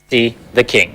See the King.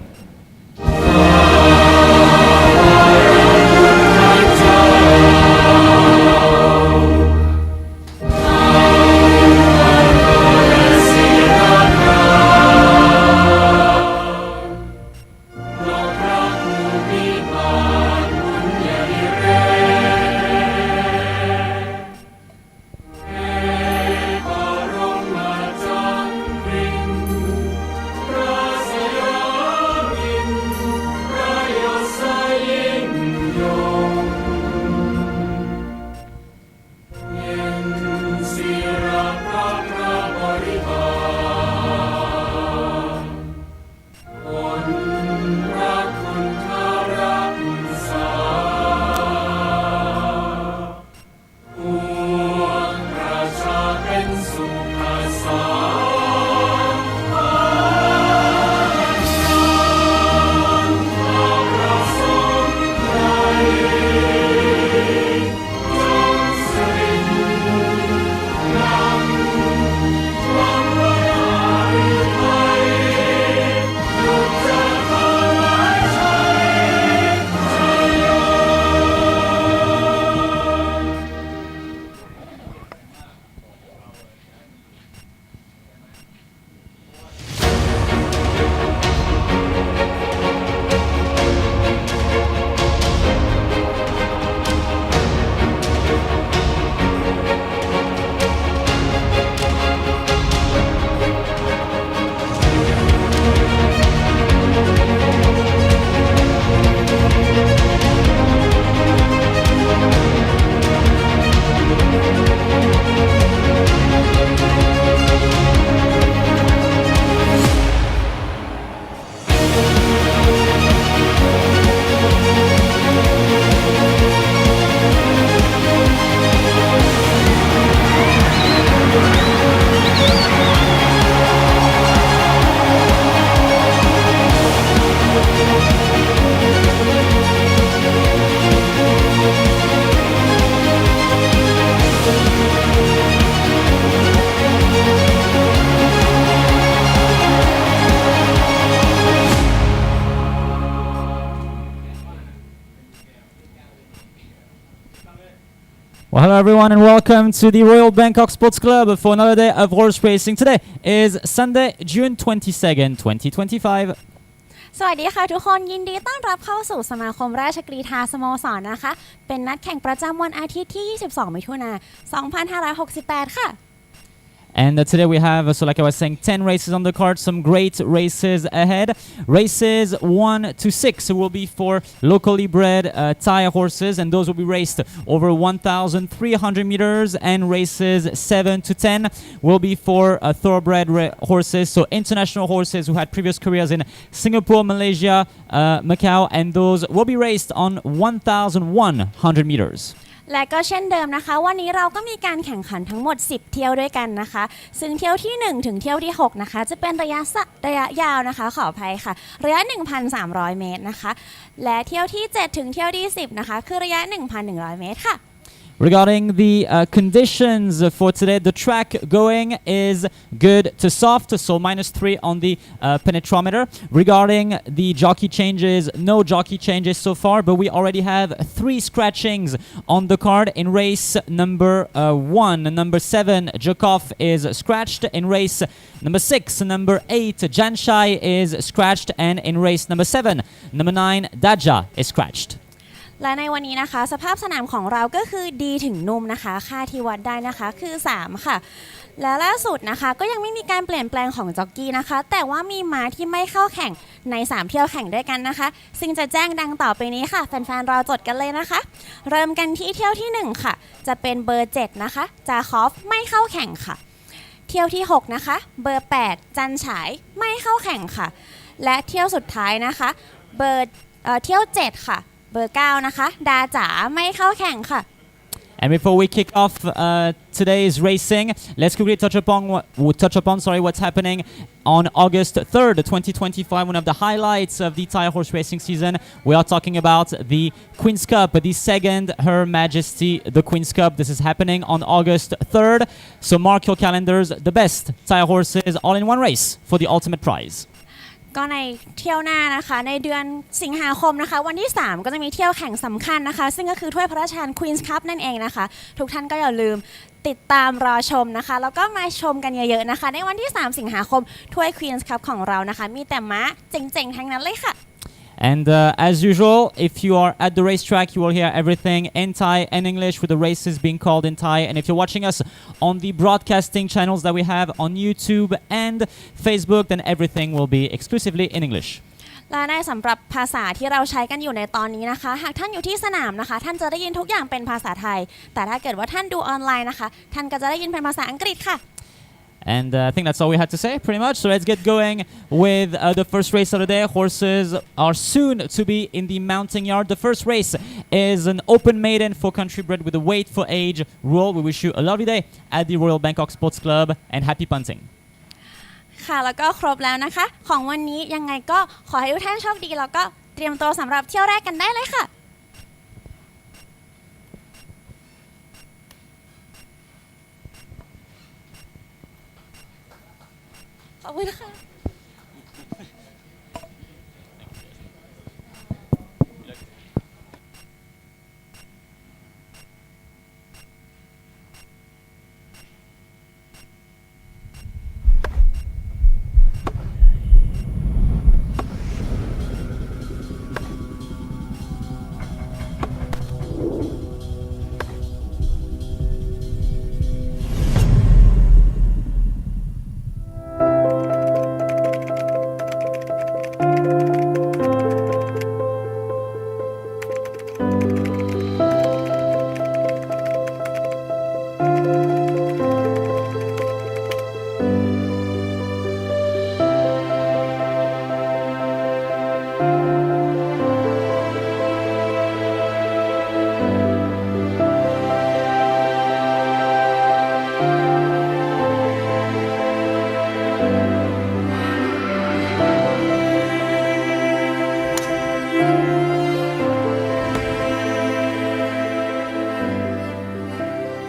Well, hello everyone and welcome to the Royal Bangkok Sports Club for another day of horse racing. Today is Sunday, June 22nd, 2025. สวัสดีค่ะทุกคนยินดีต้อนรับเข้าสู่สมาคมราชกรีฑาสโมสรนะคะเป็นนัดแข่งประจำวันอาทิตย์ที่22มิถุนายน2568ค่ะ And today we have, so like I was saying, 10 races on the card, some great races ahead. Races 1 to 6 will be for locally bred Thai horses, and those will be raced over 1,300 meters. And races 7 to 10 will be for thoroughbred horses, so international horses who had previous careers in Singapore, Malaysia, Macau, and those will be raced on 1,100 meters. และก็เช่นเดิมนะคะวันนี้เราก็มีการแข่งขันทั้งหมด10เที่ยวด้วยกันนะคะซึ่งเที่ยวที่1ถึงเที่ยวที่6นะคะจะเป็นระยะยาวนะคะขออภัยค่ะระยะ 1,300 เมตรนะคะและเที่ยวที่7ถึงเที่ยวที่10นะคะคือระยะ 1,100 เมตรค่ะ Regarding the conditions for today, the track going is good to soft, so -3 on the penetrometer. Regarding the jockey changes, no jockey changes so far, but we already have 3 scratchings on the card. In race number 1, number 7, Jakov is scratched. In race number 6, number 8, Janshai is scratched. And in race number 7, number 9, Daja is scratched. และในวันนี้นะคะสภาพสนามของเราก็คือดีถึงนุ่มนะคะค่าที่วัดได้นะคะคือ3ค่ะและล่าสุดนะคะก็ยังไม่มีการเปลี่ยนแปลงของจ็อกกี้นะคะแต่ว่ามีม้าที่ไม่เข้าแข่งใน3เที่ยวแข่งด้วยกันนะคะซึ่งจะแจ้งดังต่อไปนี้ค่ะแฟนๆรอจดกันเลยนะคะเริ่มกันที่เที่ยวที่1ค่ะจะเป็นเบอร์7นะคะจาคอฟไม่เข้าแข่งค่ะเที่ยวที่6นะคะเบอร์8จันฉายไม่เข้าแข่งค่ะและเที่ยวสุดท้ายนะคะเบอร์เที่ยว7ค่ะเบอร์9นะคะดาจ๋าไม่เข้าแข่งค่ะ And before we kick off today's racing, let's quickly touch upon what's happening on August 3rd, 2025, one of the highlights of the Thai horse racing season. We are talking about the Queen's Cup, the second Her Majesty the Queen's Cup. This is happening on August 3rd. So mark your calendars, the best Thai horses all in one race for the ultimate prize. ก็ในเที่ยวหน้านะคะในเดือนสิงหาคมนะคะวันที่ 3 ก็จะมีเที่ยวแข่งสำคัญนะคะซึ่งก็คือถ้วยพระราชทาน Queen's Cup นั่นเองนะคะทุกท่านก็อย่าลืมติดตามรอชมนะคะแล้วก็มาชมกันเยอะๆนะคะในวันที่ 3 สิงหาคมถ้วย Queen's Cup ของเรานะคะมีแต่ม้าเจ๋งๆทั้งนั้นเลยค่ะ And as usual, if you are at the racetrack, you will hear everything in Thai and English with the races being called in Thai. And if you're watching us on the broadcasting channels that we have on YouTube and Facebook, then everything will be exclusively in English. และในสำหรับภาษาที่เราใช้กันอยู่ในตอนนี้นะคะหากท่านอยู่ที่สนามนะคะท่านจะได้ยินทุกอย่างเป็นภาษาไทยแต่ถ้าเกิดว่าท่านดูออนไลน์นะคะท่านก็จะได้ยินเป็นภาษาอังกฤษค่ะAnd I think that's all we had to say, pretty much. So let's get going with the first race of the day. Horses are soon to be in the mounting yard. The first race is an open maiden for country bred with a weight for age rule. We wish you a lovely day at the Royal Bangkok Sports Club and happy punting. ค่ะแล้วก็ครบแล้วนะคะของวันนี้ยังไงก็ขอให้ทุกท่านโชคดีแล้วก็เตรียมตัวสำหรับเที่ยวแรกกันได้เลยค่ะขอบคุณค่ะ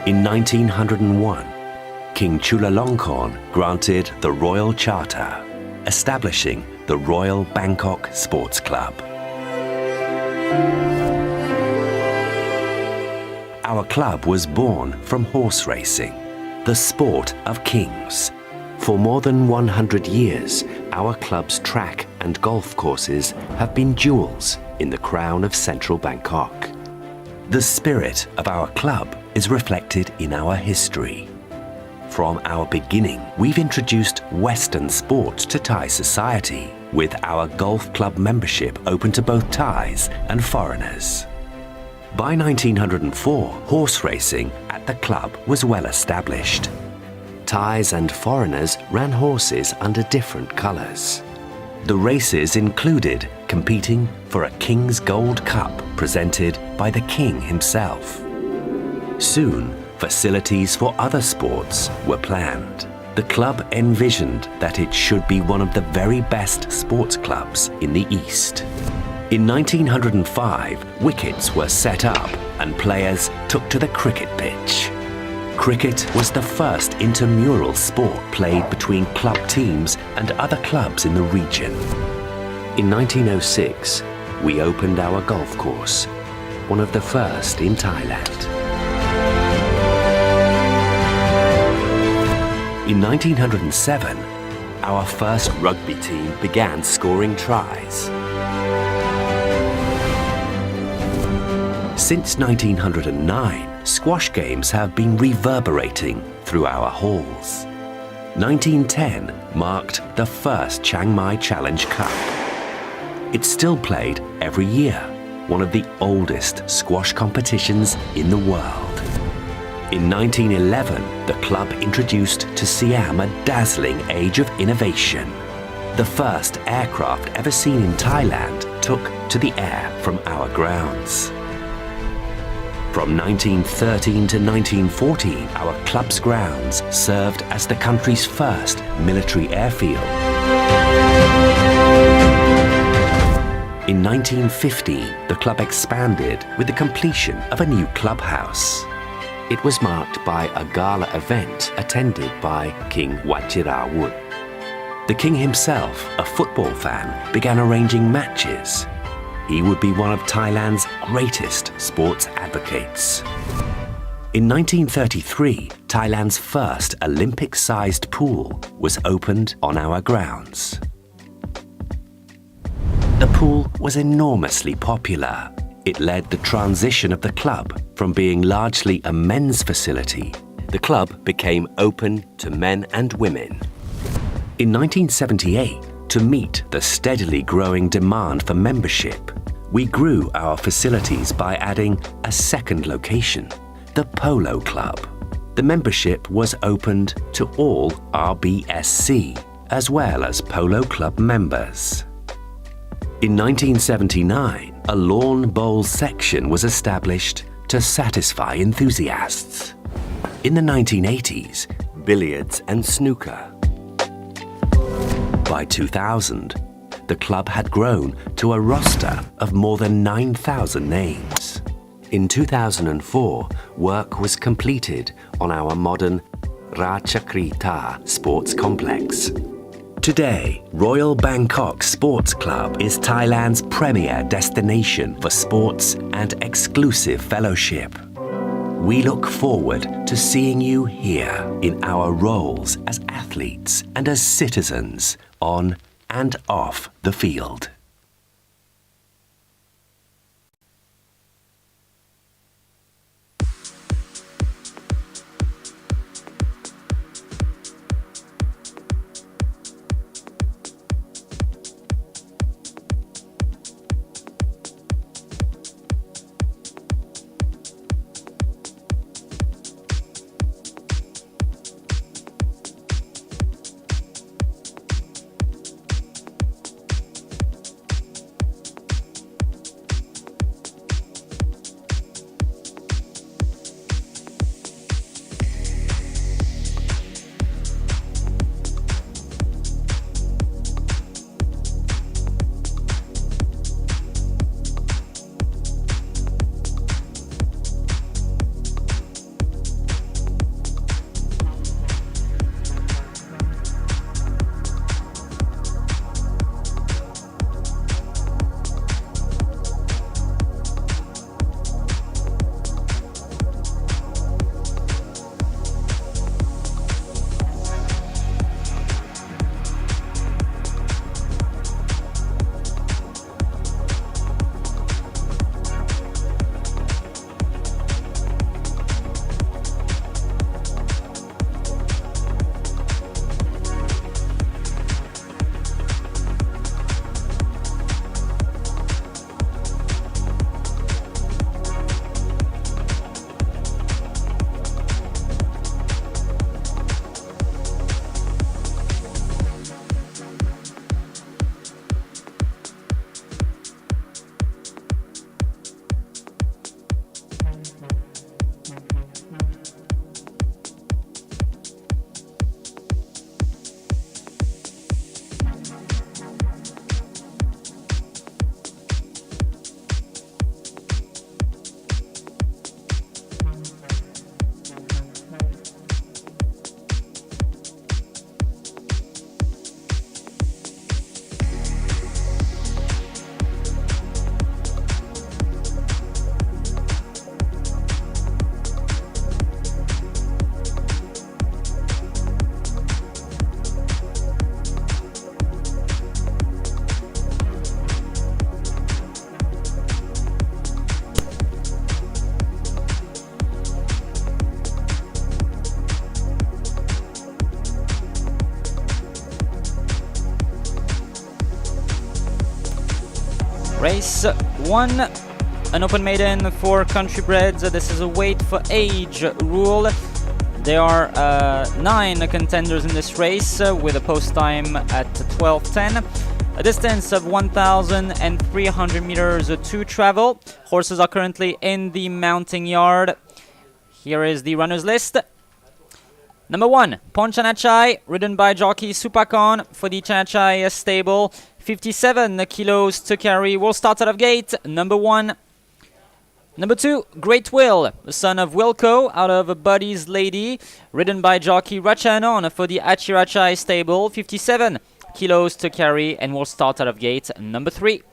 In 1901, King Chulalongkorn granted the Royal Charter, establishing the Royal Bangkok Sports Club. Our club was born from horse racing, the sport of kings. For more than 100 years, our club's track and golf courses have been jewels in the crown of central Bangkok. The spirit of our club is reflected in our history. From our beginning, we've introduced Western sports to Thai society, with our golf club membership open to both Thais and foreigners. By 1904, horse racing at the club was well established. Thais and foreigners ran horses under different colours. The races included competing for a King's Gold Cup presented by the King himself. Soon, facilities for other sports were planned. The club envisioned that it should be one of the very best sports clubs in the East. In 1905, wickets were set up and players took to the cricket pitch. Cricket was the first intramural sport played between club teams and other clubs in the region. In 1906, we opened our golf course, one of the first in Thailand. In 1907, our first rugby team began scoring tries. Since 1909, squash games have been reverberating through our halls. 1910 marked the first Chiang Mai Challenge Cup. It's still played every year, one of the oldest squash competitions in the world. In 1911, the club introduced to Siam a dazzling age of innovation. The first aircraft ever seen in Thailand took to the air from our grounds. From 1913 to 1914, our club's grounds served as the country's first military airfield. In 1915, the club expanded with the completion of a new clubhouse. It was marked by a gala event attended by King Wajirawut. The king himself, a football fan, began arranging matches. He would be one of Thailand's greatest sports advocates. In 1933, Thailand's first Olympic-sized pool was opened on our grounds. The pool was enormously popular. It led the transition of the club from being largely a men's facility. The club became open to men and women. In 1978, to meet the steadily growing demand for membership, we grew our facilities by adding a second location, the Polo Club. The membership was opened to all RBSC, as well as Polo Club members. In 1979, a lawn bowls section was established to satisfy enthusiasts. In the 1980s, billiards and snooker. By 2000, the club had grown to a roster of more than 9,000 names. In 2004, work was completed on our modern Ratchakrita sports complex. Today, Royal Bangkok Sports Club is Thailand's premier destination for sports and exclusive fellowship. We look forward to seeing you here in our roles as athletes and as citizens on and off the field. Race 1, an open maiden for country breds. This is a weight for age rule. There are 9 contenders in this race with a post time at 12:10. a distance of 1,300 meters to travel. Horses are currently in the mounting yard. Here is the runners list. Number 1, Ponchanachai, ridden by jockey Supakon for the Chanachai stable. 57 kilos to carry, will start out of gate. Number 1. Number 2, Great Will, the son of Wilco out of Buddy's Lady, ridden by jockey Rachanon for the Achirachai stable. 57 kilos to carry and will start out of gate. Number 3.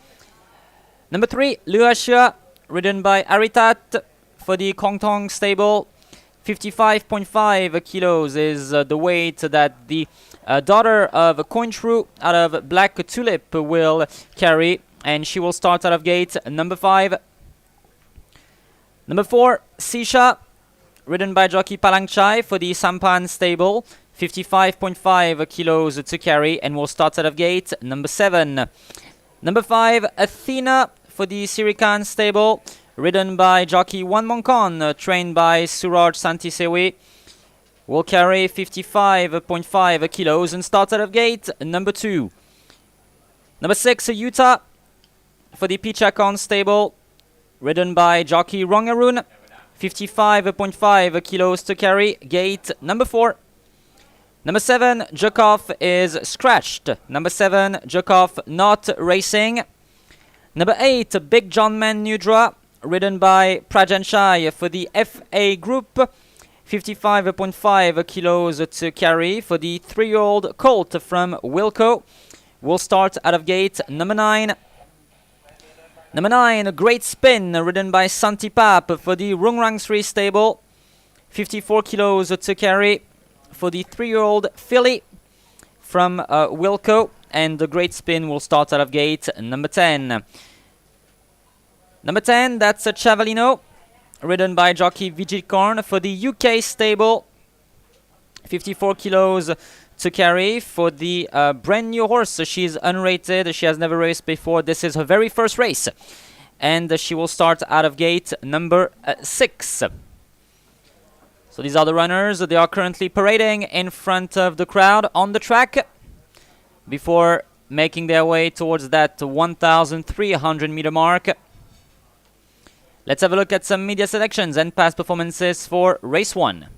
Number 3, Luashia, ridden by Aritat for the Kongtong stable. 55.5 kilos is the weight that the daughter of Cointru out of Black Tulip will carry, and she will start out of gate. Number 5. Number 4, Sisha, ridden by jockey Palangchai for the Sampan stable. 55.5 kilos to carry and will start out of gate. Number 7. Number 5, Athena for the Sirikan stable, ridden by jockey Wan Mongkon, trained by Suraj Santisewi, will carry 55.5 kilos and start out of gate. Number 2. Number 6, Utah for the Pichakon stable, ridden by jockey Rongarun. 55.5 kilos to carry, gate. Number 4. Number 7, Jukov is scratched. Number 7, Jukov not racing. Number 8, Big John Man Nudra, ridden by Prajanshai for the FA group. 55.5 kilos to carry for the 3-year-old Colt from Wilco. Will start out of gate. Number 9. Number 9, Great Spin, ridden by Santipap for the Rungrang 3 stable. 54 kilos to carry for the 3-year-old filly from Wilco. And the Great Spin will start out of gate. Number 10. Number 10, that's a Chavalino, ridden by jockey Vigilkorn for the UK stable. 54 kilos to carry for the brand new horse. She's unrated. She has never raced before. This is her very first race. And she will start out of gate number 6. So these are the runners. They are currently parading in front of the crowd on the track before making their way towards that 1,300 meter mark. Let's have a look at some media selections and past performances for race 1.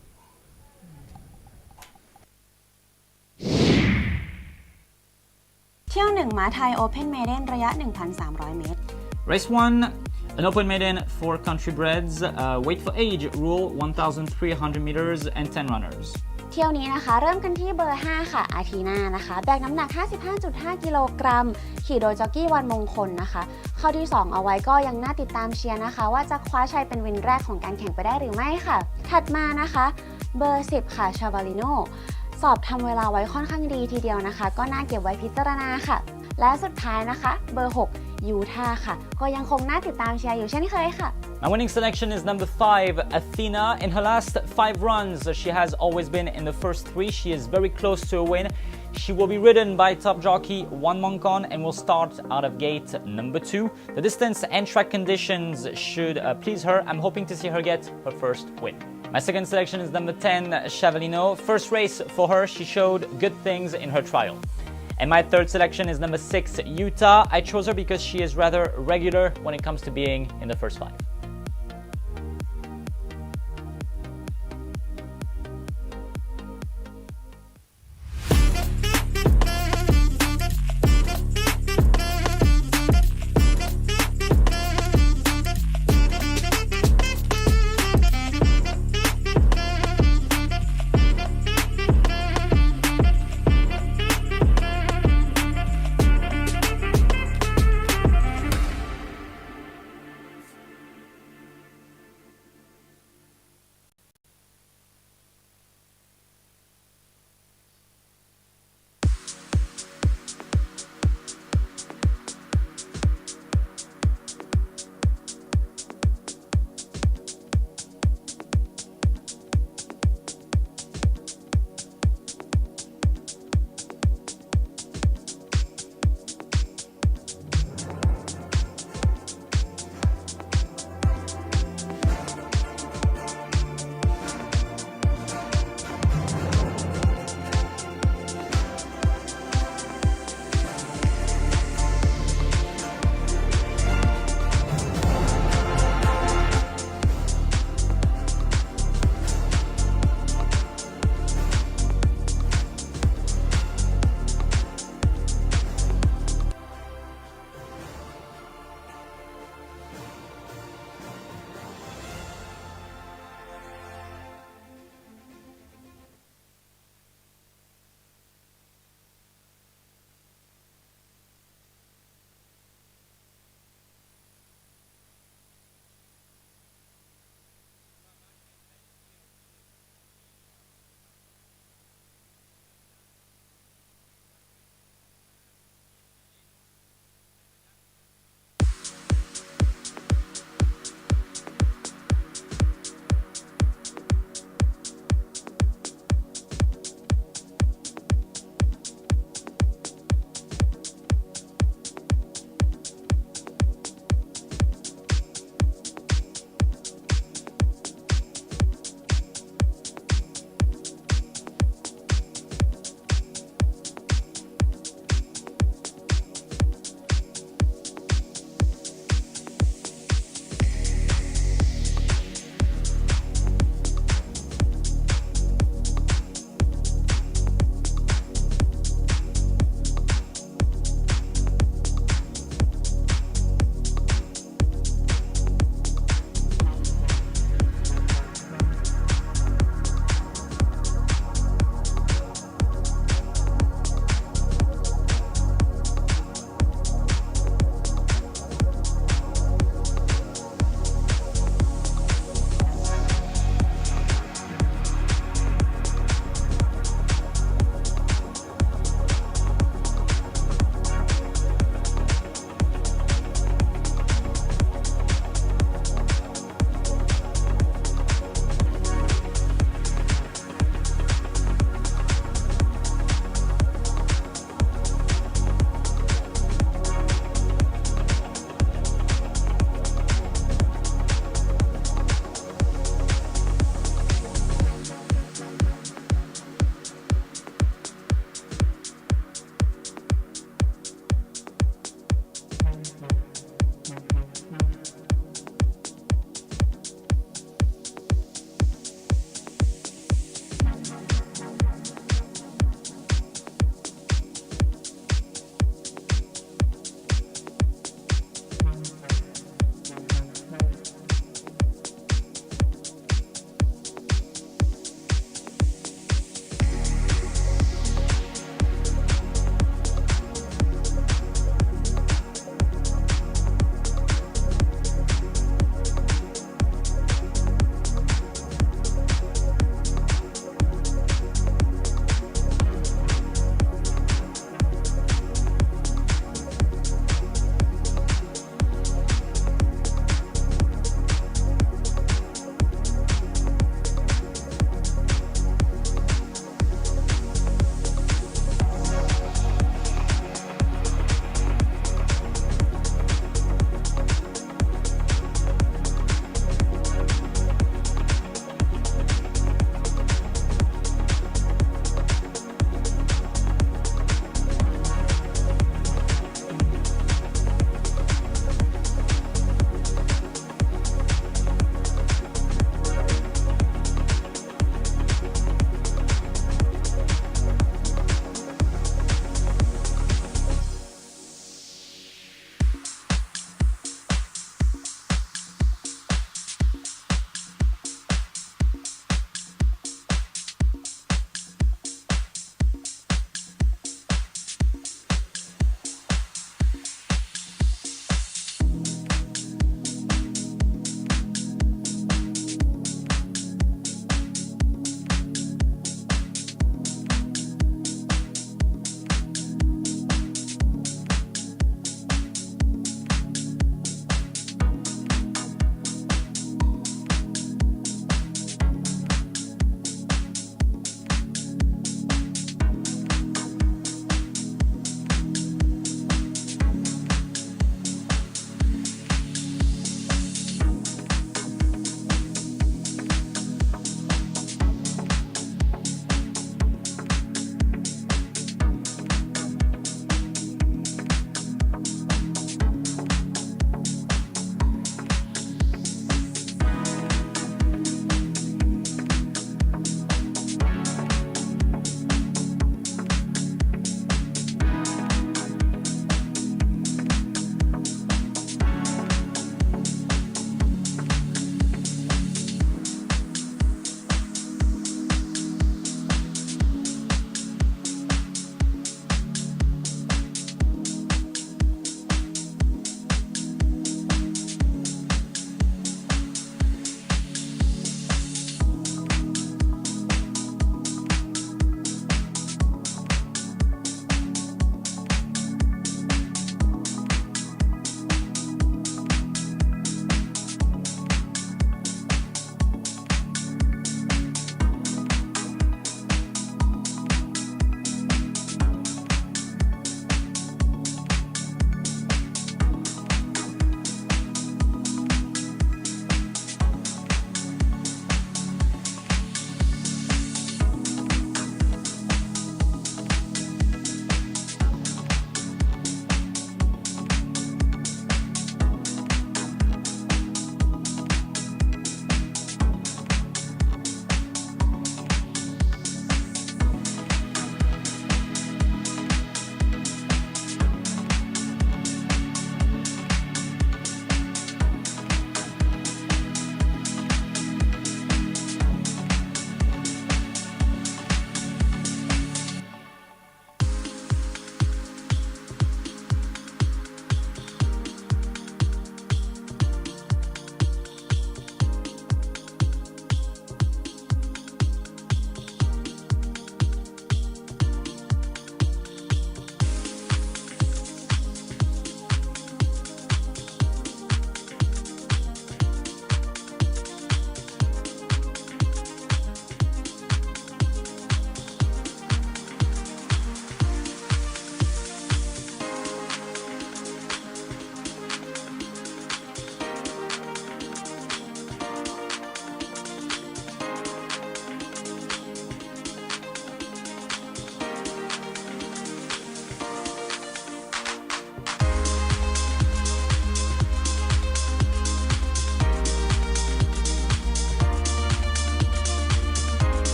เที่ยว 1 ม้าไทย Open Maiden ระยะ 1,300 เมตร Race 1, an open maiden for country breds, weight for age rule 1,300 meters and 10 runners. เที่ยวนี้นะคะเริ่มกันที่เบอร์ 5 ค่ะอาทีนานะคะแบกน้ำหนัก 55.5 กิโลกรัมขี่โดยจ็อกกี้วันมงคลนะคะข้อที่ 2 เอาไว้ก็ยังน่าติดตามเชียร์นะคะว่าจะคว้าชัยเป็นวินแรกของการแข่งไปได้หรือไม่ค่ะถัดมานะคะเบอร์ 10 ค่ะชาวาลิโนสอบทำเวลาไว้ค่อนข้างดีทีเดียวนะคะก็น่าเก็บไว้พิจารณาค่ะและสุดท้ายนะคะเบอร์ 6 ยูทาห์ค่ะก็ยังคงน่าติดตามเชียร์อยู่เช่นเคยค่ะ My winning selection is number 5, Athena. In her last 5 runs, she has always been in the first 3. She is very close to a win. She will be ridden by top jockey Wan Mongkon and will start out of gate number 2. The distance and track conditions should please her. I'm hoping to see her get her first win. My second selection is number 10, Chavalino. First race for her, she showed good things in her trial. And my third selection is number 6, Utah. I chose her because she is rather regular when it comes to being in the first 5.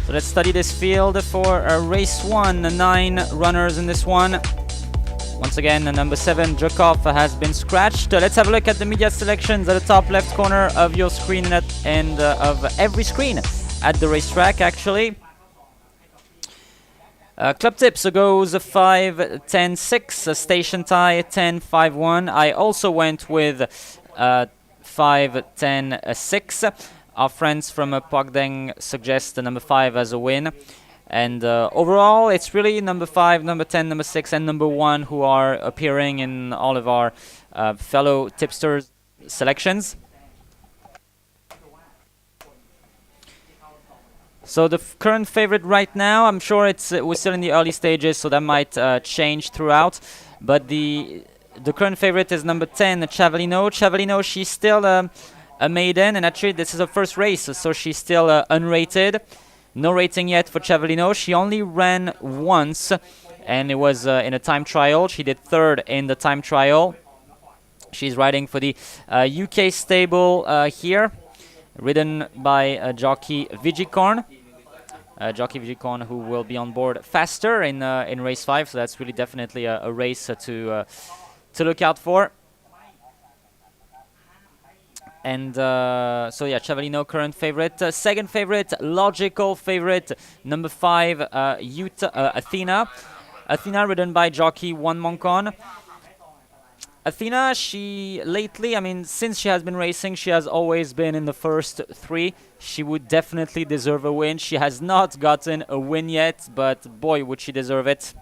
So let's study this field for race 1. 9 runners in this one. Once again, number 7, Jargon, has been scratched. Let's have a look at the media selections at the top left corner of your screen and of every screen at the racetrack, actually. Club tips goes 5, 10, 6. Station tie 10, 5, 1. I also went with 5, 10, 6. Our friends from Gelding suggest the number 5 as a win. And overall, it's really number 5, number 10, number 6, and number 1 who are appearing in all of our fellow tipsters' selections. So the current favorite right now, I'm sure we're still in the early stages, so that might change throughout. But the current favorite is number 10, Chavellino. Chavellino, she's still a maiden, and actually this is her first race, so she's still unrated. No rating yet for Chavellino. She only ran once, and it was in a time trial. She did 3rd in the time trial. She's riding for the UK stable here, ridden by jockey Vigicorn. Jockey Vigicorn, who will be on board faster in race 5, so that's really definitely a race to look out for. And so yeah, Chavellino, current favorite. Second favorite, logical favorite, number 5, Athena. Athena, ridden by jockey One Moncon. Athena, she lately, I mean, since she has been racing, she has always been in the first 3. She would definitely deserve a win. She has not gotten a win yet, but boy, would she deserve it.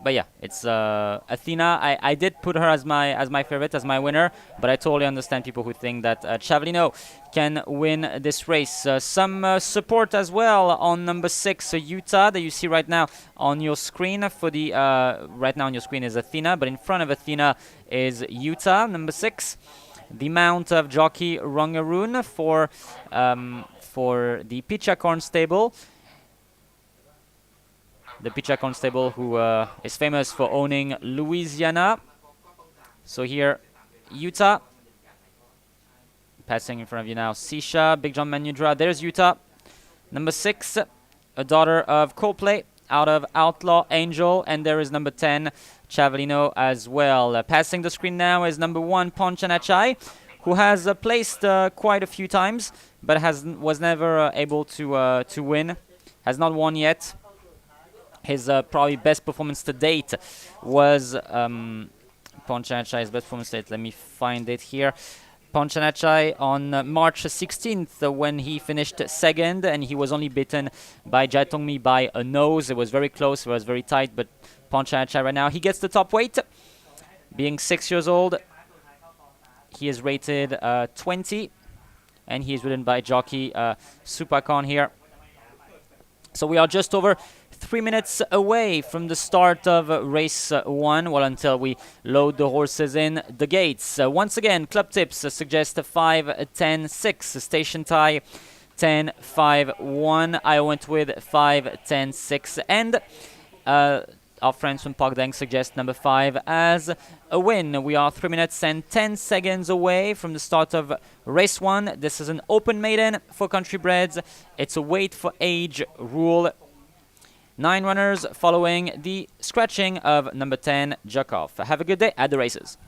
But yeah, it's Athena. I did put her as my favorite, as my winner, but I totally understand people who think that Chavellino can win this race. Some support as well on number 6, Utah, that you see right now on your screen. For the right now on your screen is Athena, but in front of Athena is Utah, number 6. The mount of jockey Rongaroon for the Pichacorn stable. The Pichacorn stable, who is famous for owning Louisiana. So here, Utah. Passing in front of you now, Sisha, Big John Manudra. There's Utah. Number 6, a daughter of Colt out of Outlaw Angel. And there is number 10, Chavellino as well. Passing the screen now is number 1, Ponchanachai, who has placed quite a few times, but was never able to win. Has not won yet. His probably best performance to date was Ponchanachai's best performance to date. Let me find it here. Ponchanachai on March 16th when he finished 2nd, and he was only beaten by Jaitongmi by a nose. It was very close, it was very tight, but Ponchanachai right now, he gets the top weight. Being 6 years old, he is rated 20, and he is ridden by jockey Supakon here. So we are just over 3 minutes away from the start of race 1, well, until we load the horses in the gates. Once again, club tips suggest 5, 10, 6. Station tie 10, 5, 1. I went with 5, 10, 6. And our friends from Gelding suggest number 5 as a win. We are 3 minutes and 10 seconds away from the start of race 1. This is an open maiden for country breds. It's a weight for age rule. 9 runners following the scratching of number 10, Jargon. Have a good day at the races.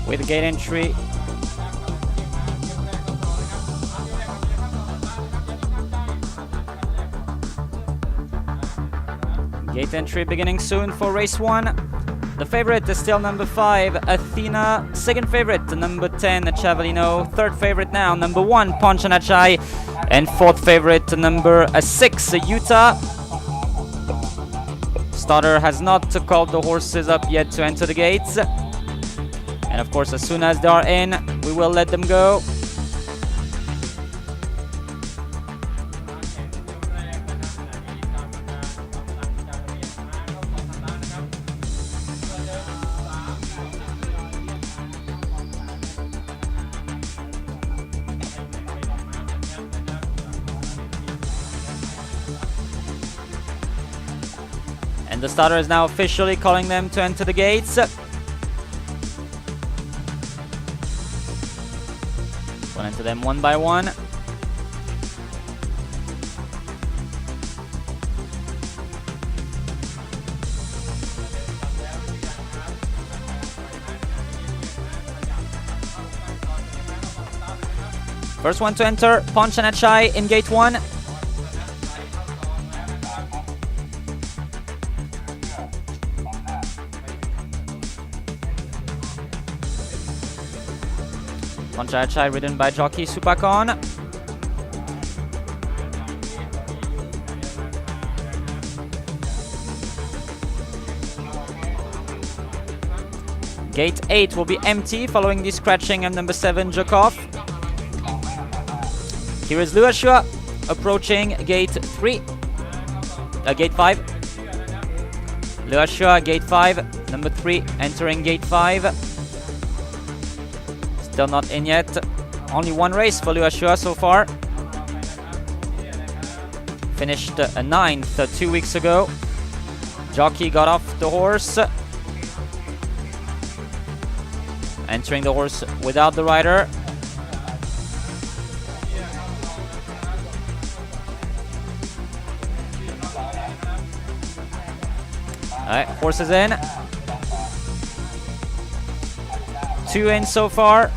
with gate entry. Gate entry beginning soon for race 1. The favorite is still number 5, Athena. Second favorite, number 10, Chavalino. Third favorite now, number 1, Ponchanachai. And fourth favorite, number 6, Utah. Starter has not called the horses up yet to enter the gates. And of course, as soon as they are in, we will let them go. And the starter is now officially calling them to enter the gates. We'll enter them one by one. First one to enter, Ponchanachai in gate 1. Ponchanachai ridden by jockey Supakon. Gate 8 will be empty following the scratching of number 7 Jakov. Here is Luashua approaching gate 3. Gate 5. Luashua gate 5. Number 3 entering gate 5. Still not in yet. Only one race for Luashua so far. Finished 9th 2 weeks ago. Jockey got off the horse. Entering the horse without the rider. Alright, horse is in. 2 in so far.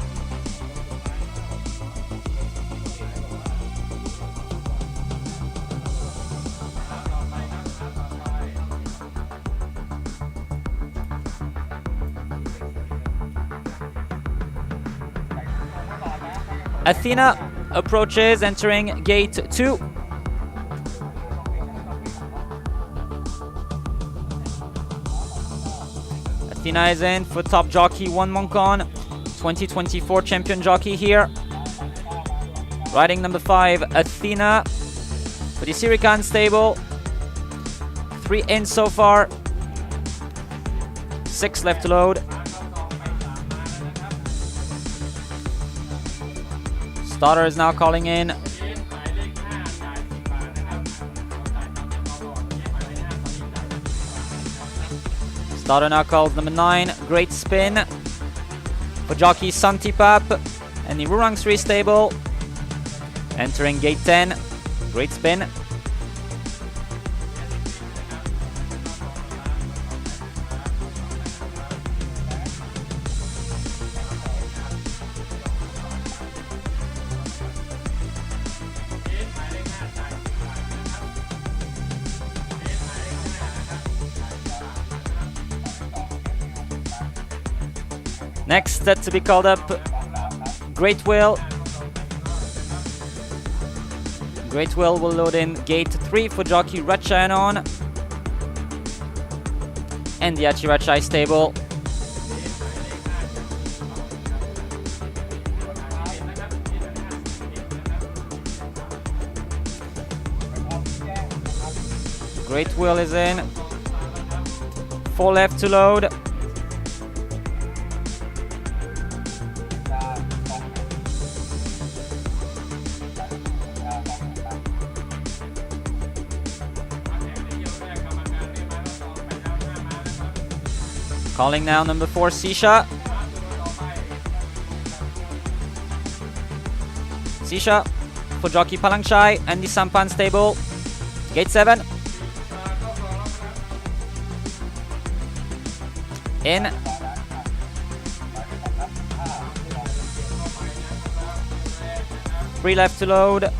Athena approaches, entering gate 2. Athena is in for top jockey Juan Moncon, 2024 champion jockey here. Riding number 5, Athena, for the Sirikan stable. 3 in so far. 6 left to load. Starter is now calling in. Starter now calls number 9, Great Spin, for jockey Santipap and the Rurang 3 stable. Entering gate 10, Great Spin. Next to be called up, Great Will. Great Will load in gate 3 for jockey Ratchayanon and the Achirachai stable. Great Will is in. 4 left to load. Calling now number 4, Sisha. Sisha for jockey Palangchai and the Sampan stable. Gate 7. In. 3 left to load.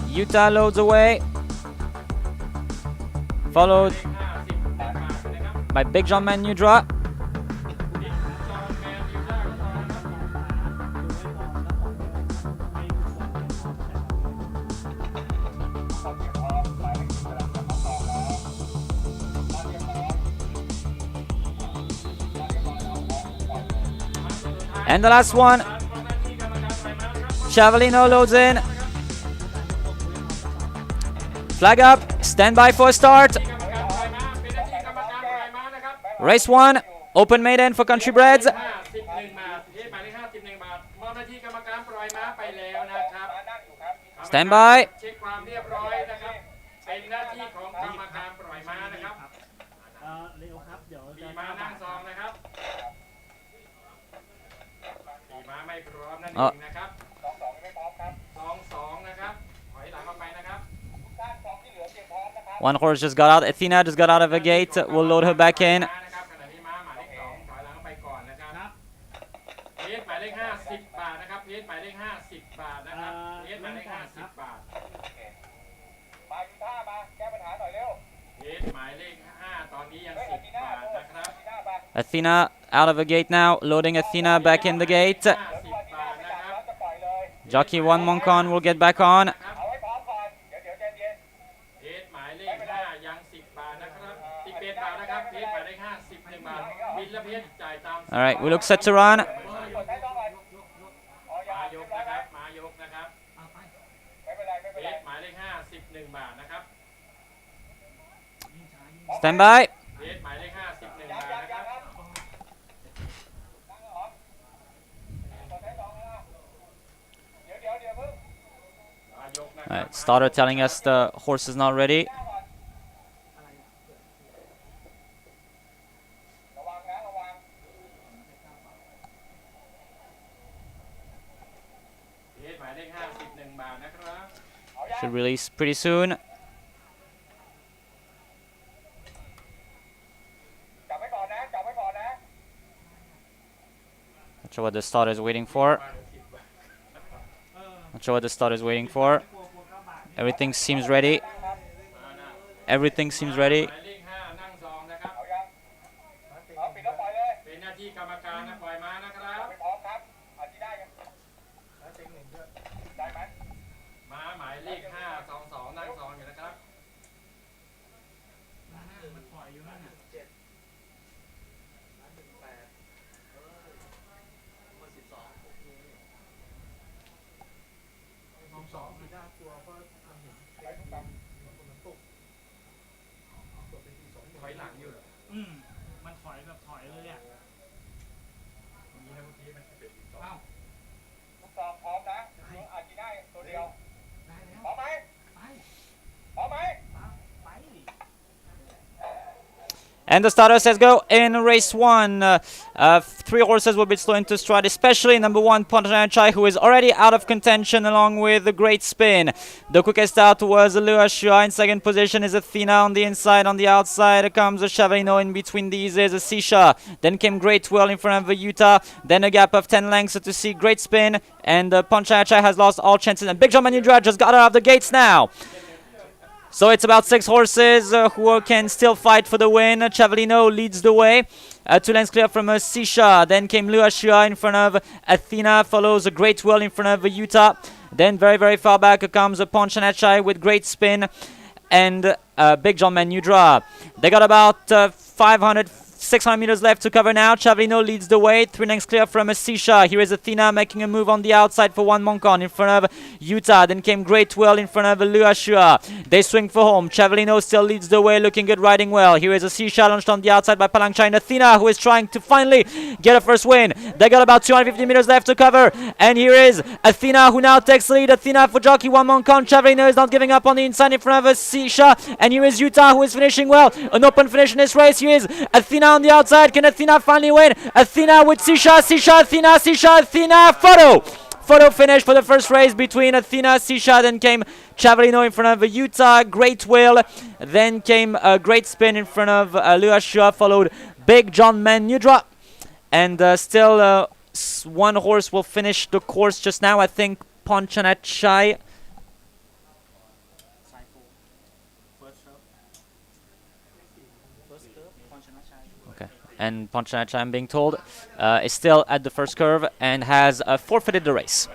Utah loads away. Followed by Big John Manudra. And the last one, Chavalino loads in. Flag up, stand by for start. Race 1, open maiden for country breds. Stand by. Oh. One horse just got out. Athena just got out of a gate. We'll load her back in. Athena out of a gate now. Loading Athena back in the gate. Jockey 1 Moncon will get back on. All right, we look set to run. Stand by. All right, starter telling us the horse is not ready. Should release pretty soon. Not sure what the starter is waiting for. Not sure what the starter is waiting for. Everything seems ready. Everything seems ready. And the starter says go in race 1. 3 horses will be slow into stride, especially number 1 Pontanachai, who is already out of contention along with the Great Spin. The quickest out was Lua Shua. In second position is Athena on the inside. On the outside comes a Chavalino. In between these is a Sisha. Then came Great Whirl in front of a Utah. Then a gap of 10 lengths to see Great Spin. And Pontanachai has lost all chances. And Big John Manudra just got out of the gates now. So it's about 6 horses who can still fight for the win. Chavalino leads the way. 2 lengths clear from Sisha. Then came Lua Shua in front of Athena. Follows a Great Whirl in front of Utah. Then very, very far back comes Pontanachai with Great Spin and Big John Manudra. They got about 600 meters left to cover now. Chavalino leads the way. 3 lengths clear from Sisha. Here is Athena making a move on the outside for 1 Moncon in front of Utah. Then came Great Whirl in front of Lua Shua. They swing for home. Chavalino still leads the way, looking good, riding well. Here is a Sisha launched on the outside by Palangchai and Athena, who is trying to finally get a first win. They got about 250 meters left to cover. And here is Athena, who now takes the lead. Athena for Jockey 1 Moncon. Chavalino is not giving up on the inside in front of Sisha. And here is Utah, who is finishing well. An open finish in this race. Here is Athena on the outside. Can Athena finally win? Athena with Sisha, Sisha, Athena, Sisha, Athena. Photo finish for the first race between Athena, Sisha. Then came Chavalino in front of Utah. Great Whirl. Then came a Great Spin in front of Lua Shua. Followed Big John Manudra. And still one horse will finish the course just now. I think Ponchanachai. Okay. And Ponchanachai, I'm being told, is still at the first curve and has forfeited the race.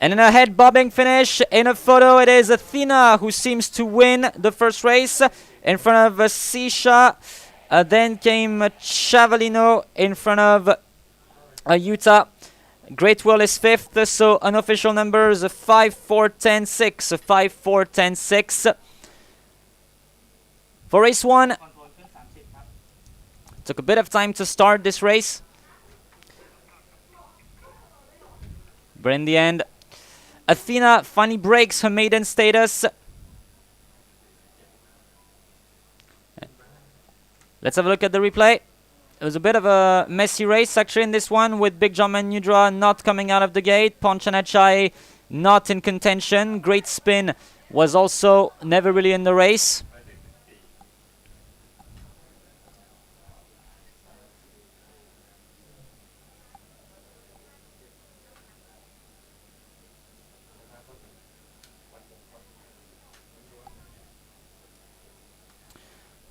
And in a head bobbing finish, in a photo, it is Athena who seems to win the first race in front of Sisha. Then came Chavalino in front of Utah. Great Will is fifth, so unofficial numbers 5, 4, 10, 6. 5, 4, 10, 6. For race 1, took a bit of time to start this race. But in the end, Athena finally breaks her maiden status. Let's have a look at the replay. It was a bit of a messy race actually in this one, with Big John Manudra not coming out of the gate, Ponchanachai not in contention. Great Spin was also never really in the race.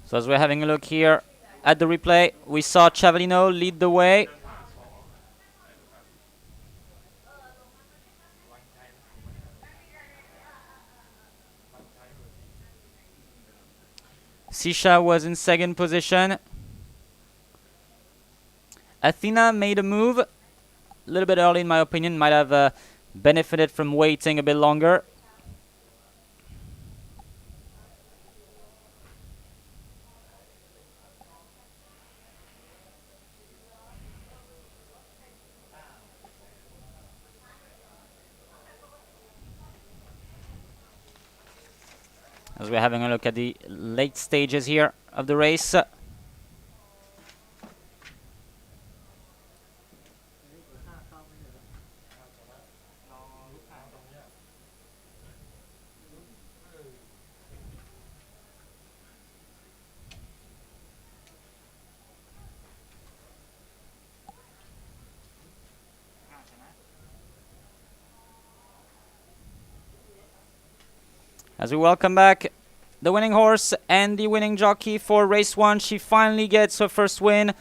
So as we're having a look here at the replay, we saw Chavalino lead the way. Sisha was in second position. Athena made a move a little bit early in my opinion, might have benefited from waiting a bit longer. As we're having a look at the late stages here of the race. As we welcome back the winning horse and the winning jockey for race 1, she finally gets her first win.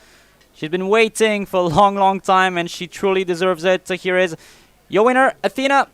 She's been waiting for a long, long time, and she truly deserves it. So here is your winner, Athena.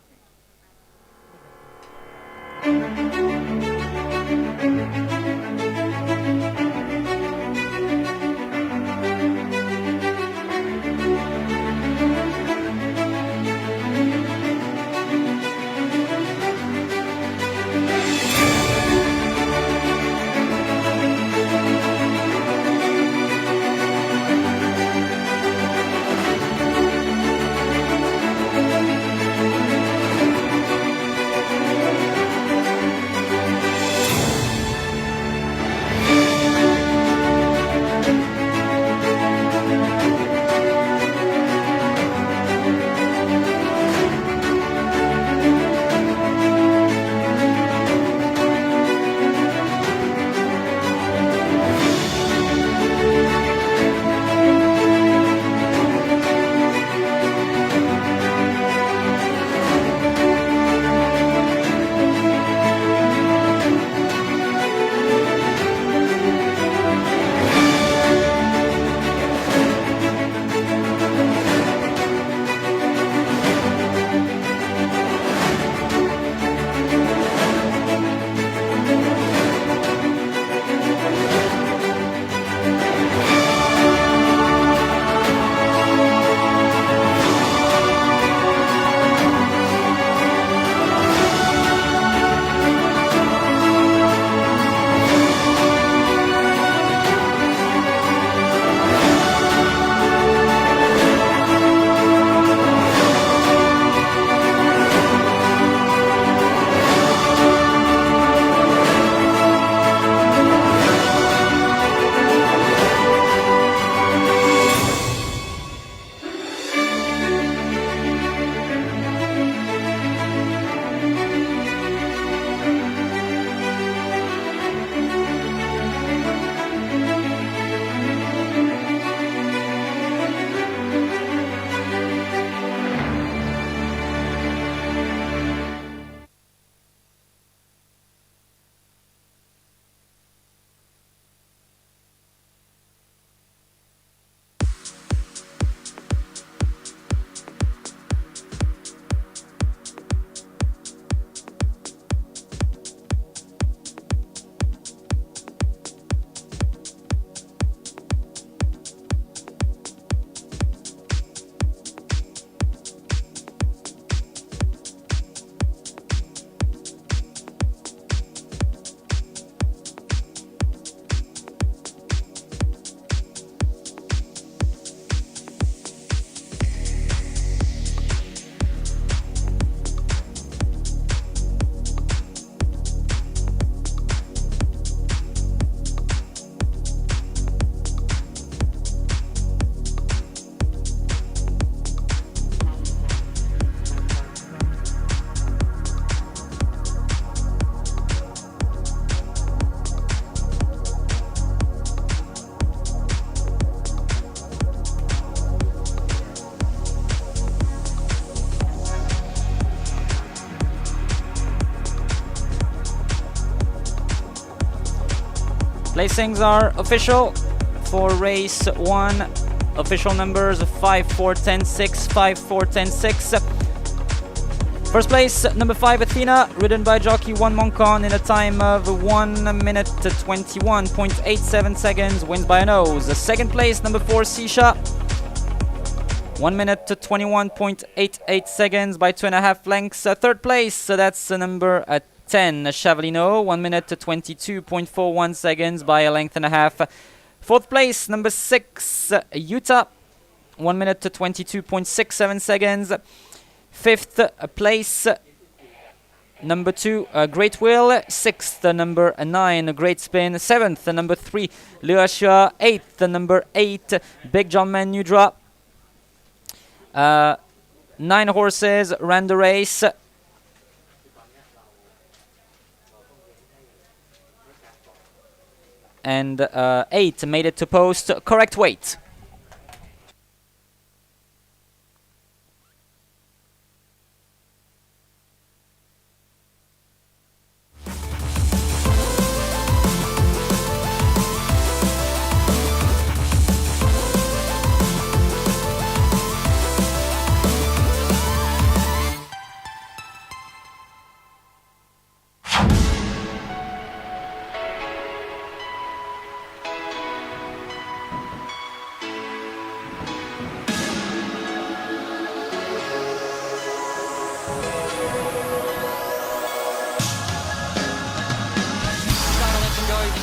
Placings are official for race 1. Official numbers 5, 4, 10, 6, 5, 4, 10, 6. First place, number 5 Athena, ridden by jockey 1 Moncon in a time of 1 minute 21.87 seconds, wins by a nose. Second place, number 4 Sisha, 1 minute 21.88 seconds by 2.5 lengths. Third place, that's number 10 Chavalino, 1 minute 22.41 seconds by a length and a half. Fourth place, number 6 Utah, 1 minute 22.67 seconds. Fifth place, number 2 Great Wheel. Sixth, number 9 Great Spin. Seventh, number 3 Luashua. Eighth, number 8 Big John Man New Drop. 9 horses ran the race. And 8 made it to post. Correct weight.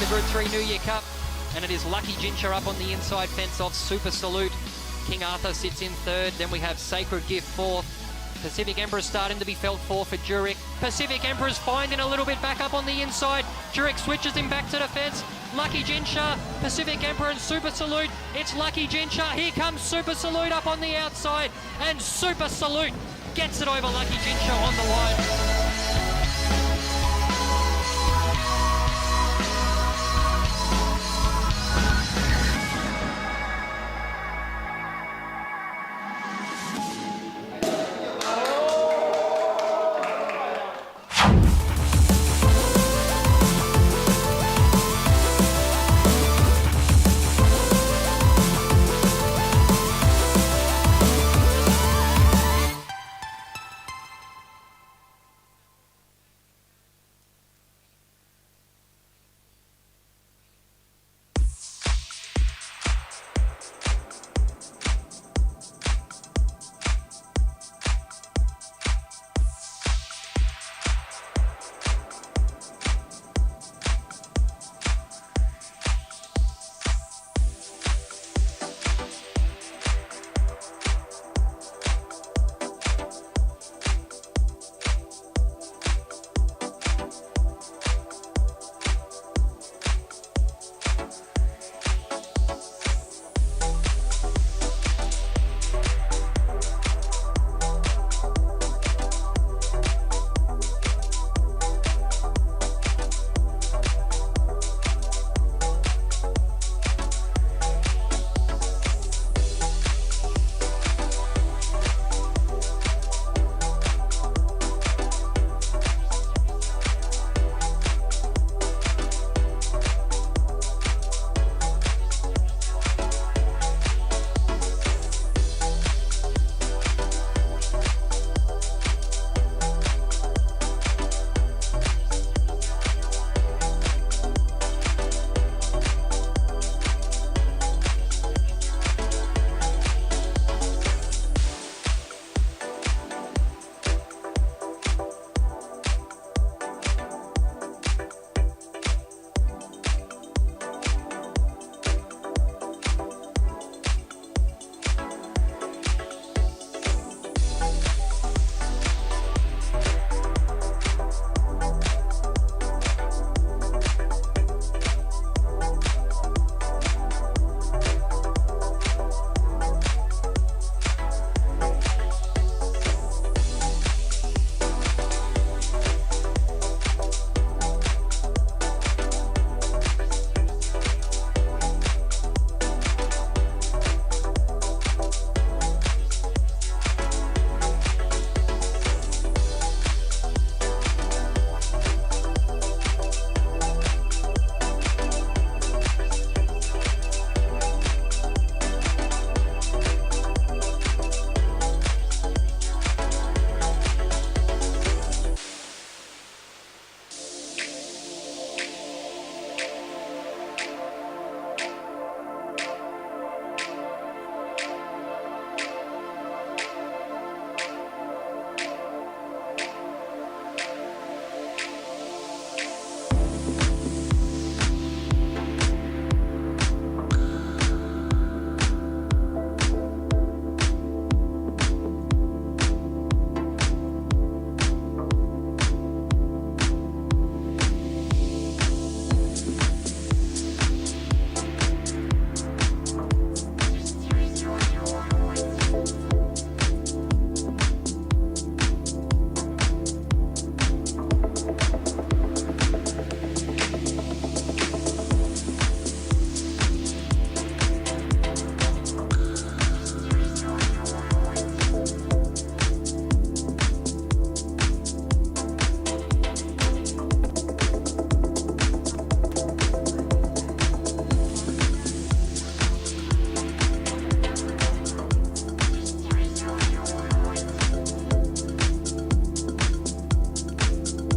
Group 3 New Year Cup, and it is Lucky Ginger up on the inside fence of Super Salute. King Arthur sits in third. Then we have Sacred Gift fourth. Pacific Emperor starting to be felt for Jurek. Pacific Emperor's finding a little bit back up on the inside. Jurek switches him back to the fence. Lucky Ginger, Pacific Emperor and Super Salute. It's Lucky Ginger. Here comes Super Salute up on the outside, and Super Salute gets it over Lucky Ginger on the line.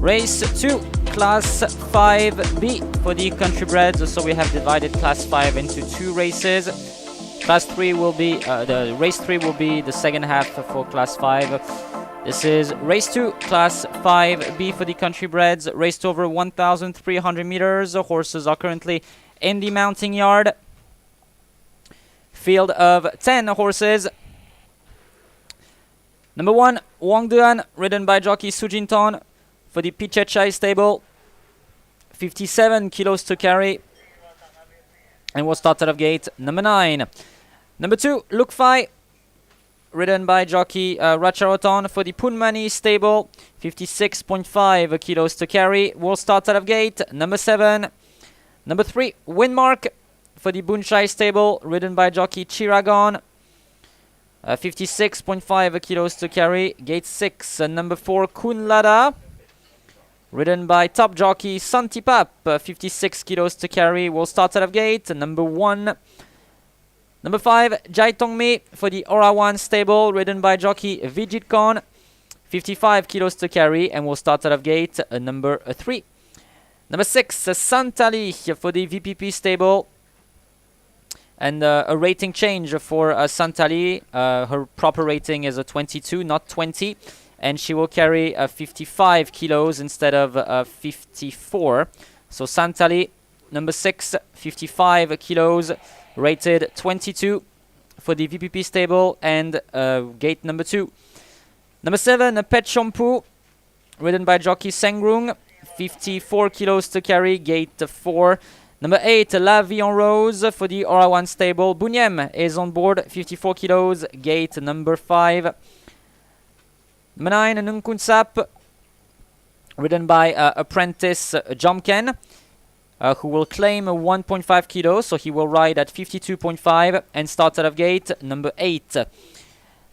Race 2, Class 5B for the country breds. So we have divided Class 5 into 2 races. Class 3 will be, the race 3 will be the second half for Class 5. This is race 2, Class 5B for the country breds. Raced over 1,300 meters. The horses are currently in the mounting yard. Field of 10 horses. Number 1, Wang Duan, ridden by jockey Sujinton for the Pichechai stable. 57 kilos to carry. And will start out of gate. Number 9. Number 2, Luk Fai, ridden by jockey Racharoton for the Punmani stable. 56.5 kilos to carry. Will start out of gate. Number 7. Number 3, Windmark for the Bunchai stable, ridden by jockey Chiragon. 56.5 kilos to carry. Gate 6. Number 4, Kunlada, ridden by top jockey Santipap. 56 kilos to carry. Will start out of gate. Number 1. Number 5, Jai Tongmi for the Orawan stable, ridden by jockey Vijit 55 kilos to carry, and will start out of gate. Number 3. Number 6, Santali for the VPP stable. And a rating change for Santali. Her proper rating is a 22, not 20. And she will carry 55 kilos instead of 54. So Santali, number 6, 55 kilos, rated 22 for the VPP stable and gate number 2. Number 7, Pet Shampoo, ridden by jockey Sengrung. 54 kilos to carry, gate 4. Number 8, La Vie en Rose for the Orawan stable. Bunyem is on board, 54 kilos, gate number 5. Number 9, Nungkunsap, ridden by apprentice Jomken, who will claim 1.5 kilos, so he will ride at 52.5 and start out of gate number 8.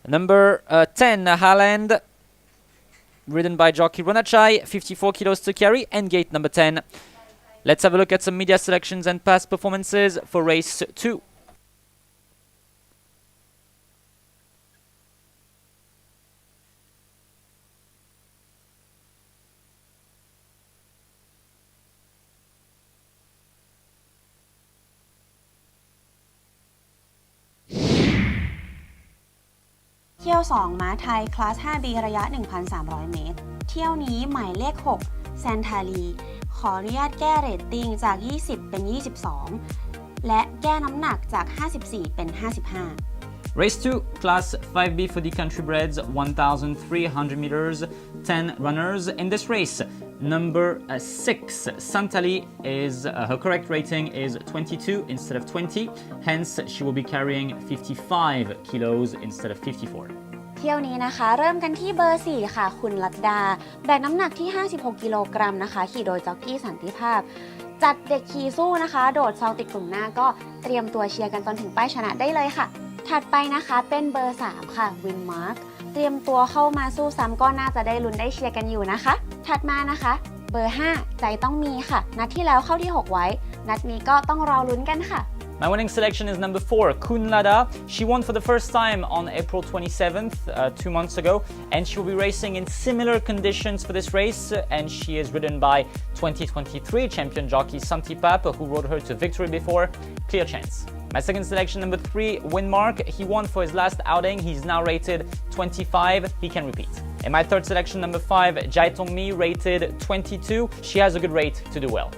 Number 10, Thailand, ridden by jockey Ronachai, 54 kilos to carry, and gate number 10. Let's have a look at some media selections and past performances for race 2.เที่ยว 2 ม้าไทย คลาส 5B ระยะ 1,300 เมตร เที่ยวนี้หมายเลข 6 แซนทาลีขออนุญาตแก้เรตติ้งจาก 20 เป็น 22 และแก้น้ำหนักจาก 54 เป็น 55 Race 2, Class 5B for the country breds, 1,300 meters, 10 runners. In this race, number 6, Santali, is her correct rating is 22 instead of 20. Hence, she will be carrying 55 kilos instead of 54. เที่ยวนี้นะคะเริ่มกันที่เบอร์ 4 ค่ะคุณลัดดาแบกน้ำหนักที่ 56 กิโลกรัมนะคะขี่โดยจ็อกกี้สันติภาพจัดเด็กขี่สู้นะคะโดดซองติดกลุ่มหน้าก็เตรียมตัวเชียร์กันจนถึงป้ายชนะได้เลยค่ะถัดไปนะคะเป็นเบอร์ 3 ค่ะวินมาร์คเตรียมตัวเข้ามาสู้ซ้ำก็น่าจะได้ลุ้นได้เชียร์กันอยู่นะคะถัดมานะคะเบอร์ 5 ใจต้องมีค่ะนัดที่แล้วเข้าที่ 6 ไว้นัดนี้ก็ต้องรอลุ้นกันค่ะ My winning selection is number 4, Kunlada. She won for the first time on April 27th, 2 months ago, and she will be racing in similar conditions for this race, and she is ridden by 2023 champion jockey Santipap, who rode her to victory before. Clear chance. My second selection, number 3, Windmark. He won for his last outing. He's now rated 25. He can repeat. And my third selection, number 5, Jai Tongmi, rated 22. She has a good rate to do well.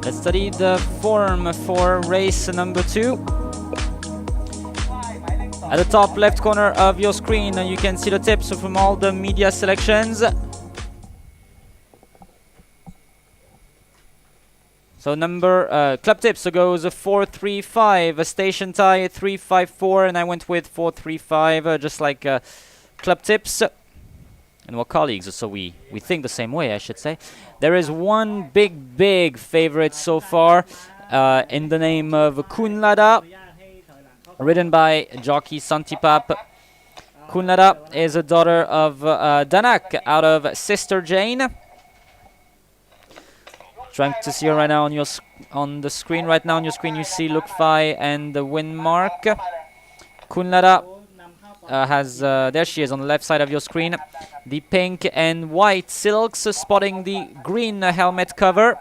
Let's study the form for race number 2. At the top left corner of your screen, you can see the tips from all the media selections. So club tips goes 4-3-5, station tie 3-5-4, and I went with 4-3-5, just like club tips. And we're colleagues, so we think the same way, I should say. There is one big favorite so far, in the name of Kunlada, ridden by jockey Santipap. Kunlada is a daughter of Danak out of Sister Jane. Trying to see her right now on the screen. Right now on your screen you see Lukfai and the win mark. Kunlada has, there she is on the left side of your screen. The pink and white silks spotting the green helmet cover,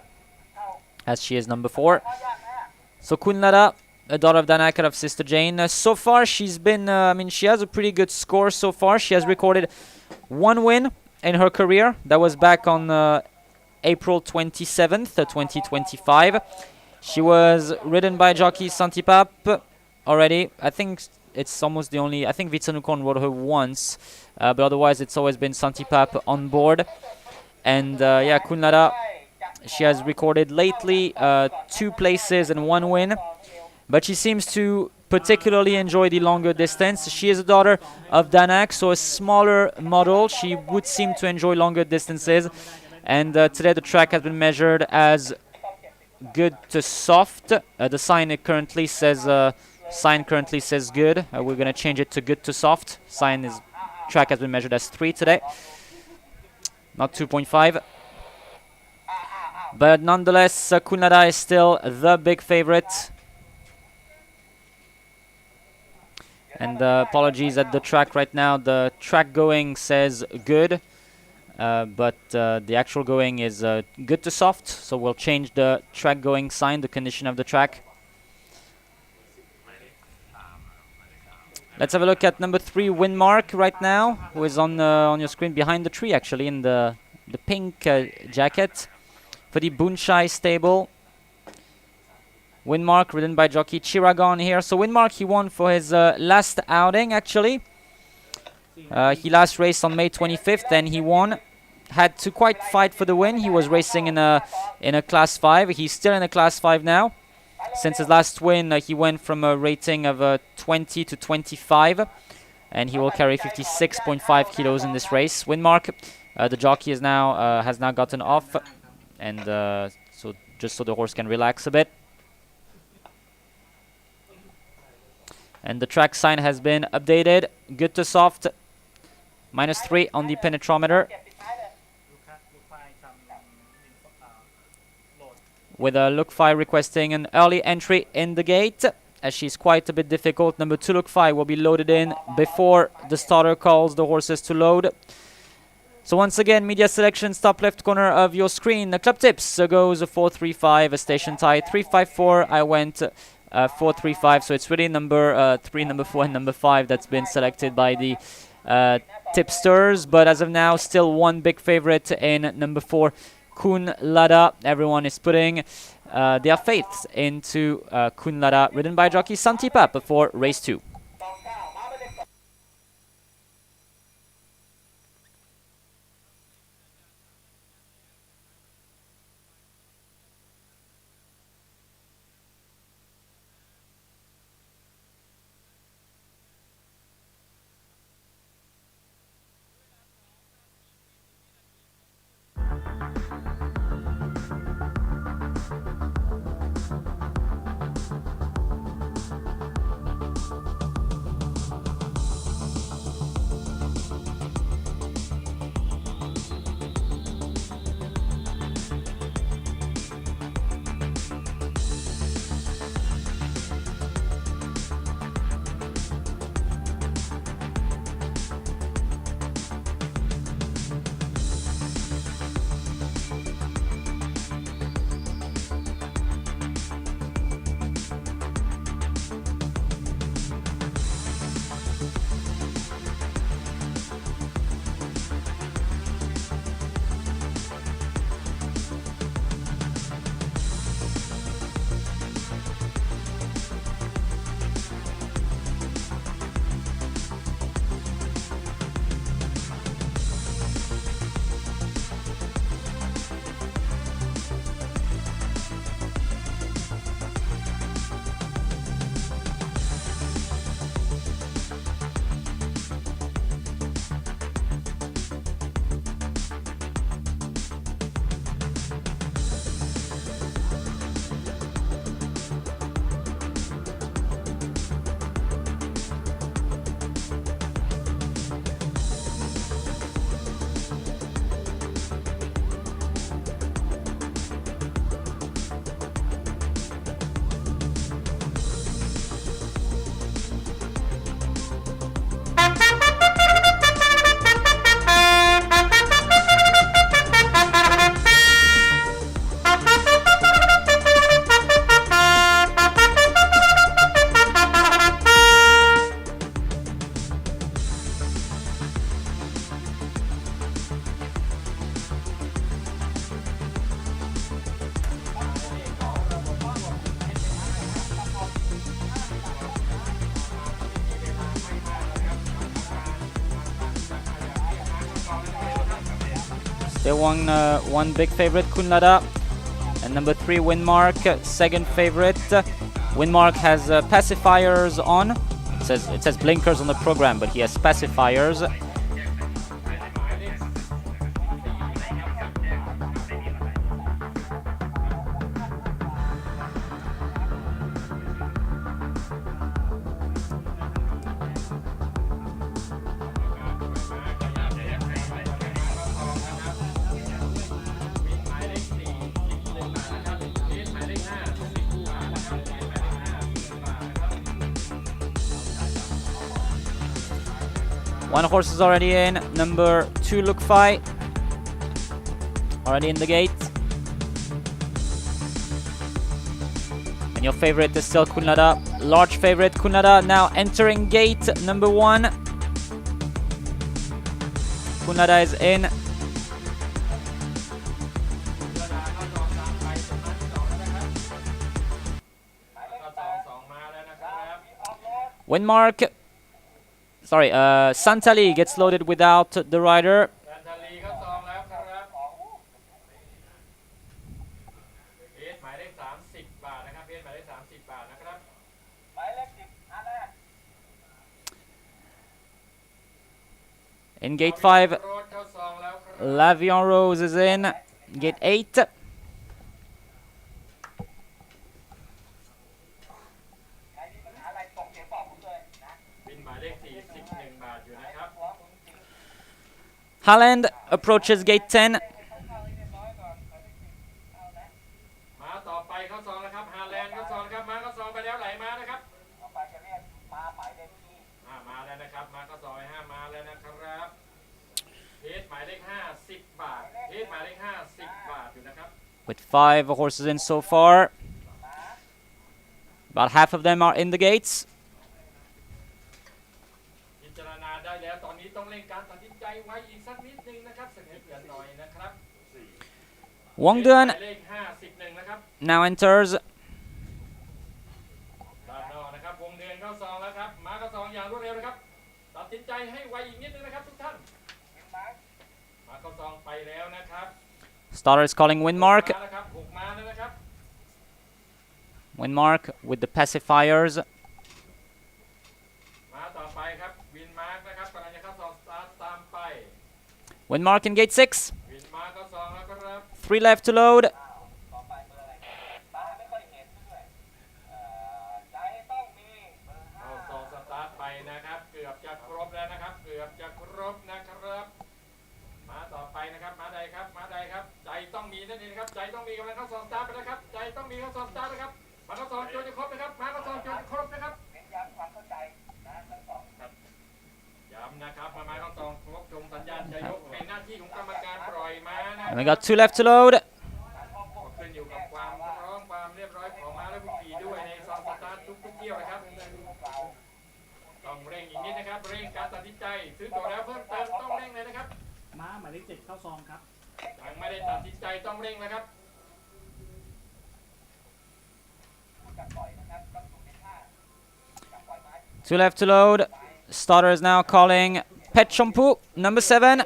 as she is number 4. So Kunlada, a daughter of Danak out of Sister Jane. So far she's been, she has a pretty good score so far. She has recorded 1 win in her career. That was back on April 27th, 2025. She was ridden by jockey Santipap already. I think it's almost the only, I think Vitsanukon rode her once, but otherwise it's always been Santipap on board. And yeah, Kunlada, she has recorded lately 2 places and 1 win, but she seems to particularly enjoy the longer distance. She is a daughter of Danak, so a smaller model. She would seem to enjoy longer distances. And today the track has been measured as good to soft. The sign currently says good. We're gonna change it to good to soft. Track has been measured as 3 today, not 2.5. But nonetheless, Kunlada is still the big favorite. And apologies at the track right now. The track going says good. But the actual going is good to soft, so we'll change the track going sign, the condition of the track. Let's have a look at number 3, Windmark, right now, who is on your screen behind the tree, actually, in the pink jacket for the Bunshai stable. Windmark, ridden by jockey Jargon here. So Windmark, he won for his last outing, actually. He last raced on May 25th, and he won. Had to quite fight for the win. He was racing in a class 5. He's still in a class 5 now. Since his last win, he went from a rating of 20 to 25, and he will carry 56.5 kilos in this race. Windmark, the jockey has now gotten off, and so just so the horse can relax a bit. And the track sign has been updated. Good to soft. -3 on the penetrometer. With Lukfai requesting an early entry in the gate, as she's quite a bit difficult. Number 2 Lukfai will be loaded in before the starter calls the horses to load. So once again, media selections, top left corner of your screen. The club tips goes 4-3-5, a station tie 3-5-4. I went 4-3-5, so it's really number 3, number 4, and number 5 that's been selected by the tipsters. But as of now, still one big favorite in number 4, Kunlada. Everyone is putting their faith into Kunlada, ridden by jockey Santipap for race 2. They won one big favorite, Kunlada, and number 3, Windmark, second favorite. Windmark has pacifiers on. It says blinkers on the program, but he has pacifiers. One horse is already in, number 2 Look Fi, already in the gate. And your favorite is still Kunlada, large favorite Kunlada now entering gate number 1. Kunlada is in. Windmark. Sorry, Santali gets loaded without the rider. In gate 5, Lavion Rose is in. Gate 8. Thailand approaches gate 10. With 5 horses in so far. About half of them are in the gates. Wong Duan now enters. Starter is calling Windmark. Windmark with the pacifiers. Windmark in gate 6. 3 left to load. And we got 2 left to load. Two left to load. Starter is now calling Pet Shampoo, number 7.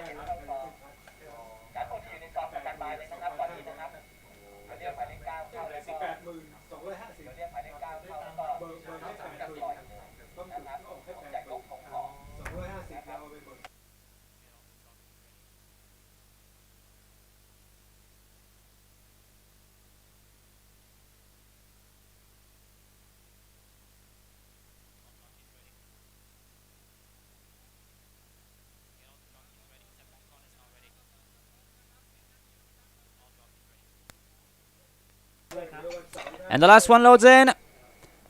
And the last one loads in.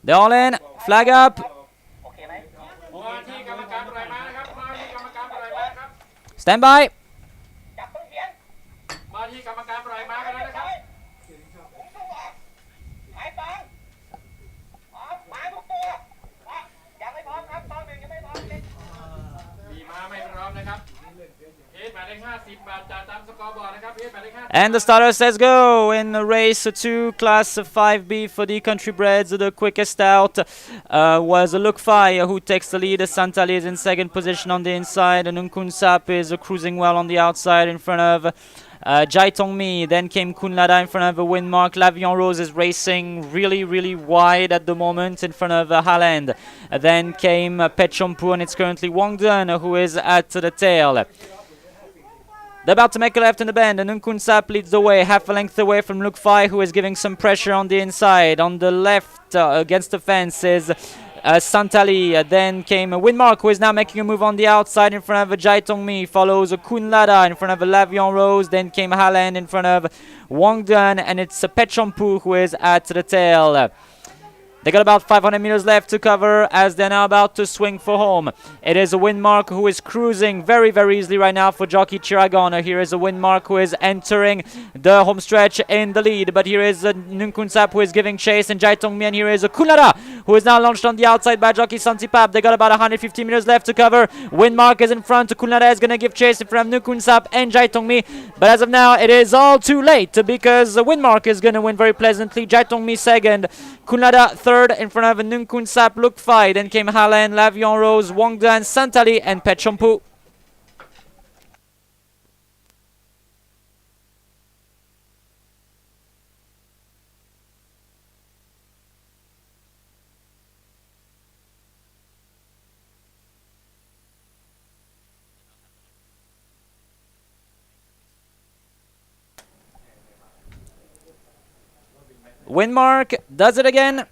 They're all in. Flag up. Stand by. And the starter says go in race 2, class 5B for the country breds. The quickest out was Look Fire, who takes the lead. Santali is in second position on the inside. Nunkun Sap is cruising well on the outside in front of Jai Tong Mi. Then came Kunlada in front of Windmark. Lavion Rose is racing really wide at the moment in front of Haaland. Then came Pechompu, and it's currently Wang Dun who is at the tail. They're about to make a left in the bend, and Nunkun Sap leads the way, half a length away from Luke Fai, who is giving some pressure on the inside. On the left, against the fence, is Santali. Then came Windmark, who is now making a move on the outside in front of Jai Tong Mi. Follows Kun Lada in front of Lavion Rose. Then came Haaland in front of Wang Dun, and it's Pechompu who is at the tail. They got about 500 meters left to cover as they're now about to swing for home. It is a Windmark who is cruising very easily right now for jockey Chiragon. Here is a Windmark who is entering the home stretch in the lead. But here is Nunkun Sap who is giving chase, and Jai Tong Mi, and here is a Kunara who is now launched on the outside by jockey Santipap. They got about 150 meters left to cover. Windmark is in front. Kunara is going to give chase from Nunkun Sap and Jai Tong Mi. But as of now, it is all too late because Windmark is going to win very pleasantly. Jai Tong Mi second. Kunada third in front of Nunkun Sap, Look Fai. Then came Haaland, Lavion Rose, Wang Dan, Santali, and Pechompu. Windmark does it again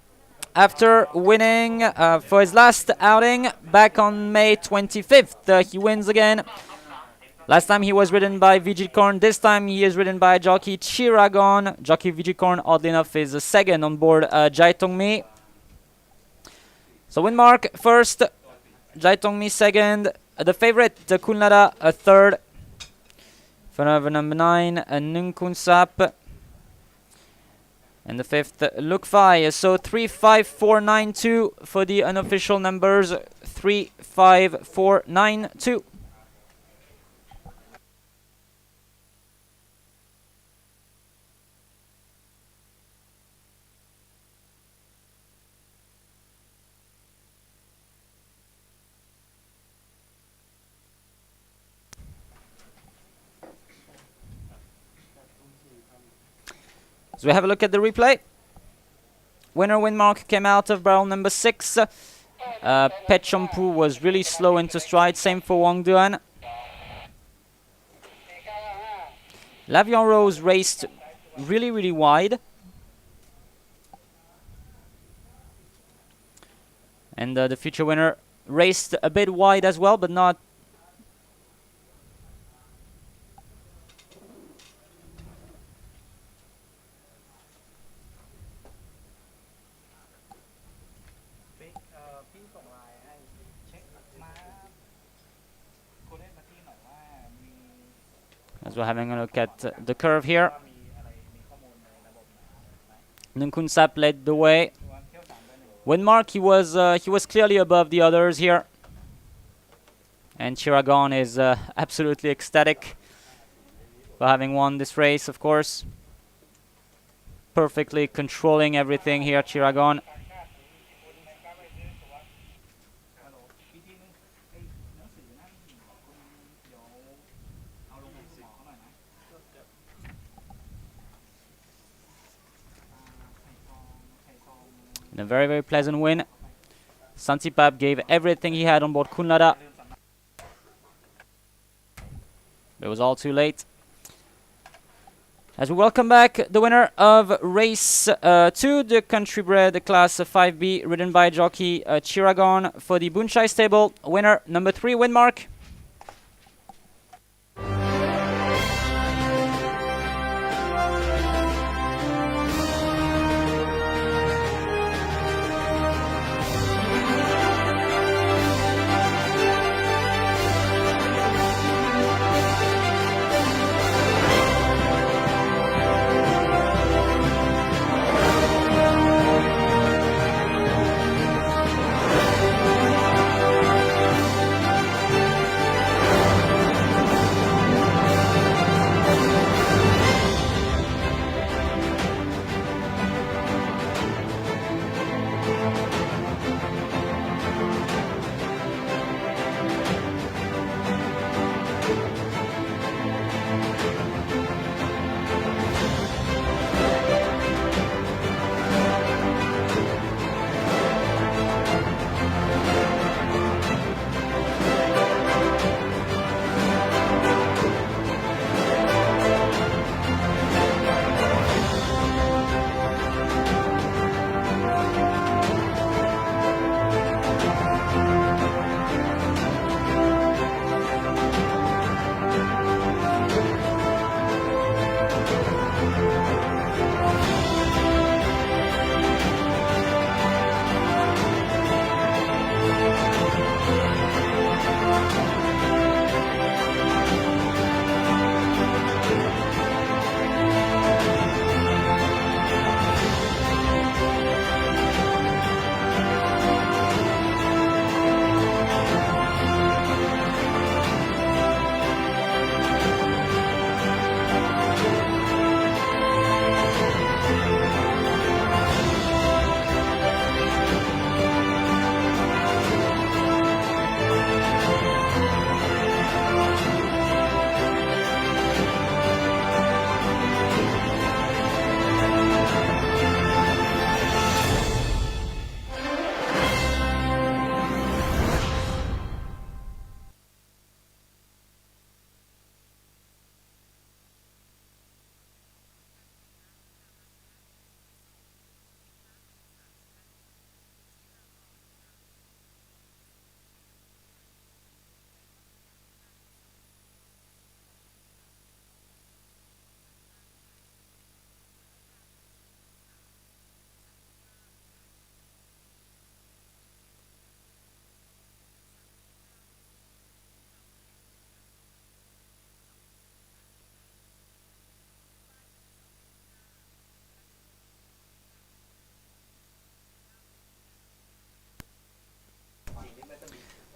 after winning for his last outing back on May 25th. He wins again. Last time he was ridden by Vigicorn. This time he is ridden by jockey Chiragon. Jockey Vigicorn, oddly enough, is second on board Jai Tong Mi. So Windmark first, Jai Tong Mi second. The favorite, Kunlada, third. In front of number 9, Nunkun Sap. And the fifth, Look Fai. So 35492 for the unofficial numbers. 35492. So we have a look at the replay. Winner Windmark came out of barrel number 6. Pechompu was really slow into stride. Same for Wang Duan. Lavion Rose raced really wide. And the future winner raced a bit wide as well, but not. As we're having a look at the curve here. Nunkun Sap led the way. Windmark, he was clearly above the others here. And Chiragon is absolutely ecstatic for having won this race, of course. Perfectly controlling everything here, Chiragon. And a very pleasant win. Santipap gave everything he had on board Kunlada. It was all too late. As we welcome back the winner of race 2, the country bred class 5B, ridden by jockey Chiragon for the Bunchai stable. Winner number 3, Windmark.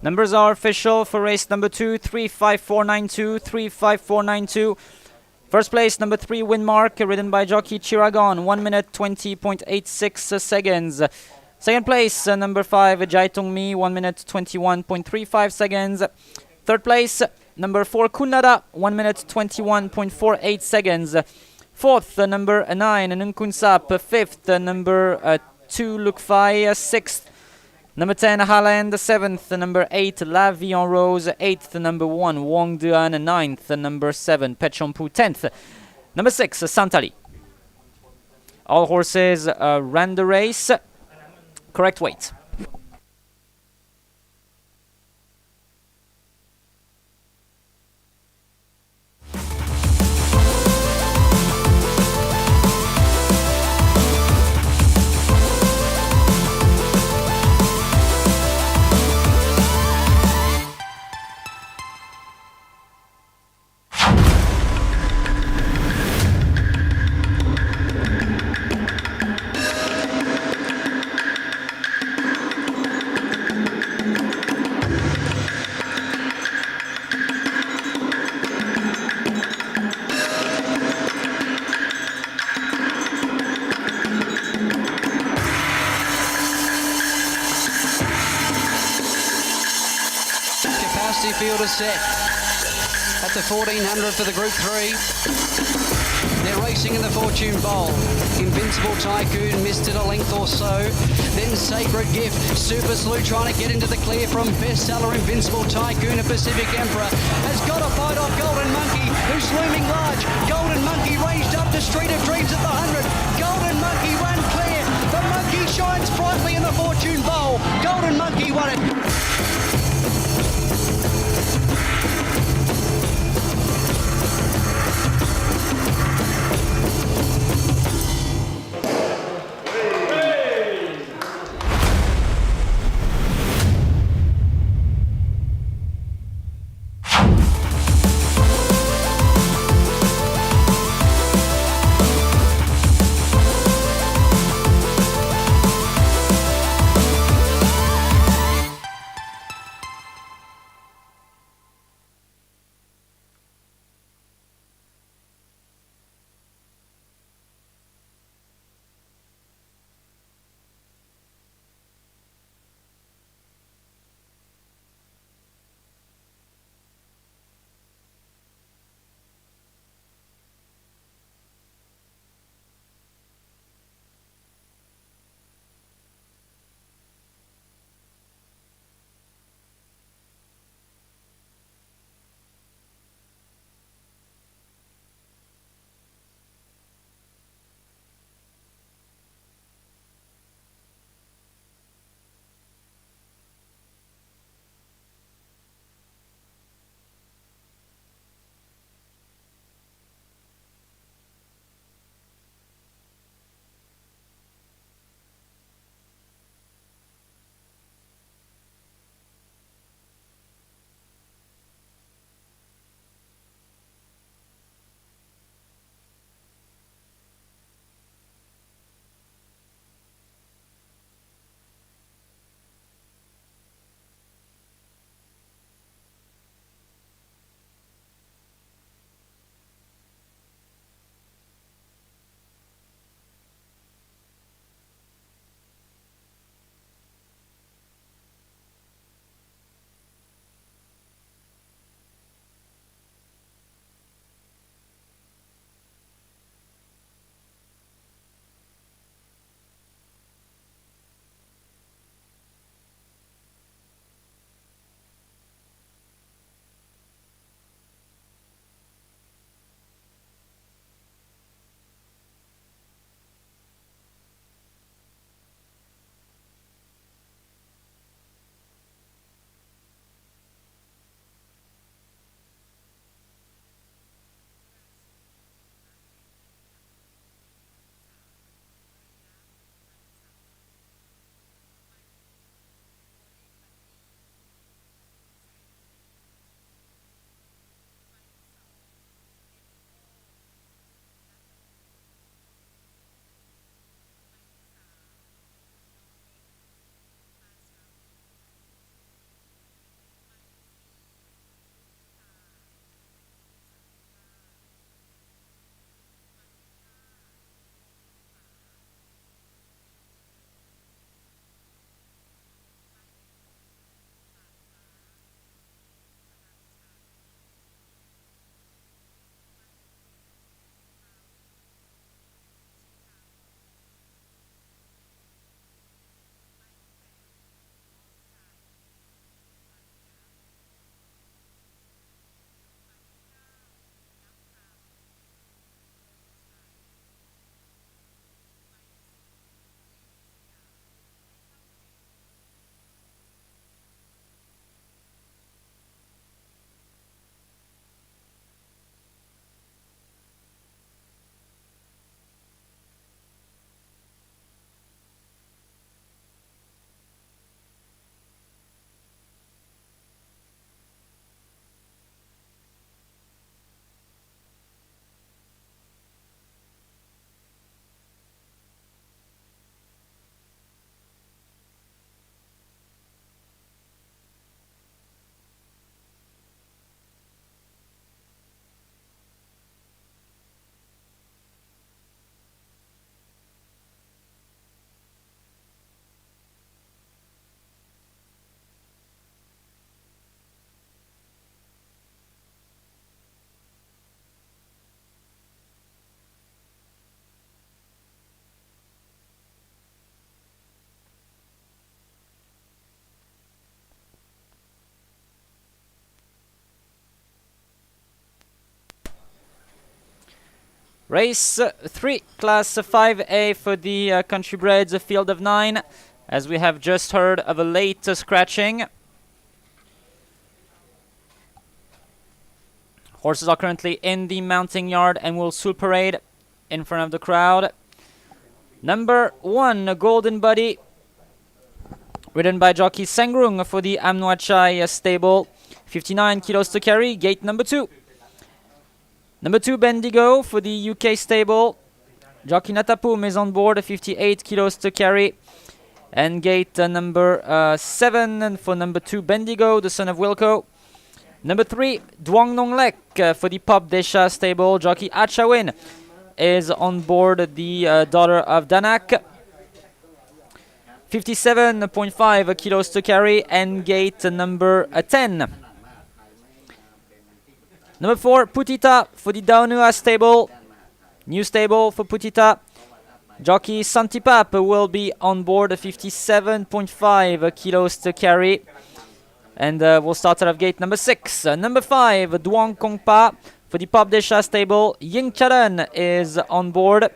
Numbers are official for race number 2, 35492, 35492. First place, number 3, Windmark, ridden by jockey Jargon, 1 minute 20.86 seconds. Second place, number 5, Jaitung Mi, 1 minute 21.35 seconds. Third place, number 4, Kunada, 1 minute 21.48 seconds. Fourth, number 9, Nunkunsap. Fifth, number 2, Lukfai. Sixth, number 10, Thailand. Seventh, number 8, La Vie en Rose. Eighth, number 1, Wong Duan. Ninth, number 7, Pechompu. 10th, number 6, Santali. All horses ran the race. Correct weight. Field is set at the 1400 for the Group 3. They're racing in the Fortune Bowl. Invincible Tycoon missed it a length or so. Then Sacred Gift. Super Slew trying to get into the clear from bestseller Invincible Tycoon. A Pacific Emperor has got a fight off Golden Monkey, who's looming large. Golden Monkey ranged up to Street of Dreams at the 100. Golden Monkey ran clear. The Monkey shines brightly in the Fortune Bowl. Golden Monkey won it. Race 3, Class 5A for the Country Breds, a field of 9, as we have just heard of a late scratching. Horses are currently in the mounting yard and will soon parade in front of the crowd. Number 1, Golden Buddy, ridden by jockey Sengrung for the Amnuachai stable. 59 kilos to carry, gate number 2. Number 2, Bendigo for the UK stable. Jockey Natapum is on board, 58 kilos to carry. And gate number 7 for number 2, Bendigo, the son of Wilco. Number 3, Duong Nong Lek for the Pop Desha stable. Jockey Achawin is on board, the daughter of Danak. 57.5 kilos to carry, and gate number 10. Number 4, Putita for the Daunua stable. New stable for Putita. Jockey Santipap will be on board, 57.5 kilos to carry. And we'll start out of gate number 6. Number 5, Duong Kongpa for the Pop Desha stable. Ying Charan is on board.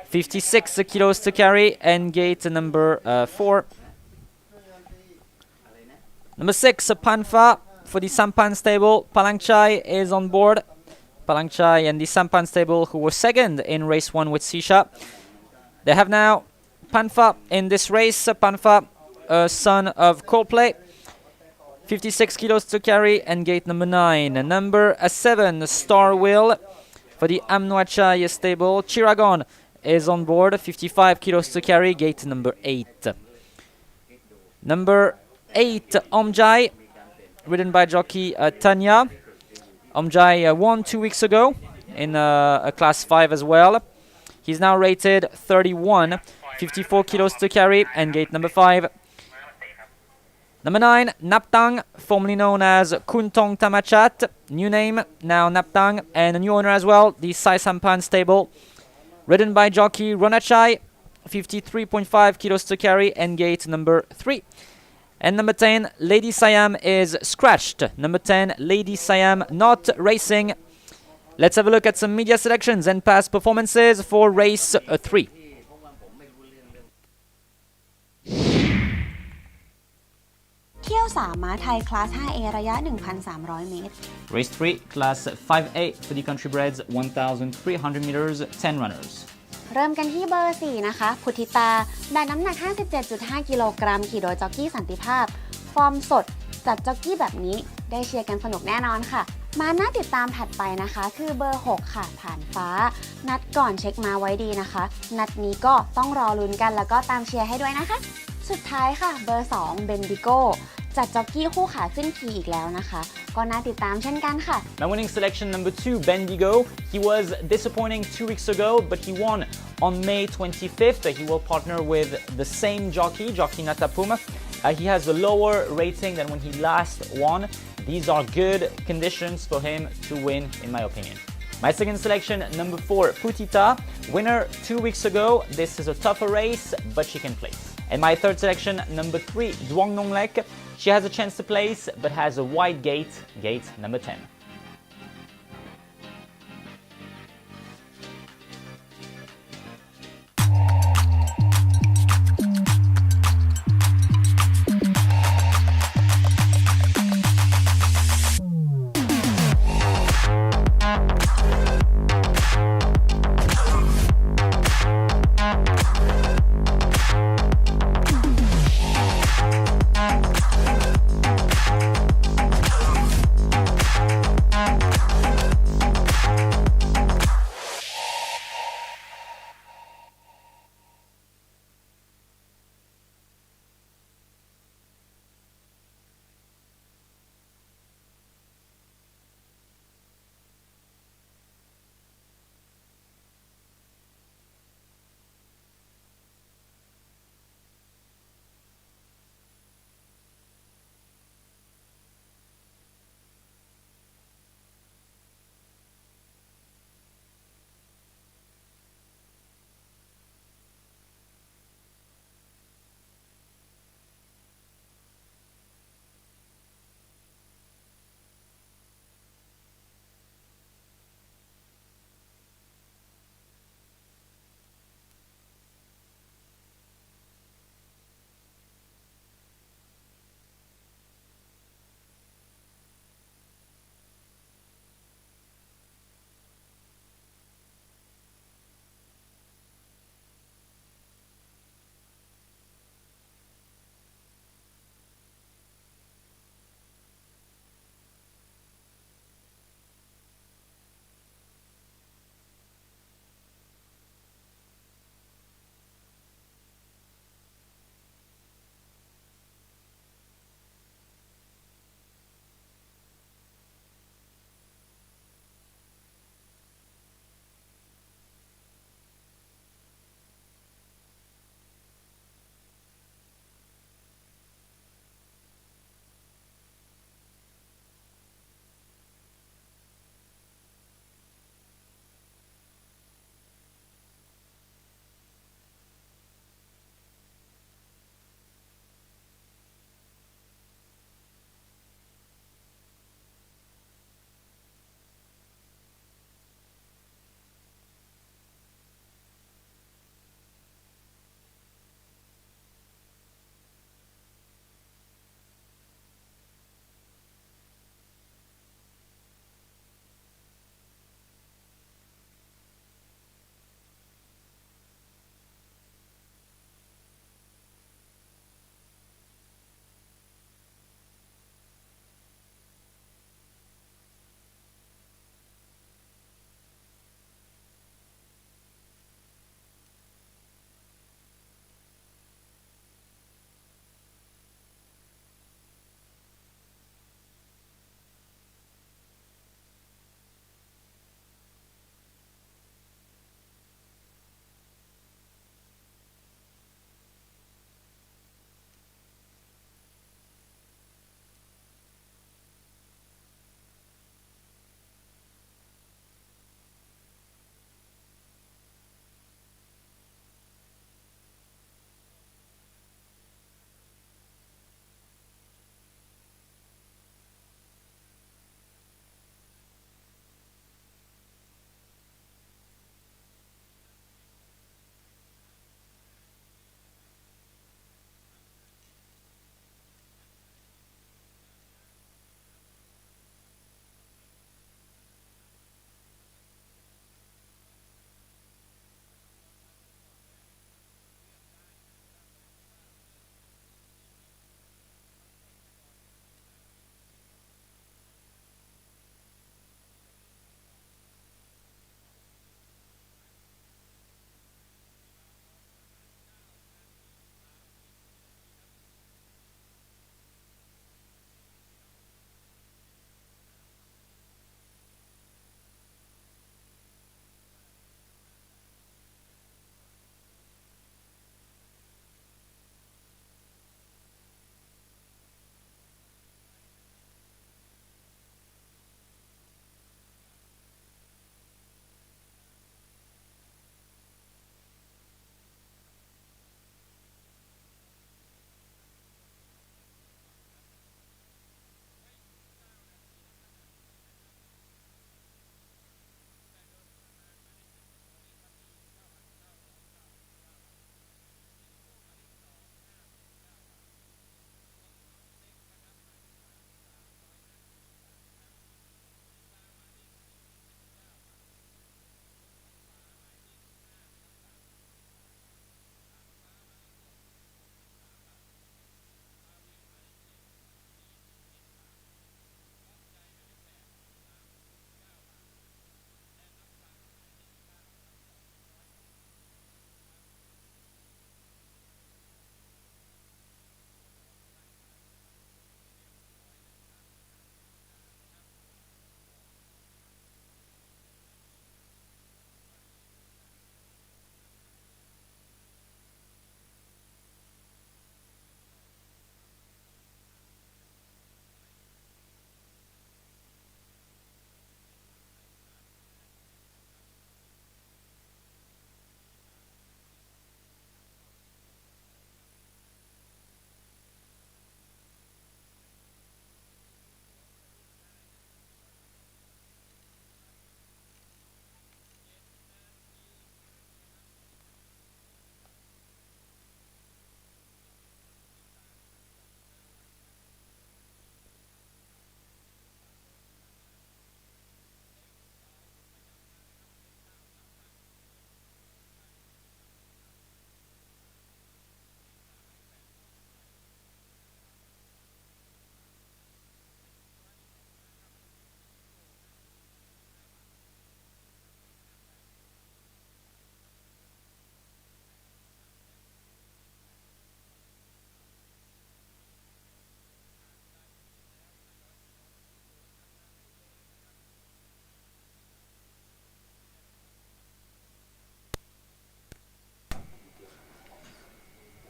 56 kilos to carry, and gate number 4. Number 6, Panfa for the Sampan stable. Palangchai is on board. Palangchai and the Sampan stable, who were second in race 1 with Sisha. They have now Panfa in this race. Panfa, son of Coldplay. 56 kilos to carry, and gate number 9. Number 7, Star Will for the Amnuachai stable. Chiragon is on board, 55 kilos to carry, gate number 8. Number 8, Omjai, ridden by jockey Tanya. Omjai won 2 weeks ago in a class 5 as well. He's now rated 31, 54 kilos to carry, and gate number 5. Number 9, Naptang, formerly known as Kuntong Tamachat. New name, now Naptang, and a new owner as well, the Sai Sampan stable. Ridden by jockey Ronachai, 53.5 kilos to carry, and gate number 3. And number 10, Lady Siam is scratched. Number 10, Lady Siam not racing. Let's have a look at some media selections and past performances for race 3.เที่ยว 3 ม้าไทย คลาส 5A ระยะ 1,300 เมตร Race 3, Class 5A for the Country Breds, 1,300 meters, 10 runners. เริ่มกันที่เบอร์ 4 นะคะ พุทธิตา ได้น้ำหนัก 57.5 กิโลกรัม ขี่โดยจ็อกกี้สันติภาพ ฟอร์มสด จัดจ็อกกี้แบบนี้ ได้เชียร์กันสนุกแน่นอนค่ะ มาน่าติดตามถัดไปนะคะ คือเบอร์ 6 ค่ะ ผ่านฟ้า นัดก่อนเช็คมาไว้ดีนะคะ นัดนี้ก็ต้องรอลุ้นกันแล้วก็ตามเชียร์ให้ด้วยนะคะ สุดท้ายค่ะ เบอร์ 2 เบนดิโก จัดจ็อกกี้คู่ขาขึ้นทีอีกแล้วนะคะ ก็น่าติดตามเช่นกันค่ะ Now winning selection number 2, Bendigo. He was disappointing 2 weeks ago, but he won on May 25th. He will partner with the same jockey Natapuma. He has a lower rating than when he last won. These are good conditions for him to win, in my opinion. My second selection, number 4, Putita. Winner 2 weeks ago. This is a tougher race, but she can place. And my third selection, number 3, Duong Nong Lek. She has a chance to place, but has a wide gate, gate number 10.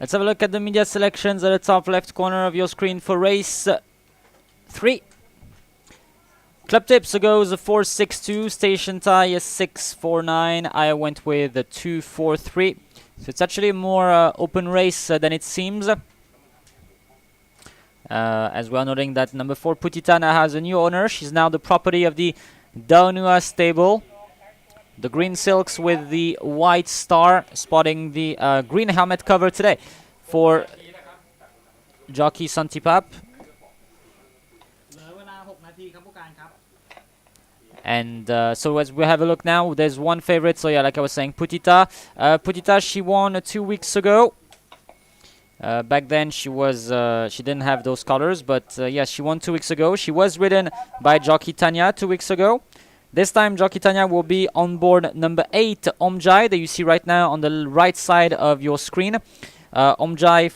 Let's have a look at the media selections at the top left corner of your screen for race 3. Club tips goes 4.62, station tie is 6.49. I went with 2.43. So it's actually a more open race than it seems. As we are noting that number 4 Putitana has a new owner. She's now the property of the Daunua stable. The green silks with the white star, spotting the green helmet cover today for jockey Santipap. And so as we have a look now, there's one favorite. So yeah, like I was saying, Putita. Putita, she won 2 weeks ago. Back then she didn't have those colors, but yeah, she won 2 weeks ago. She was ridden by jockey Tanya 2 weeks ago. This time jockey Tanya will be on board number 8 Omjai that you see right now on the right side of your screen. Omjai,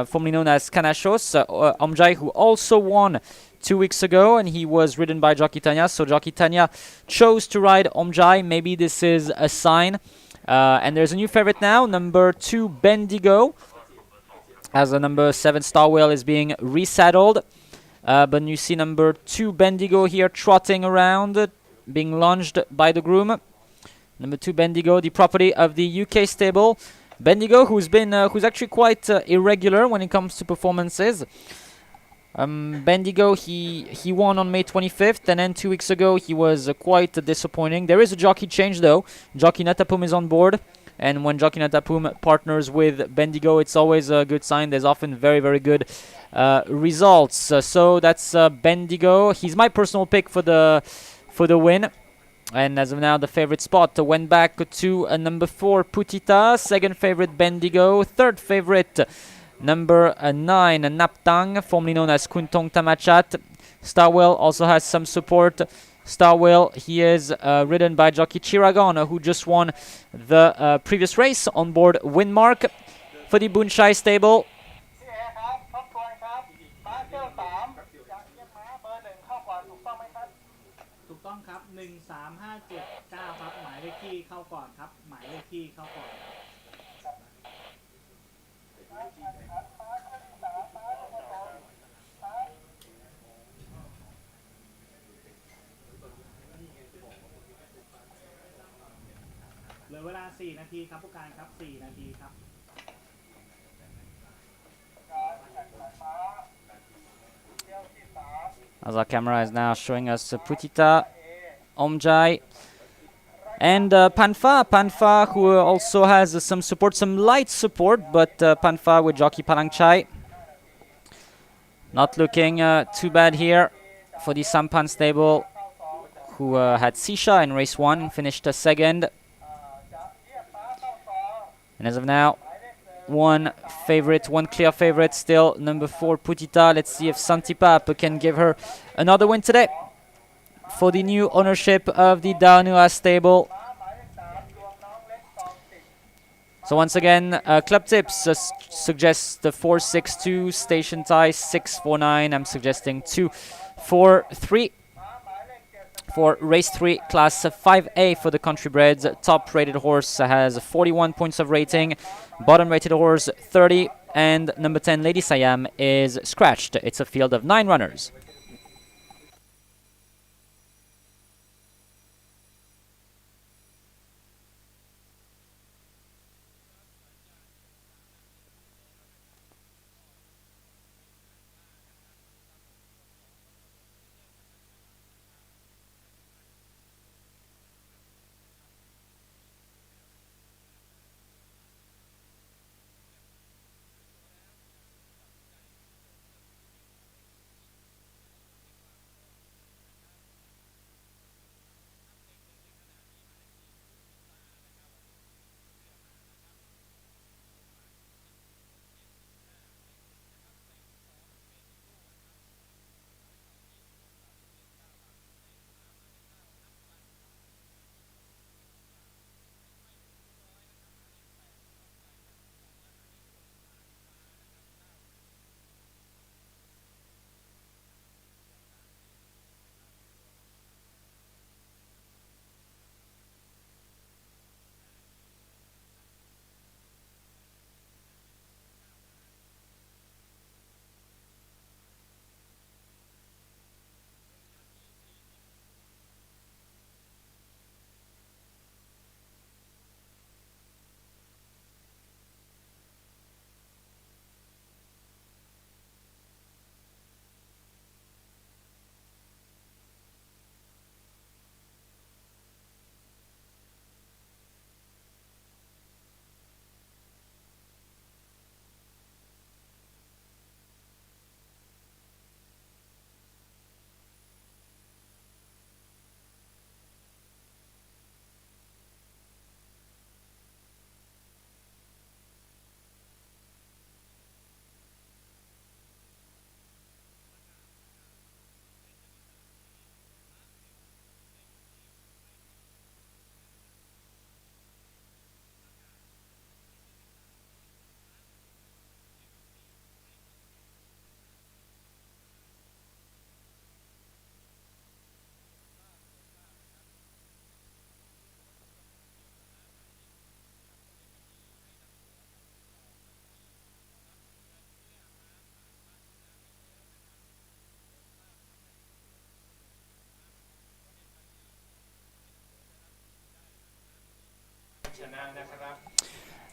formerly known as Kanashos. Omjai, who also won 2 weeks ago, and he was ridden by jockey Tanya. So jockey Tanya chose to ride Omjai. Maybe this is a sign. And there's a new favorite now, number 2 Bendigo, as the number 7 Star Whale is being resaddled. But you see number 2 Bendigo here trotting around, being lunged by the groom. Number 2 Bendigo, the property of the UK stable. Bendigo, who's actually quite irregular when it comes to performances. Bendigo, he won on May 25th, and then 2 weeks ago he was quite disappointing. There is a jockey change though. Jockey Natapum is on board, and when jockey Natapum partners with Bendigo, it's always a good sign. There's often very, very good results. So that's Bendigo. He's my personal pick for the win. And as of now, the favorite spot went back to number 4 Putita, second favorite Bendigo, third favorite number 9 Naptang, formerly known as Kuntong Tamachat. Starwell also has some support. Starwell, he is ridden by jockey Chiragon, who just won the previous race on board Windmark for the Bunshai stable. As our camera is now showing us Putita, Omjai, and Panfa, who also has some support, some light support, but Panfa with jockey Palangchai. Not looking too bad here for the Sampan stable, who had Sisha in race 1, finished second. And as of now, one clear favorite still, number 4 Putita. Let's see if Santipap can give her another win today for the new ownership of the Daunua stable. So once again, club tips suggest the 4.62, station tie 6.49. I'm suggesting 2.43. For race 3, class 5A for the country breds. Top rated horse has 41 points of rating. Bottom rated horse 30. And number 10 Lady Siam is scratched. It's a field of 9 runners.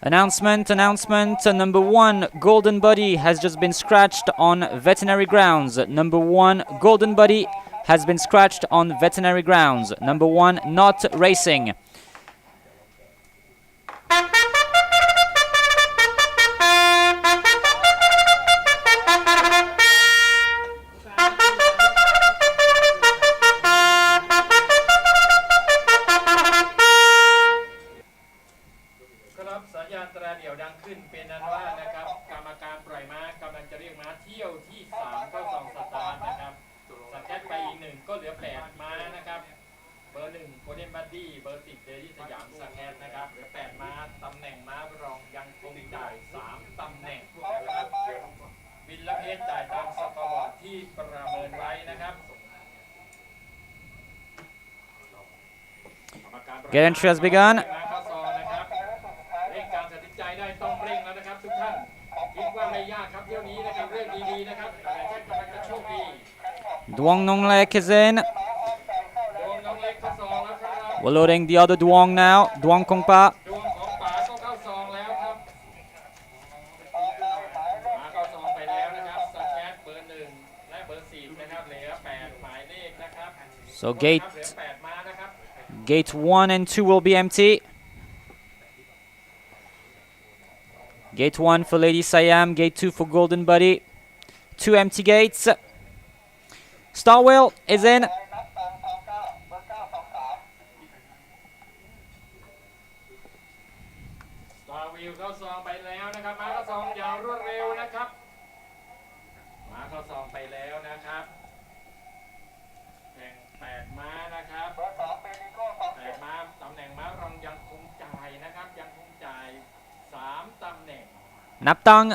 Announcement. Number 1, Golden Buddy has just been scratched on veterinary grounds. Number 1, Golden Buddy has been scratched on veterinary grounds. Number 1, not racing. Gate entry has begun. Duong Nonglek is in. We're loading the other Duong now. Duong Kongpa. So gate 1 and 2 will be empty. Gate 1 for Lady Siam, gate 2 for Golden Buddy. 2 empty gates. Star Wheel is in. Star Wheel เข้าซองไปแล้วนะครับมาเข้าซองอย่างรวดเร็วนะครับมาเข้าซองไปแล้วนะครับแข่ง8ม้านะครับ8ม้าตำแหน่งม้ารองยังคงจ่ายนะครับยังคงจ่าย3ตำแหน่ง Naptang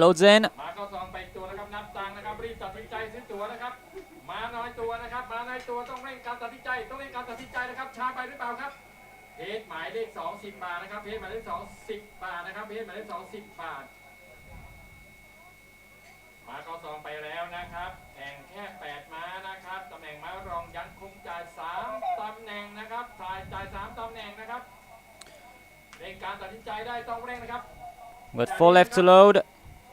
loads in. มาเข้าซองไปตัวนะครับนับตังนะครับรีบตัดสินใจซื้อตั๋วนะครับมาน้อยตัวนะครับมาน้อยตัวต้องเร่งการตัดสินใจนะครับช้าไปหรือเปล่าครับเพจหมายเลข2 10 บาทนะครับเพจหมายเลข2 10 บาทนะครับเพจหมายเลข2 10 บาทมาเข้าซองไปแล้วนะครับแข่งแค่8ม้านะครับตำแหน่งม้ารองยังคงจ่าย3ตำแหน่งนะครับจ่าย3ตำแหน่งนะครับเร่งการตัดสินใจได้ต้องเร่งนะครับ With 4 left to load.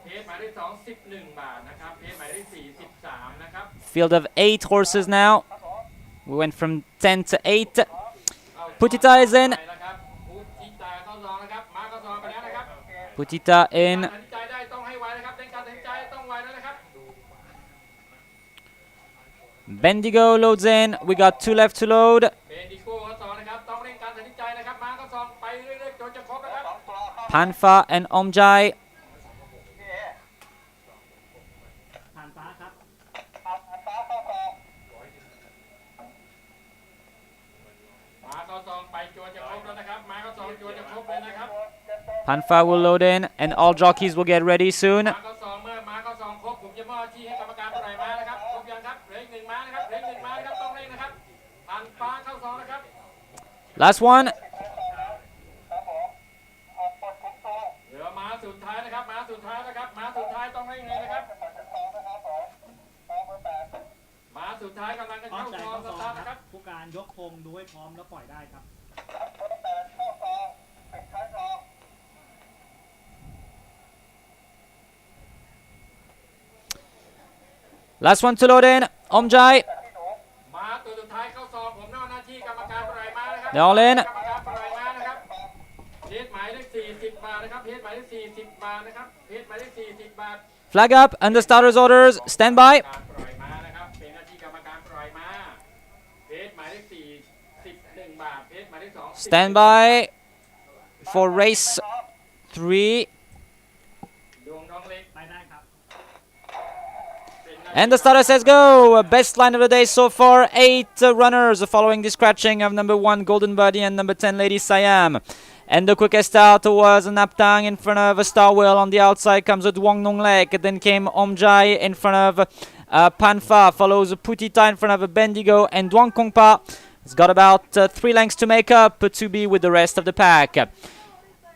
เพจหมายเลข2 11 บาทนะครับเพจหมายเลข4 13นะครับ Field of 8 horses now. We went from 10 to 8. Putita is in. Putita in. Bendigo loads in. We got 2 left to load. Panfa and Omjai. Panfa will load in and all jockeys will get ready soon. Last one. Last one to load in. Omjai. They're all in. Flag up. Under starters orders. Stand by. Stand by for race 3. And the starter says go. Best line of the day so far. 8 runners following the scratching of number 1 Golden Buddy and number 10 Lady Siam. And the quickest out was Naptang in front of Star Wheel. On the outside comes Duong Nonglek. Then came Omjai in front of Panfa. Follows Putita in front of Bendigo. And Duong Kongpa has got about 3 lengths to make up to be with the rest of the pack.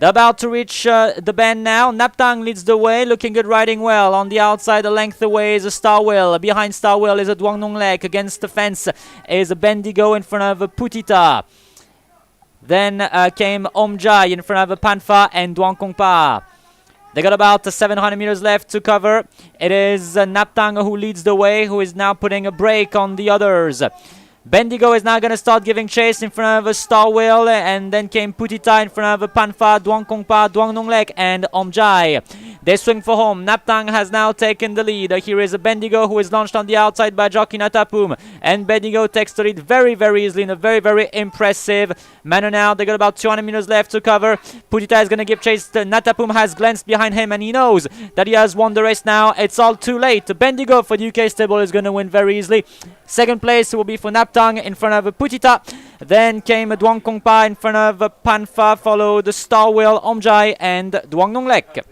They're about to reach the bend now. Naptang leads the way, looking good, riding well. On the outside, a length away is a Star Wheel. Behind Star Wheel is a Duong Nonglek. Against the fence is a Bendigo in front of Putita. Then came Omjai in front of Panfa and Duang Kongpa. They got about 700 meters left to cover. It is Naptang who leads the way, who is now putting a brake on the others. Bendigo is now going to start giving chase in front of Star Whale, and then came Putita in front of Panfa, Duang Kongpa, Duang Nonglek, and Omjai. They swing for home. Naptang has now taken the lead. Here is a Bendigo who is launched on the outside by Jockey Natapum, and Bendigo takes the lead very, very easily in a very, very impressive manner now. They got about 200 meters left to cover. Putita is going to give chase. Natapum has glanced behind him, and he knows that he has won the race now. It's all too late. Bendigo for the UK stable is going to win very easily. Second place will be for Naptang in front of Putita. Then came Duang Kongpa in front of Panfa, followed Star Whale, Omjai, and Duang Nonglek.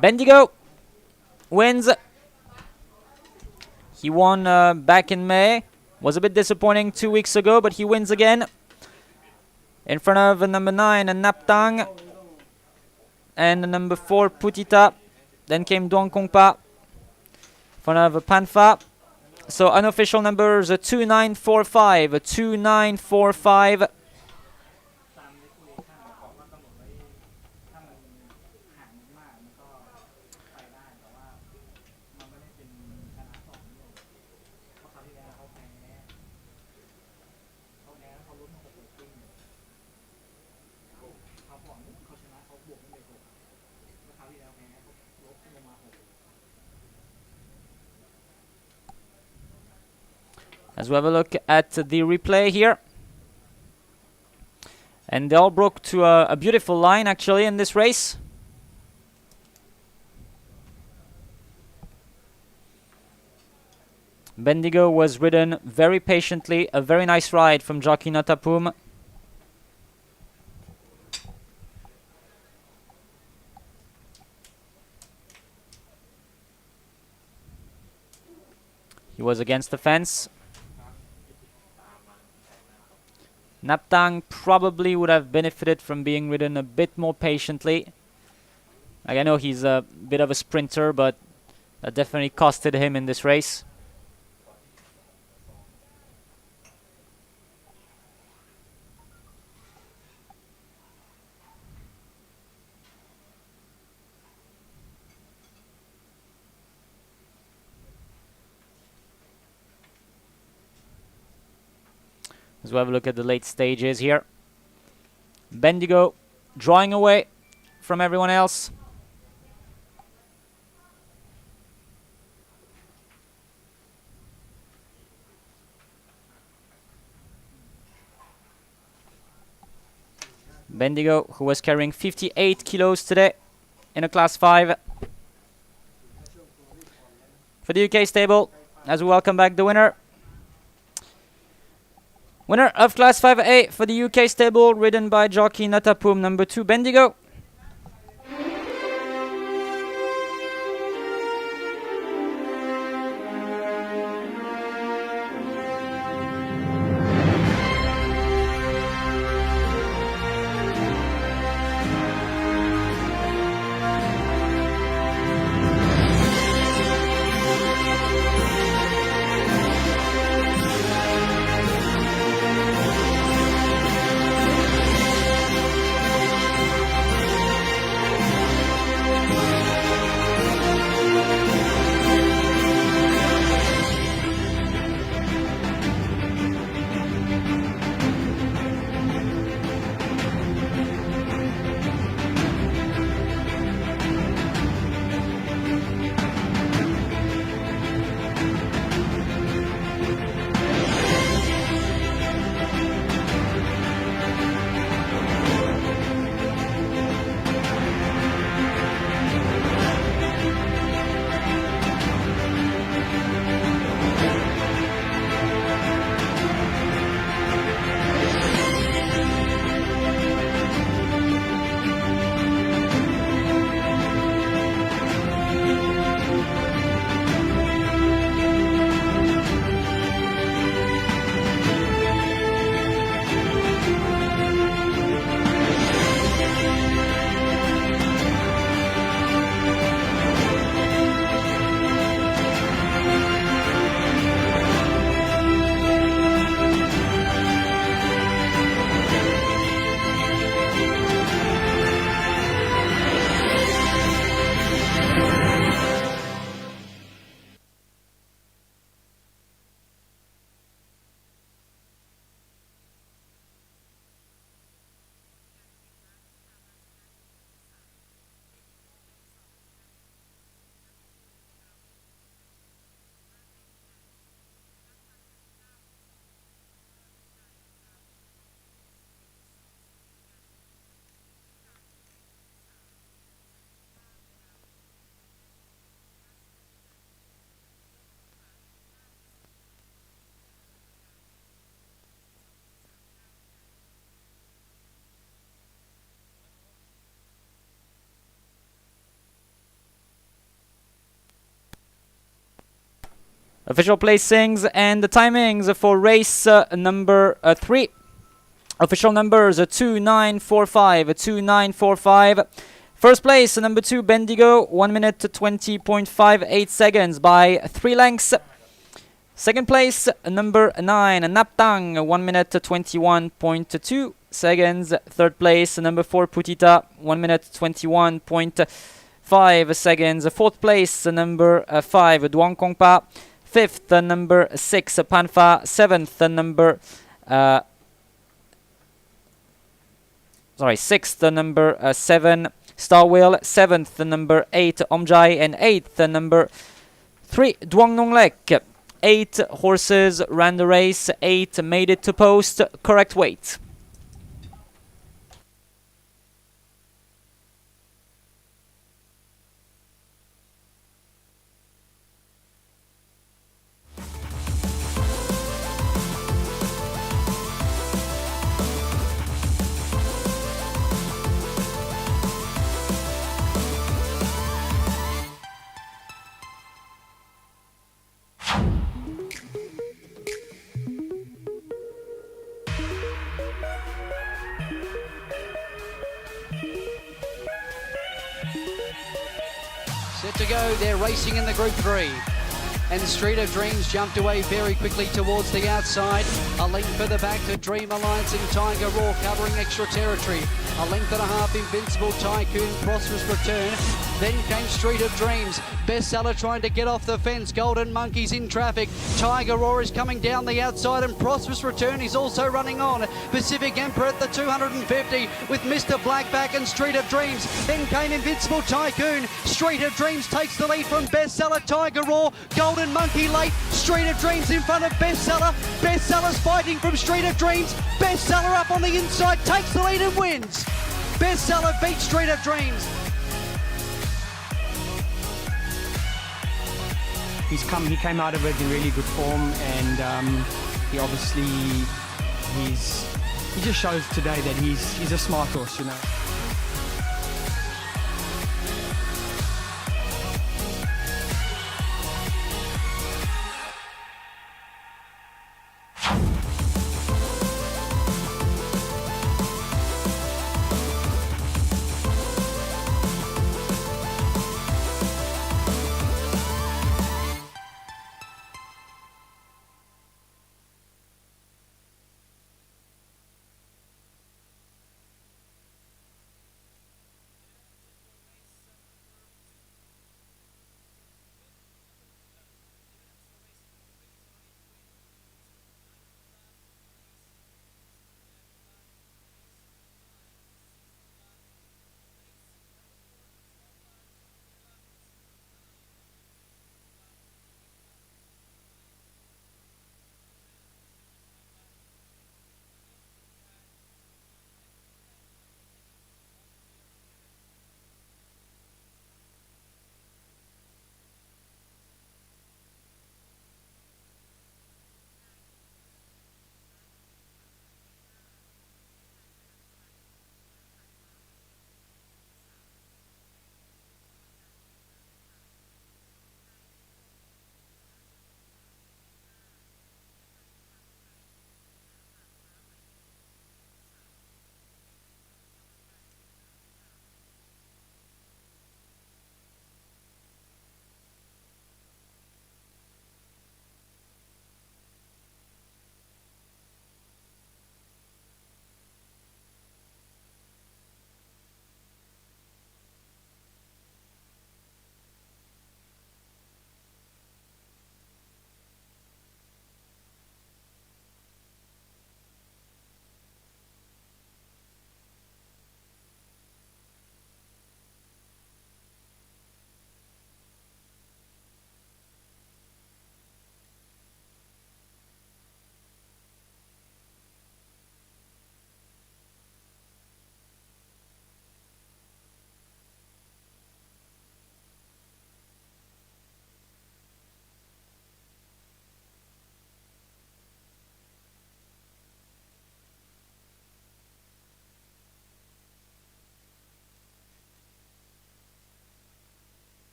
Bendigo wins. He won back in May. Was a bit disappointing 2 weeks ago, but he wins again. In front of number 9, Naptang. And number 4, Putita. Then came Duang Kongpa. In front of Panfa. So unofficial numbers 2945. 2945. As we have a look at the replay here. And they all broke to a beautiful line actually in this race. Bendigo was ridden very patiently. A very nice ride from Jockey Natapum. He was against the fence. Naptang probably would have benefited from being ridden a bit more patiently. Like, I know he's a bit of a sprinter, but that definitely costed him in this race. As we have a look at the late stages here. Bendigo drawing away from everyone else. Bendigo, who was carrying 58 kilos today in a class 5. For the UK stable, as we welcome back the winner. Winner of Class 5A for the UK stable, ridden by Jockey Natapum, number 2, Bendigo. Official placings and the timings for race number 3. Official numbers 2945, 2945. First place, number 2, Bendigo, 1 minute to 20.58 seconds by 3 lengths. Second place, number 9, Naptang, 1 minute to 21.2 seconds. Third place, number 4, Putita, 1 minute 21.5 seconds. Fourth place, number 5, Duang Kongpa. Fifth, number 6, Panfa. Seventh, number sixth, number 7, Star Wheel. Seventh, number 8, Omjai, and eighth, number 3, Duang Nonglek. 8 horses ran the race, 8 made it to post. Correct weight. Set to go, they're racing in the Group 3. And Street of Dreams jumped away very quickly towards the outside. A length further back to Dream Alliance and Tiger Raw covering extra territory. A length and a half, Invincible Tycoon, Prosperous Return. Then came Street of Dreams. Bestseller trying to get off the fence. Golden Monkeys in traffic. Tiger Roar is coming down the outside and Prosperous Return is also running on. Pacific Emperor at the 250 with Mr. Blackback and Street of Dreams. Then came Invincible Tycoon. Street of Dreams takes the lead from Bestseller. Tiger Roar. Golden Monkey late. Street of Dreams in front of Bestseller. Bestseller's fighting from Street of Dreams. Bestseller up on the inside takes the lead and wins. Bestseller beats Street of Dreams. He came out of it in really good form, and he obviously he just shows today that he's a smart horse, you know.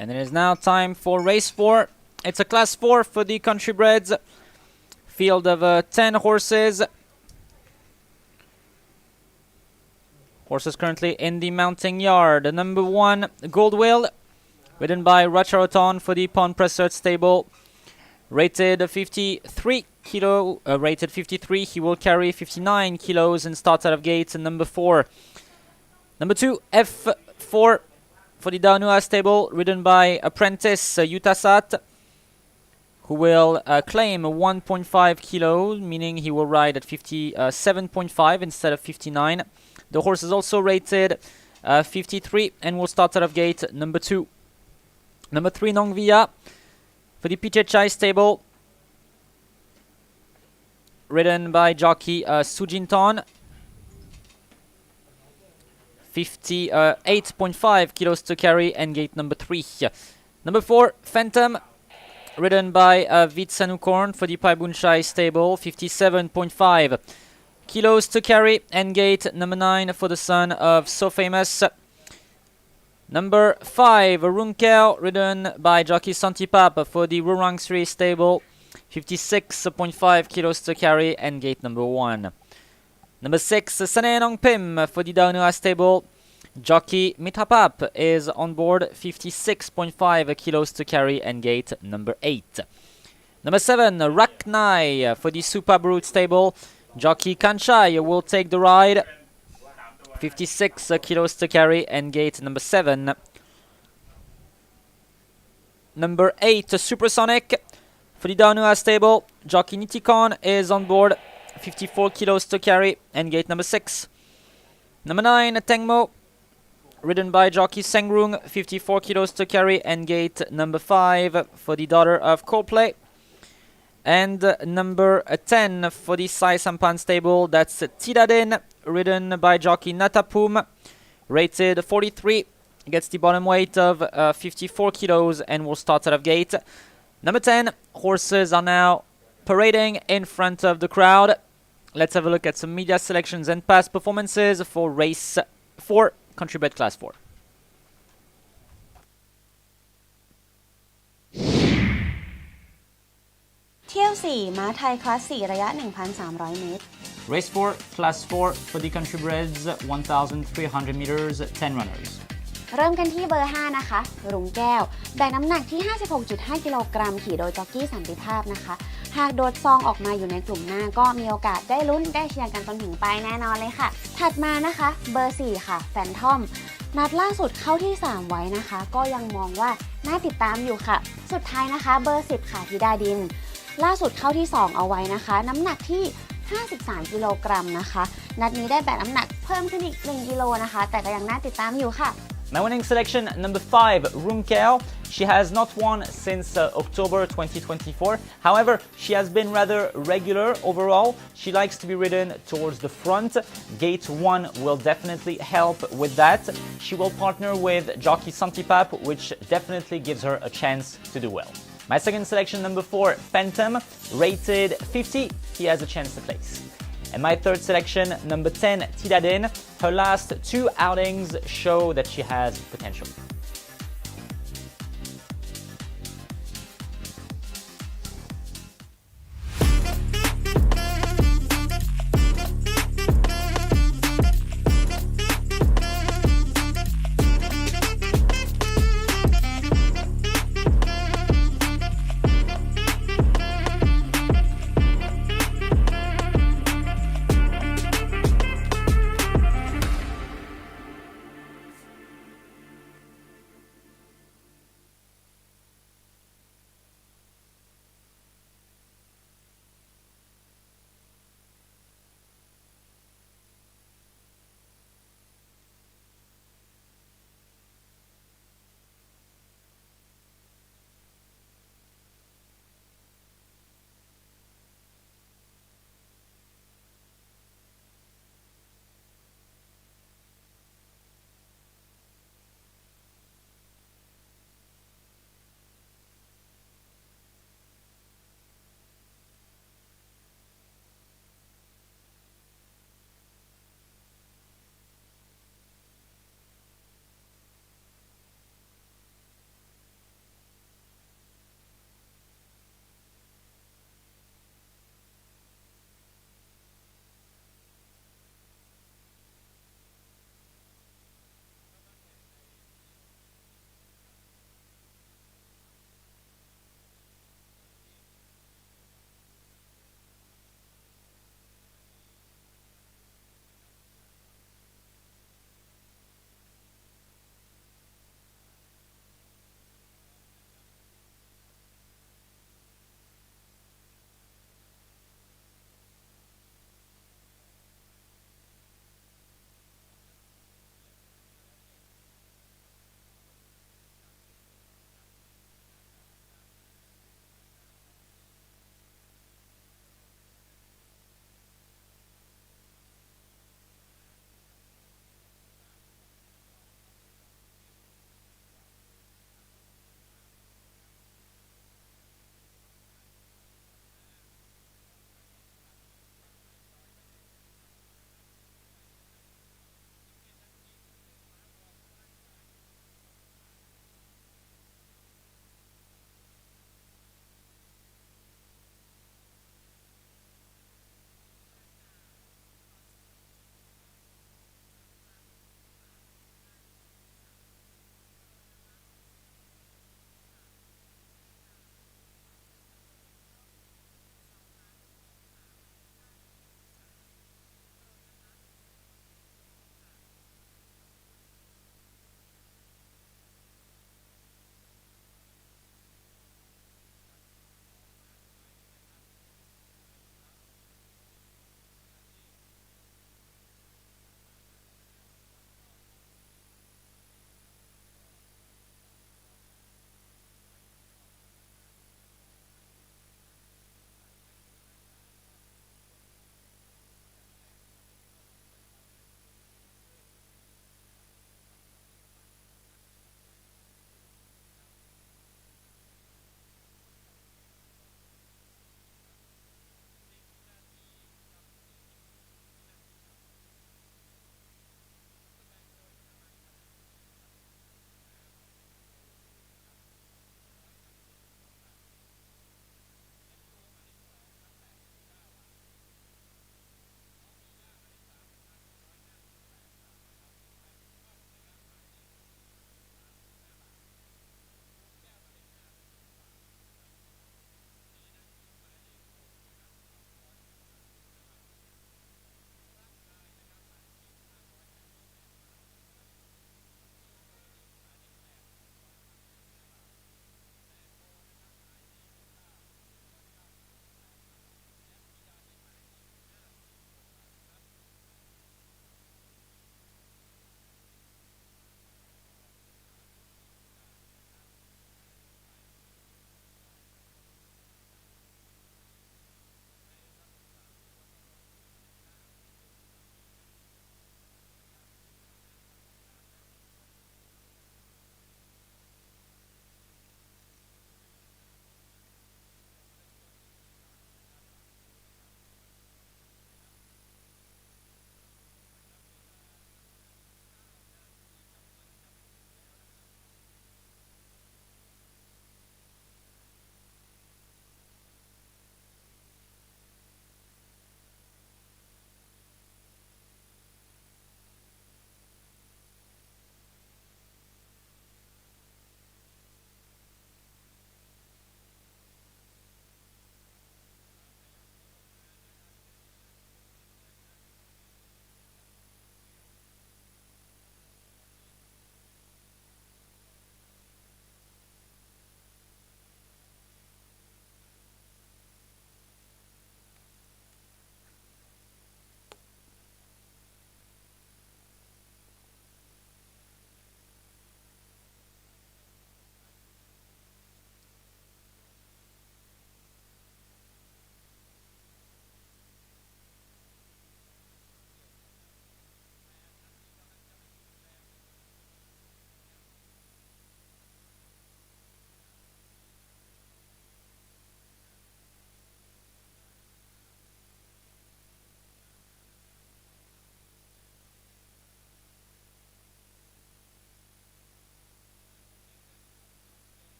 And it is now time for race 4. It's a class 4 for the country breds. Field of 10 horses. Horses currently in the mounting yard. Number 1, Gold Wheel, ridden by Racharoton for the Pond Pressert stable. Rated 53 kilo, rated 53. He will carry 59 kilos and starts out of gate. Number 4. Number 2, F4 for the Daunua stable, ridden by apprentice Utasat, who will claim 1.5 kilos, meaning he will ride at 57.5 instead of 59. The horse is also rated 53 and will start out of gate. Number 2. Number 3, Nongvia for the Pichechai stable, ridden by jockey Sujinton. 58.5 kilos to carry and gate number 3. Number 4, Phantom, ridden by Vitsanukorn for the Paibunchai stable. 57.5 kilos to carry and gate number 9 for the son of So Famous. Number 5, Runkel, ridden by jockey Santipap for the Rurangsri stable. 56.5 kilos to carry and gate number 1. Number 6, Sanenong Pim for the Daunua stable. Jockey Mithapap is on board. 56.5 kilos to carry and gate number 8. Number 7, Raknai for the Supabrut stable. Jockey Kanchai will take the ride. 56 kilos to carry and gate number 7. Number 8, Supersonic for the Daunua stable. Jockey Nitikon is on board. 54 kilos to carry and gate number 6. Number 9, Tengmo, ridden by jockey Sengrung. 54 kilos to carry and gate number 5 for the daughter of Coldplay. And number 10 for the Sai Sampan stable, that's Tidadin, ridden by jockey Natapum, rated 43, gets the bottom weight of 54 kilos and will start out of gate. Number 10, horses are now parading in front of the crowd. Let's have a look at some media selections and past performances for race 4, country bred class 4. เที่ยว 4 ม้าไทยคลาส 4 ระยะ 1,300 เมตร Race 4, class 4 for the country breds, 1,300 meters, 10 runners. เริ่มกันที่เบอร์ 5 นะคะ รุ้งแก้ว แบกน้ำหนักที่ 56.5 กิโลกรัม ขี่โดยจ็อกกี้สันติภาพนะคะ หากโดดซองออกมาอยู่ในกลุ่มหน้าก็มีโอกาสได้ลุ้นได้เชียร์กันจนถึงปลายแน่นอนเลยค่ะ ถัดมานะคะ เบอร์ 4 ค่ะ แฟนทอม นัดล่าสุดเข้าที่ 3 ไว้นะคะ ก็ยังมองว่าน่าติดตามอยู่ค่ะ สุดท้ายนะคะ เบอร์ 10 ค่ะธิดาดิน ล่าสุดเข้าที่ 2 เอาไว้นะคะ น้ำหนักที่ 53 กิโลกรัมนะคะ นัดนี้ได้แบกน้ำหนักเพิ่มขึ้นอีก 1 กิโลนะคะ แต่ก็ยังน่าติดตามอยู่ค่ะ My winning selection, number 5, Runkel. She has not won since October 2024. However, she has been rather regular overall. She likes to be ridden towards the front. Gate 1 will definitely help with that. She will partner with jockey Santipap, which definitely gives her a chance to do well. My second selection, number 4, Phantom, rated 50. He has a chance to place. And my third selection, number 10, Tidadin. Her last 2 outings show that she has potential.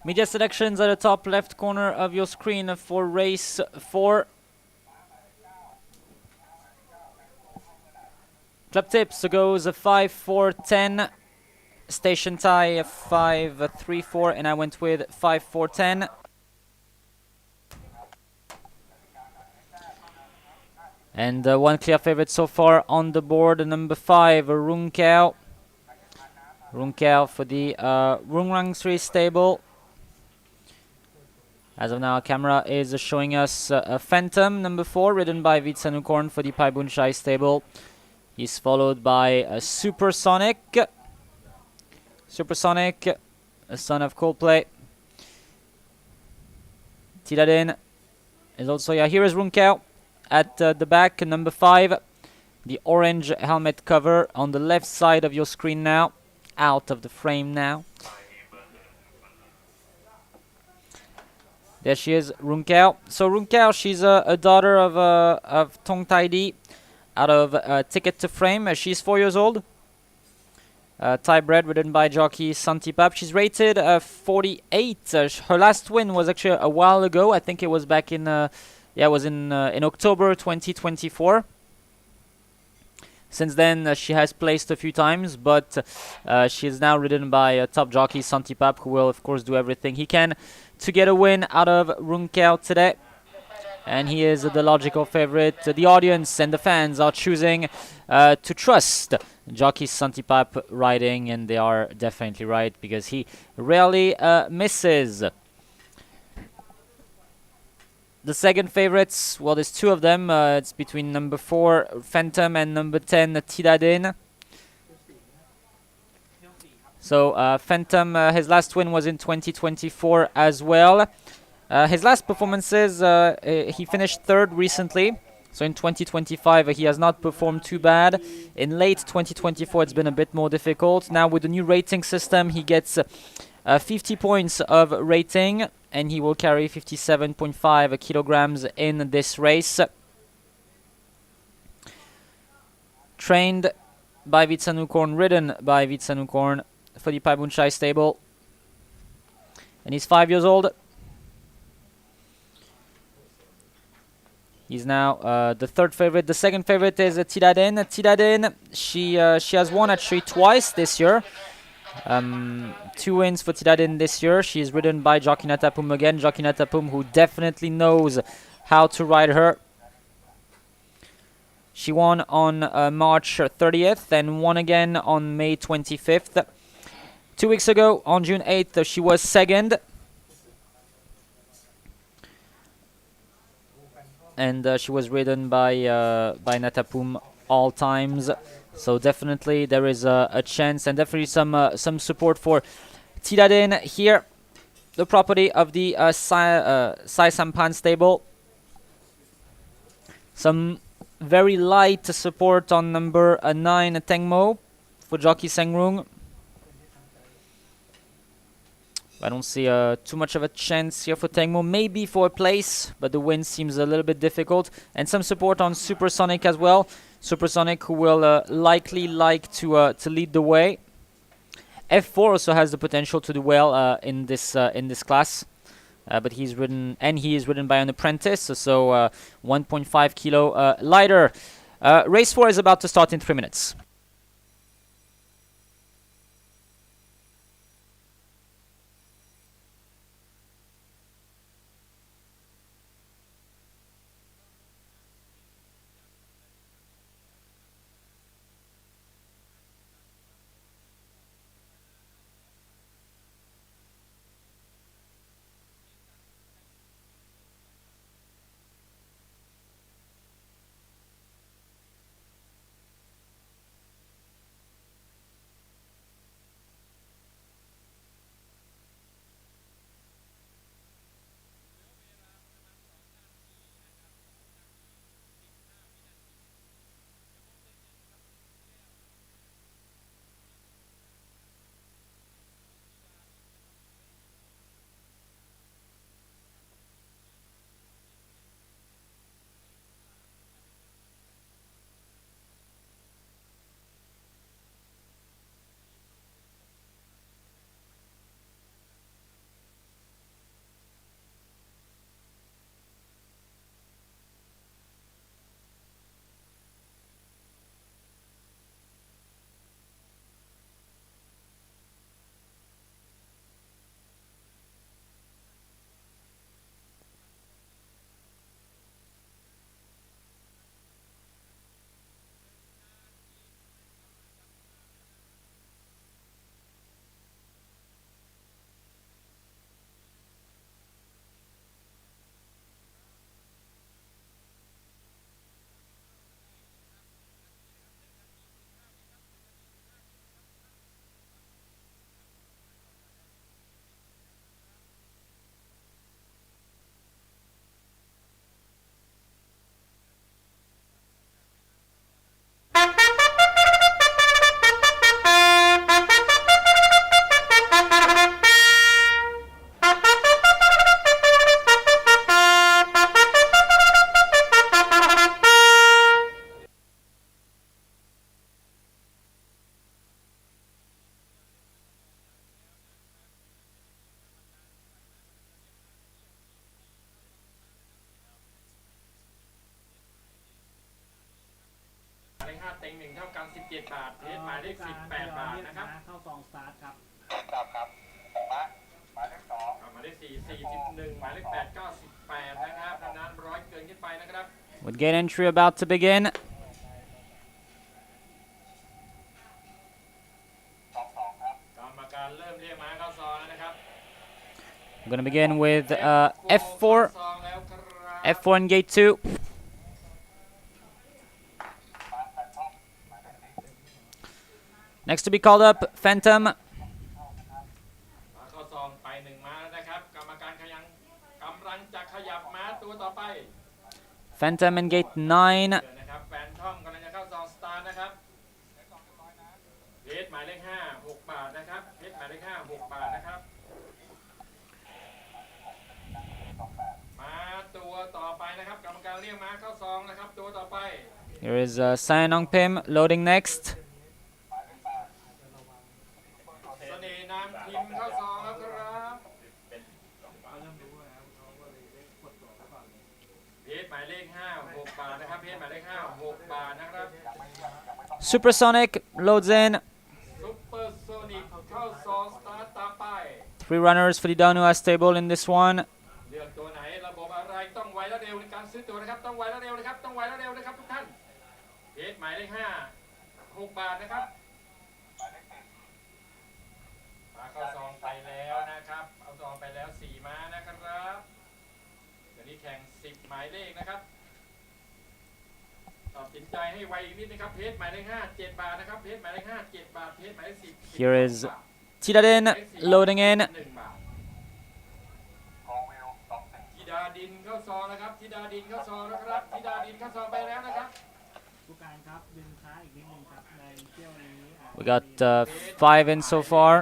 Media selections at the top left corner of your screen for race 4. Club tips goes 5, 4, 10. Station tie 5, 3, 4, and I went with 5, 4, 10. And one clear favorite so far on the board, number 5, Runkao. Runkao for the Rungrang 3 stable. As of now, our camera is showing us a Phantom, number 4, ridden by Vitsanukorn for the Paibunchai stable. He's followed by a Supersonic. Supersonic, a son of Coldplay. Tiladin is also, yeah, here is Runkao at the back, number 5. The orange helmet cover on the left side of your screen now. Out of the frame now. There she is, Runkao. So Runkao, she's a daughter of Tong Taidi out of Ticket to Frame. She's 4 years old. Thai bred, ridden by jockey Santipap. She's rated 48. Her last win was actually a while ago. I think it was back in, it was in October 2024. Since then, she has placed a few times, but she is now ridden by top jockey Santipap, who will, of course, do everything he can to get a win out of Runkao today. And he is the logical favorite. The audience and the fans are choosing to trust jockey Santipap riding, and they are definitely right, because he rarely misses. The second favorites, well, there's 2 of them. It's between number 4, Phantom, and number 10, Tidadin. So Phantom, his last win was in 2024 as well. His last performances, he finished 3rd recently. So in 2025, he has not performed too bad. In late 2024, it's been a bit more difficult. Now with the new rating system, he gets 50 points of rating, and he will carry 57.5 kilograms in this race. Trained by Vitsanukorn, ridden by Vitsanukorn for the Paibunchai stable. And he's 5 years old. He's now the 3rd favorite. The second favorite is Tidadin. Tidadin, she has won actually twice this year. 2 wins for Tidadin this year. She is ridden by Jockey Natapum again. Jockey Natapum, who definitely knows how to ride her. She won on March 30th and won again on May 25th. 2 weeks ago, on June 8th, she was 2nd. And she was ridden by Natapum all times. So definitely there is a chance, and definitely some support for Tidadin here. The property of the Sai Sampan stable. Some very light support on number 9, Tengmo, for jockey Sengrung. I don't see too much of a chance here for Tengmo. Maybe for a place, but the win seems a little bit difficult. And some support on Supersonic as well. Supersonic, who will likely like to lead the way. F4 also has the potential to do well in this class, but he is ridden by an apprentice, so 1.5 kilo lighter. Race 4 is about to start in 3 minutes. 5เต็ง1เท่ากัน17 บาทเพชรหมายเลข18 บาทนะครับเข้าซองสตาร์ทครับหมายเลข4 41หมายเลข8 98นะครับดังนั้น100เกินขึ้นไปนะครับ With gate entry about to begin. กรรมการเริ่มเรียกม้าเข้าซองแล้วนะครับ I'm going to begin with F4. ซองแล้วครับ F4 in gate 2. Next to be called up, Phantom. ม้าเข้าซองไป1ม้าแล้วนะครับกรรมการกำลังจะขยับม้าตัวต่อไป Phantom in gate 9. นะครับแฟนทอมกำลังจะเข้าซองสตาร์นะครับเพชรหมายเลข5 6 บาทนะครับเพชรหมายเลข5 6 บาทนะครับม้าตัวต่อไปนะครับกรรมการเรียกม้าเข้าซองนะครับตัวต่อไป Here is Sanong Pim loading next. เสน่ห์นามพิมพ์เข้าซองแล้วครับเพชรหมายเลข5 6 บาทนะครับเพชรหมายเลข5 6 บาทนะครับ Supersonic loads in. ซุปเปอร์โซนิกเข้าซองสตาร์ทต่อไป 3 runners for the Danua stable in this one. เลือกตัวไหนระบบอะไรต้องไวและเร็วในการซื้อตัวนะครับต้องไวและเร็วนะครับต้องไวและเร็วนะครับทุกท่านเพชรหมายเลข5 6 บาทนะครับมาเข้าซองไปแล้วนะครับเอาซองไปแล้ว4ม้านะครับเดี๋ยวนี้แข่ง10หมายเลขนะครับตัดสินใจให้ไวอีกนิดนะครับเพชรหมายเลข5 7 บาทนะครับเพชรหมายเลข5 7 บาทเพชรหมายเลข10 Here is Tidadin loading in. 1 บาทธิดาดินเข้าซองนะครับธิดาดินเข้าซองนะครับธิดาดินเข้าซองไปแล้วนะครับ ผู้การครับดึงช้าอีกนิดนึงครับในเที่ยวนี้ We got 5 in so far.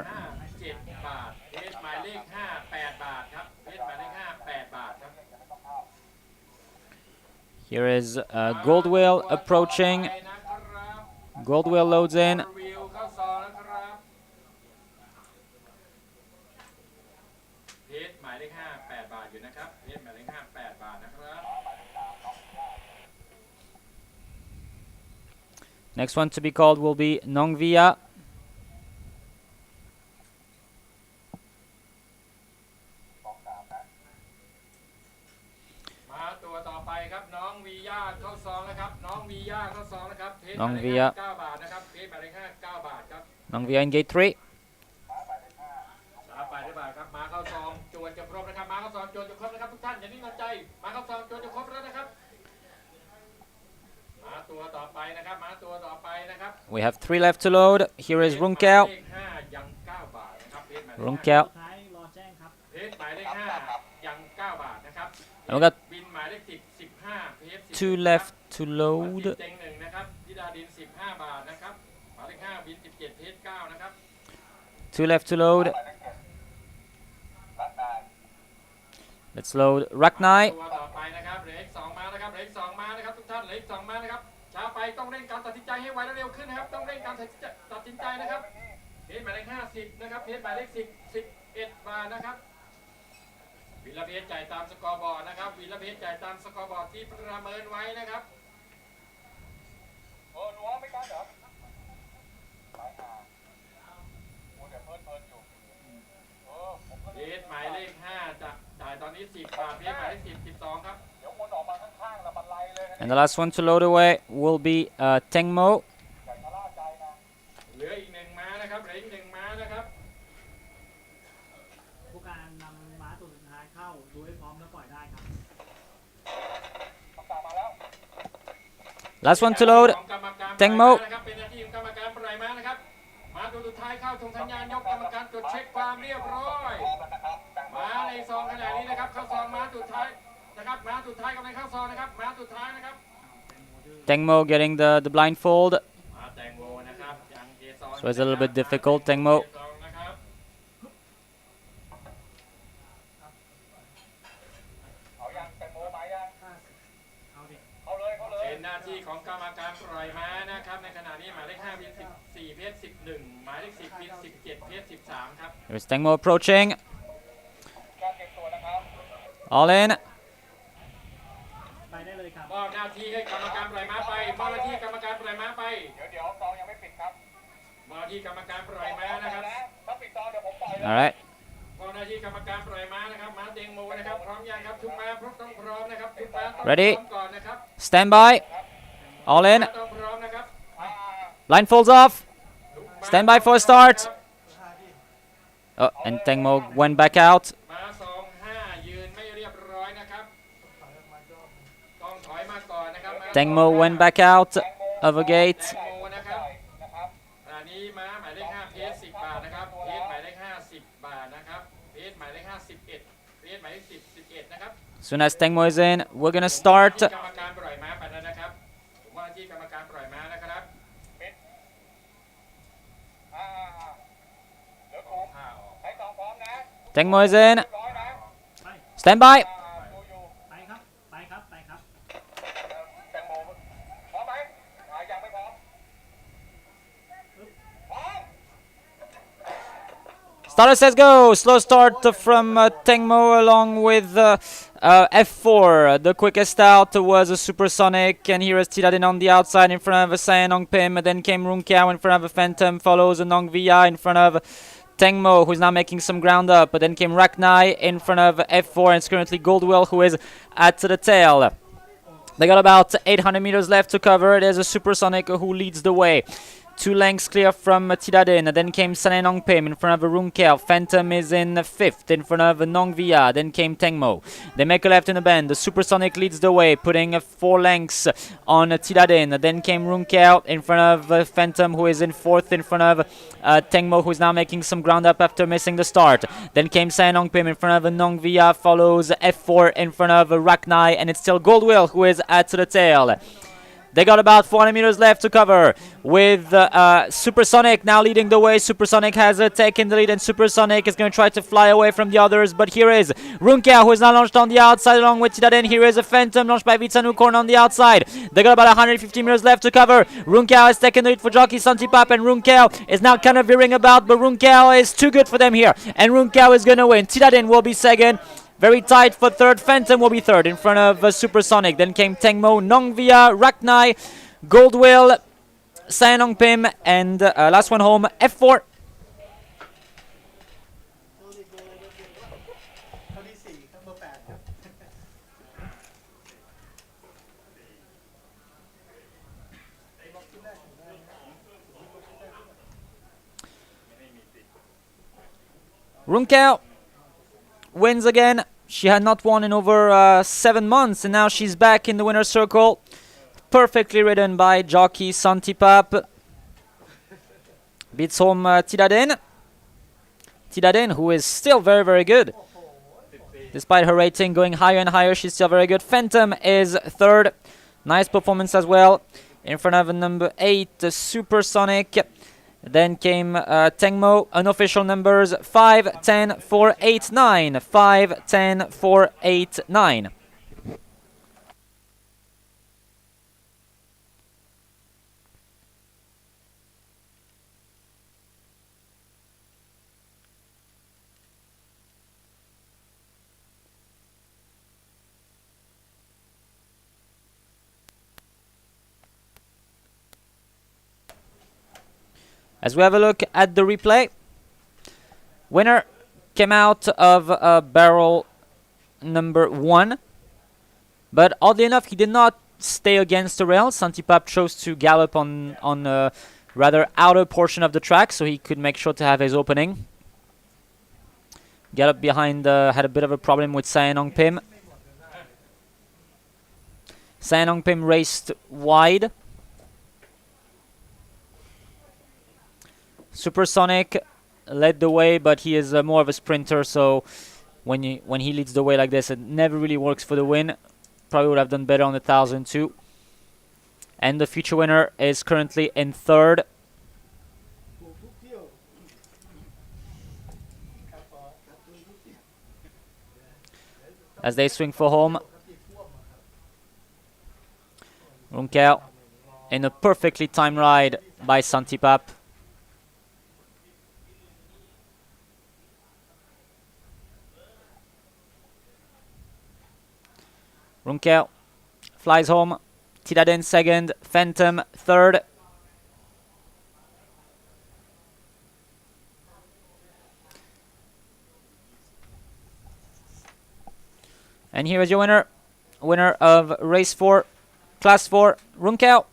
7 บาทเพชรหมายเลข5 8 บาทครับเพชรหมายเลข5 8 บาทครับ Here is Goldwhale approaching. Goldwhale loads in. วิวเข้าซองนะครับเพชรหมายเลข5 8 บาทอยู่นะครับเพชรหมายเลข5 8 บาทนะครับ Next one to be called will be Nongvia. มาตัวต่อไปครับน้องวีย่าเข้าซองนะครับน้องวีย่าเข้าซองนะครับเพชรห น้ มา อง ยเล วี ข ย่า 9 บาทนะครับเพชรหมายเลข9 บาทครับ Nongvia in gate 3. ไปได้บาทครับมาเข้าซองจวนจะครบนะครับมาเข้าซองจวนจะครบนะครับทุกท่านอย่านิ่งนอนใจมาเข้าซองจวนจะครบแล้วนะครับมาตัวต่อไปนะครับมาตัวต่อไปนะครับ We have 3 left to load. Here is Runkel. เลข5ยัง9 บาทนะครับเพชรหมายเลข Runkel. ท้ายรอแจ้งครับ เพชรหมายเลข5ยัง9 บาทนะครับ And we got บินหมายเลข10 15เพชร 2 left to load. เต็ง1นะครับธิดาดิน15 บาทนะครับหมายเลข5บิน17เพชร9นะครับ 2 left to load. Let's load Raknai. ตัวต่อไปนะครับเหลืออีก2ม้านะครับเหลืออีก2ม้านะครับทุกท่านเหลืออีก2ม้านะครับช้าไปต้องเร่งการตัดสินใจให้ไวและเร็วขึ้นนะครับต้องเร่งการตัดสินใจนะครับเพชรหมายเลข50นะครับเพชรหมายเลข11 บาทนะครับวิลเพชรจ่ายตามสกอร์บอร์ดนะครับวิลเพชรจ่ายตามสกอร์บอร์ดที่ประเมินไว้นะครับโอ้หนูไม่กันเหรอเพชรหมายเลข5จะจ่ายตอนนี้10 บาทเพชรหมายเลข10 12ครับ And the last one to load away will be Tengmo. เหลืออีก1ม้านะครับเหลืออีก1ม้านะครับ ผู้การนำม้าตัวสุดท้ายเข้าดูให้พร้อมแล้วปล่อยได้ครับ Last one to load. ของกรรมการ Tengmo. นะครับเป็นหน้าที่ของกรรมการปล่อยม้านะครับม้าตัวสุดท้ายเข้าธงสัญญาณยกกรรมการตรวจเช็คความเรียบร้อยม้าในซองขณะนี้นะครับเข้าซองม้าสุดท้ายนะครับม้าสุดท้ายกำลังเข้าซองนะครับม้าสุดท้ายนะครับ Tengmo getting the blindfold. ม้าแตงโมนะครับยังเจซอน So it's a little bit difficult, Tengmo. นะครับเป็นหน้าที่ของกรรมการปล่อยม้านะครับในขณะนี้หมายเลข5บิน14เพชร11หมายเลข10บิน17เพชร13ครับ Here's Tengmo approaching. All in. ไป ได้เลยครับ มอบหน้าที่ให้กรรมการปล่อยม้าไปมอบหน้าที่กรรมการปล่อยม้าไปเดี๋ยวซองยังไม่ปิดครับมอบหน้าที่กรรมการปล่อยม้านะครับถ้าปิดซองเดี๋ยวผมปล่อย All right. มอบหน้าที่กรรมการปล่อยม้านะครับม้าเต็งโมนะครับพร้อมยังครับทุกม้าต้องพร้อมนะครับทุกม้าต้อง Ready พร้อมก่อนนะครับ Stand by. All in. ต้องพร้อมนะครับ Blindfolds off. Stand by for start. Oh, and Tengmo went back out. ม้า25ยืนไม่เรียบร้อยนะครับต้องถอยมาก่อนนะครับม้า Tengmo went back out of a gate. แตงโมนะครับอันนี้ม้าหมายเลข5เพจ10 บาทนะครับเพจหมายเลข50 บาทนะครับเพจหมายเลข51เพจหมายเลข10 11นะครับ Soon as Tengmo is in, we're gonna start. ที่กรรมการปล่อยม้าไปแล้วนะครับผมว่าที่กรรมการปล่อยม้านะครับTengmo is in. Stand by. ไปครับ ไปครับ ไปครับ แตงโมพร้อมไหมยังไม่พร้อม Starter says go. Slow start from Tengmo along with F4. The quickest out was a Supersonic, and here is Tiradin on the outside in front of Sayanong Pim. Then came Runkiao in front of a Phantom, follows a Nong Via in front of Tengmo, who's now making some ground up. But then came Raknai in front of F4, and it's currently Goldwell, who is at the tail. They got about 800 meters left to cover. There's a Supersonic who leads the way. 2 lengths clear from Tiradin. Then came Sanenong Pim in front of Runkel. Phantom is in 5th in front of Nong Via. Then came Tengmo. They make a left in the bend. The Supersonic leads the way, putting 4 lengths on Tiradin. Then came Runkel in front of Phantom, who is in 4th in front of Tengmo, who is now making some ground up after missing the start. Then came Sanenong Pim in front of Nong Via. Follows F4 in front of Raknai. And it's still Goldwell who is at the tail. They got about 400 meters left to cover with Supersonic now leading the way. Supersonic has taken the lead, and Supersonic is going to try to fly away from the others. But here is Runkia, who is now launched on the outside along with Tidaden. Here is a Phantom launched by Vitsanukorn on the outside. They got about 150 meters left to cover. Runkia has taken the lead for Jockey Santipap, and Runkia is now kind of veering about, but Runkia is too good for them here, and Runkia is going to win. Tidaden will be second. Very tight for third. Phantom will be third in front of Supersonic. Then came Tengmo, Nongvia, Raknai, Goldwell, Sanong Pim, and last one home, F4. Runkel wins again. She had not won in over 7 months, and now she's back in the winner's circle. Perfectly ridden by jockey Santipap. Beats home Tidaden. Tidaden, who is still very, very good. Despite her rating going higher and higher, she's still very good. Phantom is third. Nice performance as well. In front of number 8, Supersonic. Then came Tengmo, unofficial numbers 5, 10, 4, 8, 9. 5, 10, 4, 8, 9. As we have a look at the replay, winner came out of barrel number 1, but oddly enough, he did not stay against the rail. Santipap chose to gallop on a rather outer portion of the track, so he could make sure to have his opening. Gallop behind had a bit of a problem with Sayanong Pim. Sayanong Pim raced wide. Supersonic led the way, but he is more of a sprinter, so when he leads the way like this, it never really works for the win. Probably would have done better on the 1000 too. And the future winner is currently in third. As they swing for home. Runkel in a perfectly timed ride by Santipap. Runkel flies home. Titaden second, Phantom third. And here is your winner of race 4, class 4, Runkau.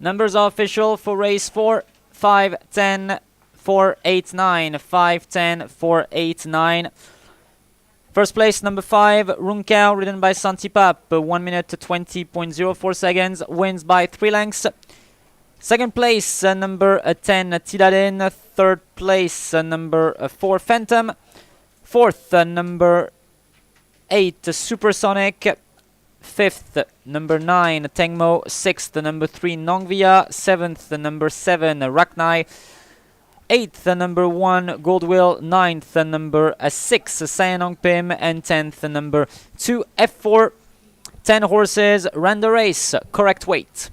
Numbers are official for race 4, 5, 10, 4, 8, 9, 5, 10, 4, 8, 9. First place, number 5, Runkau, ridden by Santipap, 1 minute to 20.04 seconds, wins by 3 lengths. Second place, number 10, Titaden. Third place, number 4, Phantom. Fourth, number 8, Supersonic. Fifth, number 9, Tengmo. Sixth, number 3, Nongvia. Seventh, number 7, Raknai. Eighth, number 1, Goldwill. Ninth, number 6, Sayanong Pim. And 10th, number 2, F4. 10 horses ran the race. Correct weight.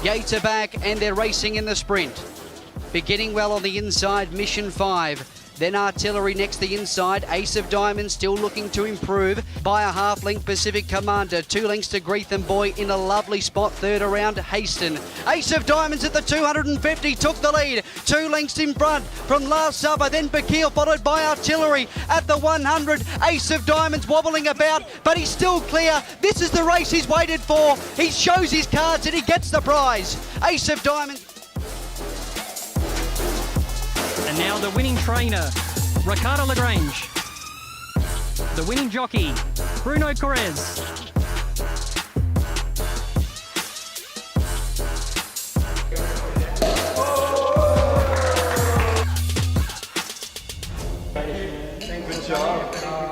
Gates are back and they're racing in the sprint. Beginning well on the inside, Mission 5. Then Artillery next the inside. Ace of Diamonds still looking to improve. By a half length, Pacific Commander. 2 lengths to Greetham Boy in a lovely spot. Third around, Haston. Ace of Diamonds at the 250 took the lead. 2 lengths in front from Last Supper. Then Bakil followed by Artillery at the 100. Ace of Diamonds wobbling about, but he's still clear. This is the race he's waited for. He shows his cards and he gets the prize. Ace of Diamonds. And now the winning trainer, Ricardo Lagrange. The winning jockey, Bruno Correz. Good job. Yeah.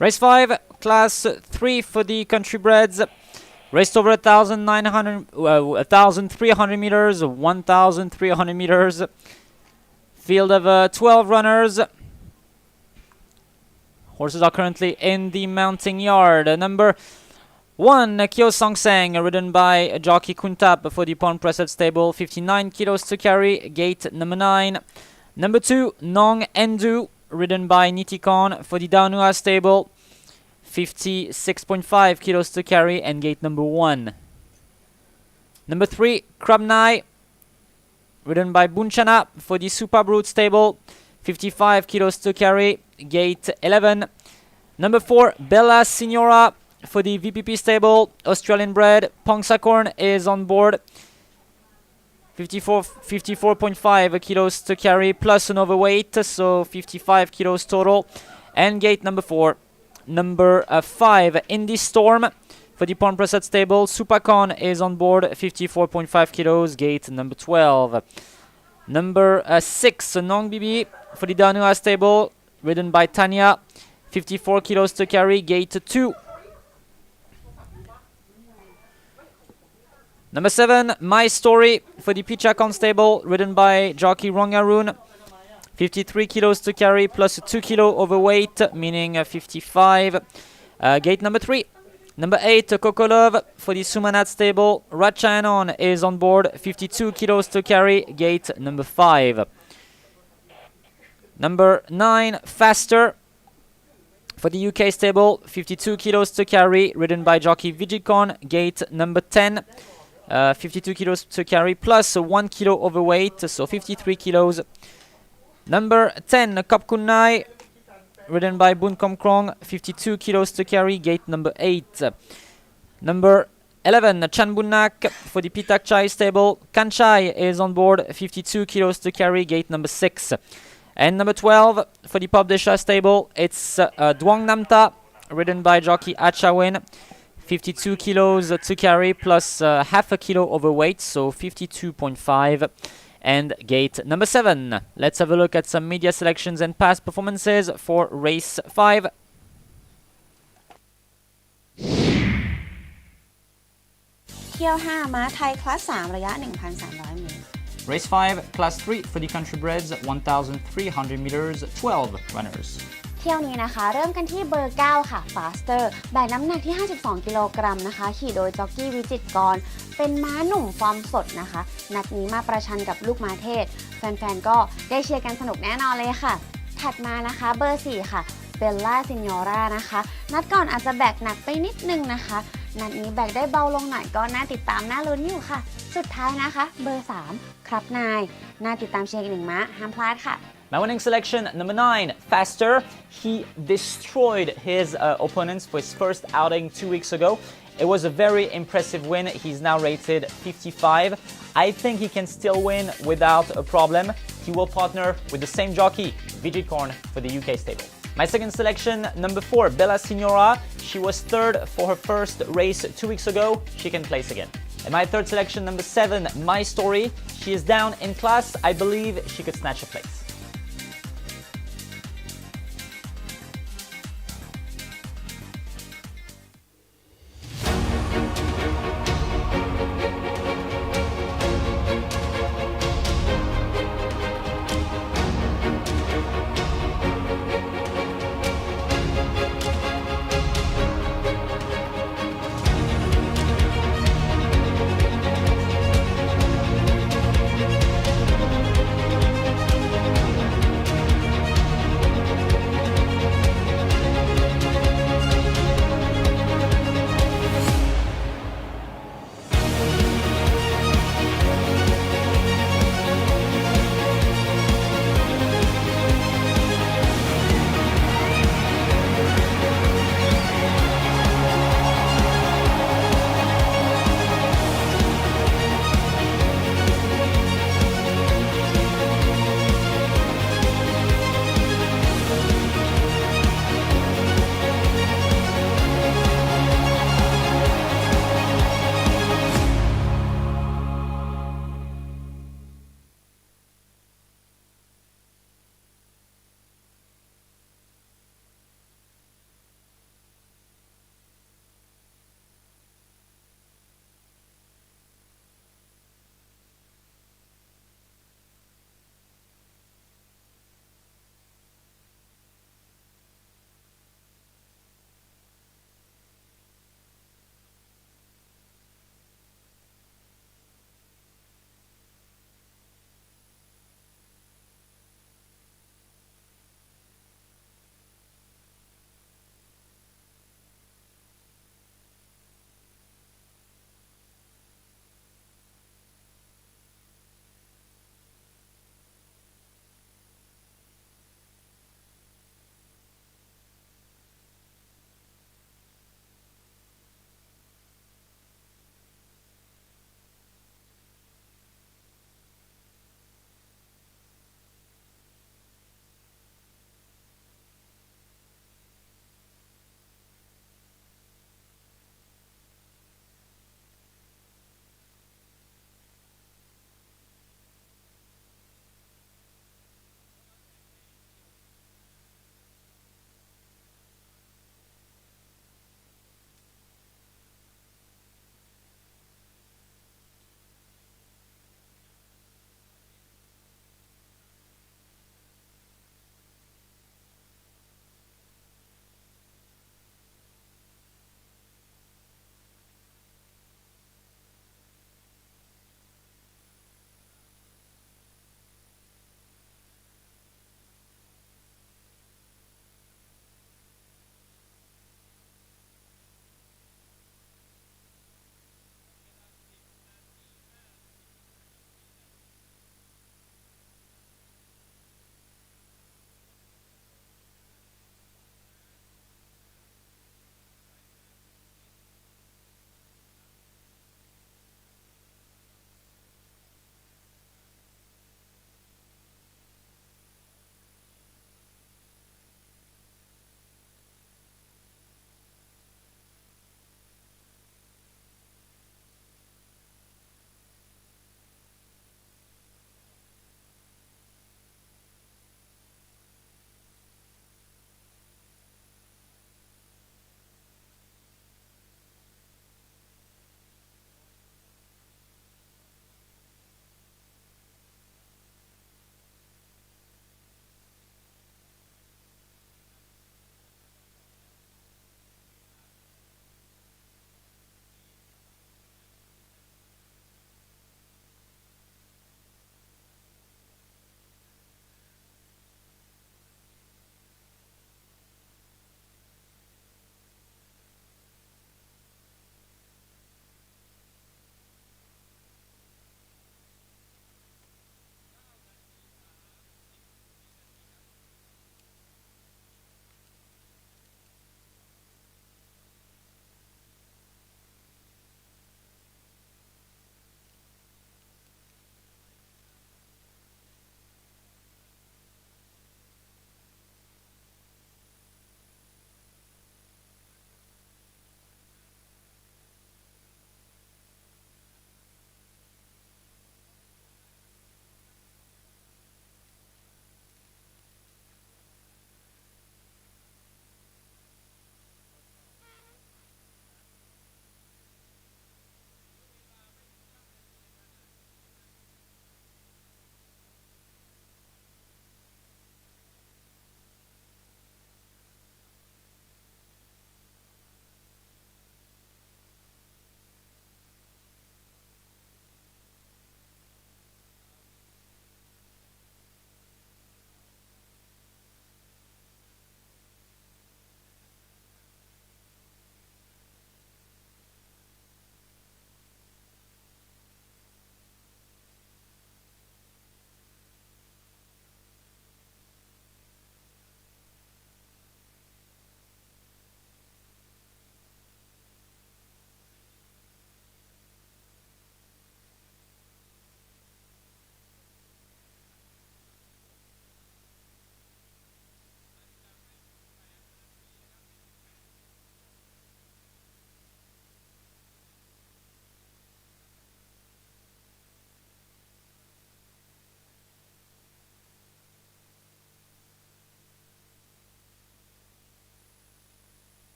Race 5, Class 3 for the country breds. Raced over 1,300 meters, 1,300 meters. Field of 12 runners. Horses are currently in the mounting yard. Number 1, Kyo Song Sang, ridden by Jockey Kuntap for the Pon Pressed stable, 59 kilos to carry, gate number 9. Number 2, Nong Endu, ridden by Nitikon for the Daunua stable, 56.5 kilos to carry, and gate number 1. Number 3, Krabnai, ridden by Bunchana for the Super Brute stable, 55 kilos to carry, gate 11. Number 4, Bella Signora for the VPP stable, Australian bred. Pongsakorn is on board, 54.5 kilos to carry plus an overweight, so 55 kilos total. And gate number 4. Number 5, Indie Storm for the Pon Pressed stable, Supacon is on board, 54.5 kilos, gate number 12. Number 6, Nong Bibi for the Danua stable, ridden by Tanya, 54 kilos to carry, gate 2. Number 7, My Story for the Pichakon stable, ridden by jockey Rongarun, 53 kilos to carry plus a 2 kilo overweight, meaning 55. Gate number 3. Number 8, Kokolov for the Sumanat stable, Ratchanon is on board, 52 kilos to carry, gate number 5. Number 9, Faster for the UK stable, 52 kilos to carry, ridden by jockey Vigicon, gate number 10. 52 kilos to carry plus 1 kilo overweight, so 53 kilos. Number 10, Kopkunai, ridden by Bunkom Krong, 52 kilos to carry, gate number 8. Number 11, Chanbunak for the Pitak Chai stable, Kanchai is on board, 52 kilos to carry, gate number 6. And number 12, for the Pop Desha stable, it's Duang Namta, ridden by jockey Achawin, 52 kilos to carry plus half a kilo overweight, so 52.5. And gate number 7. Let's have a look at some media selections and past performances for race 5. Q 5 ม้าไทยคลาส 3 ระยะ 1,300 เมตร Race 5, Class 3 for the country breds, 1,300 meters, 12 runners. เที่ยวนี้นะคะเริ่มกันที่เบอร์ 9 ค่ะ Faster แบกน้ำหนักที่ 52 กิโลกรัมนะคะขี่โดยจ็อกกี้วิจิตรกรเป็นม้าหนุ่มฟอร์มสดนะคะนัดนี้มาประชันกับลูกม้าเทศแฟนๆก็ได้เชียร์กันสนุกแน่นอนเลยค่ะถัดมานะคะเบอร์ 4 ค่ะเบลล่าซินยอร่านะคะนัดก่อนอาจจะแบกหนักไปนิดนึงนะคะนัดนี้แบกได้เบาลงหน่อยก็น่าติดตามน่าลุ้นอยู่ค่ะสุดท้ายนะคะเบอร์ 3 ครับนายน่าติดตามเชียร์อีกหนึ่งม้าห้ามพลาดค่ะMy winning selection, number 9, Faster. He destroyed his opponents for his first outing 2 weeks ago. It was a very impressive win. He's now rated 55. I think he can still win without a problem. He will partner with the same jockey, Vigicorn, for the UK stable. My second selection, number 4, Bella Signora. She was 3rd for her first race 2 weeks ago. She can place again. And my third selection, number 7, My Story. She is down in class. I believe she could snatch a place.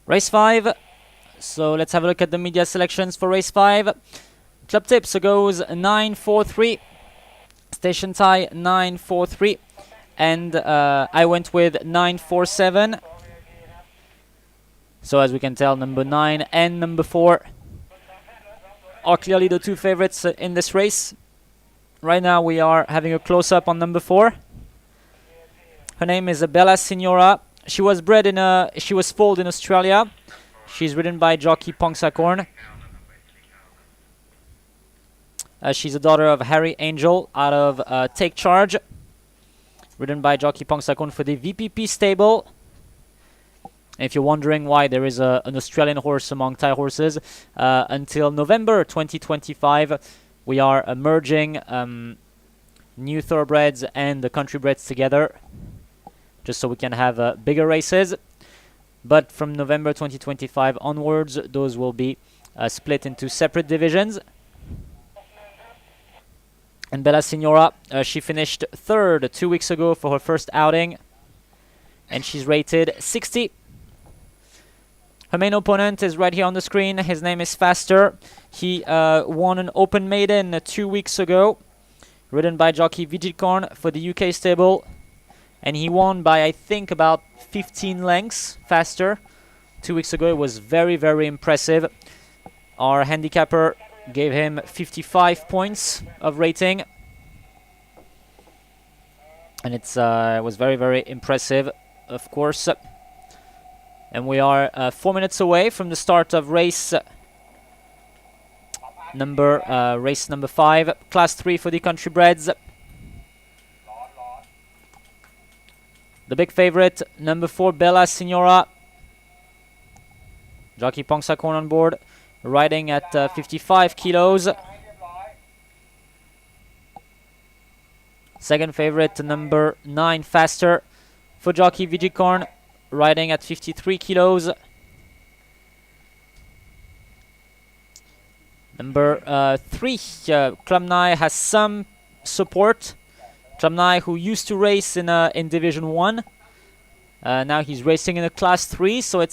Race 5. So let's have a look at the media selections for race 5. Club Tips goes 9-4-3. Station Tie 9-4-3. And I went with 9-4-7. So as we can tell, number 9 and number 4 are clearly the two favorites in this race. Right now we are having a close-up on number 4. Her name is Bella Signora. She was foaled in Australia. She's ridden by jockey Pongsakorn. She's a daughter of Harry Angel out of Take Charge, ridden by jockey Pongsakorn for the VPP stable. And if you're wondering why there is an Australian horse among Thai horses, until November 2025, we are merging new thoroughbreds and the countrybreds together, just so we can have bigger races. But from November 2025 onwards, those will be split into separate divisions. And Bella Signora, she finished 3rd 2 weeks ago for her first outing, and she's rated 60. Her main opponent is right here on the screen. His name is Faster. He won an Open Maiden 2 weeks ago, ridden by jockey Vigikorn for the UK stable. And he won by, I think, about 15 lengths. Faster. 2 weeks ago, it was very, very impressive. Our handicapper gave him 55 points of rating. And it was very, very impressive, of course. And we are 4 minutes away from the start of race number 5, Class 3 for the countrybreds. The big favorite, number 4, Bella Signora. Jockey Pongsakorn on board, riding at 55 kilos. Second favorite, number 9, Faster for jockey Vigikorn, riding at 53 kilos. Number 3, Klumnai has some support. Klumnai, who used to race in Division 1. Now he's racing in a Class 3, so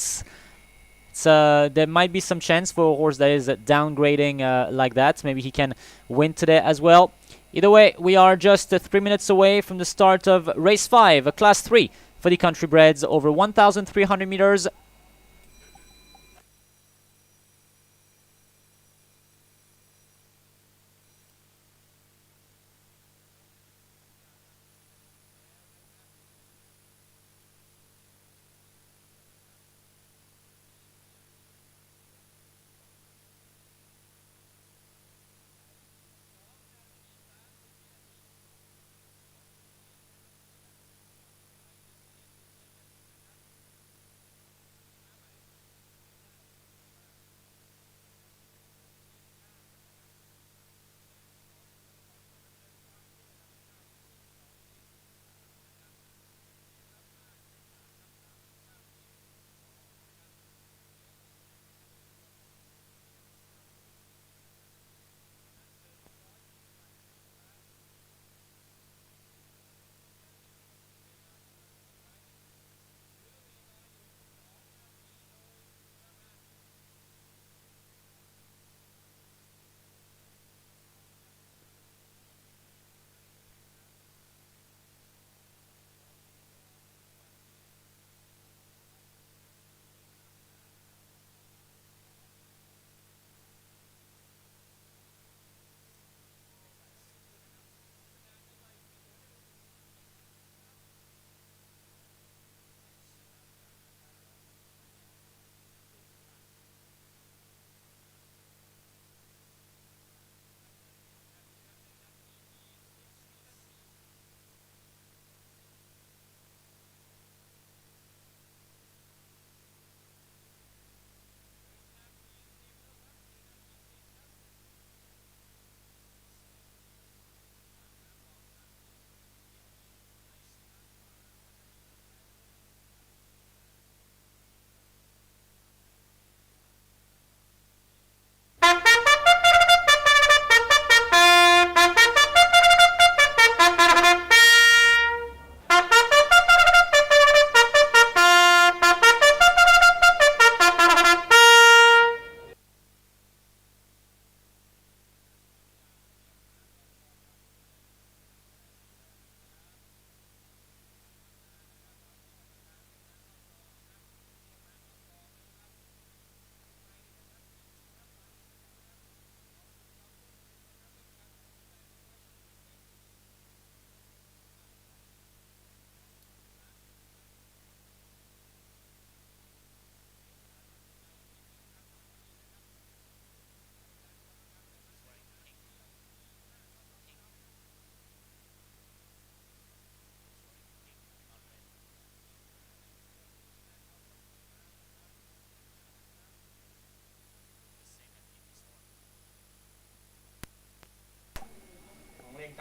there might be some chance for a horse that is downgrading like that. Maybe he can win today as well. Either way, we are just 3 minutes away from the start of race 5, a Class 3 for the countrybreds over 1,300 meters.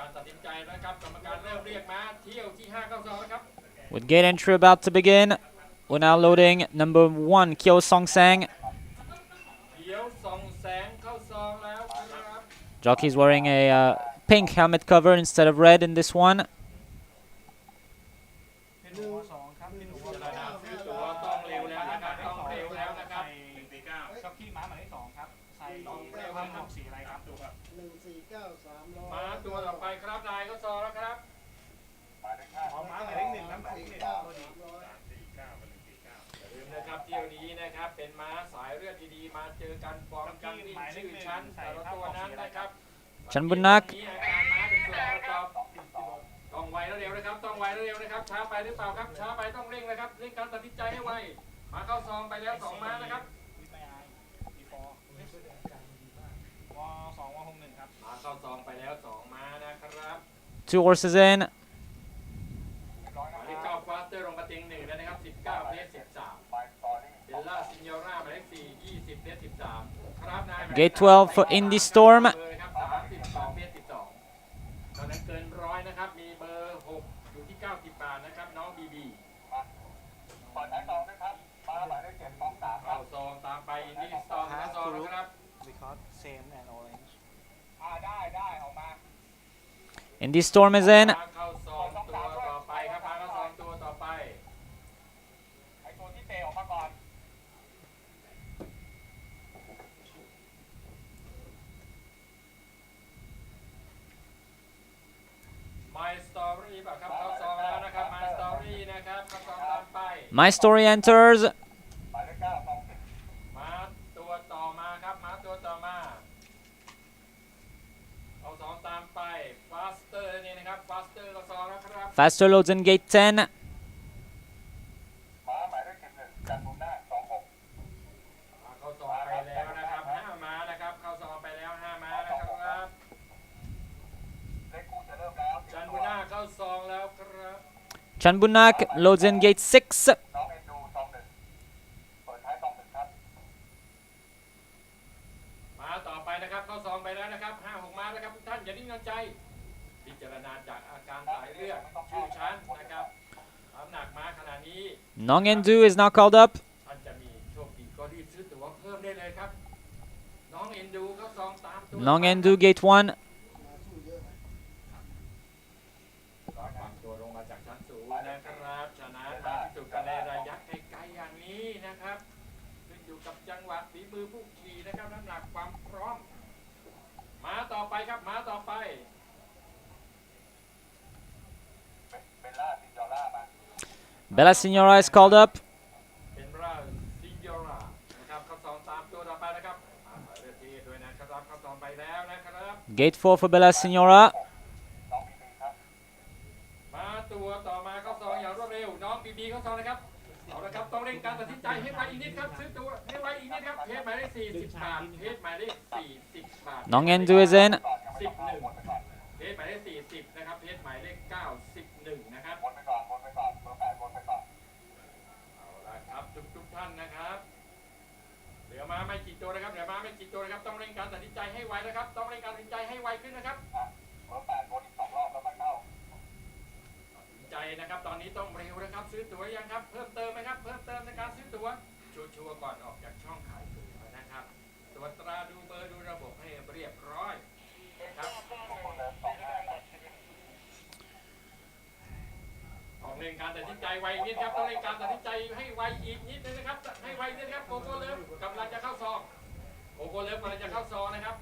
การตัดสินใจนะครับกรรมการเริ่มเรียกม้าเที่ยวที่5เข้าซองนะครับ With gate entry about to begin, we're now loading number 1 Kyo Song Sang. เขียวส่องแสงเข้าซองแล้วครับ Jockey's wearing a pink helmet cover instead of red in this one. เป็นหนูสองครับเป็นหนู เจรนาซื้อตั๋วต้องเร็วแล้วนะครับต้องเร็วแล้วนะครับ จ็อกกี้ม้าหมายเลขสองครับใส่ผ้าหมวกสีอะไรครับดูครับ ม้าตัวต่อไปครับนายเข้าซองแล้วครับ อ๋อม้าหมายเลขหนึ่งครับหมายเลขหนึ่งตัวนี้ อย่าลืมนะครับเที่ยวนี้นะครับเป็นม้าสายเลือดดีๆมาเจอกันฟอร์มการวิ่งชื่อชั้นแต่ละตัวนั้นนะครับ Chan Bunak วันนี้อาการม้าเป็นส่วนประกอบต้องไวและเร็วนะครับต้องไวและเร็วนะครับช้าไปหรือเปล่าครับช้าไปต้องเร่งนะครับเร่งการตัดสินใจให้ไวมาเข้าซองไปแล้ว2ม้านะครับ มีไปไอมีฟอร์วอสองวอหกหนึ่งครับ มาเข้าซองไปแล้ว2ม้านะครับ 2 horses in. หมายเลข9ฟาสเตอร์ลงมาเต็ง1แล้วนะครับ19เมตร13เบลล่าซินโยร่าหมายเลข4 20เมตร13ครับนาย Gate 12 for Indie Storm. เบอร์ครับ32เมตร12ตอนนั้นเกินร้อยนะครับมีเบอร์6อยู่ที่90 บาทนะครับน้องบีบีเข้าซองตามไปอินดี้สตอร์เข้าซองนะครับ because same and orange Indie Storm is in. มาเข้าซองตัวต่อไปครับมาเข้าซองตัวต่อไป My Story แบบครับเข้าซองแล้วนะครับ My Story นะครับเข้าซองตามไป My Story enters. มาตัวต่อมาครับมาตัวต่อมาเอาซองตามไป Faster นี่นะครับ Faster เข้าซองแล้วครับ Faster loads in gate 10. มาเข้าซองไปแล้วนะครับ5ม้านะครับเข้าซองไปแล้ว5ม้านะครับจันบุน่าเข้าซองแล้วครับ Chan Bunak loads in gate 6. มาต่อไปนะครับเข้าซองไปแล้วนะครับ5-6ม้านะครับทุกท่านอย่านิ่งนอนใจพิจารณาจากอาการสายเลือดชื่อชั้นนะครับน้ำหนักม้าขนาดนี้ Nong Endu is now called up. ท่านจะมีโชคดีก็รีบซื้อตั๋วเพิ่มได้เลยครับน้องเอ็นดูเข้าซองตามตัว Nong Endu gate 1. วางตัวลงมาจากชั้นสูงนะครับชนะมาพิสูจน์กันในระยะไกลๆอย่างนี้นะครับขึ้นอยู่กับจังหวะฝีมือผู้ขี่นะครับน้ำหนักความพร้อมมาต่อไปครับมาต่อไป Bella Signora is called up. เป็นราซิโยรานะครับเข้าซองตามตัวต่อไปนะครับมาเรื่อยๆด้วยนะครับเข้าซองไปแล้วนะครับ Gate 4 for Bella Signora. มาตัวต่อมาเข้าซองอย่างรวดเร็วน้องบีบีเข้าซองนะครับเอาละครับต้องเร่งการตัดสินใจให้ไวอีกนิดครับซื้อตัวให้ไวอีกนิดครับเพจหมายเลข40 บาทเพจหมายเลข40 บาท Nong Endu is in. 11เพจหมายเลข40นะครับเพจหมายเลข91นะครับเอาละครับทุกท่านนะครับเหลือมาไม่กี่ตัวนะครับเหลือมาไม่กี่ตัวนะครับต้องเร่งการตัดสินใจให้ไวนะครับต้องเร่งการตัดสินใจให้ไวขึ้นนะครับใจนะครับตอนนี้ต้องเร็วนะครับซื้อตั๋วยังครับเพิ่มเติมไหมครับเพิ่มเติมในการซื้อตั๋วชัวร์ๆก่อนออกจากช่องขายตั๋วนะครับตรวจตราดูเบอร์ดูระบบให้เรียบร้อยครับต้องเร่งการตัดสินใจไวนิดครับต้องเร่งการตัดสินใจให้ไวอีกนิดนึงนะครับให้ไวนิดครับโกโก้เลิฟกำลังจะเข้าซองโกโก้เลิฟกำลังจะเข้าซองนะครับ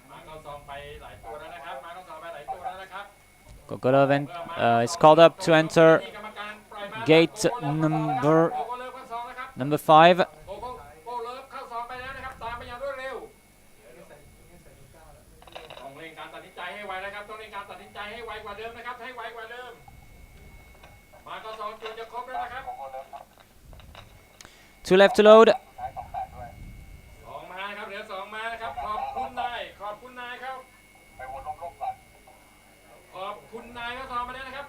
มาเข้าซองไปหลายตัวแล้วนะครับมาเข้าซองไปหลายตัวแล้วนะครับKokolov is called up to enter gate number 5. โกเลิฟเข้าซองไปแล้วนะครับตามไปอย่างรวดเร็วต้องเร่งการตัดสินใจให้ไวนะครับต้องเร่งการตัดสินใจให้ไวกว่าเดิมนะครับให้ไวกว่าเดิมมาเข้าซองจนจะครบแล้วนะครับ 2 left to load. 2 ม้านะครับเหลือ2 ม้านะครับขอบคุณนายครับขอบคุณนายเข้าซองไปแล้วนะครับ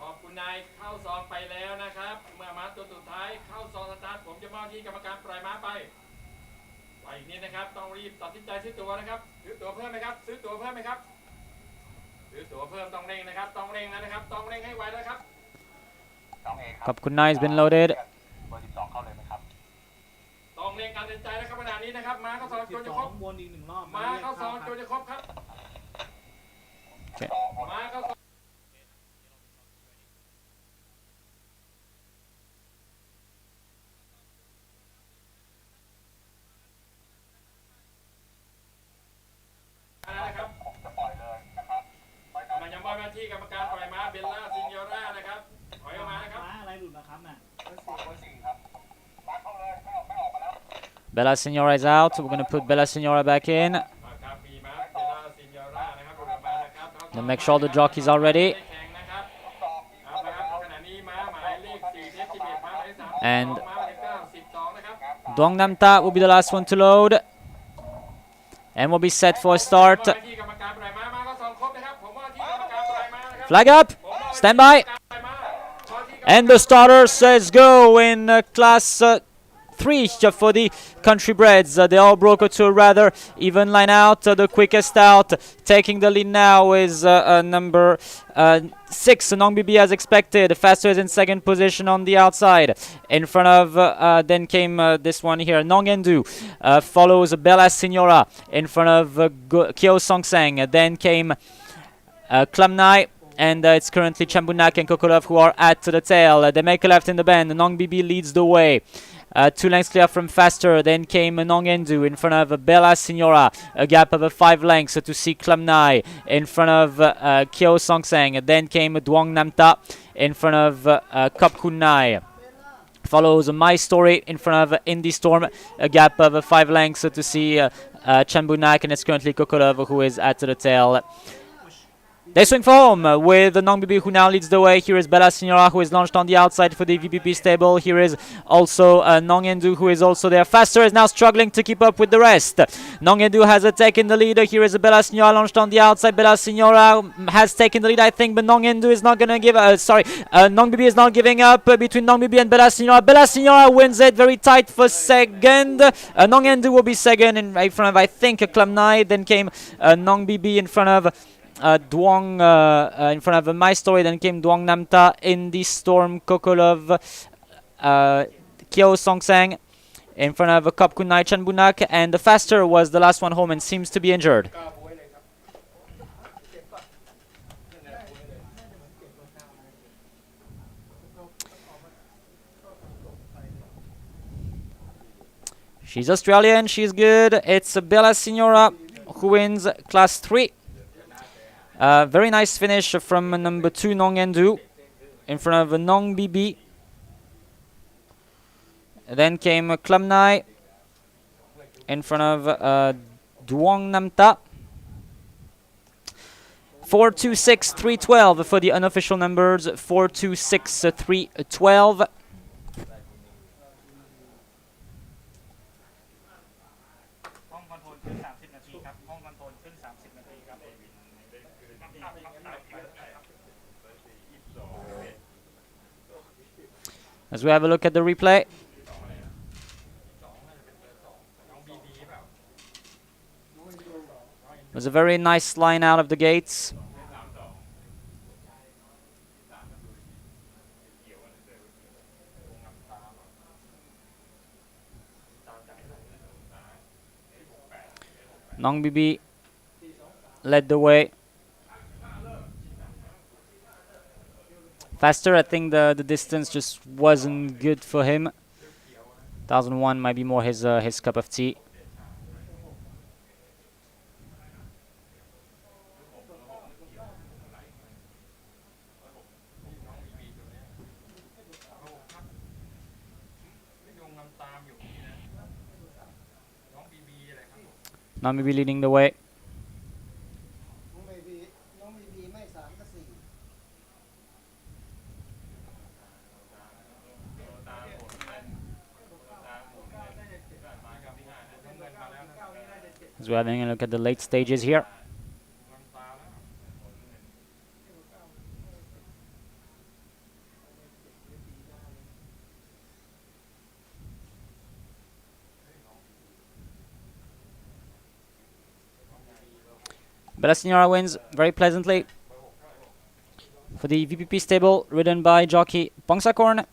ขอบคุณนายเข้าซองไปแล้วนะครับเมื่อม้าตัวสุดท้ายเข้าซองสตาร์ทผมจะมอบที่กรรมการปล่อยม้าไปไว้อีกนิดนะครับต้องรีบตัดสินใจซื้อตั๋วนะครับซื้อตั๋วเพิ่มไหมครับซื้อตั๋วเพิ่มไหมครับ ซื้อตั๋วเพิ่มต้องเร่งนะครับต้องเร่งแล้วนะครับต้องเร่งให้ไวแล้วครับ Kapkunai has been loaded. ต้องเร่งการตัดสินใจนะครับขณะนี้นะครับม้าเข้าซองจนจะครบ วนอีก1 รอบ ม้าเข้าซองจนจะครบครับ Okay. ม้าเข้าซองนะครับกำลังจะมอบหน้าที่กรรมการปล่อยม้าเบลล่าซินโยร่านะครับถอยออกมานะครับ ม้าอะไรหลุดนะครับน่ะ Bella Signora is out. We're going to put Bella Signora back in. ครับมีม้าเบลล่าซินโยร่านะครับดูมานะครับ Then make sure the jockeys are ready. แข่งนะครับเอาละครับขณะนี้ม้าหมายเลข4เทป11ม้าหมายเลข3 And ม้าหมายเลข9 12นะครับ Duong Namta will be the last one to load. And we'll be set for a start. ที่กรรมการปล่อยม้าก็ซองครบนะครับผมว่าที่กรรมการปล่อยม้านะครับ Flag up. Stand by. And the starter says go in class 3 for the country breds. They all broke to a rather even line out. The quickest out, taking the lead now, is number 6, Nong Bibi, as expected. Faster is in second position on the outside. In front of, then came this one here, Nong Endu. Follows Bella Signora in front of Kyo Song Sang. Then came Klamnai. And it's currently Chambunak and Kokolov who are at the tail. They make a left in the bend. Nong Bibi leads the way. 2 lengths clear from Faster. Then came Nong Endu in front of Bella Signora. A gap of 5 lengths to see Klamnai in front of Kyo Song Sang. Then came Duong Namta in front of Kapkunai. Follows My Story in front of Indie Storm. A gap of 5 lengths to see Chambunak, and it's currently Kokolov who is at the tail. They swing for home with Nong Bibi who now leads the way. Here is Bella Signora who is launched on the outside for the VPP stable. Here is also Nong Endu who is also there. Faster is now struggling to keep up with the rest. Nong Endu has taken the lead. Here is Bella Signora launched on the outside. Bella Signora has taken the lead, I think, but Nong Endu is not going to give... Nong Bibi is not giving up between Nong Bibi and Bella Signora. Bella Signora wins it very tight for second. Nong Endu will be second in front of, I think, Klamnai. Then came Nong Bibi in front of... Duong in front of My Story. Then came Duong Namta, Indie Storm, Kokolov, Kyo Song Sang in front of Kapkunai Chanbunak, and the Faster was the last one home and seems to be injured. She's Australian, she's good. It's Bella Signora who wins class 3. Very nice finish from number 2 Nong Endu in front of Nong Bibi. Then came Klamnai in front of Duong Namta. 426-312 for the unofficial numbers. 426-312. As we have a look at the replay. It was a very nice line out of the gates. Nong Bibi led the way. Faster, I think the distance just wasn't good for him. 1001 might be more his cup of tea. Nong Bibi leading the way. As we're having a look at the late stages here. Bella Signora wins very pleasantly. for the VPP stable, ridden by jockey Pongsakorn.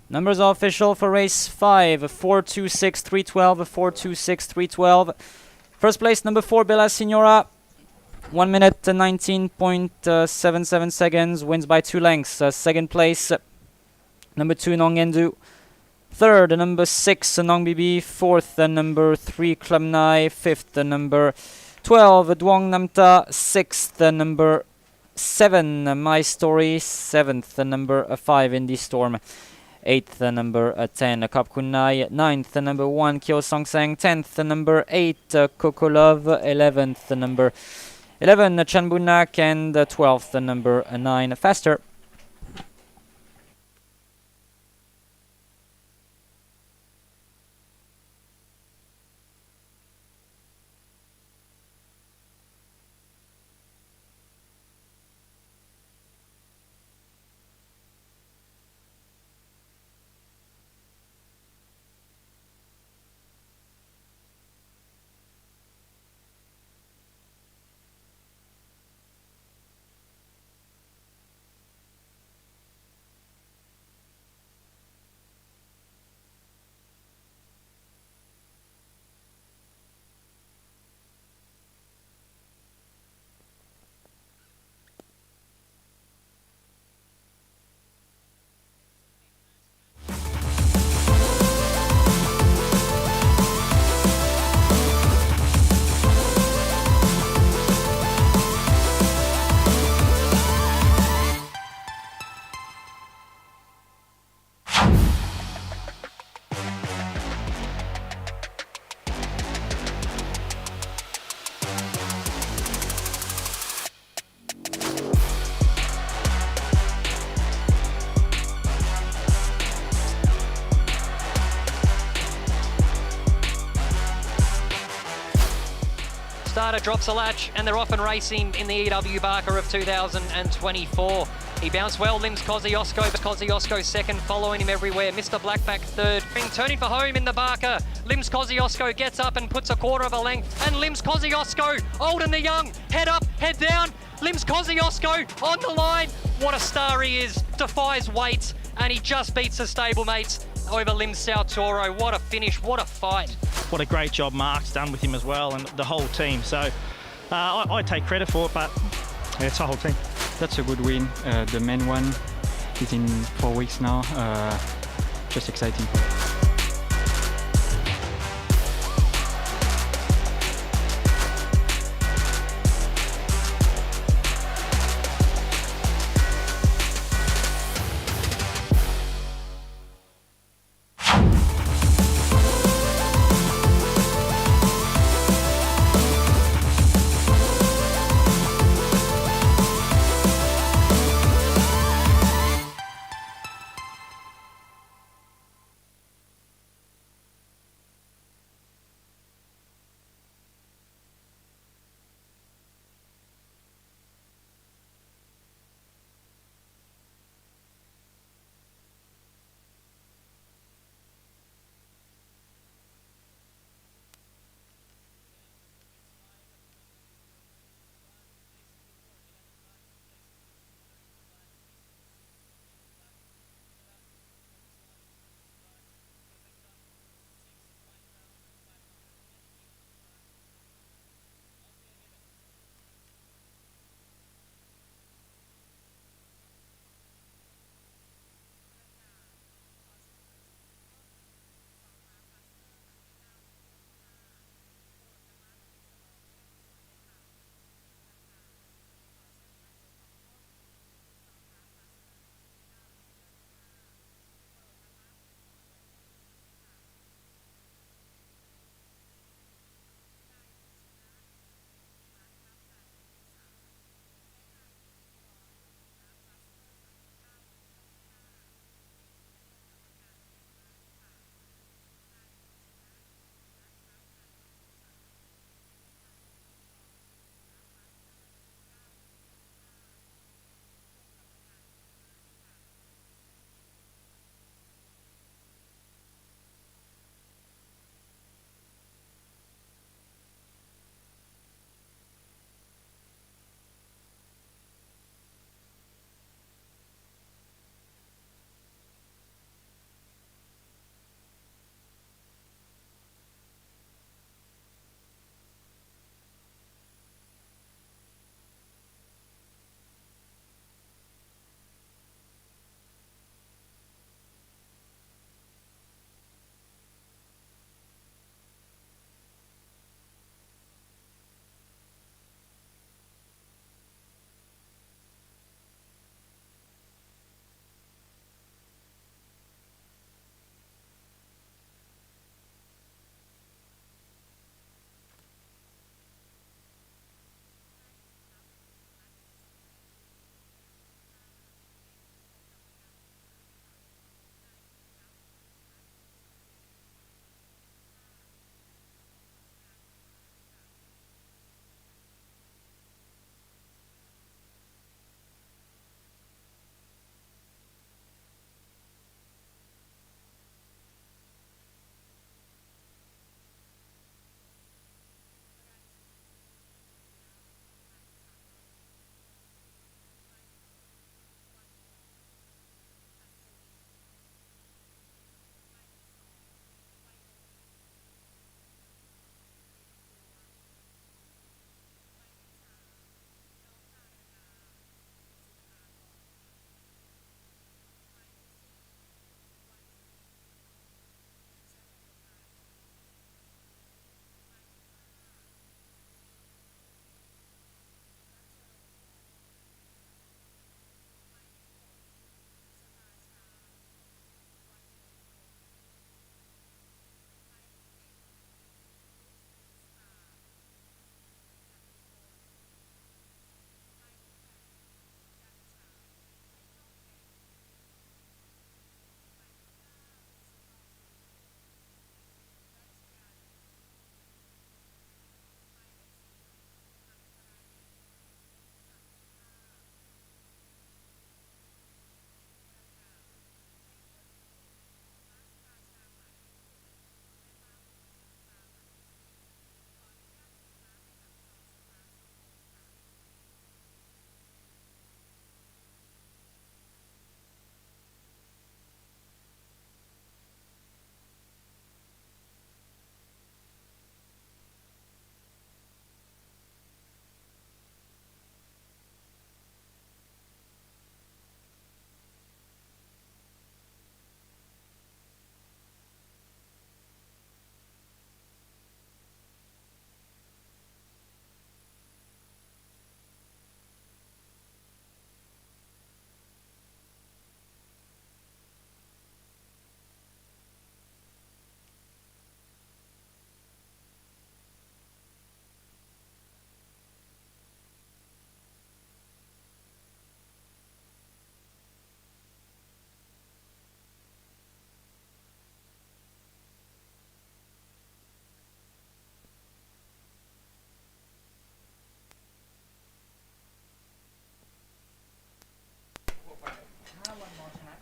Numbers are official for race 5, 426, 312, 426, 312. First place, number 4, Bella Signora. 1 minute 19.77 seconds, wins by 2 lengths. Second place, number 2, Nong Endu. Third, number 6, Nong Bibi. Fourth, number 3, Klum Nai. Fifth, number 12, Duong Namta. Sixth, number 7, My Story. Seventh, number 5, Indie Storm. 8th, number 10, Kap Kunai. 9th, number 1, Kyo Song Sang. 10th, number 8, Coco Love. 11th, number 11, Chanbunak. And 12th, number 9, Faster. Starter drops a latch and they're off and racing in the EW Barker of 2024. He bounced well, Limbs Kosciuszko second, following him everywhere. Mr. Blackback third. Turning for home in the Barker. Limbs Kosciuszko gets up and puts a quarter of a length. And Limbs Kosciuszko, old and the young, head up, head down. Limbs Kosciuszko on the line. What a star he is. Defies weight. And he just beats his stablemates over Limbs Sao Toro. What a finish, what a fight. What a great job Mark's done with him as well, and the whole team. So I take credit for it, but it's the whole team. That's a good win. The main one is in 4 weeks now. Just exciting.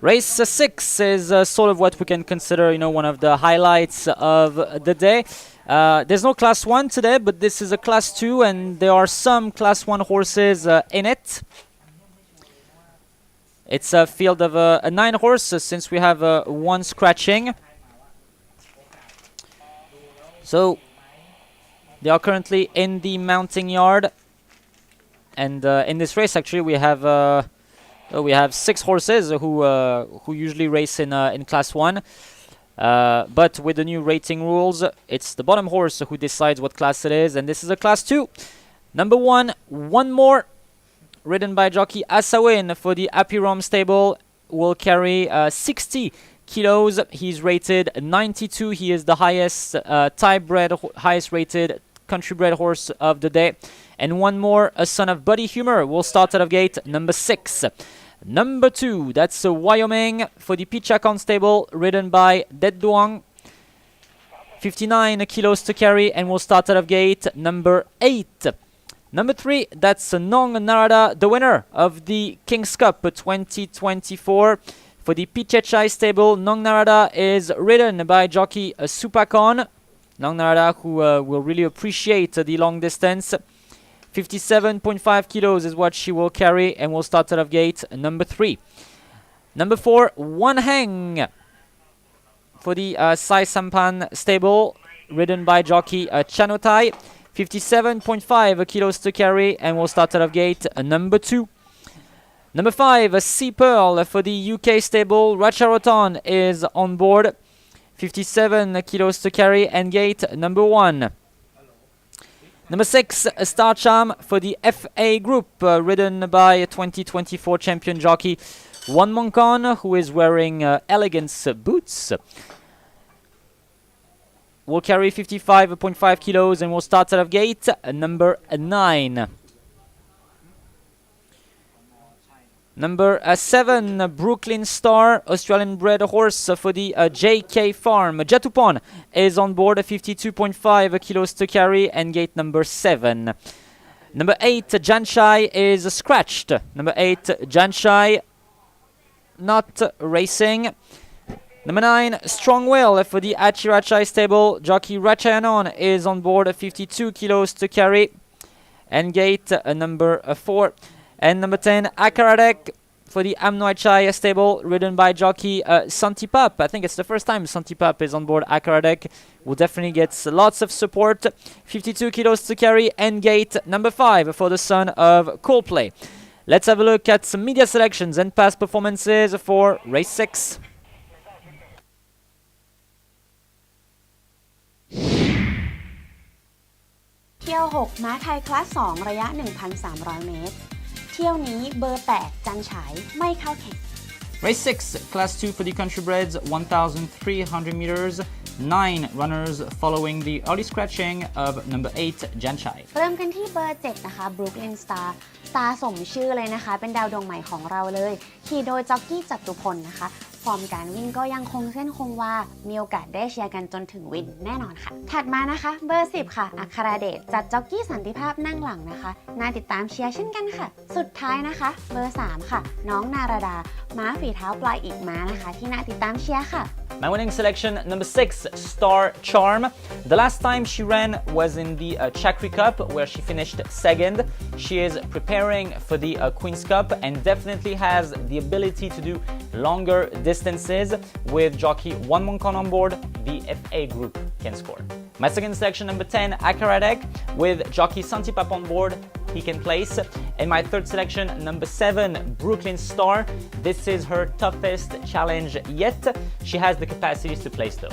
Race 6 is sort of what we can consider, one of the highlights of the day. There's no Class 1 today, but this is a Class 2, and there are some Class 1 horses in it. It's a field of 9 horses since we have 1 scratching. So they are currently in the mounting yard, and in this race actually we have 6 horses who usually race in Class 1. But with the new rating rules, it's the bottom horse who decides what class it is, and this is a Class 2. Number 1, One More, ridden by jockey Asawin for the Apirom stable, will carry 60 kilos. He's rated 92. He is the highest highest rated country bred horse of the day. And One More, a son of Buddy Humor, will start out of gate number 6. Number 2, that's Wyoming for the Pichakon stable, ridden by Det Duong. 59 kilos to carry and will start out of gate number 8. Number 3, that's Nong Narada, the winner of the King's Cup 2024. For the Pichechai stable, Nong Narada is ridden by jockey Supakon. Nong Narada, who will really appreciate the long distance. 57.5 kilos is what she will carry and will start out of gate number 3. Number 4, One Hang for the Sai Sampan stable, ridden by jockey Chanotai. 57.5 kilos to carry and will start out of gate number 2. Number 5, Sea Pearl for the UK stable, Racharoton is on board. 57 kilos to carry and gate number 1. Number 6, Star Charm for the FA group, ridden by 2024 champion jockey Wan Monkon, who is wearing elegance boots. Will carry 55.5 kilos and will start out of gate number 9. Number 7, Brooklyn Star, Australian bred horse for the JK Farm. Jatupon is on board, 52.5 kilos to carry and gate number 7. Number 8, Janshai is scratched. Number 8, Janshai not racing. Number 9, Strong Will for the Achirachai stable. Jockey Rachayanon is on board, 52 kilos to carry and gate number 4. And number 10, Akaradek for the Amnoachai stable, ridden by jockey Santipap. I think it's the first time Santipap is on board Akaradek. Will definitely get lots of support. 52 kilos to carry and gate number 5 for the son of Coldplay. Let's have a look at some media selections and past performances for race 6.เที่ยว 6 ม้าไทยคลาส 2 ระยะ 1,300 เมตร เที่ยวนี้เบอร์ 8 จันฉายไม่เข้าแข่ง Race 6, Class 2 for the country breds, 1,300 meters. 9 runners following the early scratching of number 8, Janchai. เริ่มกันที่เบอร์ 7 นะคะ Brooklyn Star สตาร์สมชื่อเลยนะคะ เป็นดาวดวงใหม่ของเราเลย ขี่โดยจ็อกกี้จตุพลนะคะ ฟอร์มการวิ่งก็ยังคงเส้นคงวา มีโอกาสได้เชียร์กันจนถึงวินแน่นอนค่ะ ถัดมานะคะ เบอร์ 10 ค่ะ อัคราเดช จัดจ็อกกี้สันติภาพนั่งหลังนะคะ น่าติดตามเชียร์เช่นกันค่ะ สุดท้ายนะคะ เบอร์ 3 ค่ะ น้องนาราดา ม้าฝีเท้าปลายอีกม้านะคะ ที่น่าติดตามเชียร์ค่ะ My winning selection, number 6, Star Charm. The last time she ran was in the Chakri Cup, where she finished second. She is preparing for the Queen's Cup and definitely has the ability to do longer distances. With jockey Wan Monkon on board, the FA group can score. My second selection, number 10, Akaradek. With jockey Santipap on board, he can place. And my third selection, number 7, Brooklyn Star. This is her toughest challenge yet. She has the capacities to place though.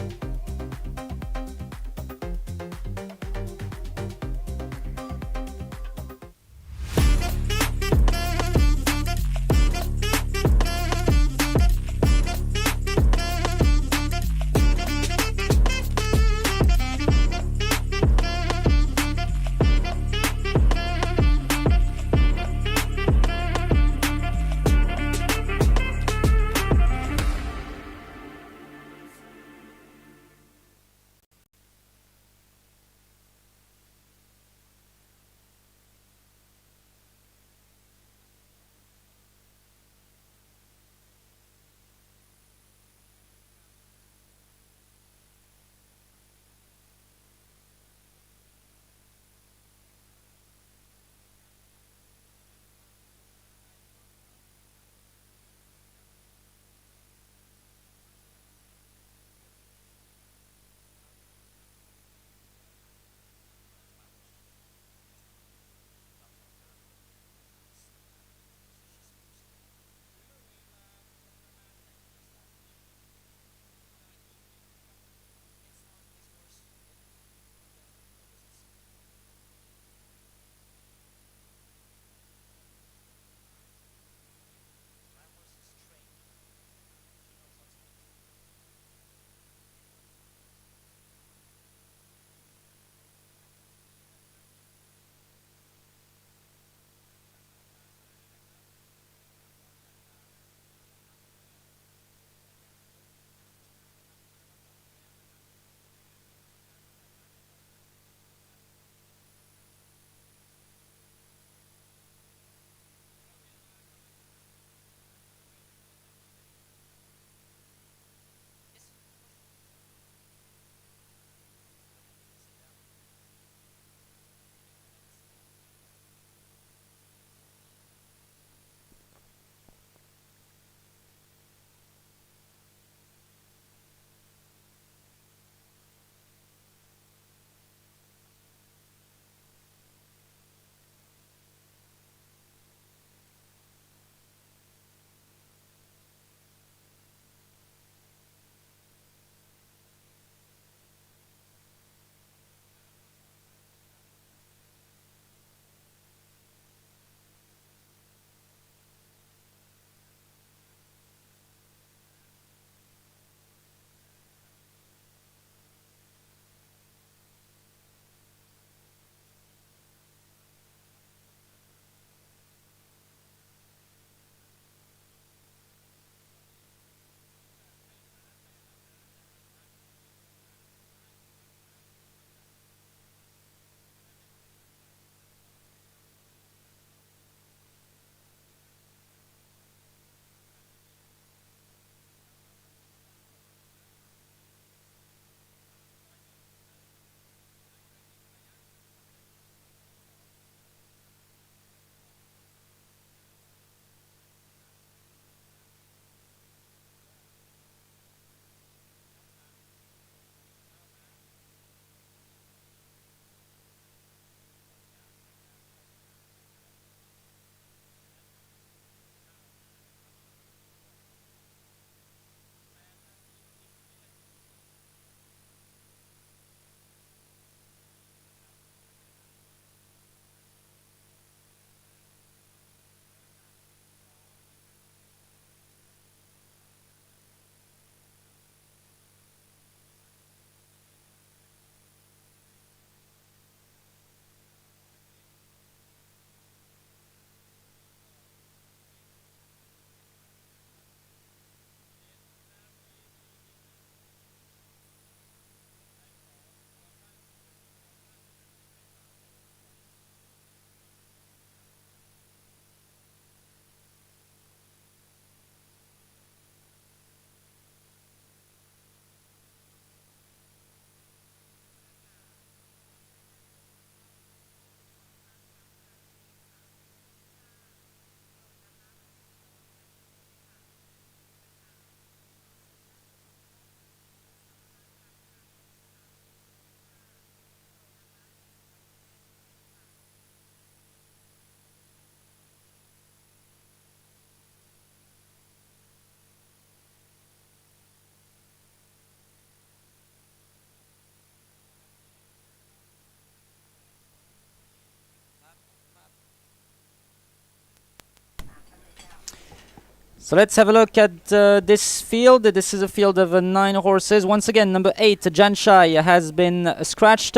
So let's have a look at this field. This is a field of 9 horses. Once again, number 8, Janshai, has been scratched.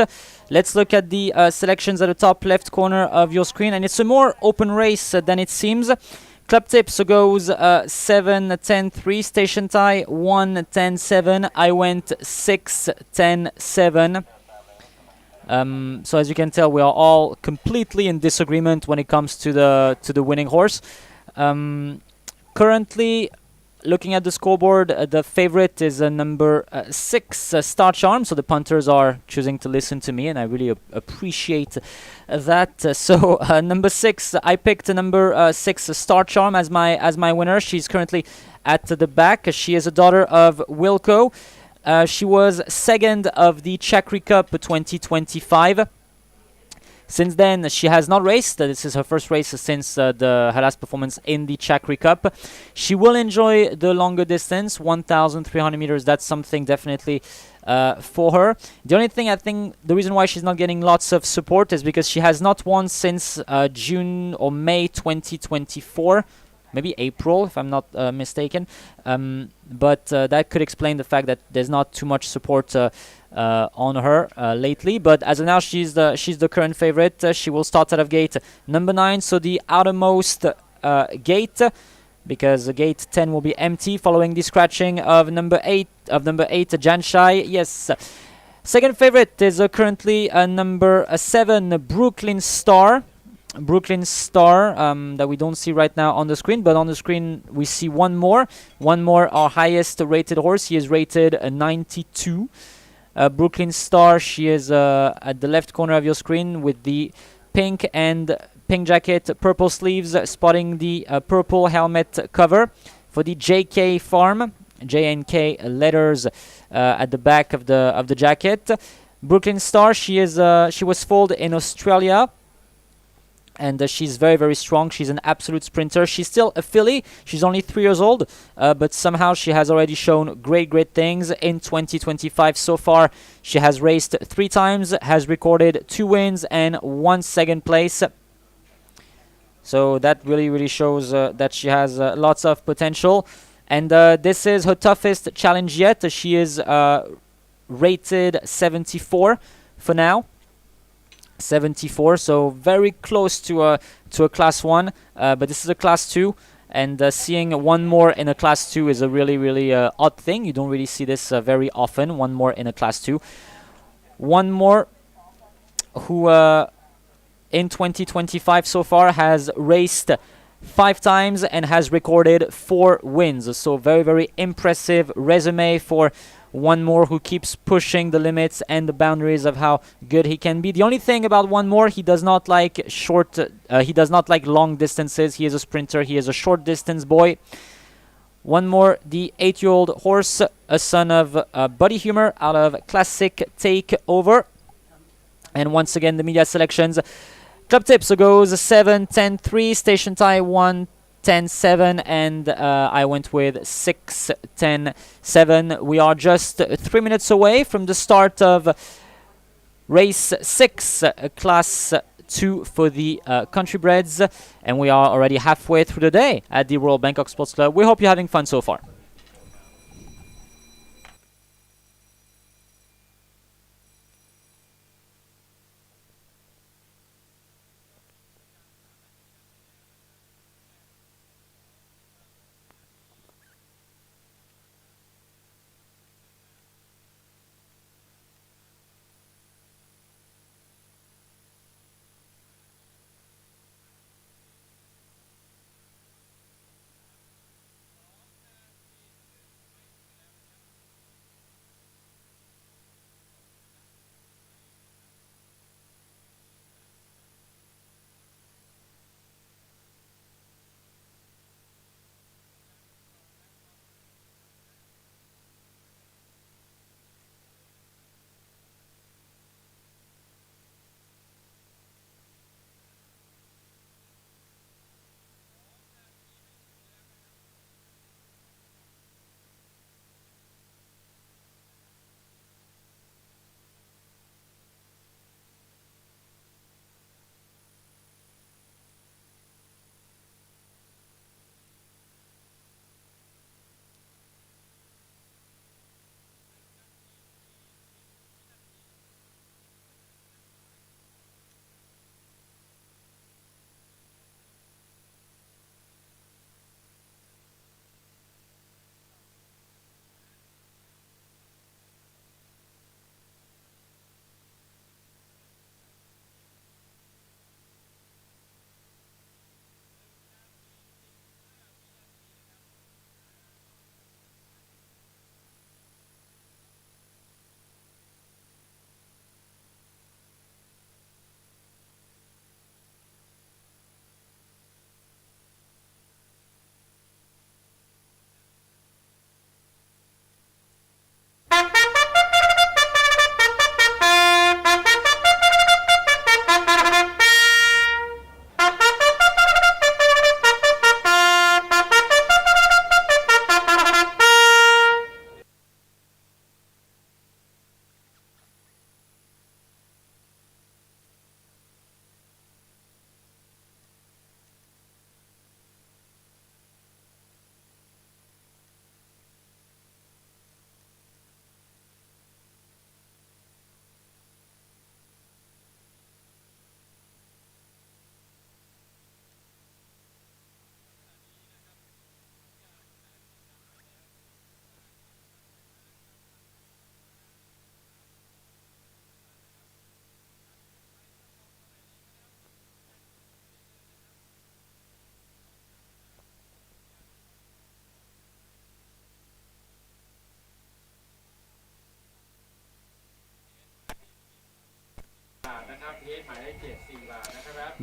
Let's look at the selections at the top left corner of your screen. And it's a more open race than it seems. Club tips goes 7, 10, 3. Station tie 1, 10, 7. I went 6, 10, 7. So as you can tell, we are all completely in disagreement when it comes to the winning horse. Currently, looking at the scoreboard, the favorite is number 6, Star Charm. So the punters are choosing to listen to me, and I really appreciate that. So number 6, I picked number 6, Star Charm, as my winner. She's currently at the back. She is a daughter of Wilco. She was second of the Chakri Cup 2025. Since then, she has not raced. This is her first race since her last performance in the Chakri Cup. She will enjoy the longer distance, 1,300 meters. That's something definitely for her. The only thing, I think, the reason why she's not getting lots of support is because she has not won since June or May 2024. Maybe April, if I'm not mistaken. But that could explain the fact that there's not too much support on her lately. But as of now, she's the current favorite. She will start out of gate number 9, so the outermost gate, because gate 10 will be empty following the scratching of number 8 Janshai. Yes. Second favorite is currently number 7, Brooklyn Star. That we don't see right now on the screen, but on the screen we see one more, our highest rated horse. He is rated 92. Brooklyn Star, she is at the left corner of your screen with the pink jacket, purple sleeves, spotting the purple helmet cover for the JK Farm, J&K letters at the back of the jacket. Brooklyn Star, she was foaled in Australia. And she's very, very strong. She's an absolute sprinter. She's still a filly. She's only 3 years old, but somehow she has already shown great things in 2025 so far. She has raced 3 times, has recorded 2 wins and 1 second place. So that really shows that she has lots of potential. And this is her toughest challenge yet. She is rated 74 for now. 74, so very close to a class 1, but this is a class 2, and seeing one more in a class 2 is a really odd thing. You don't really see this very often, one more in a class 2. One more who in 2025 so far has raced 5 times and has recorded 4 wins, so very impressive resume for one more who keeps pushing the limits and the boundaries of how good he can be. The only thing about one more, he does not like he does not like long distances. He is a sprinter. He is a short distance boy. One more, the 8-year-old horse, a son of Buddy Humor out of Classic Takeover. And once again, the media selections. Club tips goes 7, 10, 3. Station tie 1, 10, 7, and I went with 6, 10, 7. We are just 3 minutes away from the start of race 6, class 2 for the countrybreds, and we are already halfway through the day at the Royal Bangkok Sports Club. We hope you're having fun so far.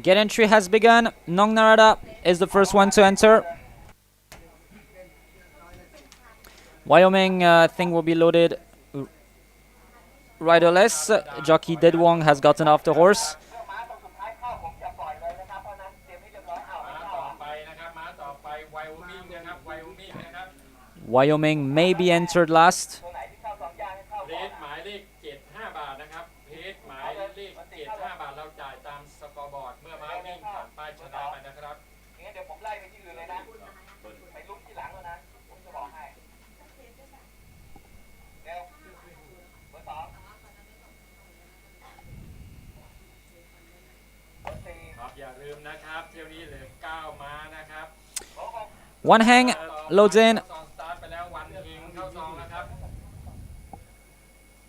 Gate entry has begun. Nong Narada is the first one to enter. Wyoming thing will be loaded riderless. Jockey Dead Wong has gotten off the horse. Wyoming may be entered last. เพจหมายเลข75 บาทนะครับเพจหมายเลข75 บาทเราจ่ายตามสกอร์บอร์ดเมื่อม้าวิ่งผ่านป้ายชนะไปนะครับงั้นเดี๋ยวผมไล่ไปที่อื่นเลยนะไปลุ้นที่หลังแล้วนะผมจะบอกให้เร็วเบอร์ 2ครับอย่าลืมนะครับเที่ยวนี้เหลือ9 ม้านะครับ One hang loads in. สตาร์ทไปแล้ววันหิงเข้าซองนะครับ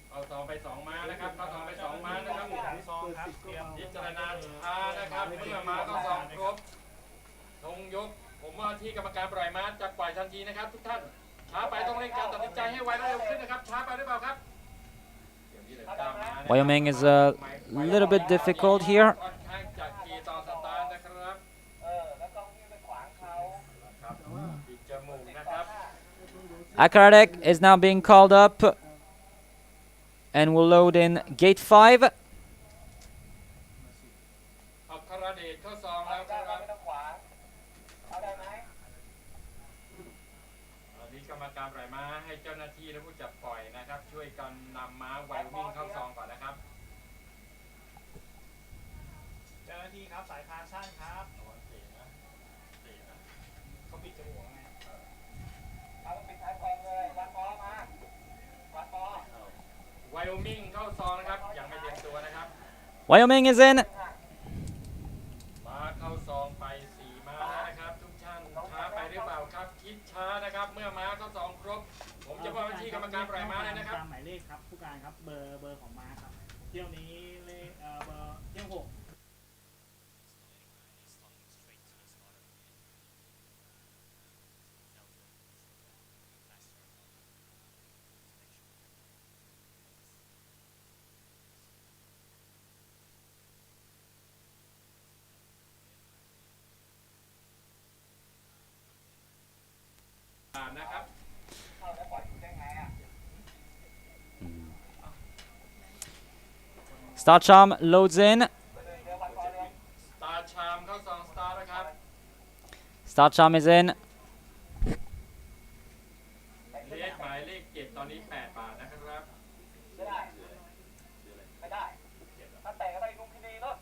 เข้าซองไป2 ม้านะครับเข้าซองไป2 ม้านะครับซองครับเตรียมพิจารณาช้านะครับเมื่อม้าเข้าซองครบธงยกผมว่าที่กรรมการปล่อยม้าจะปล่อยทันทีนะครับทุกท่านช้าไปต้องเร่งการตัดสินใจให้ไวและเร็วขึ้นนะครับช้าไปหรือเปล่าครับ Wyoming is a little bit difficult here. ค่อนข้างจะขี่ต่อสตาร์ทนะครับแล้วต้องวิ่งไปขวางเขาครับปิดจมูกนะครับ Akaradek is now being called up and will load in gate 5. อัครเดชเข้าซองแล้วครับไม่ต้องขวางเอาได้ไหมอันนี้กรรมการปล่อยม้าให้เจ้าหน้าที่และผู้จับปล่อยนะครับช่วยกันนำม้าไววิ่งเข้าซองก่อนนะครับ เจ้าหน้าที่ครับสายพานช่างครับเขาปิดจมูกไงเอาปิดท้ายกองเลยวัดปอมาวัดปอไวโอมิงเข้าซองนะครับยังไม่เตรียมตัวนะครับ Wyoming is in. ม้าเข้าซองไป4 ม้านะครับทุกท่านช้าไปหรือเปล่าครับคิดช้านะครับเมื่อม้าเข้าซองครบผมจะบอกที่กรรมการปล่อยม้าเลยนะครับ ตามหมายเลขครับผู้การครับเบอร์ของม้าครับเที่ยวนี้เลขเบอร์เที่ยว6นะครับ Star Charm loads in. สตาร์ชามเข้าซองสตาร์นะครับ Star Charm is in. เลขหมายเลข7ตอนนี้8 บาทนะครับไม่ได้ถ้าแต่ก็ได้ลุงพินีเนาะ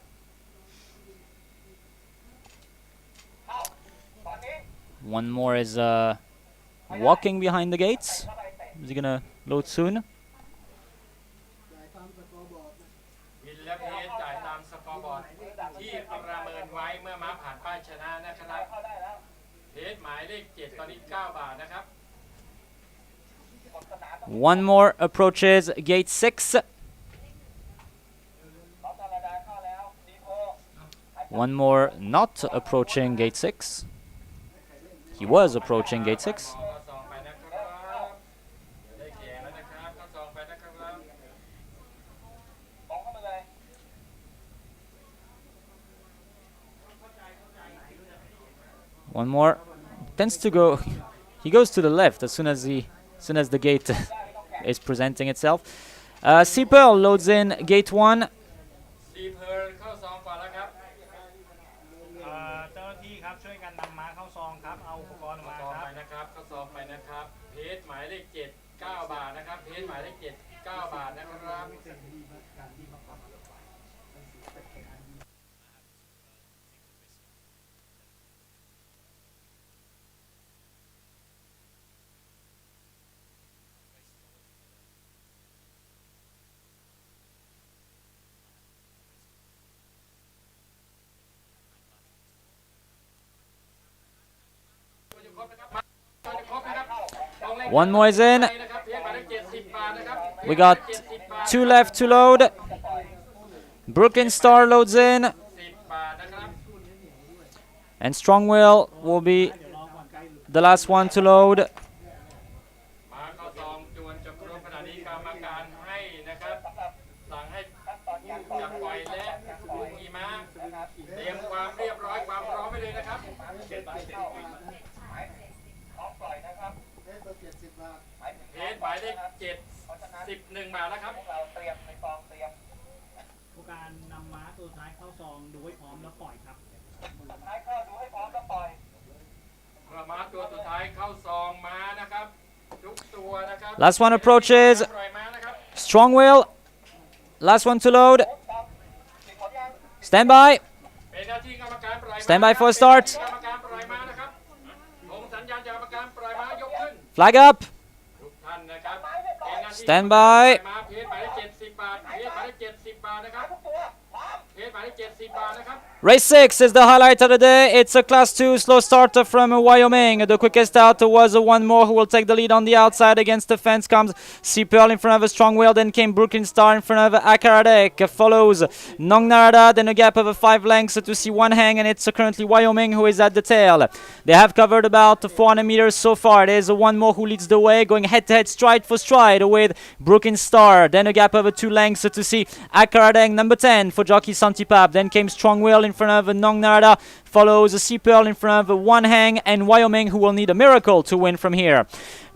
เข้าตอนนี้ One more is walking behind the gates. Is he gonna load soon? วินและเพจจ่ายตามสกอร์บอร์ดที่ประเมินไว้เมื่อม้าผ่านป้ายชนะนะครับเพจหมายเลข7ตอนนี้9 บาทนะครับ One more approaches gate 6. One more not approaching gate 6. He was approaching gate 6. เข้าซองไปนะครับได้แก่แล้วนะครับเข้าซองไปนะครับเข้ามาเลย One more tends to go. He goes to the left as soon as the gate is presenting itself. Seaper loads in gate 1. ซีเพิร์ลเข้าซองก่อนแล้วครับ เจ้าหน้าที่ครับช่วยกันนำม้าเข้าซองครับเอาอุปกรณ์มา เข้าซอง ค ไป รับ นะครับเข้าซองไปนะครับเพจหมายเลข7 9 บาทนะครับเพจหมายเลข7 9 บาทนะครับ One more is in. We got 2 left to load. Brooklyn Star loads in. And Strong will be the last one to load. มาเข้าซองจวนจะครบขณะนี้กรรมการให้นะครับสั่งให้จับปล่อยและลุง นะครับ เราเตรียมในซองเตรียม ผู้การนำม้าตัวท้ายเข้าซองดูให้พร้อมแล้วปล่อยครับ ท้ายเข้าดูให้พร้อมแล้วปล่อย ม้าตัวสุดท้ายเข้าซองม้านะครับทุกตัวนะครับ Last one approaches. ปล่อยม้านะครับ Strong wheel. Last one to load. ติดผลยัง Stand by. เป็นหน้าที่กรรมการปล่อยม้า Stand by for start. กรรมการปล่อยม้านะครับลงสัญญาณจากกรรมการปล่อยม้ายกขึ้น Flag up. ทุกท่านนะครับเป็นหน้าที่ Stand by. ปล่อยม้าเพจหมายเลข70 บาทเพจหมายเลข70 บาทนะครับ ทุกตัวพร้อม เพจหมายเลข70 บาทนะครับ Race 6 is the highlight of the day. It's a Class 2 slow starter from Wyoming. The quickest out was one more who will take the lead on the outside. Against the fence comes Sea Pearl in front of a Strong Wheel. Then came Brooklyn Star in front of Akaradek. Follows Nong Narada. Then a gap of 5 lengths to see one hang. And it's currently Wyoming who is at the tail. They have covered about 400 meters so far. There's one more who leads the way. Going head to head, stride for stride with Brooklyn Star. Then a gap of 2 lengths to see Akaradek number 10 for Jockey Santipap. Then came Strong Wheel in front of Nong Narada, follows Sea Pearl in front of one hang, and Wyoming who will need a miracle to win from here.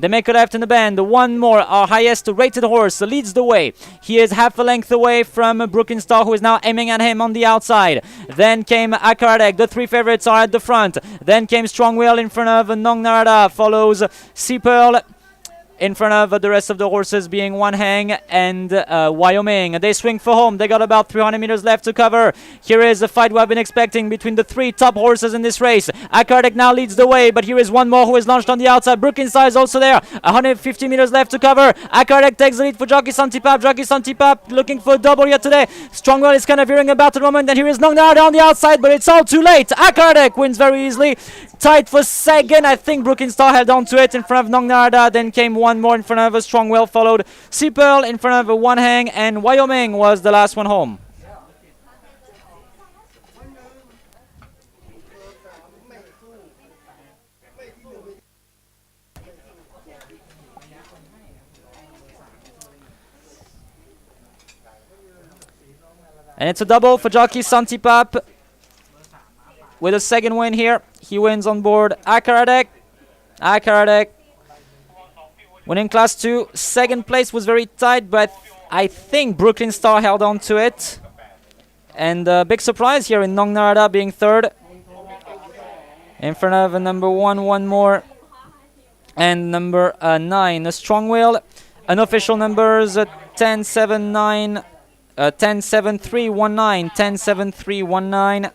They make a left in the bend. One more, our highest rated horse, leads the way. He is half a length away from Brooklyn Star, who is now aiming at him on the outside. Then came Akaradek. The 3 favorites are at the front. Then came Strong Wheel in front of Nong Narada, follows Sea Pearl in front of the rest of the horses, being one hang and Wyoming. They swing for home. They got about 300 meters left to cover. Here is the fight we have been expecting between the 3 top horses in this race. Akardik now leads the way, but here is one more who is launched on the outside. Brooklyn Star is also there. 150 meters left to cover. Akardik takes the lead for Jockey Santipap. Jockey Santipap looking for a double here today. Strongwell is kind of veering about at the moment. And here is Nong Narada on the outside, but it's all too late. Akardik wins very easily. Tight for second. I think Brooklyn Star held on to it in front of Nong Narada. Then came one more in front of a Strong Wheel, followed Sea Pearl in front of a one hang, and Wyoming was the last one home. And it's a double for Jockey Santipap with a second win here. He wins on board Akaradek. Akaradek winning Class 2. Second place was very tight, but I think Brooklyn Star held on to it. And big surprise here in Nong Narada being third. In front of number 1, one more. And number 9, a Strong Wheel. Unofficial numbers 10-7-9, 10-7-3-1-9, 10-7-3-1-9.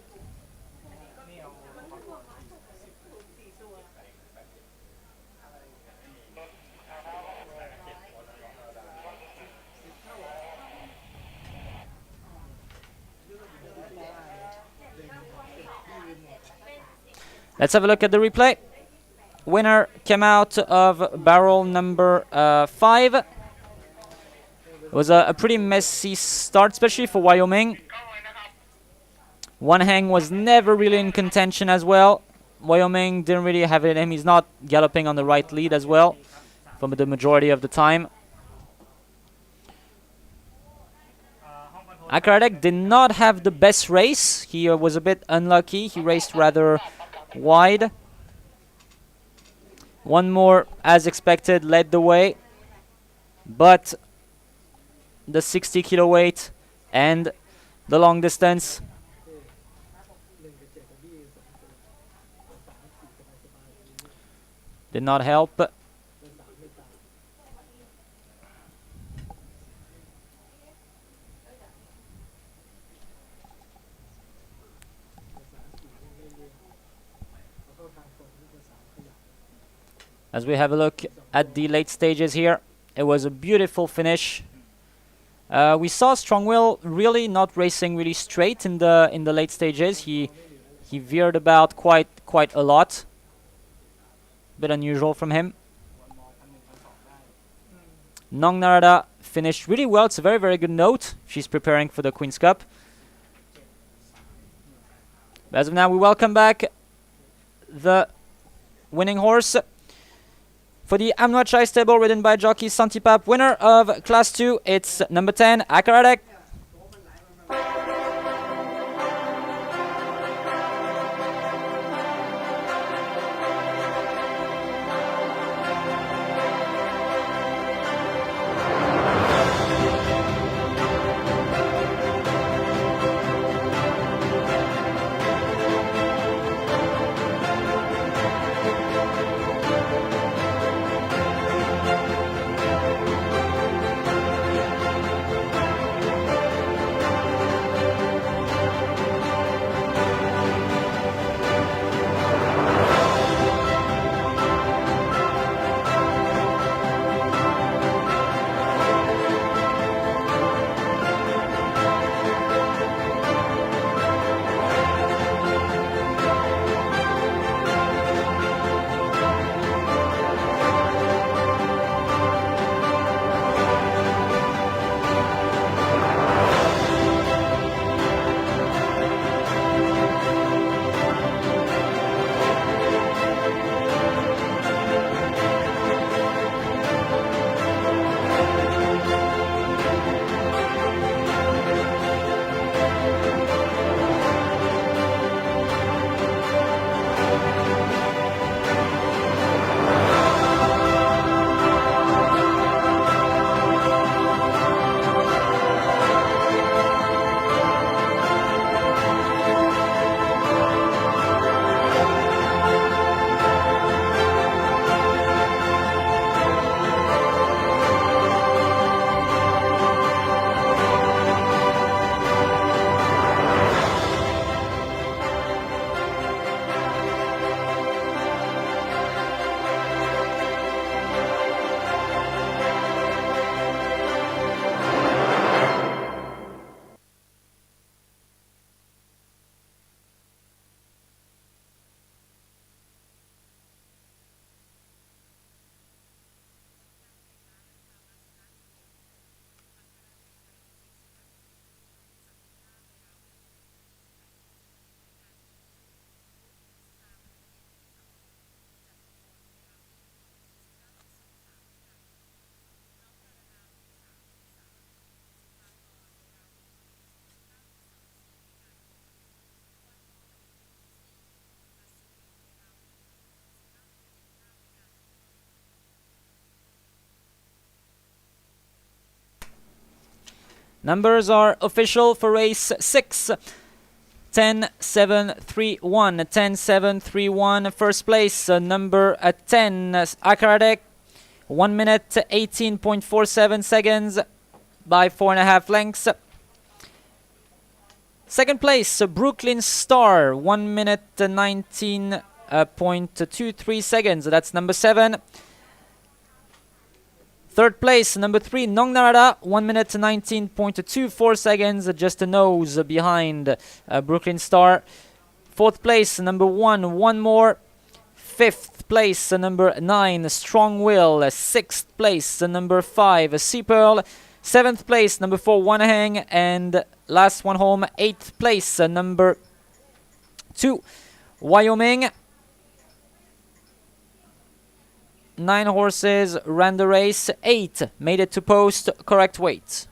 Let's have a look at the replay. Winner came out of barrel number 5. It was a pretty messy start, especially for Wyoming. One hang was never really in contention as well. Wyoming didn't really have it in him. He's not galloping on the right lead as well for the majority of the time. Akaradek did not have the best race. He was a bit unlucky. He raced rather wide. One more, as expected, led the way. But the 60 kilo weight and the long distance did not help. As we have a look at the late stages here, it was a beautiful finish. We saw Strong Wheel really not racing really straight in the late stages. He veered about quite a lot. Bit unusual from him. Nong Narada finished really well. It's a very, very good note. She's preparing for the Queen's Cup. As of now, we welcome back the winning horse for the Amnwa Chai stable, ridden by Jockey Santipap. Winner of Class 2, it's number 10, Akaradek. Numbers are official for race 6. 10-7-3-1, 10-7-3-1. First place, number 10, Akaradek. 1 minute 18.47 seconds by 4.5 lengths. Second place, Brooklyn Star. 1 minute 19.23 seconds. That's number 7. Third place, number 3, Nong Narada, 1 minute 19.24 seconds, just a nose behind Brooklyn Star. Fourth place, number 1, One More. Fifth place, number 9, Strong Will. Sixth place, number 5, Sea Pearl. Seventh place, number 4, One Hang. And last one home, 8th place, number 2, Wyoming. 9 horses ran the race, 8 made it to post, correct weight.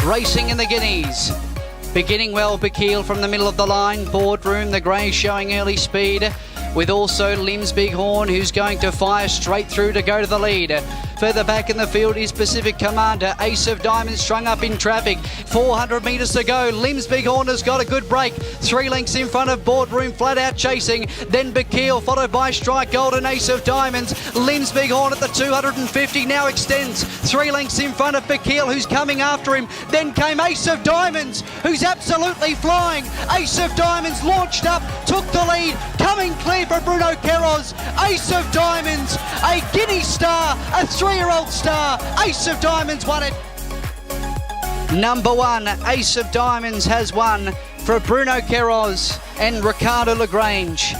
Racing in the Guineas. Beginning well, Bakil from the middle of the line. Boardroom, the grey showing early speed, with also Limbs Bighorn, who's going to fire straight through to go to the lead. Further back in the field is Pacific Commander. Ace of Diamonds strung up in traffic. 400 metres to go. Limbs Bighorn has got a good break. 3 lengths in front of Boardroom, flat out chasing. Then Bakil, followed by Strike Gold and Ace of Diamonds. Limbs Bighorn at the 250 now extends. 3 lengths in front of Bakil, who's coming after him. Then came Ace of Diamonds, who's absolutely flying. Ace of Diamonds launched up, took the lead, coming clear for Bruno Queiroz. Ace of Diamonds, a Guinea star, a 3-year-old star. Ace of Diamonds won it. Number 1, Ace of Diamonds has won for Bruno Queiroz and Ricardo Lagrange.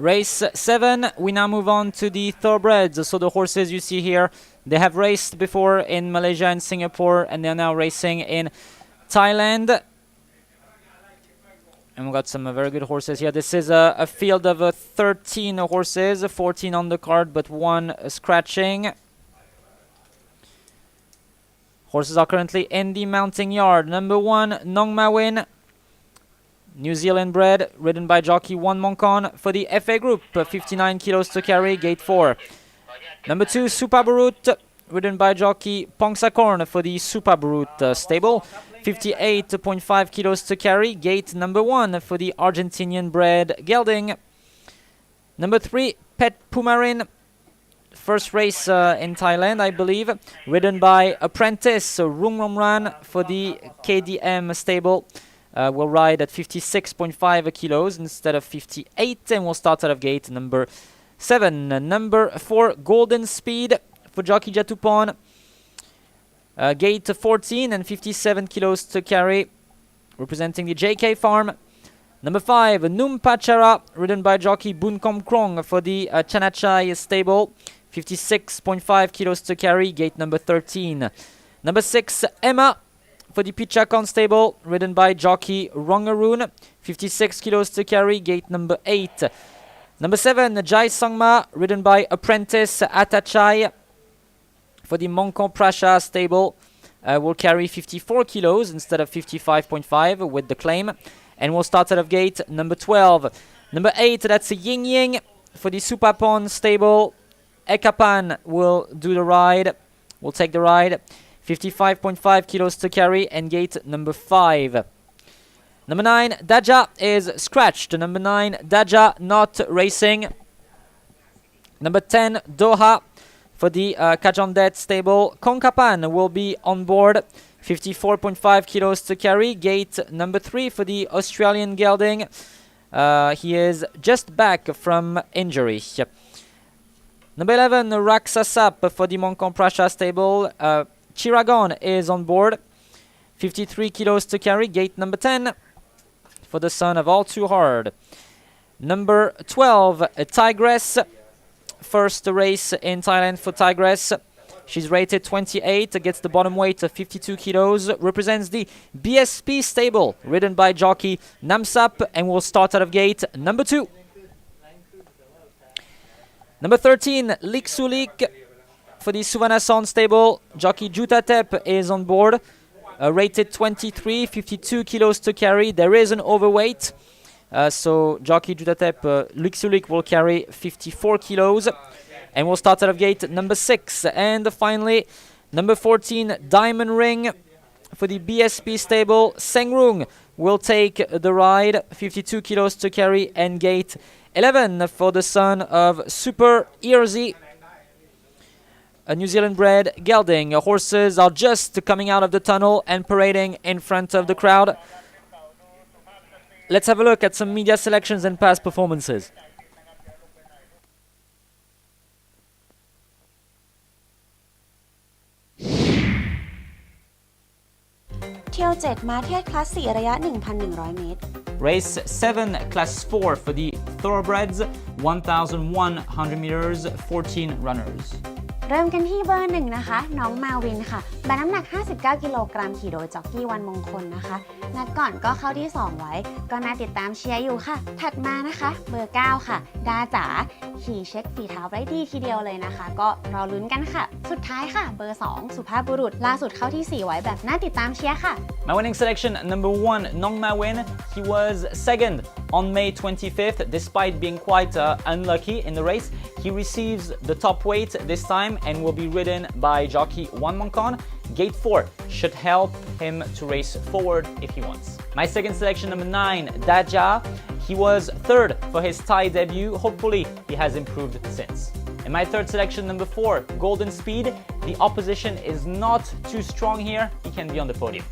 Race 7, we now move on to the thoroughbreds. So the horses you see here, they have raced before in Malaysia and Singapore, and they're now racing in Thailand. And we've got some very good horses here. This is a field of 13 horses, 14 on the card, but 1 scratching. Horses are currently in the mounting yard. Number 1, Nong Mawin, New Zealand bred, ridden by jockey Wan Mongkon for the FA Group, 59 kilos to carry, gate 4. Number 2, Supaburut, ridden by jockey Pongsakorn for the Supaburut stable, 58.5 kilos to carry, gate number 1 for the Argentinian bred Gelding. Number 3, Pet Pumarin, first race in Thailand, I believe, ridden by apprentice Rungramran for the KDM stable. Will ride at 56.5 kilos instead of 58, and will start out of gate number 7. Number 4, Golden Speed for jockey Jatupon. Gate 14 and 57 kilos to carry, representing the JK farm. Number 5, Num Pachara, ridden by jockey Bun Kom Krong for the Chanachai stable. 56.5 kilos to carry, gate number 13. Number 6, Emma for the Pichakon stable, ridden by jockey Rongaroon. 56 kilos to carry, gate number 8. Number 7, Jai Sangma, ridden by apprentice Atachai for the Mongkon Prasha stable. Will carry 54 kilos instead of 55.5 with the claim, and will start out of gate number 12. Number 8, that's Ying Ying for the Supapon stable. Ekapan will do the ride, will take the ride. 55.5 kilos to carry, and gate number 5. Number 9, Daja is scratched. Number 9, Daja not racing. Number 10, Doha for the Kajondet stable. Kongkapan will be on board. 54.5 kilos to carry, gate number 3 for the Australian Gelding. He is just back from injury. Number 11, Raksasap for the Mongkon Prasha stable. Chiragon is on board. 53 kilos to carry, gate number 10 for the son of All Too Hard. Number 12, Tigress. First race in Thailand for Tigress. She's rated 28, gets the bottom weight of 52 kilos, represents the BSP stable, ridden by jockey Namsap, and will start out of gate number 2. Number 13, Liksulik for the Suvanason stable. Jockey Jutatep is on board. Rated 23, 52 kilos to carry. There is an overweight. So jockey Jutatep Liksulik will carry 54 kilos. And will start out of gate number 6. And finally, number 14, Diamond Ring for the BSP stable. Sengrung will take the ride. 52 kilos to carry, and gate 11 for the son of Super Earzy, a New Zealand bred Gelding. Horses are just coming out of the tunnel and parading in front of the crowd. Let's have a look at some media selections and past performances. เที่ยว 7 มาเทียดคลาส 4 ระยะ 1,100 เมตร Race 7, Class 4 for the Thoroughbreds, 1,100 meters, 14 runners. เริ่มกันที่เบอร์ 1 นะคะ น้องมาวินค่ะแบน้ำหนัก 59 กิโลกรัมขี่โดยจ็อกกี้วันมงคลนะคะนัดก่อนก็เข้าที่ 2 ไว้ก็น่าติดตามเชียร์อยู่ค่ะถัดมานะคะเบอร์ 9 ค่ะดาจ๋าขี่เช็คฝีเท้าได้ดีทีเดียวเลยนะคะก็รอลุ้นกันค่ะสุดท้ายค่ะเบอร์ 2 สุภาพบุรุษล่าสุดเข้าที่ 4 ไว้แบบน่าติดตามเชียร์ค่ะ My winning selection, number 1, Nong Ma Win. He was second on May 25th, despite being quite unlucky in the race. He receives the top weight this time and will be ridden by jockey Wan Mongkon. Gate 4 should help him to race forward if he wants. My second selection, number 9, Daja. He was third for his Thai debut. Hopefully, he has improved since. And my third selection, number 4, Golden Speed. The opposition is not too strong here. He can be on the podium.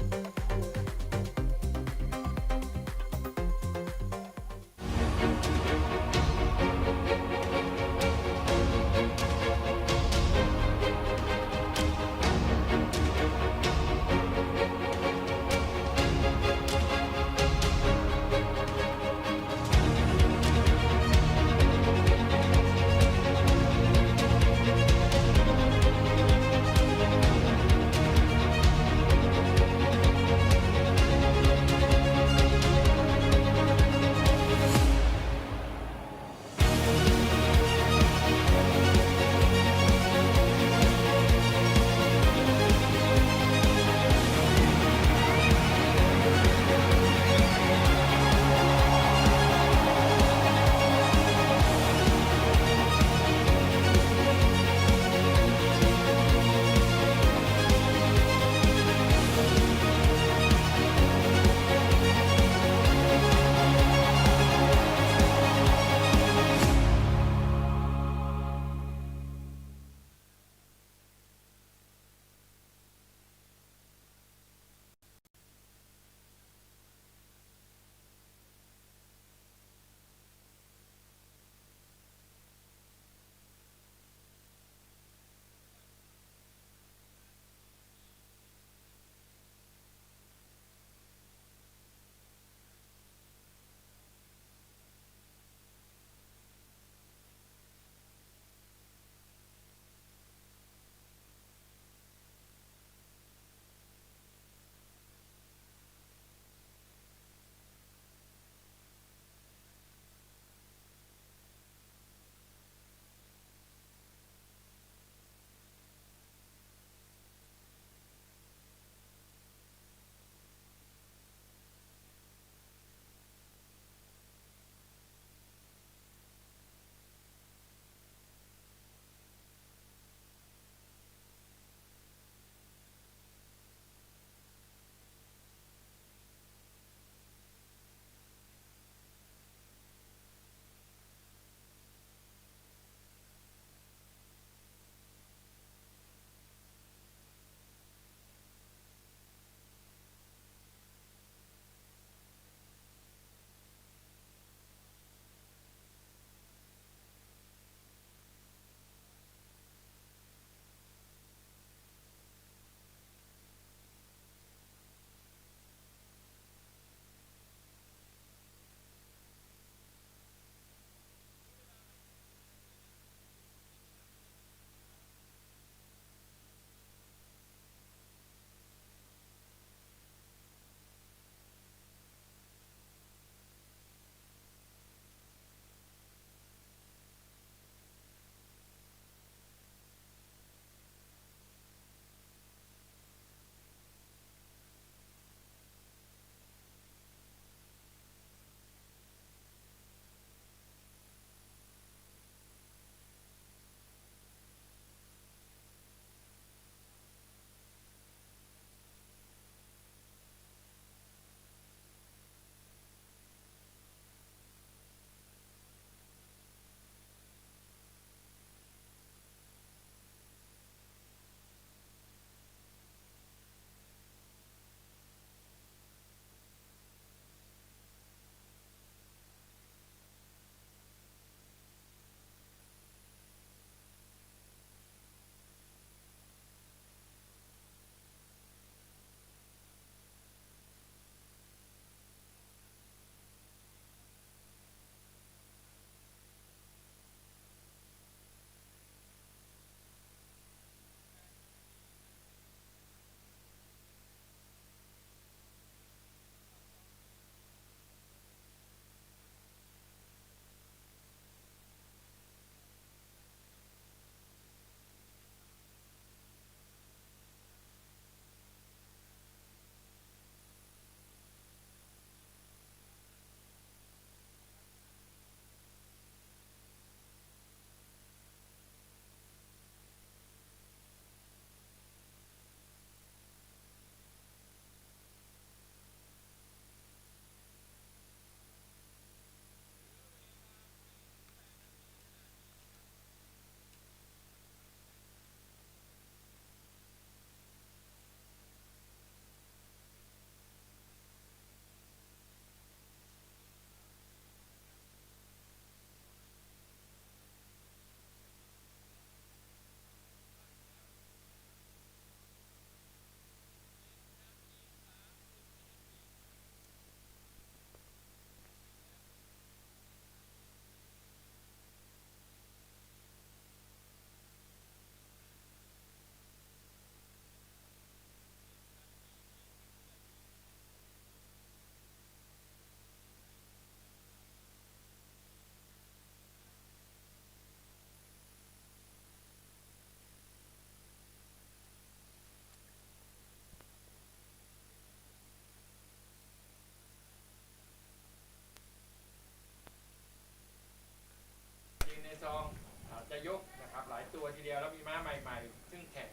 ยกนะครับหลายตัวทีเดียวแล้วมีม้าใหม่ๆซึ่งแข่ง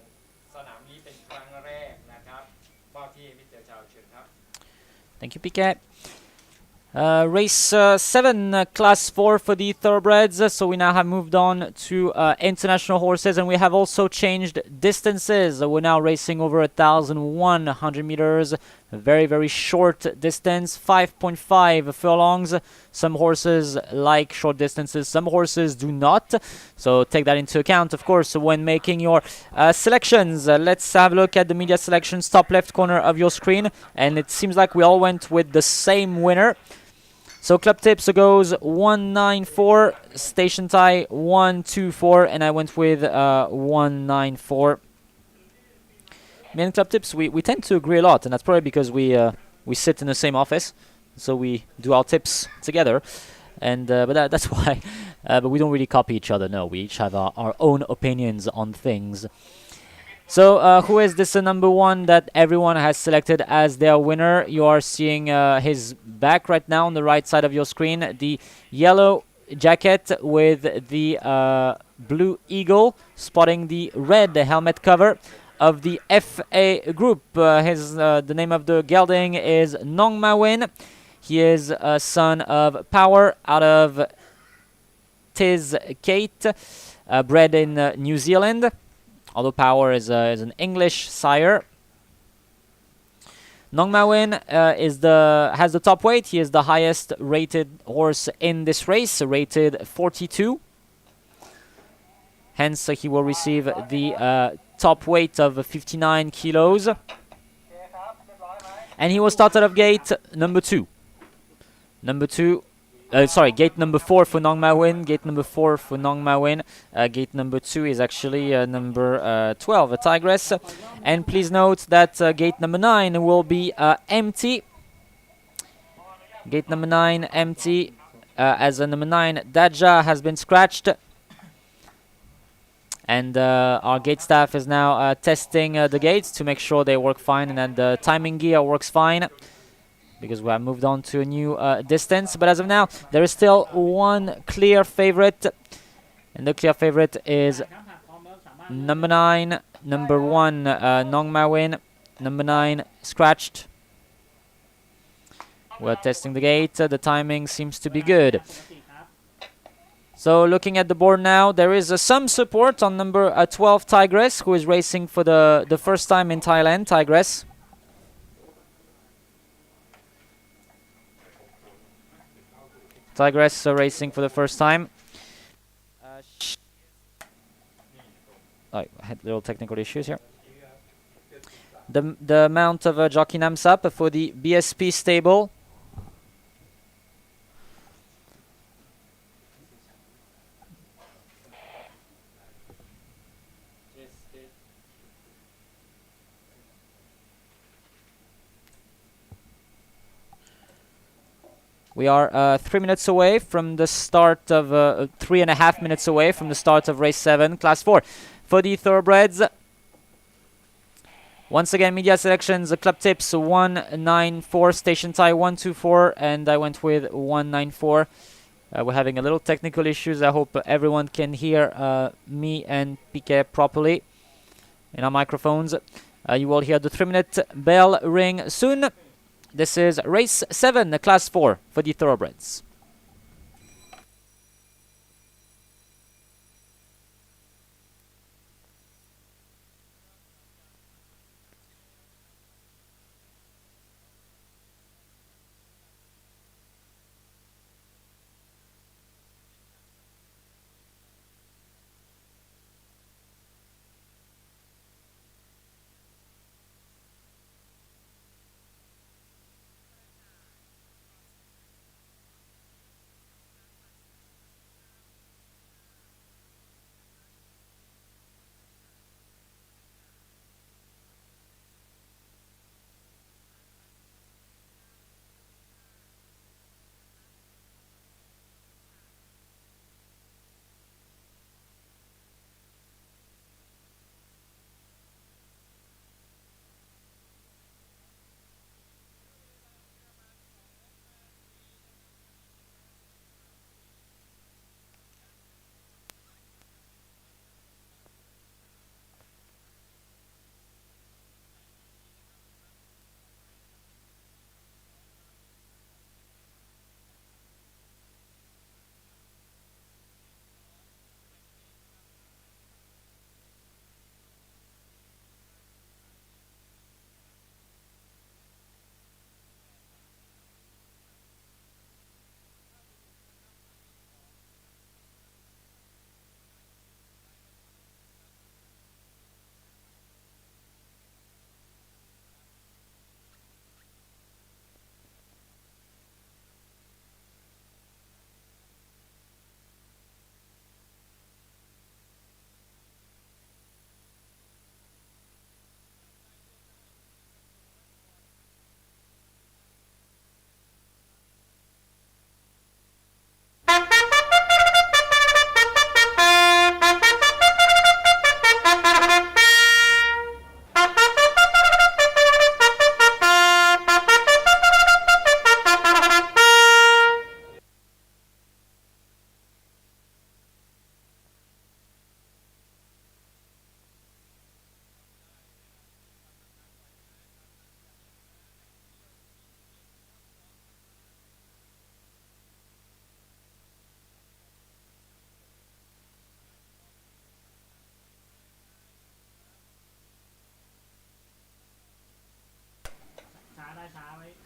สนามนี้เป็นครั้งแรกนะครับมอบที่มิสเตอร์ชาวเชิญครับ Thank you, Piquet. Race 7, class 4 for the thoroughbreds. So we now have moved on to international horses, and we have also changed distances. We're now racing over 1,100 meters, a very, very short distance, 5.5 furlongs. Some horses like short distances, some horses do not. So take that into account, of course, when making your selections. Let's have a look at the media selections, top left corner of your screen. And it seems like we all went with the same winner. So club tips goes 194, station tie 124, and I went with 194. Me and club tips, we tend to agree a lot, and that's probably because we sit in the same office, so we do our tips together, and but that's why. But we don't really copy each other. No, we each have our own opinions on things. So who is this number one that everyone has selected as their winner? You are seeing his back right now on the right side of your screen. The yellow jacket with the blue eagle spotting the red helmet cover of the FA group. The name of the gelding is Nong Ma Win. He is a son of Power out of Tiz Kate, bred in New Zealand. Although Power is an English sire. Nong Ma Win has the top weight. He is the highest rated horse in this race, rated 42. Hence, he will receive the top weight of 59 kilos. And he will start out of gate number 2. Gate number 4 for Nong Ma Win. Gate number 4 for Nong Ma Win. Gate number 2 is actually number 12, a Tigress. And please note that gate number 9 will be empty. Gate number 9 empty, as number 9 Daja has been scratched. And our gate staff is now testing the gates to make sure they work fine and that the timing gear works fine, because we have moved on to a new distance. But as of now, there is still one clear favorite, and the clear favorite is number 9, number 1 Nong Ma Win, number 9 scratched. We're testing the gate. The timing seems to be good. So looking at the board now, there is some support on number 12 Tigress, who is racing for the first time in Thailand. Tigress. Tigress racing for the first time. I had little technical issues here. The mount of Jockey Namsap for the BSP stable. We are 3 minutes away from the start of 3.5 minutes away from the start of race 7, class 4 for the thoroughbreds. Once again, media selections, club tips 194, station tie 124, and I went with 194. We're having a little technical issues. I hope everyone can hear me and Piquet properly in our microphones. You will hear the 3-minute bell ring soon. This is race 7, class 4 for the thoroughbreds.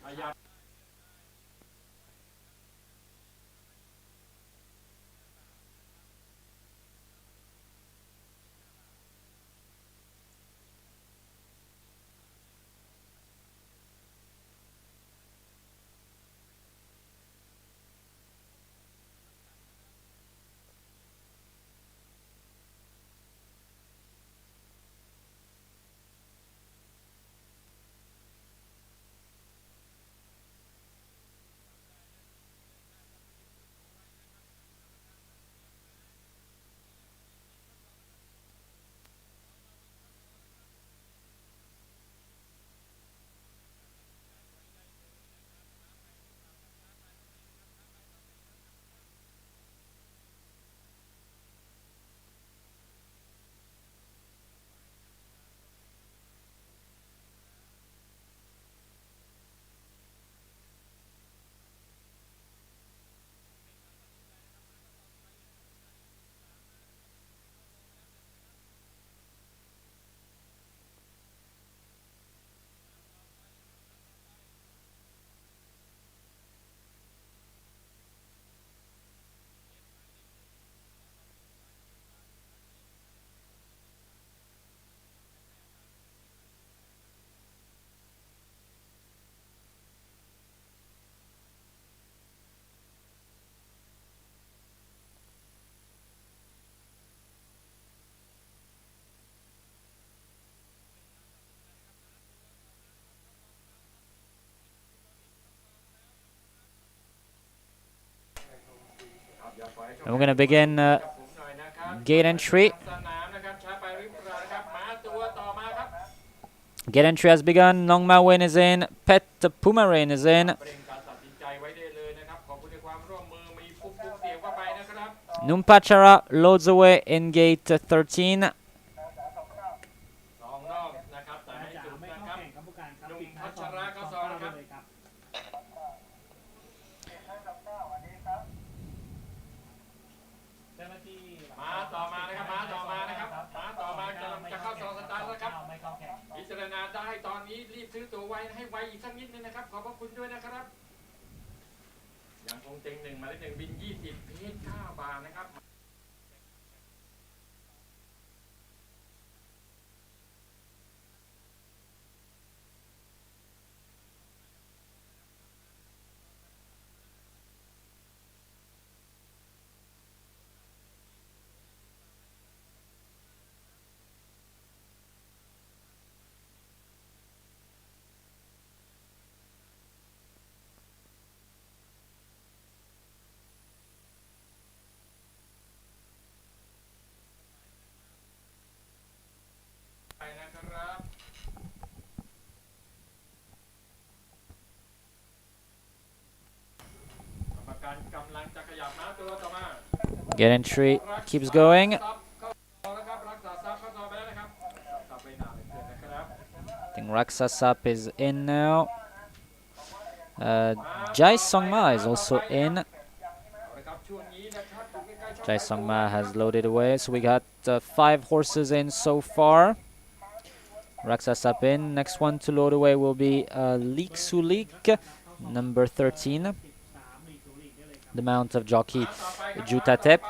ขยับ And we're going to begin gate entry. Gate entry has begun. Nongma Win is in. Pet Pumarin is in. Numpachara loads away in gate 13. Gate entry keeps going. I think Raksasap is in now. Jai Songma is also in. Jai Songma has loaded away, so we got 5 horses in so far. Raksasap in. Next one to load away will be Leek Sulik, number 13. The mount of jockey Jutatep.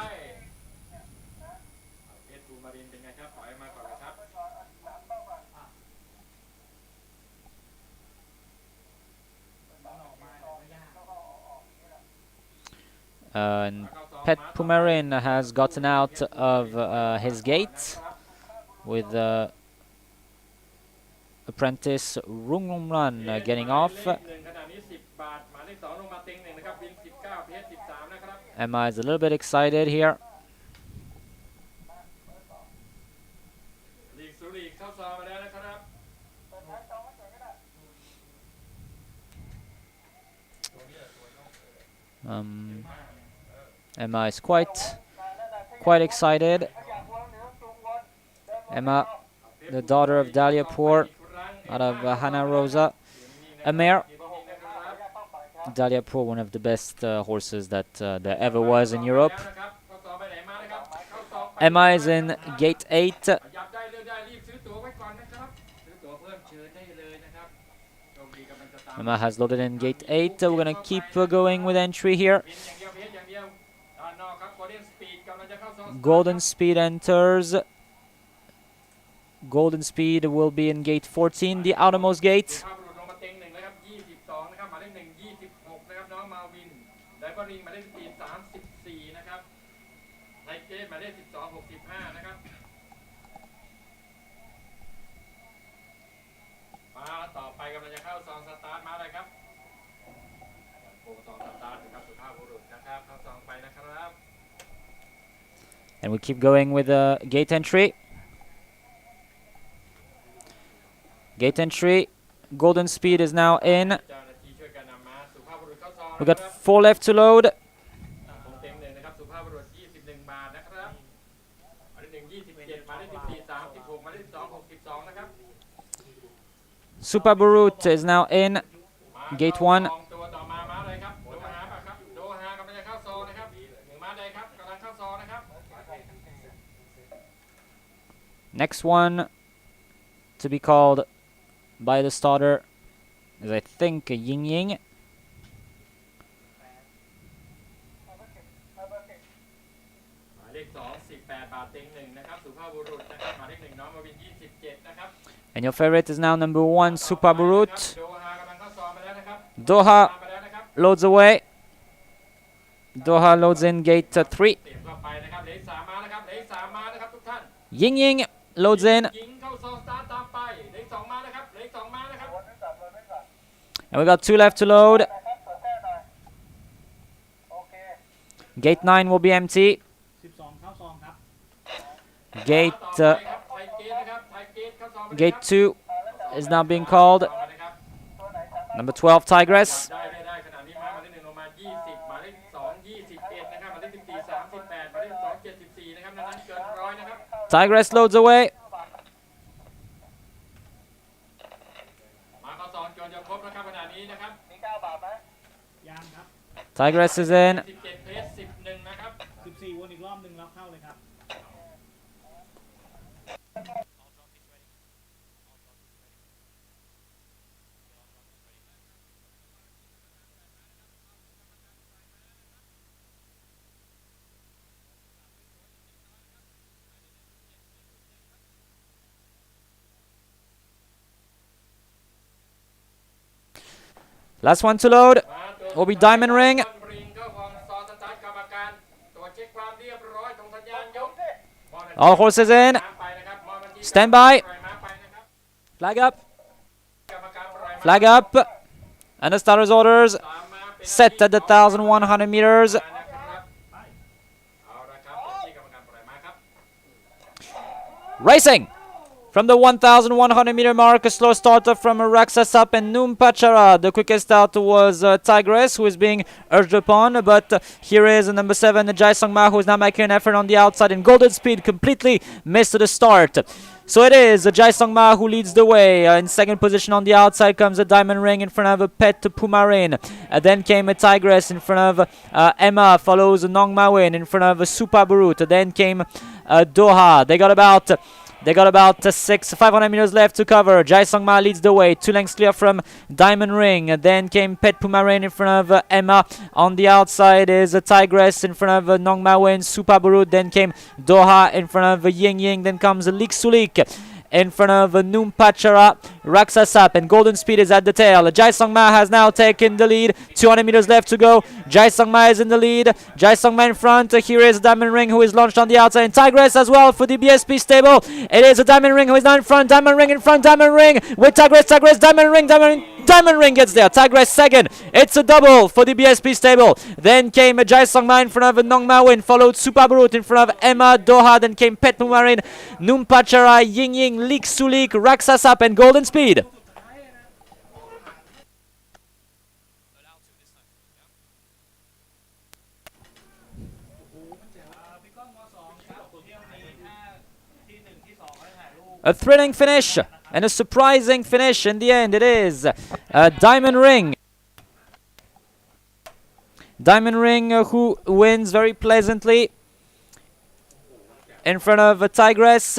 And Pet Pumarin has gotten out of his gate with apprentice Rungrumran getting off. Emma is a little bit excited here. Emma is quite excited. Emma, the daughter of Daliapur, out of Hana Rosa. Mare. Daliapur, one of the best horses that there ever was in Europe. Emma is in gate 8. Emma has loaded in gate 8. We're gonna keep going with entry here. Golden Speed enters. Golden Speed will be in gate 14, the outermost gate. And we keep going with gate entry. Gate entry. Golden Speed is now in. We got 4 left to load. Super Brute is now in. Gate 1. Next one to be called by the starter is, I think, a Ying Ying. And your favorite is now number 1, Super Brute. Doha loads away. Doha loads in gate 3. Ying Ying loads in. And we got 2 left to load. Gate 9 will be empty. Gate 2 is now being called. Number 12, Tigress. Tigress loads away. Tigress is in. Last one to load will be Diamond Ring. All horses in. Stand by. Flag up. Flag up. And the starter's orders set at the 1,100 meters. Racing. From the 1,100 meter mark, a slow starter from Raksasap and Numpachara. The quickest starter was Tigress, who is being urged upon. But here is number 7, Jai Songma, who is now making an effort on the outside. And Golden Speed completely missed the start. So it is Jai Songma who leads the way. In second position on the outside comes a Diamond Ring in front of a Pet Pumarin. Then came a Tigress in front of Emma. Follows Nong Mawin in front of Super Brute. Then came Doha. They got about 500 meters left to cover. Jai Songma leads the way, 2 lengths clear from Diamond Ring. Then came Pet Pumarin in front of Emma. On the outside is a Tigress in front of Nong Mawin, Super Brute. Then came Doha in front of Ying Ying. Then comes Lik Sulik in front of Numpachara, Raksasap, and Golden Speed is at the tail. Jai Songma has now taken the lead. 200 meters left to go. Jai Songma is in the lead. Jai Songma in front. Here is Diamond Ring, who is launched on the outside. And Tigress as well for the BSP stable. It is a Diamond Ring who is now in front. Diamond Ring in front. Diamond Ring with Tigress. Tigress, Diamond Ring. Diamond Ring gets there. Tigress second. It's a double for the BSP stable. Then came Jai Songma in front of Nong Mawin. Followed Super Brute in front of Emma, Doha. Then came Pet Pumarin, Numpachara, Ying Ying, Lik Sulik, Raksasap, and Golden Speed. A thrilling finish and a surprising finish in the end. It is Diamond Ring. Diamond Ring who wins very pleasantly in front of Tigress.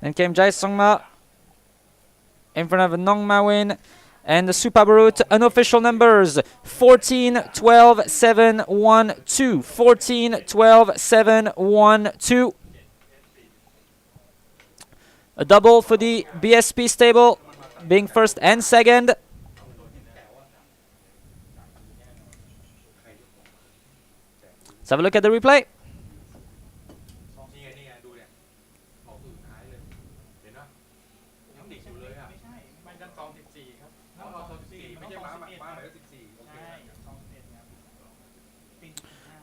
Then came Jai Songma in front of Nong Mawin. And the Super Brute, unofficial numbers 14, 12, 7, 1, 2. 14, 12, 7, 1, 2. A double for the BSP stable, being first and second. Let's have a look at the replay.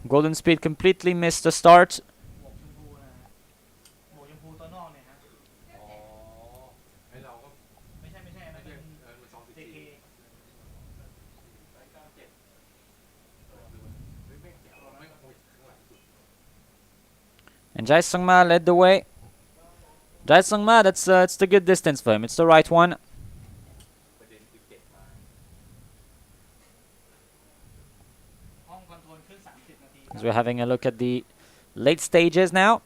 Golden Speed completely missed the start. And Jai Sungma led the way. Jai Sungma, it's the good distance for him. It's the right one. As we're having a look at the late stages now.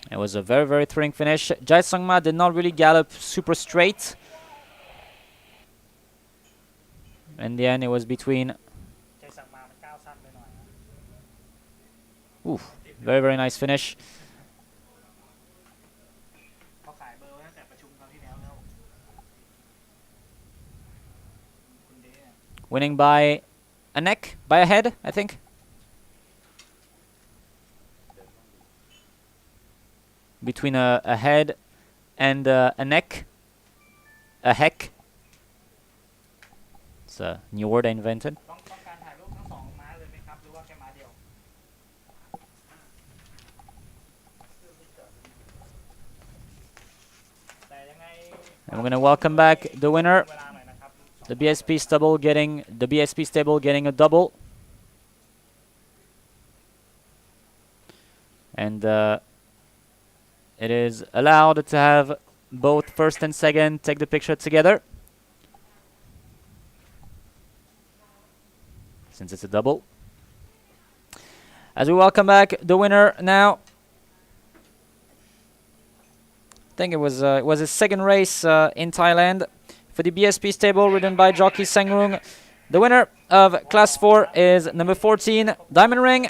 It was a very, very thrilling finish. Jai Sungma did not really gallop super straight. In the end, it was between... Oof, very, very nice finish. Winning by a neck, by a head, I think. Between a head and a neck. A heck. It's a new word I invented. And we're going to welcome back the winner. The BSP stable getting a double. And it is allowed to have both first and second take the picture together, since it's a double. As we welcome back the winner now. I think it was his second race in Thailand for the BSP stable, ridden by jockey Sangrung. The winner of Class 4 is number 14, Diamond Ring.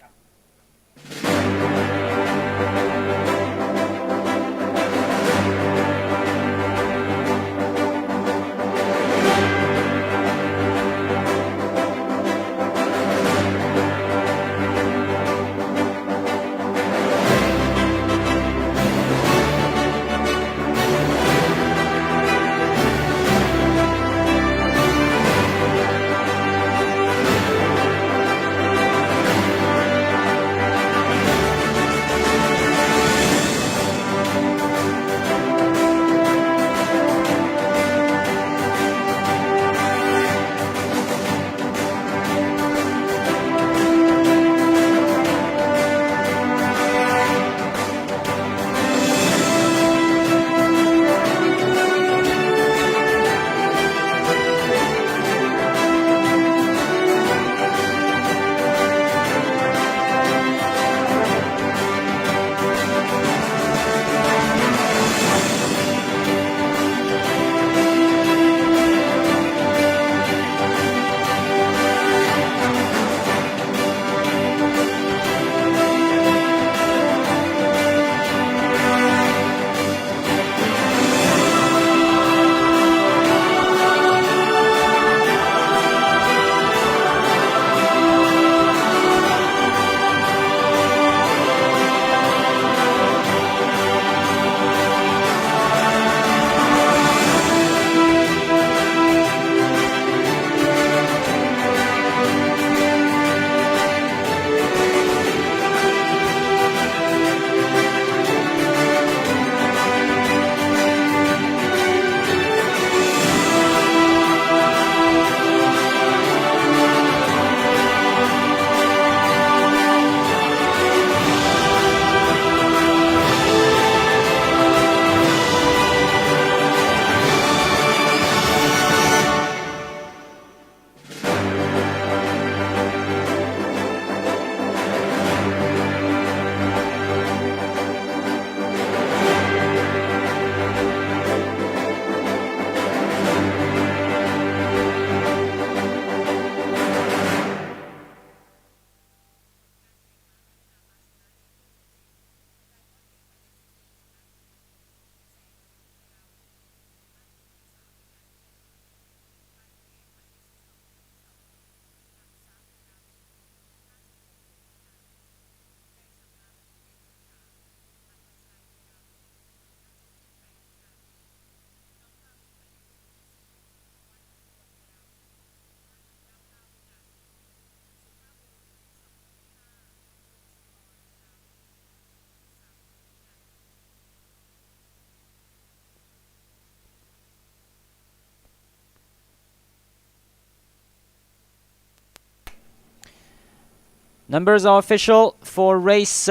Numbers are official for race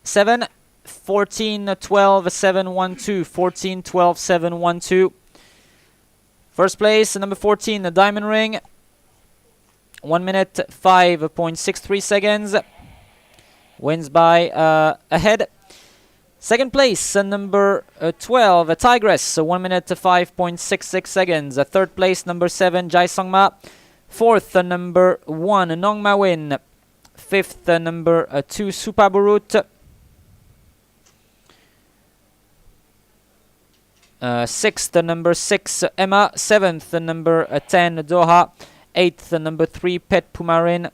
7. 14, 12, 7, 1, 2. 14, 12, 7, 1, 2. First place, number 14, the Diamond Ring. 1 minute, 5.63 seconds. Wins by a head. Second place, number 12, Tigress. 1 minute, 5.66 seconds. Third place, number 7, Jai Songma. Fourth, number 1, Nong Ma Win. Fifth, number 2, Supaburut. Sixth, number 6, Emma. Seventh, number 10, Doha. Eighth, number 3, Pet Pumarin.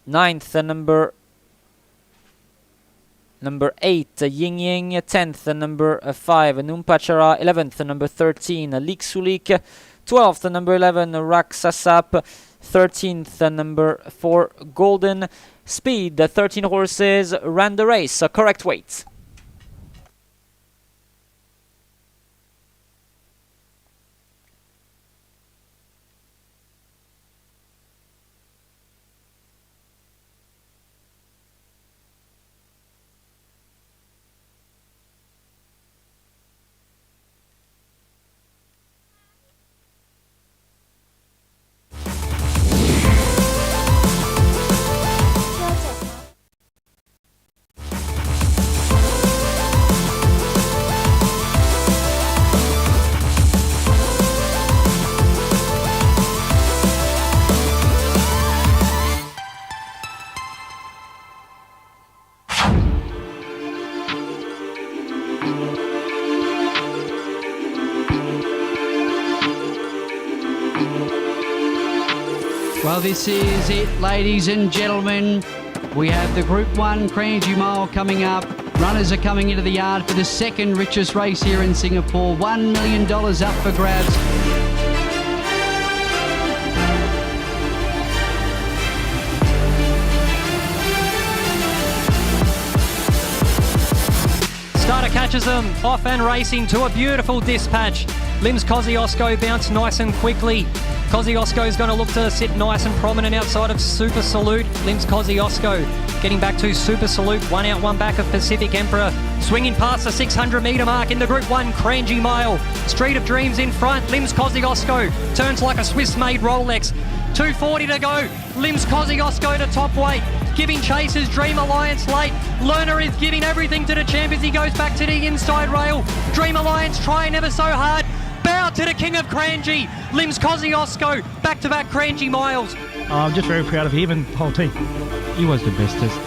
Ninth, number 8, Ying Ying. 10th, number 5, Numpachara. 11th, number 13, Lik Sulik. 12th, number 11, Raksasap. 13th, number 4, Golden Speed. 13 horses ran the race. Correct weight. Well, this is it, ladies and gentlemen. We have the Group 1 Kranji Mile coming up. Runners are coming into the yard for the second richest race here in Singapore. $1 million up for grabs. Starter catches them off and racing to a beautiful dispatch. Limbs Kosciuszko bounced nice and quickly. Kosciuszko is going to look to sit nice and prominent outside of Super Salute. Limbs Kosciuszko getting back to Super Salute. One out, one back of Pacific Emperor. Swinging past the 600 metre mark in the Group 1 Kranji Mile. Street of Dreams in front. Limbs Kosciuszko turns like a Swiss-made Rolex. 2:40 to go. Limbs Kosciuszko to top weight. Giving chasers Dream Alliance late. Lerner is giving everything to the champ as he goes back to the inside rail. Dream Alliance trying ever so hard. Bow to the King of Kranji. Limbs Kosciuszko, back-to-back Kranji miles. I'm just very proud of him and the whole team. He was the bestest.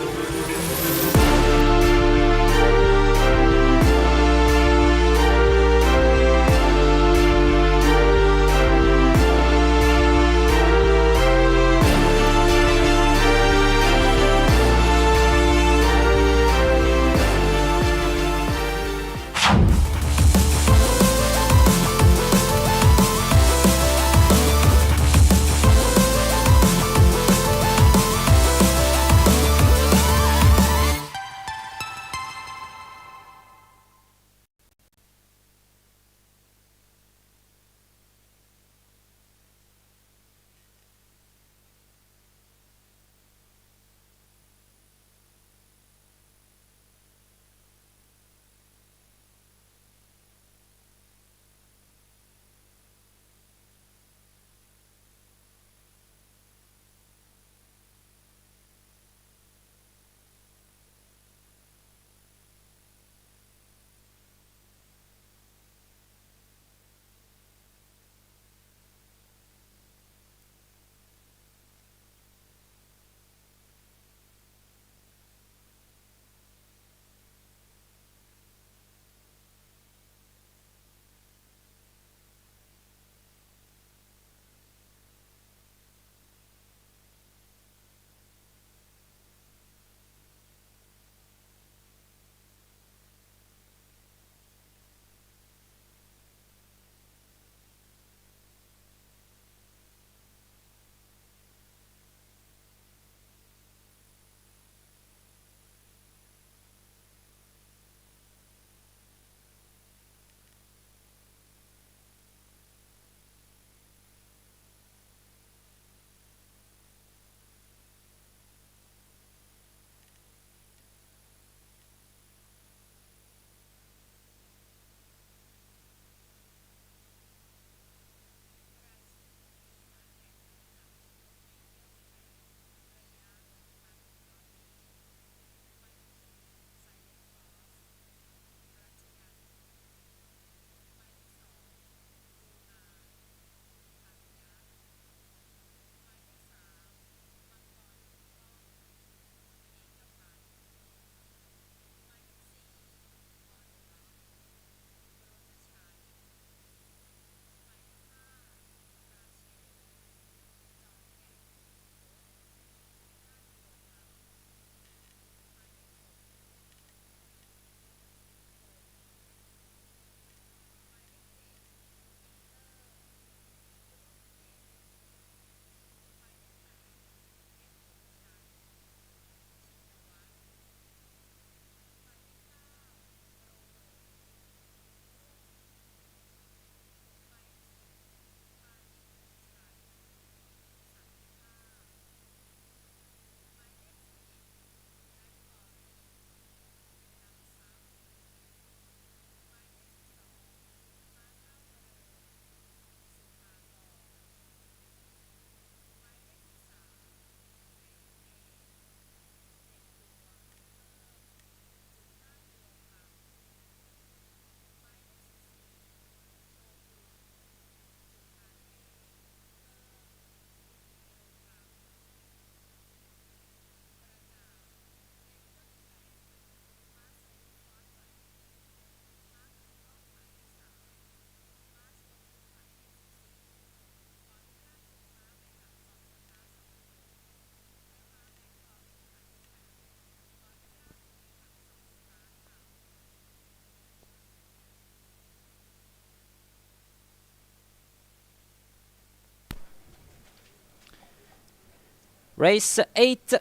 Race 8.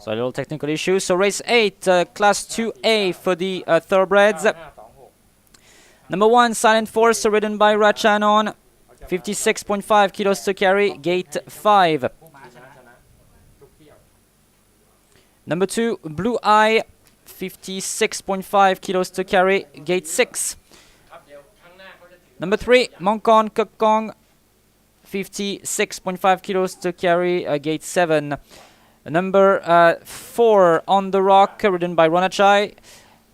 So a little technical issue. So race 8, class 2A for the thoroughbreds. Number 1, Silent Force, ridden by Rachanon, 56.5 kilos to carry, gate 5. Number 2, Blue Eye, 56.5 kilos to carry, gate 6. Number 3, Mongkon Kokong, 56.5 kilos to carry, gate 7. Number 4, On the Rock, ridden by Ronachai,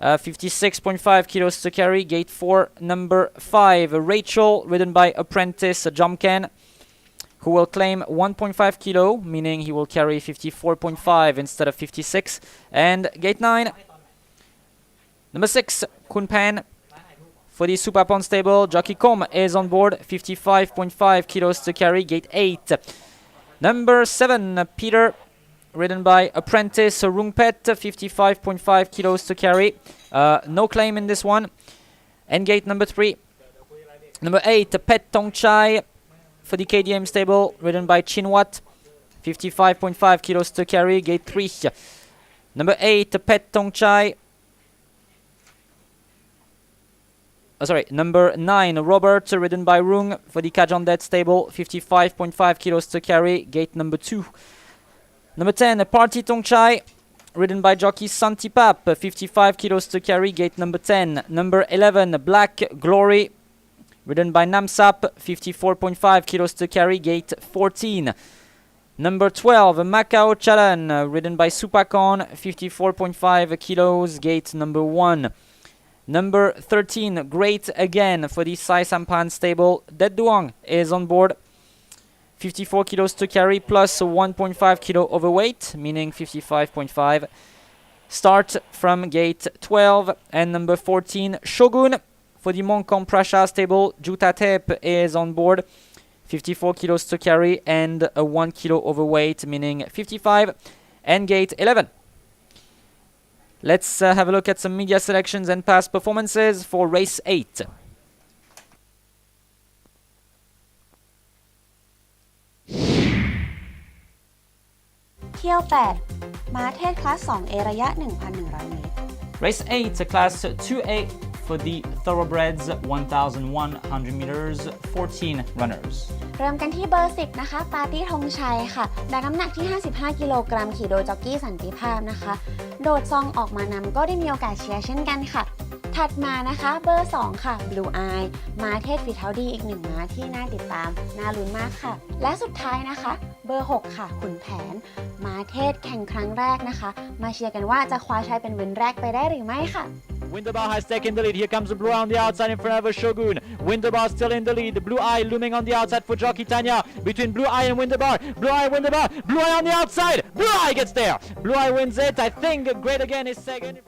56.5 kilos to carry, gate 4. Number 5, Rachel, ridden by Apprentice Jomken, who will claim 1.5 kilo, meaning he will carry 54.5 instead of 56. And gate 9. Number 6, Kunpan, for the Supapon stable, Jockey Com is on board, 55.5 kilos to carry, gate 8. Number 7, Peter, ridden by Apprentice Rungpet, 55.5 kilos to carry. No claim in this one. And gate number 3. Number 8, Pet Tongchai, for the KDM stable, ridden by Chinwat, 55.5 kilos to carry, gate 3. Number 8, Pet Tongchai. Number 9, Robert, ridden by Rung, for the Kajondet stable, 55.5 kilos to carry, gate number 2. Number 10, Party Tongchai, ridden by jockey Santipap, 55 kilos to carry, gate number 10. Number 11, Black Glory, ridden by Namsap, 54.5 kilos to carry, gate 14. Number 12, Macau Chalan, ridden by Supakon, 54.5 kilos, gate number 1. Number 13, Great Again, for the Sai Sampan stable, Det Duong is on board, 54 kilos to carry plus 1.5 kilo overweight, meaning 55.5. Start from gate 12. And number 14, Shogun, for the Mongkon Prasha stable, Jutatep is on board, 54 kilos to carry and a 1 kilo overweight, meaning 55. And gate 11. Let's have a look at some media selections and past performances for race 8. Mare class 2A ระยะ 1,100 เมตร Race 8, class 2A for the thoroughbreds, 1,100 meters, 14 runners. เริ่มกันที่เบอร์ 10 นะคะ ปาร์ตี้ธงชัยค่ะแบกน้ำหนักที่ 55 กิโลกรัมขี่โดยจ็อกกี้สันติภาพนะคะ โดดซองออกมานำก็ได้มีโอกาสเชียร์เช่นกันค่ะ ถัดมานะคะเบอร์ 2 ค่ะ Blue Eye ม้าเทศฝีเท้าดีอีกหนึ่งม้าที่น่าติดตามน่าลุ้นมากค่ะ และสุดท้ายนะคะเบอร์ 6 ค่ะขุนแผนม้าเทศแข่งครั้งแรกนะคะมาเชียร์กันว่าจะคว้าชัยเป็นวินแรกไปได้หรือไม่ค่ะ Winterbar has taken the lead. Here comes the Blue Eye on the outside in front of a Shogun. Winterbar still in the lead. Blue Eye looming on the outside for Jockey Tanya. Between Blue Eye and Winterbar. Blue Eye, Winterbar. Blue Eye on the outside. Blue Eye gets there. Blue Eye wins it. I think Great Again is second.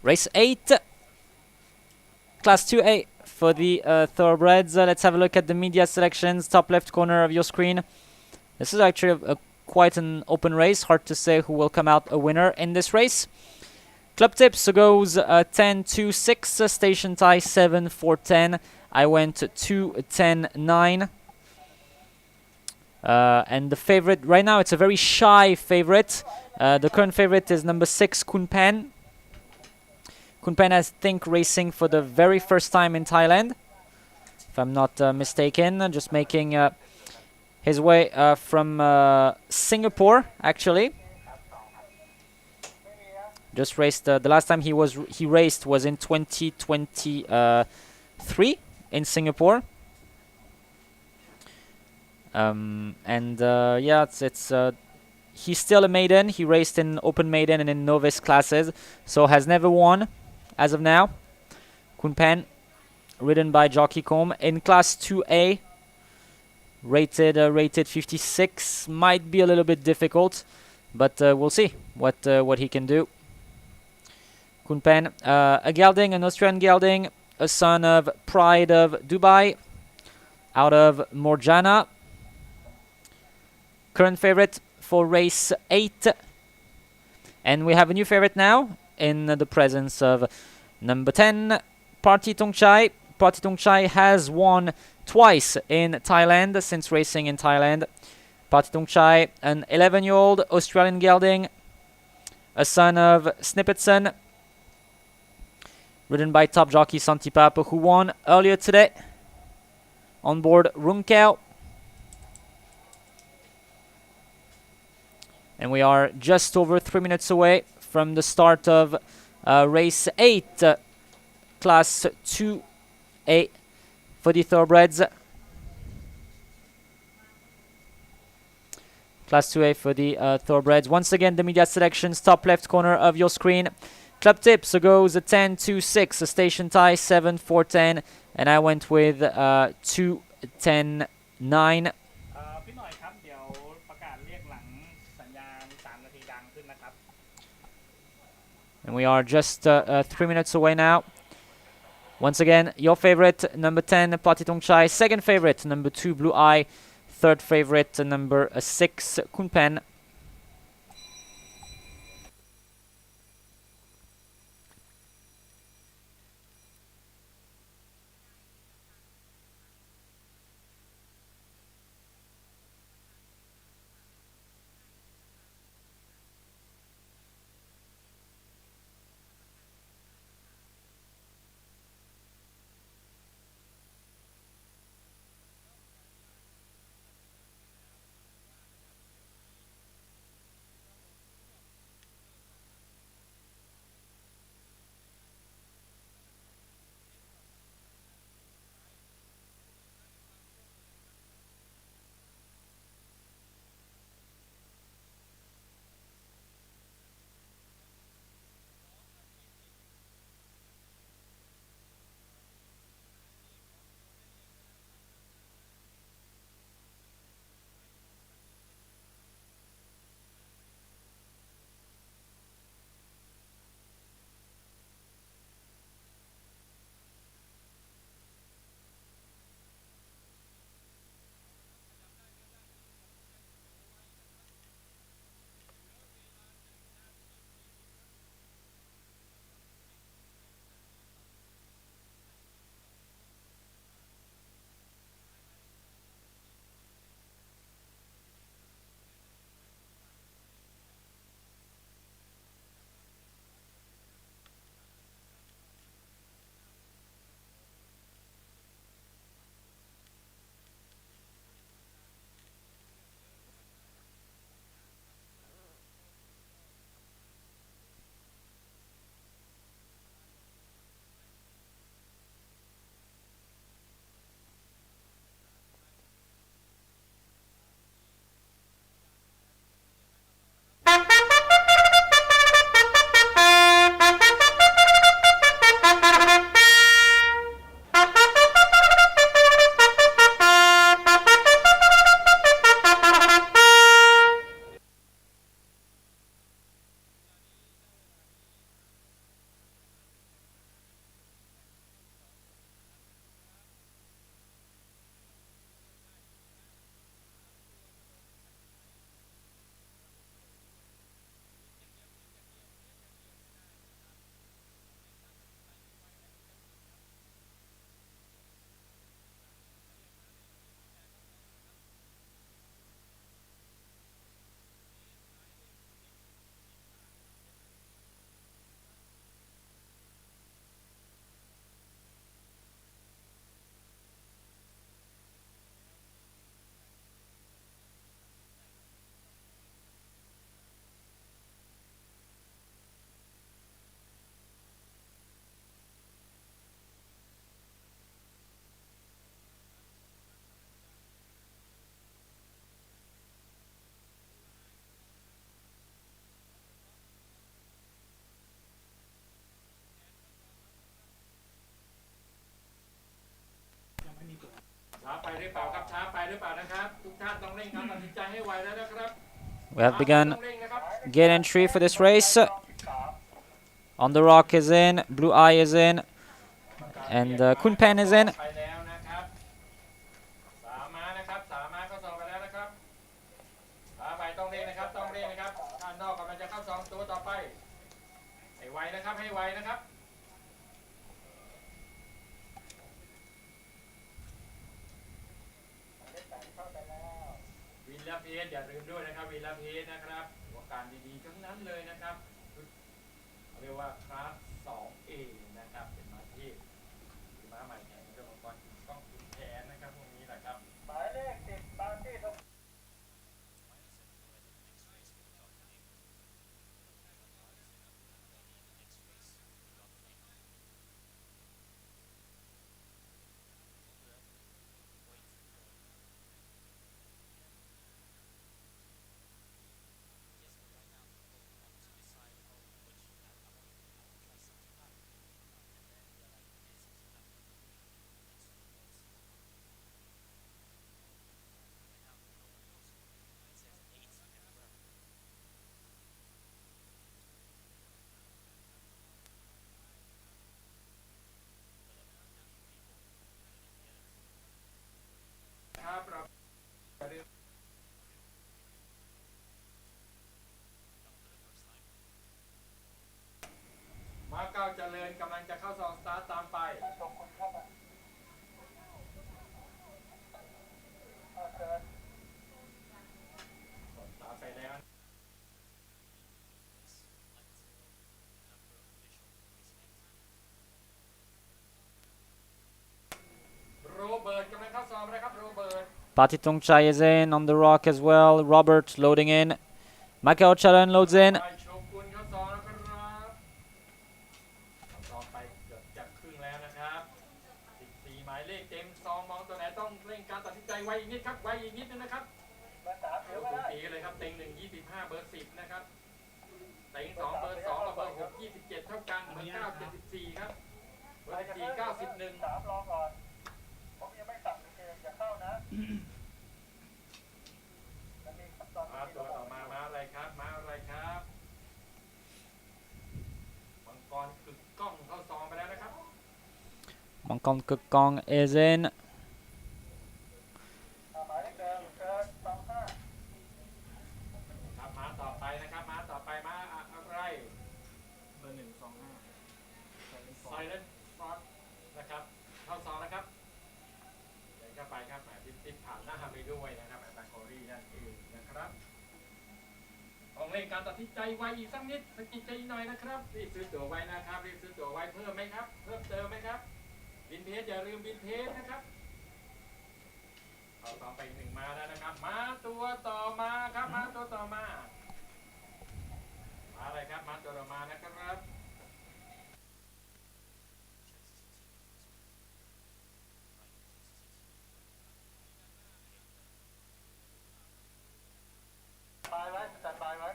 Race 8, Class 2A for the thoroughbreds. Let's have a look at the media selections, top left corner of your screen. This is actually quite an open race. Hard to say who will come out a winner in this race. Club tips goes 10-2-6, station tie 7-4-10. I went 2-10-9. And the favorite right now, it's a very shy favorite. The current favorite is number 6, Kunpan. Kunpan is, I think, racing for the very first time in Thailand, if I'm not mistaken. Just making his way from Singapore, actually. Just raced. The last time he raced was in 2023 in Singapore. Yeah, he's still a maiden. He raced in open maiden and in novice classes, so has never won as of now. Kunpan, ridden by Jockey Fall in Class 2A, rated 56. Might be a little bit difficult, but we'll see what he can do. Kunpan, a gelding, an Australian gelding, a son of Pride of Dubai, out of Morjana. Current favorite for race 8. And we have a new favorite now in the presence of number 10, Party Tongchai. Party Tongchai has won twice in Thailand since racing in Thailand. Party Tongchai, an 11-year-old Australian gelding, a son of Snippetson, ridden by top jockey Santipapa, who won earlier today on board Runkau. And we are just over 3 minutes away from the start of race 8, Class 2A for the thoroughbreds. Class 2A for the thoroughbreds. Once again, the media selections, top left corner of your screen. Club tips goes 10-2-6, a station tie 7-4-10, and I went with 2-10-9. And we are just 3 minutes away now. Once again, your favorite, number 10, Party Tongchai. Second favorite, number 2, Blue Eye. Third favorite, number 6, Kunpan. หรือเปล่าครับช้าไปหรือเปล่านะครับทุกท่านต้องเร่งการตัดสินใจให้ไวแล้วนะครับ We have begun gate entry for this race. On the Rock is in, Blue Eye is in, and Kun Pen is in. ไปแล้วนะครับ3 ม้านะครับ3 ม้าเข้าซองไปแล้วนะครับไปต้องเร่งนะครับต้องเร่งนะครับด้านนอกกำลังจะเข้าซองตัวต่อไปให้ไวนะครับให้ไวนะครับวิลล่าเพจอย่าลืมด้วยนะครับวิลล่าเพจนะครับหัวการดีๆทั้งนั้นเลยนะครับเรียกว่าคลาส 2A นะครับเป็นม้าเทพม้าใหม่แข่งเรื่องของการต้องขุนแผนนะครับพวกนี้แหละครับหมายเลข10ตามที่ ม้าเก้าเจริญกำลังจะเข้าซองสตาร์ทตามไปตามไปแล้วโรเบิร์ตกำลังเข้าซองนะครับโรเบิร์ต Patitongchai is in on the Rock as well. Robert loading in. Macau Charan loads in. โชกุนเข้าซองนะครับซองไปเกือบจะครึ่งแล้วนะครับ14หมายเลขเต็มซองมองตัวไหนต้องเร่งการตัดสินใจไวอีกนิดครับไวอีกนิดนึงนะครับเดี๋ยวคุณตีเลยครับเต็ง1 25เบอร์10นะครับเต็ง2เบอร์2กับเบอร์6 27เท่ากันเบอร์9 74ครับเบอร์4 91 3รอก่อนผมยังไม่สั่งเกมจะเข้านะมาตัวต่อมาม้าอะไรครับม้าอะไรครับมังกรกึกก้องเข้าซองไปแล้วนะครับ Mongkong Kukong is in. หมายเลขเดิมเกิน25ครับม้าต่อไปนะครับม้าต่อไปม้าอะไรเบอร์125 Silent Fort นะครับเข้าซองนะครับเดินเข้าไปครับหมายติดผ่านหน้าไปด้วยนะครับแบงคอรี่นั่นเองนะครับต้องเร่งการตัดสินใจไวอีกสักนิดสกิดใจหน่อยนะครับรีบซื้อตั๋วไว้นะครับรีบซื้อตั๋วไว้เพิ่มไหมครับเพิ่มเติมไหมครับวินเทจอย่าลืมวินเทจนะครับเอาต่อไป1 ม้าแล้วนะครับม้าตัวต่อมาครับม้าตัวต่อมาม้าอะไรครับม้าตัวต่อมานะครับปลายไว้จัดปลายไว้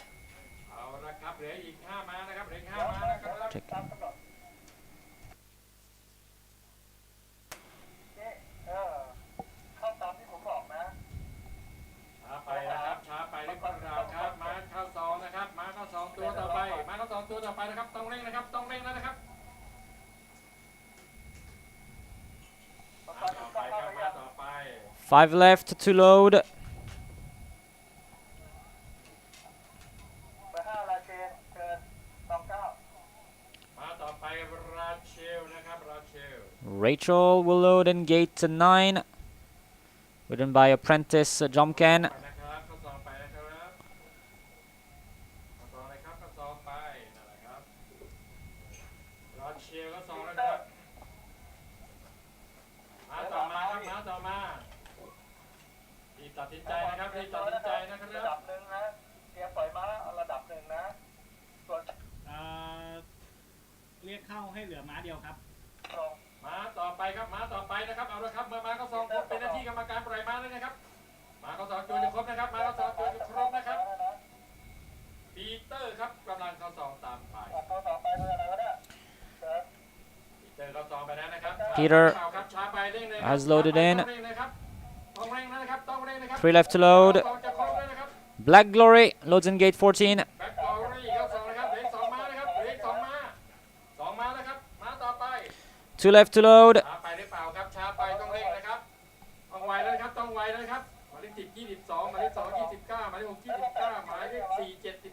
เอาละครับเหลืออีก5 ม้านะครับเหลืออีก5 ม้านะครับ เข้าตามที่ผมบอกนะช้าไปนะครับช้าไปหรือเปล่าครับม้าเข้าซองนะครับม้าเข้าซองตัวต่อไปม้าเข้าซองตัวต่อไปนะครับต้องเร่งนะครับต้องเร่งแล้วนะครับม้าต่อไปครับม้าต่อไป 5 left to load. เบอร์5ราเชลเกิน29ม้าต่อไปราเชลนะครับราเชล Rachel will load in gate 9. Ridden by apprentice Jomken. นะครับเข้าซองไปนะครับเข้าซองเลยครับเข้าซองไปนั่นแหละครับราเชลเข้าซองแล้วครับม้าต่อมาครับม้าต่อมารีบตัดสินใจนะครับรีบตัดสินใจนะครับระดับ1นะเตรียมปล่อยม้าระดับ1นะส่วนเรียกเข้าให้เหลือม้าเดียวครับ ม้าต่อไปครับม้าต่อไปนะครับเอาละครับเมื่อม้าเข้าซองครบเป็นหน้าที่กรรมการปล่อยม้าเลยนะครับม้าเข้าซองจูนจะครบนะครับม้าเข้าซองจูนจะครบนะครับปีเตอร์ครับกำลังเข้าซองตามไปปีเตอร์เข้าซองไปแล้วนะครับ Peter ครับช้าไปเร่งเลย has loaded in. เร่งเลยครับ 3 left to load. สองจะครบแล้วนะครับ Black Glory loads in gate 14. แบ็คกอรี่เข้าสองนะครับเหลืออีกสองม้านะครับเหลืออีกสองม้านะครับม้าต่อไป 2 left to load. ช้าไปหรือเปล่าครับช้าไปต้องเร่งนะครับต้องไวแล้วนะครับต้องไวแล้วนะครับหมายเลข10 22หมายเลข2 29หมายเลข6 29หมายเลข4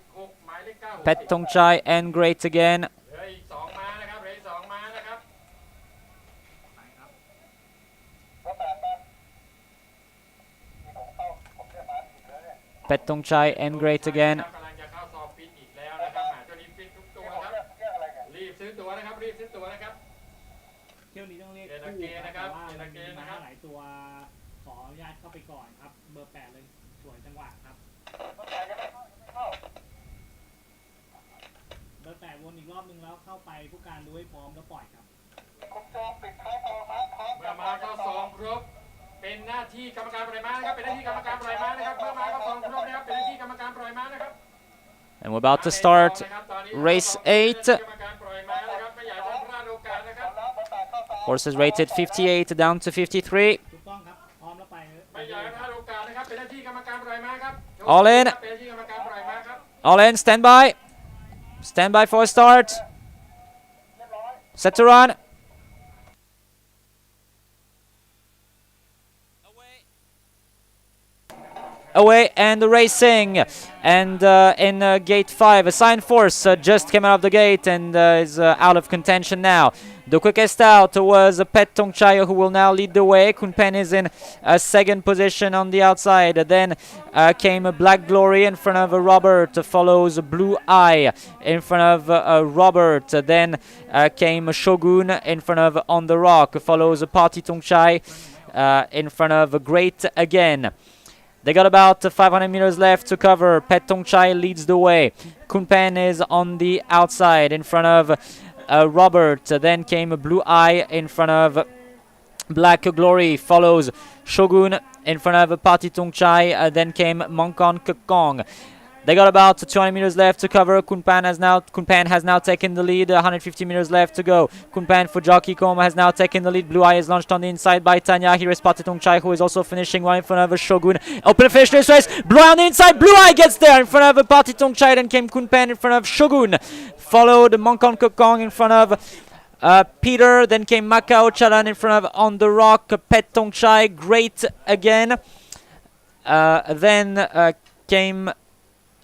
76หมายเลข9 Pet Tongchai and Great again. เหลืออีก2ม้านะครับเหลืออีก2ม้านะครับ Pet Tongchai and Great again. กำลังจะเข้าซอฟต์ฟิตอีกแล้วนะครับตัวนี้ฟิตทุกตัวนะครับรีบซื้อตั๋วนะครับรีบซื้อตั๋วนะครับ เที่ยวนี้ต้องเรียก เจน คู่ เกนะครับ แต่ว่า เจน มัน เก มี นะ ม้า ครับ หลายตัวขออนุญาตเข้าไปก่อนครับ เบอร์ 8 เลยสวยจังหวะครับ เบอร์ 8 วนอีกรอบนึงแล้วเข้าไปผู้การดูให้พร้อมแล้วปล่อยครับ เมื่อมาเข้าซองครบเป็นหน้าที่กรรมการปล่อยม้านะครับเป็นหน้าที่กรรมการปล่อยม้านะครับเมื่อมาเข้าซองครบนะครับเป็นหน้าที่กรรมการปล่อยม้านะครับ And we're about to start race 8. กรรมการปล่อยม้านะครับไม่อยากให้พลาดโอกาสนะครับ Horses rated 58 down to 53. ถูกต้องครับ พร้อมแล้วไป ไม่อยากให้พลาดโอกาสนะครับเป็นหน้าที่กรรมการปล่อยม้าครับ All in เป็นหน้าที่กรรมการปล่อยม้าครับ All in, stand by. Stand by for a start. Set to run. Away and racing. And in gate 5, a sign force just came out of the gate and is out of contention now. The quickest out was Pet Tongchai, who will now lead the way. Kun Pen is in second position on the outside. Then came Black Glory in front of Robert. Follows Blue Eye in front of Robert. Then came Shogun in front of On the Rock. Follows Party Tongchai in front of Great again. They got about 500 meters left to cover. Pet Tongchai leads the way. Kun Pen is on the outside in front of Robert. Then came Blue Eye in front of Black Glory. Follows Shogun in front of Party Tongchai. Then came Mongkon Kekong. They got about 200 meters left to cover. Kun Pen has now taken the lead. 150 meters left to go. Kun Pen for Jockey Fall has now taken the lead. Blue Eye is launched on the inside by Tanya. Here is Party Tongchai, who is also finishing one in front of Shogun. Open finish this race. Blue Eye on the inside. Blue Eye gets there in front of Party Tongchai. Then came Kun Pen in front of Shogun. Followed Mongkon Kekong in front of Peter. Then came Macau Chalan in front of On the Rock. Pet Tongchai, Great again.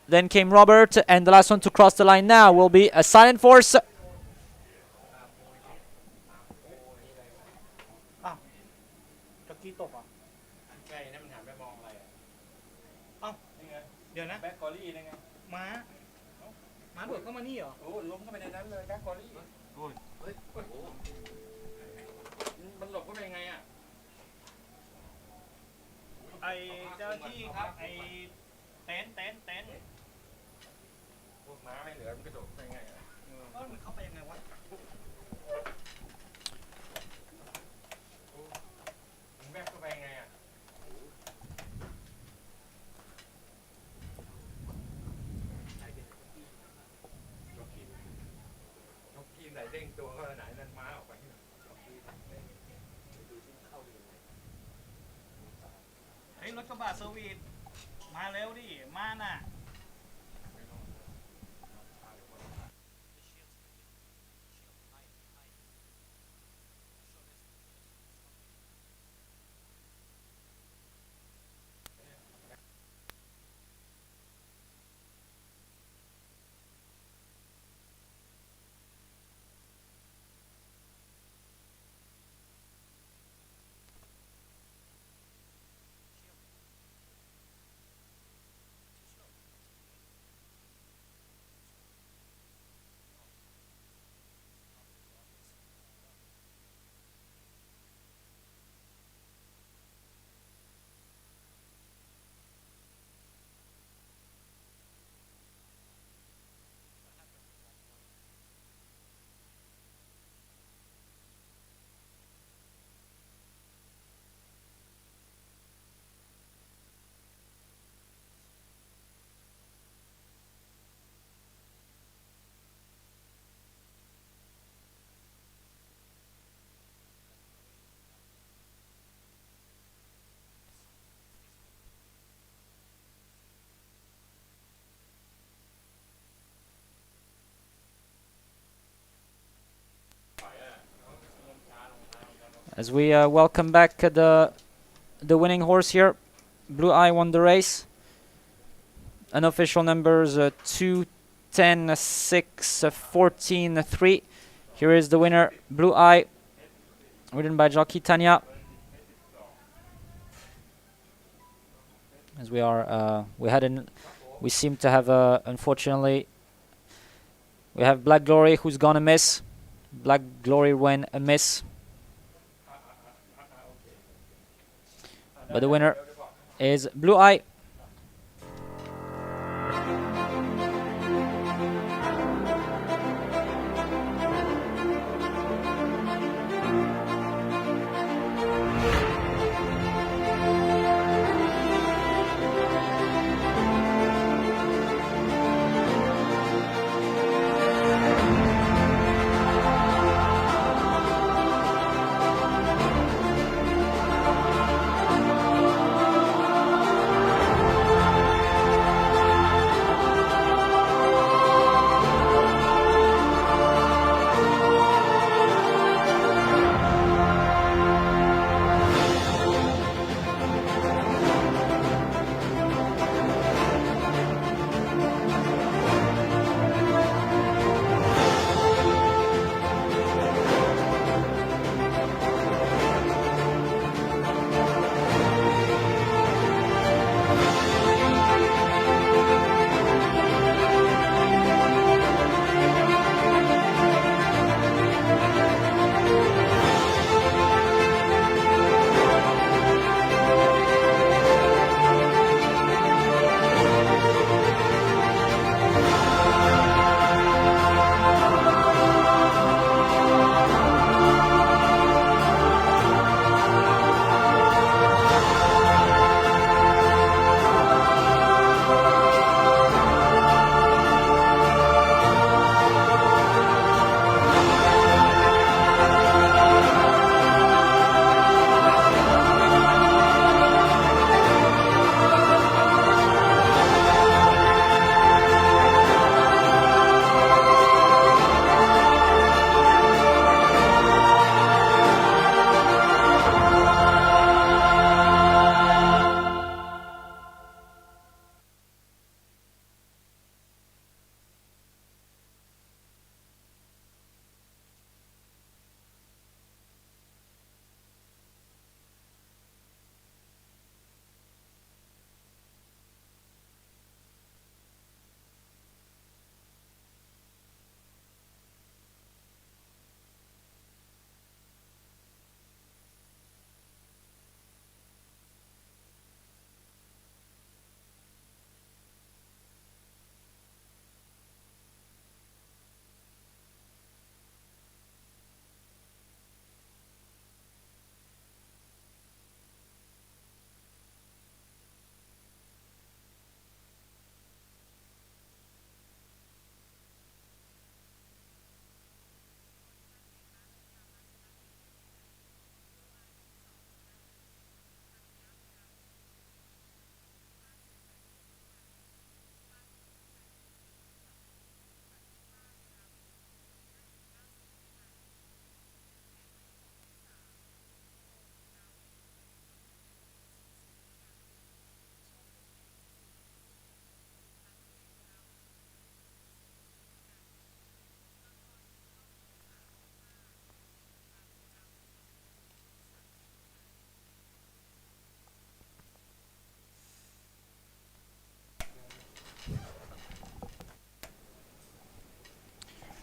Then came Robert, and the last one to cross the line now will be a Silent Force. ตะกี้ตกอ่ะ ใช่นั่นมันหันไปมองอะไรอ่ะ เอ้าเดี๋ยวนะ แบ็คกอรี่ยังไง ม้าโดดเข้ามานี่เหรอ โอ้ล้มเข้าไปในนั้นเลยแบ็คกอรี่โอ้ยเฮ้ยมันหลบเข้าไปยังไงอ่ะ ไอเจ้าหน้าที่ครับไอเต็นท์พวกม้าไม่เหลือมันกระโดดไปยังไงอ่ะ มันเข้าไปยังไงวะ มันแบ็คเข้าไปยังไงอ่ะยกทีมไหนเด้งตัวเข้าไหนนั่นม้าออกไป เฮ้ยรถกระบะเซอร์วิสมาเร็วดิมาน่ะ เ As we welcome back the winning horse here. Blue Eye won the race. Unofficial numbers 2, 10, 6, 14, 3. Here is the winner, Blue Eye, ridden by Jockey Tanya. As we seem to have unfortunately, we have Black Glory who's gone amiss. Black Glory went amiss. But the winner is Blue Eye.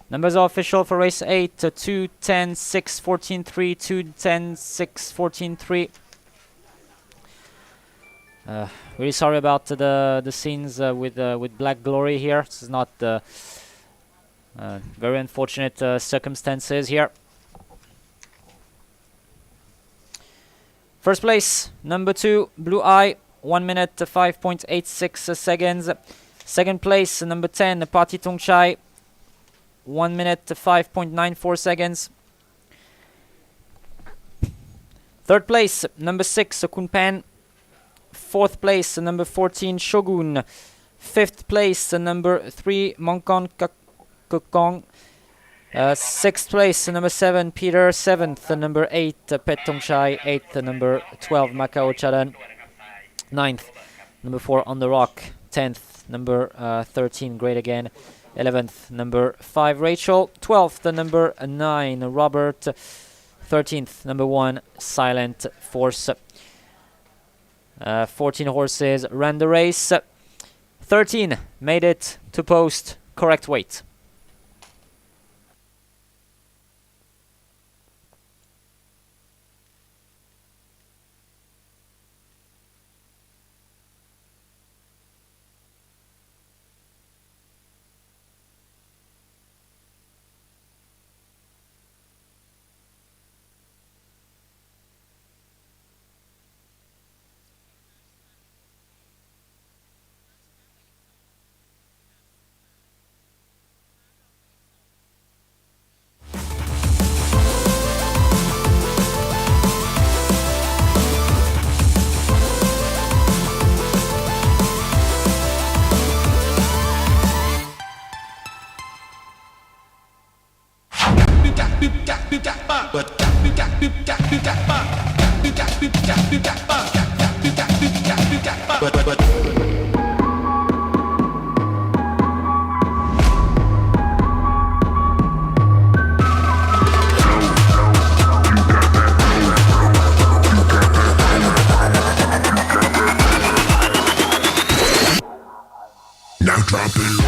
Numbers are official for race 8, 2, 10, 6, 14, 3, 2, 10, 6, 14, 3. Really sorry about the scenes with Black Glory here. This is not very unfortunate circumstances here. First place, number 2, Blue Eye, 1 minute 5.86 seconds. Second place, number 10, Party Tong Chai, 1 minute 5.94 seconds. Third place, number 6, Kun Pan. Fourth place, number 14, Shogun. Fifth place, number 3, Mongkon Kakong. Sixth place, number 7, Peter. Seventh, number 8, Pet Tongchai. Eighth, number 12, Macau Chadan. Ninth, number 4, On the Rock. 10th, number 13, Great Again. 11th, number 5, Rachel. 12th, number 9, Robert. 13th, number 1, Silent Force. 14 horses ran the race. 13 made it to post correct weight.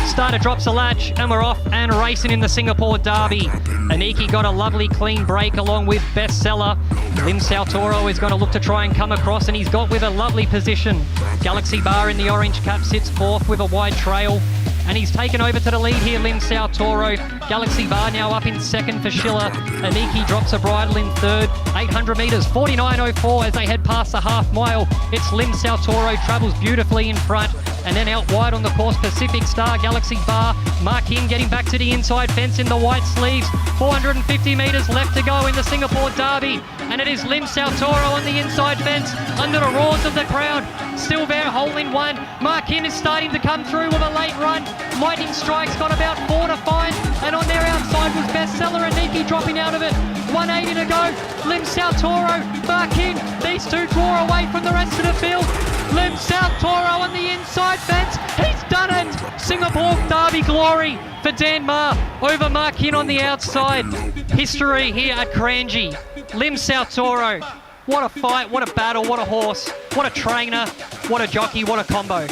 Starter drops a latch and we're off and racing in the Singapore Derby. Aniki got a lovely clean break along with Bestseller. Lim Saltoro is going to look to try and come across, and he's got with a lovely position. Galaxy Bar in the orange cap sits fourth with a wide trail. And he's taken over to the lead here, Lim Saltoro. Galaxy Bar now up in second for Schiller. Aniki drops a bridle in third. 800 metres, 49.04 as they head past the half mile. It's Lim Saltoro, travels beautifully in front. And then out wide on the course, Pacific Star, Galaxy Bar. Mark in getting back to the inside fence in the white sleeves. 450 metres left to go in the Singapore Derby. And it is Lim Saltoro on the inside fence under the roars of the crowd. Still there, hole in one. Mark in is starting to come through with a late run. Lightning Strike's got about 4 to find. And on their outside was Bestseller and Niki dropping out of it. 180 to go. Lim Saltoro, Mark in. These two draw away from the rest of the field. Lim Saltoro on the inside fence. He's done it. Singapore Derby glory for Dan Ma over Mark in on the outside. History here at Kranji. Lim Saltoro. What a fight, what a battle, what a horse, what a trainer, what a jockey, what a combo.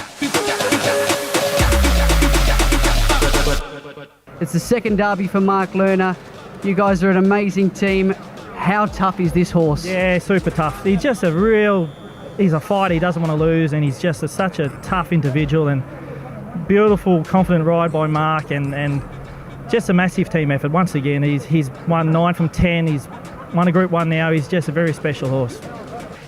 It's the second derby for Mark Lerner. You guys are an amazing team. How tough is this horse? Yeah, super tough. He's just he's a fighter, he doesn't want to lose, and he's just such a tough individual, and beautiful, confident ride by Mark, and just a massive team effort. Once again, he's won 9 from 10, he's won a Group 1 now, he's just a very special horse.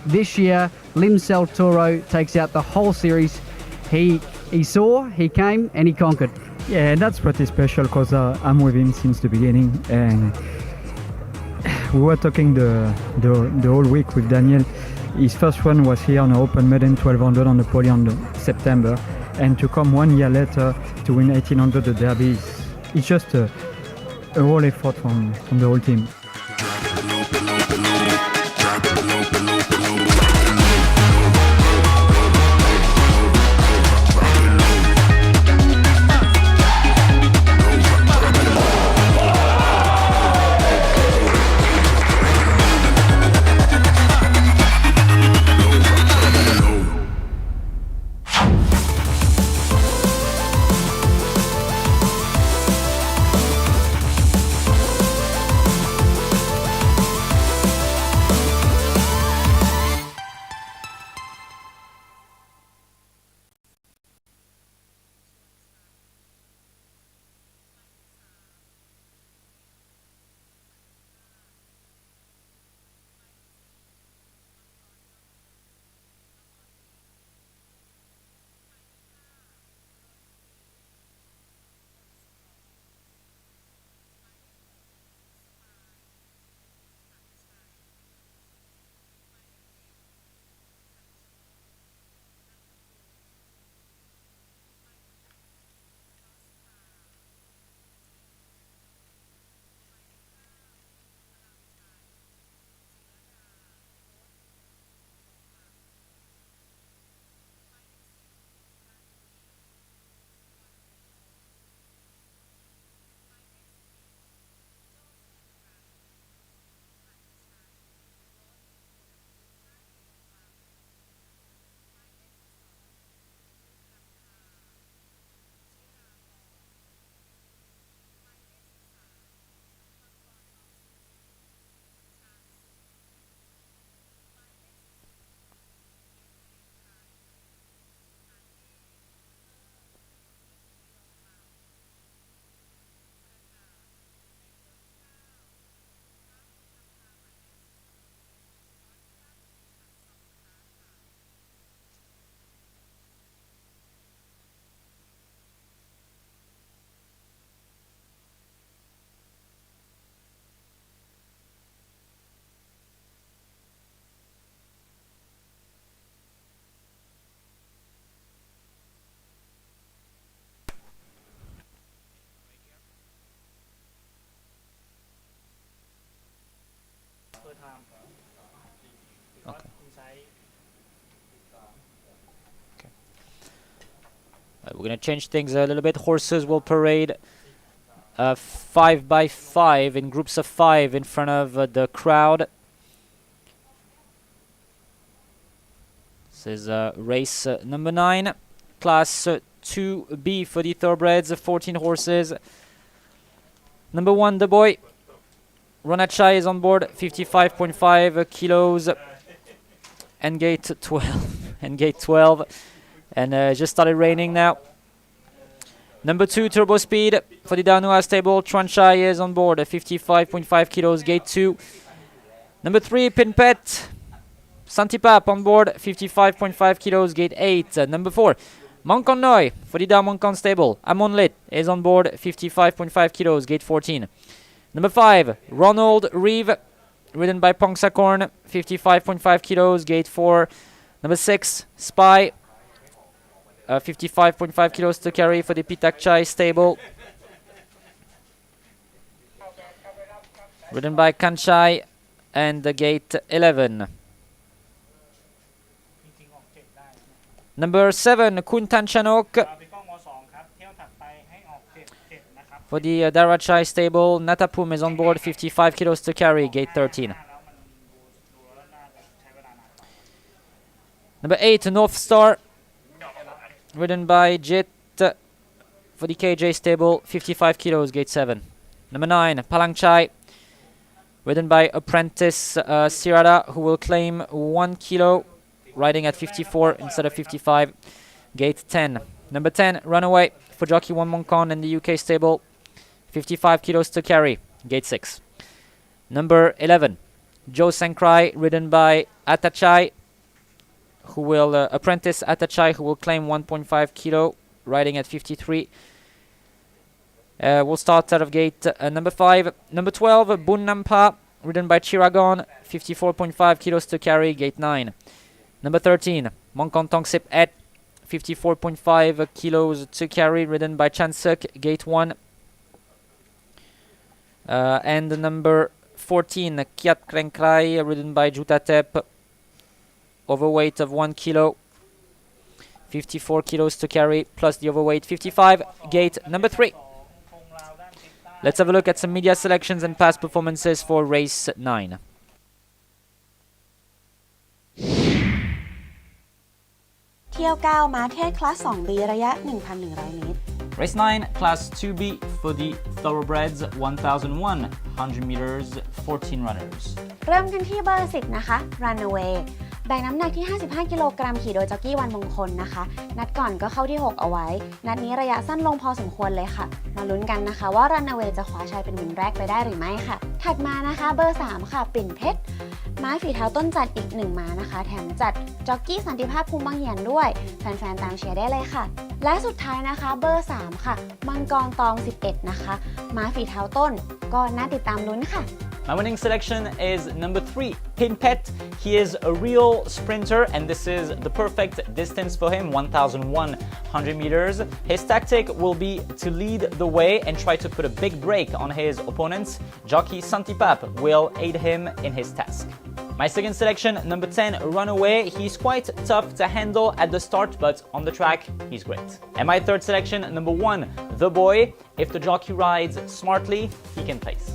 This year, Lim Saltoro takes out the whole series. He saw, he came, and he conquered. Yeah, and that's pretty special because I'm with him since the beginning, and we were talking the whole week with Daniel. His first one was here on the Open Maiden 1200 on the pole on September, and to come 1 year later to win 1800 the Derby, it's just a whole effort from the whole team. We're going to change things a little bit. Horses will parade 5 by 5 in groups of 5 in front of the crowd. This is race number 9, class 2B for the thoroughbreds, 14 horses. Number 1, the boy. Ronachai is on board, 55.5 kilos. And gate 12. And gate 12. And just started raining now. Number 2, Turbo Speed for the Danua stable. Tranchai is on board, 55.5 kilos, gate 2. Number 3, Pinpet. Santipap on board, 55.5 kilos, gate 8. Number 4, Monkon Noi for the Da Monkon stable. Amonlit is on board, 55.5 kilos, gate 14. Number 5, Ronald Reeve, ridden by Pongsakorn, 55.5 kilos, gate 4. Number 6, Spy, 55.5 kilos to carry for the Pitakchai stable. Ridden by Kanchai and the gate 11. Number 7, Kuntan Chanok for the Darachai stable. Natapum is on board, 55 kilos to carry, gate 13. Number 8, North Star, ridden by Jit for the KJ stable, 55 kilos, gate 7. Number 9, Palangchai, ridden by Apprentice Sirada, who will claim 1 kilo, riding at 54 instead of 55, gate 10. Number 10, Runaway for Jockey 1 Monkon in the UK stable, 55 kilos to carry, gate 6. Number 11, Joe Sankrai, ridden by Atachai, who will Apprentice Atachai, who will claim 1.5 kilo, riding at 53. We'll start out of gate number 5. Number 12, Bun Nampa, ridden by Chiragon, 54.5 kilos to carry, gate 9. Number 13, Monkon Tongsip at 54.5 kilos to carry, ridden by Chansuk, gate 1. And number 14, Kiat Krenkrai, ridden by Jutatep, overweight of 1 kilo, 54 kilos to carry, plus the overweight 55, gate number 3. Let's have a look at some media selections and past performances for race 9. Tiao 9 ม้าเทศคลาส 2B ระยะ 1,100 เมตร Race 9, Class 2B for the thoroughbreds, 1,100 meters, 14 runners. เริ่มกันที่เบอร์ 10 นะคะ Runaway แบกน้ำหนักที่ 55 กิโลกรัมขี่โดยจ็อกกี้วันมงคลนะคะ นัดก่อนก็เข้าที่ 6 เอาไว้ นัดนี้ระยะสั้นลงพอสมควรเลยค่ะ มาลุ้นกันนะคะว่า Runaway จะคว้าชัยเป็นวินแรกไปได้หรือไม่ค่ะ ถัดมานะคะเบอร์ 3 ค่ะ ปิ่นเพชร ม้าฝีเท้าต้นจัดอีก 1 ม้านะคะ แถมจัดจ็อกกี้สันติภาพภูมิบางเหียนด้วย แฟนๆ ตามเชียร์ได้เลยค่ะ และสุดท้ายนะคะเบอร์ 3 ค่ะ มังกรตอง 11 นะคะ ม้าฝีเท้าต้น ก็น่าติดตามลุ้นค่ะ My winning selection is number 3, Pinpet. He is a real sprinter and this is the perfect distance for him, 1,100 meters. His tactic will be to lead the way and try to put a big break on his opponents. Jockey Santipap will aid him in his task. My second selection, number 10, Runaway. He's quite tough to handle at the start, but on the track, he's great. And my third selection, number 1, The Boy. If the jockey rides smartly, he can place.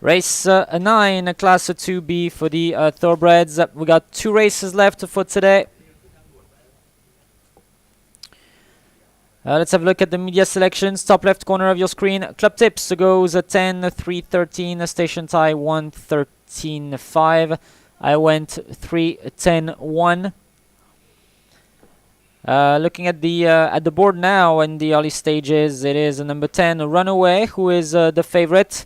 Race 9, Class 2B for the thoroughbreds. We got 2 races left for today. Let's have a look at the media selections. Top left corner of your screen. Club tips goes 10, 3, 13. Station tie 1, 13, 5. I went 3, 10, 1. Looking at the board now in the early stages, it is number 10, Runaway, who is the favorite.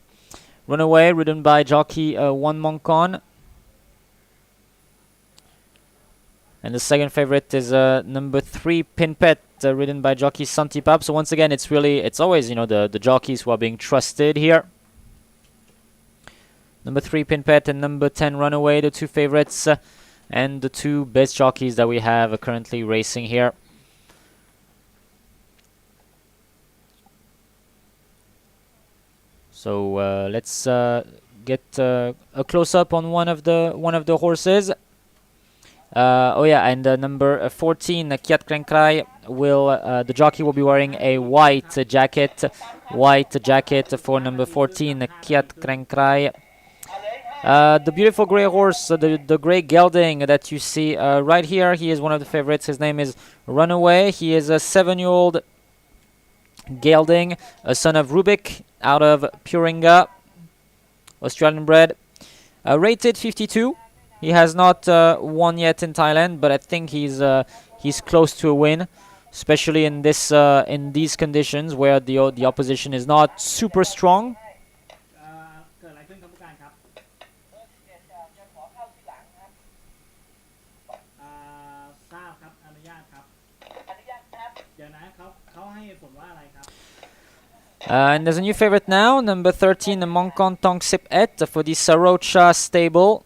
Runaway, ridden by jockey 1 Moncon. And the second favorite is number 3, Pinpet, ridden by jockey Santipap. So once again, it's always, the jockeys who are being trusted here. Number 3, Pinpet, and number 10, Runaway, the 2 favorites, and the 2 best jockeys that we have currently racing here. So let's get a close-up on one of the horses. And number 14, Kiat Krenkrai, the jockey will be wearing a white jacket for number 14, Kiat Krenkrai. The beautiful grey horse, the grey gelding that you see right here, he is one of the favorites. His name is Runaway. He is a 7-year-old gelding, a son of Rubik out of Puringa, Australian bred. Rated 52. He has not won yet in Thailand, but I think he's close to a win, especially in these conditions where the opposition is not super strong. And there's a new favorite now, number 13, Moncon Tong Sip Et for the Sarocha stable.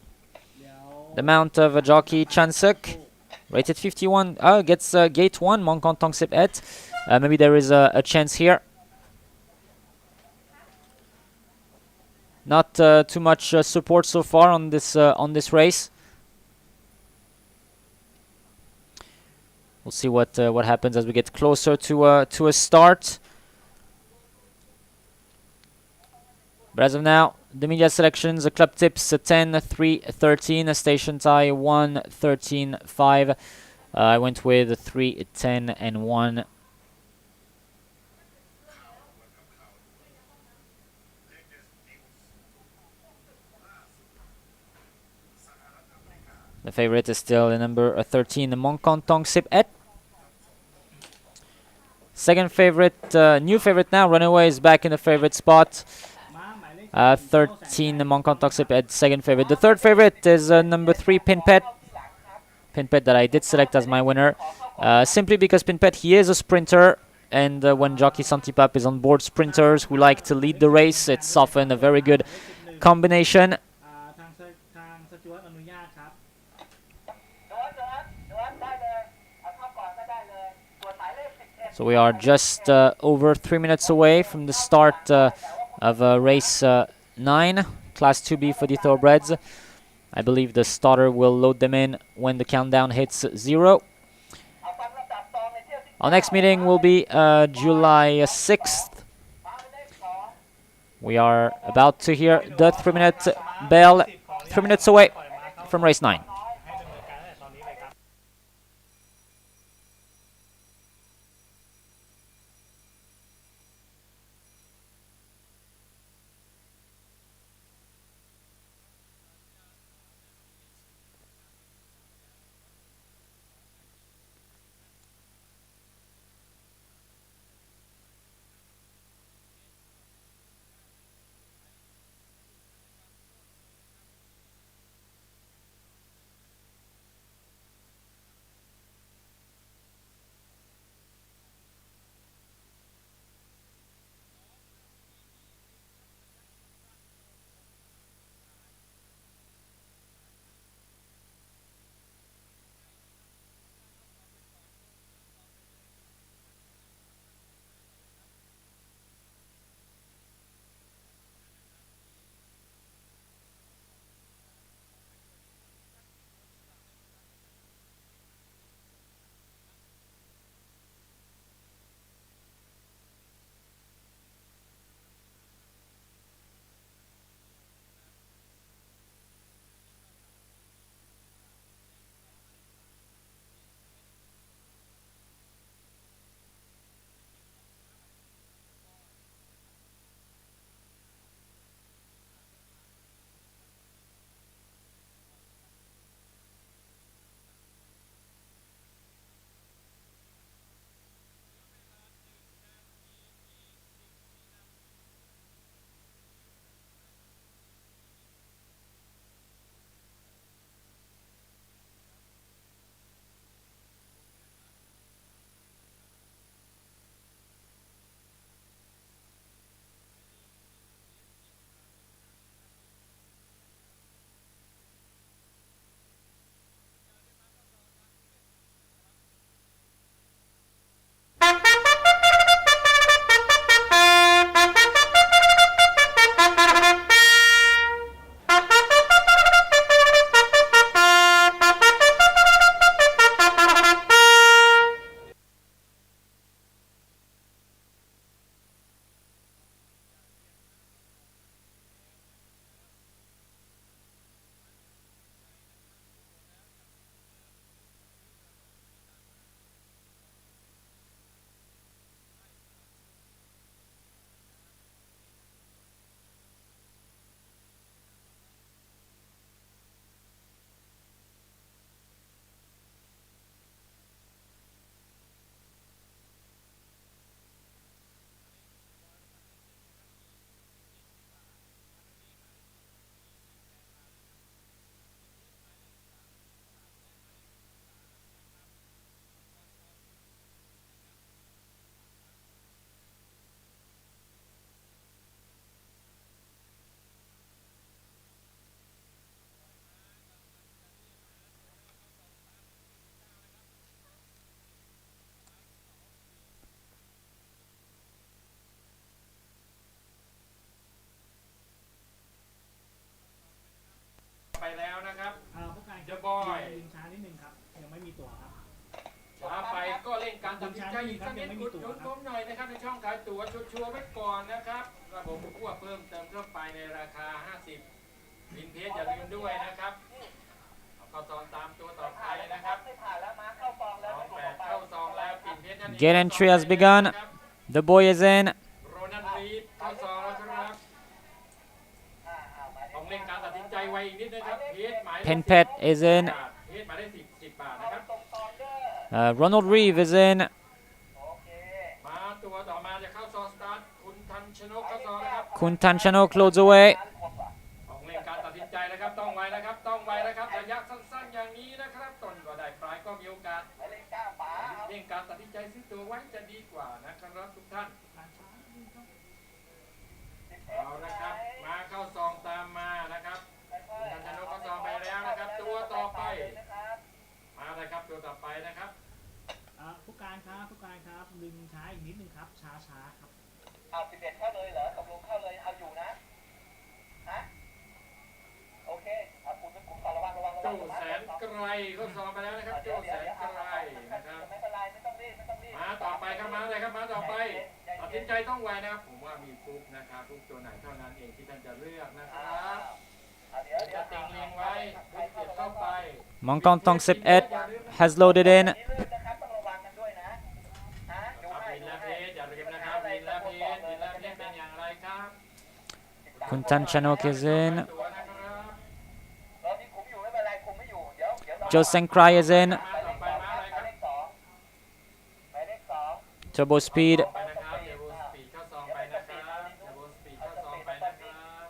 The mount of jockey Chansuk, rated 51. Gets gate 1, Moncon Tong Sip Et. Maybe there is a chance here. Not too much support so far on this race. We'll see what happens as we get closer to a start. But as of now, the media selections, the club tips 10, 3, 13, station tie 1, 13, 5. I went with 3, 10, and 1. The favorite is still the number 13, the Moncon Tong Sip Et. Second favorite, new favorite now, Runaway is back in the favorite spot. 13, the Moncon Tong Sip Et, second favorite. The third favorite is number 3, Pinpet. Pinpet that I did select as my winner. Simply because Pinpet, he is a sprinter. And when jockey Santipap is on board sprinters who like to lead the race, it's often a very good combination. So we are just over 3 minutes away from the start of race 9, Class 2B for the thoroughbreds. I believe the starter will load them in when the countdown hits 0. Our next meeting will be July 6th. We are about to hear the 3-minute bell, 3 minutes away from race 9. แล้วนะครับ ผู้การ The Boy ยิงช้านิดนึงครับยังไม่มีตัวครับ ช้าไปก็เล่นการตัดสินใจอีกสักนิดอุดหนุนผมหน่อยนะครับในช่องขายตั๋วชัวร์ไว้ก่อนนะครับระบบคั่วเพิ่มเติมเข้าไปในราคา 50วินเทจอย่าลืมด้วยนะครับเข้าซองตามตัวต่อไปนะครับ8เข้าซองแล้วปิ่นเพชร Gate entry has begun. The boy is in. โรนัลรีดเข้าซองแล้วครับต้องเล่นการตัดสินใจไวอีกนิดนะครับเพชรหมายเลข Pin Pet is in. เพชรหมายเลข10 บาทนะครับ Ronald Reeve is in. มาตัวต่อมาจะเข้าซองสตาร์ทคุณทันชนกเข้าซองนะครับ Kuntan Chanok loads away. ต้องเล่นการตัดสินใจนะครับต้องไวนะครับต้องไวนะครับระยะสั้นๆอย่างนี้นะครับต้นก็ได้ปลายก็มีโอกาสเล่นการตัดสินใจซื้อตัวไว้จะดีกว่านะครับทุกท่านเอานะครับมาเข้าซองตามมานะครับคุณทันชนกเข้าซองไปแล้วนะครับตัวต่อไปมาเลยครับตัวต่อไปนะครับ ผู้การครับดึงช้าอีกนิดนึงครับช้าครับ เอา11เข้าเลยเหรอตกลงเข้าเลยเอาอยู่นะฮะโอเคเอาคุณเป็นกลุ่มต่อระวัง โจ้แสนไกลเข้าซองไปแล้วนะครับโจ้แสนไกลนะครับ ไม่เป็นไรไม่ต้องรีบมาต่อไปครับมาเลยครับมาต่อไปตัดสินใจต้องไวนะครับผมว่ามีฟุกนะครับฟุกตัวไหนเท่านั้นเองที่ท่านจะเลือกนะครับจะติงเลียงไว้ฟุกเสียบเข้าไป Mongkantong Sip Ed has loaded in. นะครับต้องระวังกันด้วยนะฮะดูให้ วินและเพชรอย่าลืมนะครับวินและเพชรเป็นอย่างไรครับ Kuntan Chanok is in. ตัวนะครับ ตอนนี้คุมอยู่ไม่เป็นไรคุมไม่อยู่เดี๋ยว Joseng Cry is in. มาต่อไปมาอะไรครับ หมายเลข 2 Turbo Speed. ไปนะครับเดโบสปีดเข้าซองไปนะครับเดโบสปีดเข้าซองไปนะครับ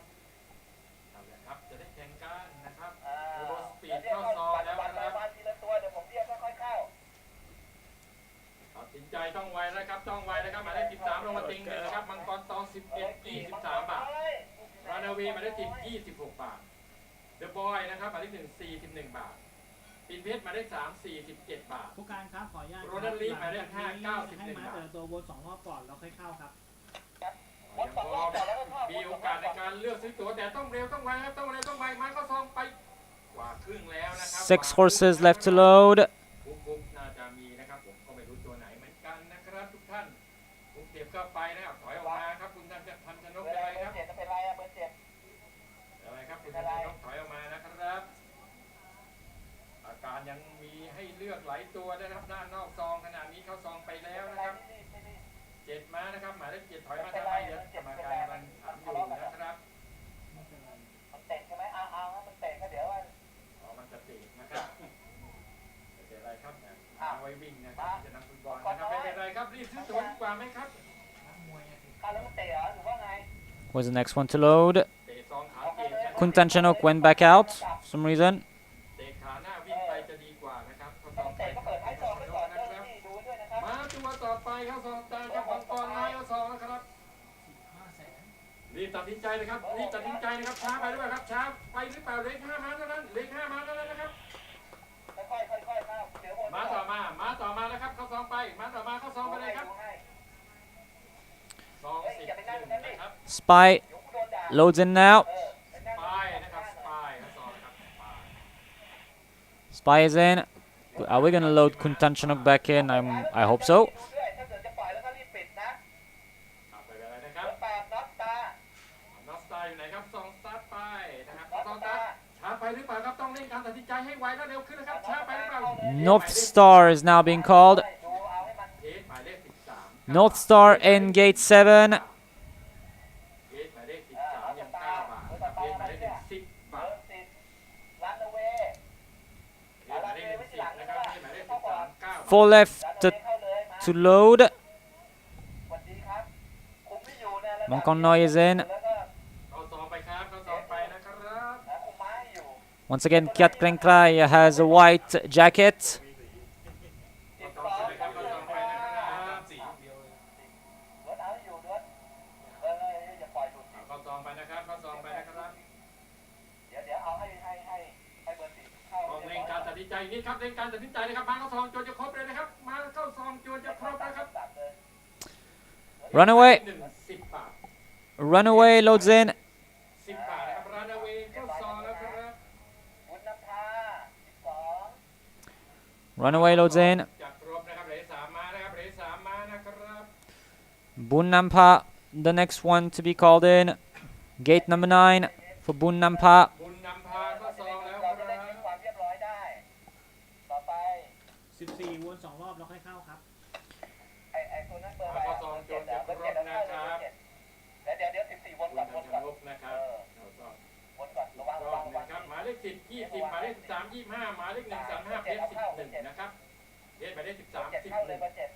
เอาละครับจะได้แข่งกันนะครับเดโบสปีดเข้าซองแล้วนะครับ ทีละตัวเดี๋ยวผมเรียกค่อยๆเข้า ตัดสินใจต้องไวนะครับต้องไวนะครับหมายเลข13ลงมาติงหนึ่งนะครับมังกรตอง11 23 บาทรานาวีหมายเลข10 26 บาทเดอะบอยนะครับหมายเลข1 41 บาทปินเพชรหมายเลข3 47 บาท ผู้การครับขออนุญาต โรนัลลีหมายเลข5 ให้ 91 ม้า บาท เดินตัววน2 รอบก่อนแล้วค่อยเข้าครับ ยังพอมีโอกาสในการเลือกซื้อตั๋วแต่ต้องเร็วต้องไวครับต้องเร็วต้องไวมาเข้าซองไปกว่าครึ่งแล้วนะครับ 6 horses left to load. ปุ๊บน่าจะมีนะครับผมก็ไม่รู้ตัวไหนเหมือนกันนะครับทุกท่านปุ๊บเก็บเข้าไปนะครับถอยออกมาครับคุณทันชนกเป็นไรครับ จะเป็นไรอะเบอร์ อะไรครับคุณทันชนกถอยออกมานะครับอาการยังมีให้เลือกหลายตัวนะครับด้านนอกซองขณะนี้เข้าซองไปแล้วนะครับ7 ม้านะครับหมายเลข7ถอยมาทำไมเดี๋ยวกรรมการกำลังถามอยู่นะครับ มันเตะใช่ไหมเอามันเตะก็เดี๋ยว มันจะติดนะครับไม่เป็นไรครับเอาไว้วิ่งนะครับจะนำฟุตบอลนะครับไม่เป็นไรครับรีบซื้อตั๋วดีกว่าไหมครับ แล้วมันเตะเหรอหรือว่าไง Was the next one to load. เตะซองขาเตะ Kuntan Chanok went back out for some reason. เตะขาหน้าวิ่งไปจะดีกว่านะครับเข้าซองไปก็เปิดให้ซองไปก่อนนะครับมาตัวต่อไปเข้าซองตาครับของกรไล่เข้าซองนะครับรีบตัดสินใจนะครับรีบตัดสินใจนะครับช้าไปหรือเปล่าครับช้าไปหรือเปล่าเลข5 ม้าเท่านั้นเลข5 ม้าเท่านั้นนะครับ ค่อยๆเข้าเดี๋ยว มาต่อมานะครับเข้าซองไปมาต่อมาเข้าซองไปเลยครับซอง11นะครับ Spy loads in now. สปายนะครับสปายเข้าซองนะครับสปาย Spy is in. Are we gonna load Kuntan Chanok back in? I hope so. ถ้าเกิดจะปล่อยแล้วก็รีบปิดนะ ไปเลยนะครับ 8น็อตตา น็อตสตาร์อยู่ไหนครับซองสตาร์ทไปนะครับซองสตาร์ทช้าไปหรือเปล่าครับต้องเร่งการตัดสินใจให้ไวและเร็วขึ้นนะครับช้าไปหรือเปล่า North Star is now being called. เอสหมายเลข13 North Star in gate 7. เอสหมายเลข13ยัง9 บาทนะครับเอสหมายเลข10 บาท รันเอาเว เอสหมายเลข10นะครับเอสหมายเลข13 9 บาท 4 left to load. วันดีครับคุมไม่อยู่เนี่ยแล้ว Mongkantong is in. เข้าซองไปครับเข้าซองไปนะครับ คุมไม้อยู่ Once again, Kiat Krenkrai has a white jacket. เข้าซองไปครับเข้าซองไปนะครับ รถเอาอยู่รถอย่าปล่อยหลุด เข้าซองไปนะครับเข้าซองไปนะครับ เดี๋ยวเอาให้เบอร์10เข้า ต้องเร่งการตัดสินใจนิดครับเร่งการตัดสินใจนะครับมาเข้าซองจนจะครบเลยนะครับมาเข้าซองจนจะครบนะครับ Runaway. 10 บาท Runaway loads in. 10 บาทนะครับรันเอาเวเข้าซองแล้วครับ Runaway loads in. จากครบนะครับเหลือ3ม้านะครับเหลือ3ม้านะครับ Bun Nampa, the next one to be called in. Gate number 9 for Bun Nampa. บุญนำพาเข้าซองแล้ว เรา ค จะ รั ได้มี บ ความเรียบร้อยได้ ต่อไป 14 วน 2 รอบแล้วค่อยเข้าครับ ไอ้ตัวนั้นเบอร์ มา อะไร เข้าซองจนจะครบนะครับ เดี๋ยว14วนก่อนวน จะ ก่อน ครบนะครับเข้าซอง วนก่อนระวัง ร ระ อ วั บ งระวัง นะครับหมายเลข10 20หมายเลข13 25หมายเลข1 35เพชร11นะครับเพชรหมายเลข13 เจ็ดเข้าเลยเบอร์เจ็ด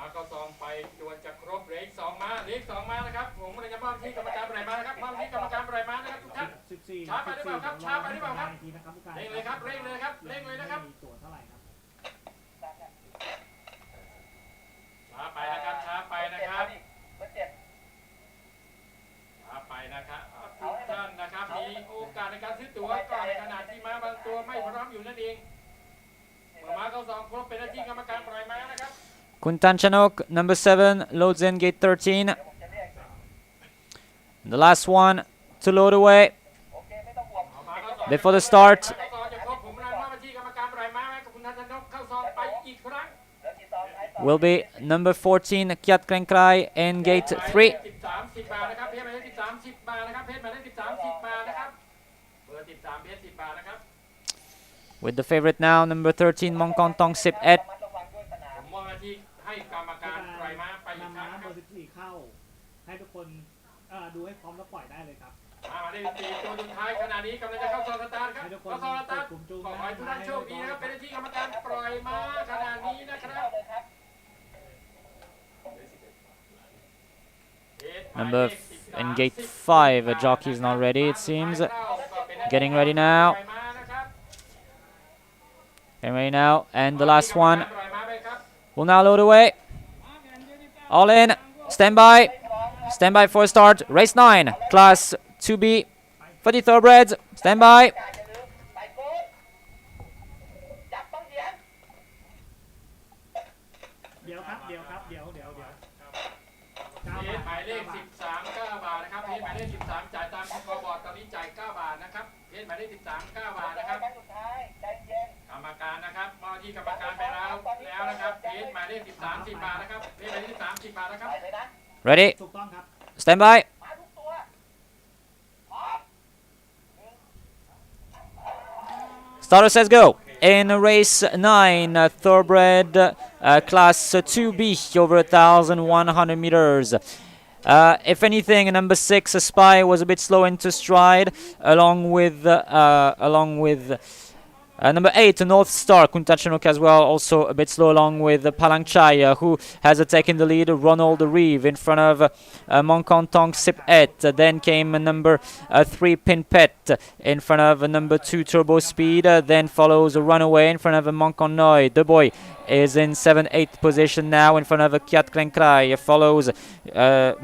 มาเข้าซองไปจวนจะครบเหลืออีก2ม้าเหลืออีก2ม้านะครับผมกำลังจะมอบที่กรรมการบริหารม้านะครับมอบที่กรรมการบริหารม้านะครับทุกท่าน 14 ช้าไปหรือเปล่าครับช้าไปหรือเปล่าครับ ทีนะครับผู้การ เร่งเลยครับเร่งเลยครับเร่งเลยนะครับ มีตั๋วเท่าไหร่ครับ ช้าไปนะครับช้าไปนะครับ เบอร์เจ็ด ช้าไปนะครับทุกท่านนะครับมีโอกาสในการซื้อตั๋วก็ในขณะที่ม้าบางตัวไม่พร้อมอยู่นั่นเองเมื่อม้าเข้าซองครบเป็นหน้าที่กรรมการปล่อยม้านะครับ Kuntan Chanok, number 7, loads in gate 13. The last one to load away โอเคไม่ต้องห่วง เอาม้าเข้าซอง before the start ม้าเข้าซองจะครบผมรายมาที่กรรมการปล่อยม้าให้กับคุณทันชนกเข้าซองไปอีกครั้ง เหลือกี่ซองท้ายซอง will be number 14, Kiat Krenkrai, in gate 3. 13 10 บาทนะครับเพชรหมายเลข13 10 บาทนะครับเพชรหมายเลข13 10 บาทนะครับเบอร์13เพชร10 บาทนะครับ With the favorite now, number 13, Mongkon Tong Sip Et. ระมัดระวังด้วยสนาม ผมมอบหน้าที่ให้กรรมการปล่อยม้าไปอีก นำ ครั้ ม้าง นะค เบ รั อบ ร์ 14 เข้า ให้ทุกคนดูให้พร้อมแล้วปล่อยได้เลยครับ มาได้ตีตัวสุดท้ายขณะนี้กำลังจะเข้าซองสตาร์ทครับเข้าซองสตาร์ทขอให้ทุกท่านโชคดีนะครับเป็นหน้าที่กรรมการปล่อยม้าขณะนี้นะครับ Number in gate 5, jockey is not ready, it seems. Getting ready now. Getting ready now, and the last one will now load away. All in, stand by for a start. Race 9, class 2B for the thoroughbreds. Stand by. ไปโก้จับต้องเหยียน เดี๋ยวครับ เดี๋ยวครับ เดี๋ยว เพชรหมายเลข13 9 บาทนะครับเพชรหมายเลข13จ่ายตามที่คอบอร์ดตอนนี้จ่าย9 บาทนะครับเพชรหมายเลข13 9 บาทนะครับ ครั้งสุดท้ายใจเย็น กรรมการนะครับมอบที่กรรมการไปแล้วนะครับเพชรหมายเลข13 10 บาทนะครับเพชรหมายเลข13 10 บาทนะครับ ไปเลยนะ Ready? ถูกต้องครับ Stand by. มาทุกตัวพร้อม Starter says go. In race 9, thoroughbred class 2B over 1,100 meters. If anything, number 6, Spy, was a bit slow into stride, along with number 8, North Star, Kuntachanok as well, also a bit slow along with Palangchai, who has taken the lead, Ronald Reeve in front of Mongkon Tong Sip Et. Then came number 3, Pinpet in front of number 2, Turbo Speed. Then follows Runaway in front of Mongkon Noi. The boy is in 7th-8th position now in front of Kiat Krenkrai. Follows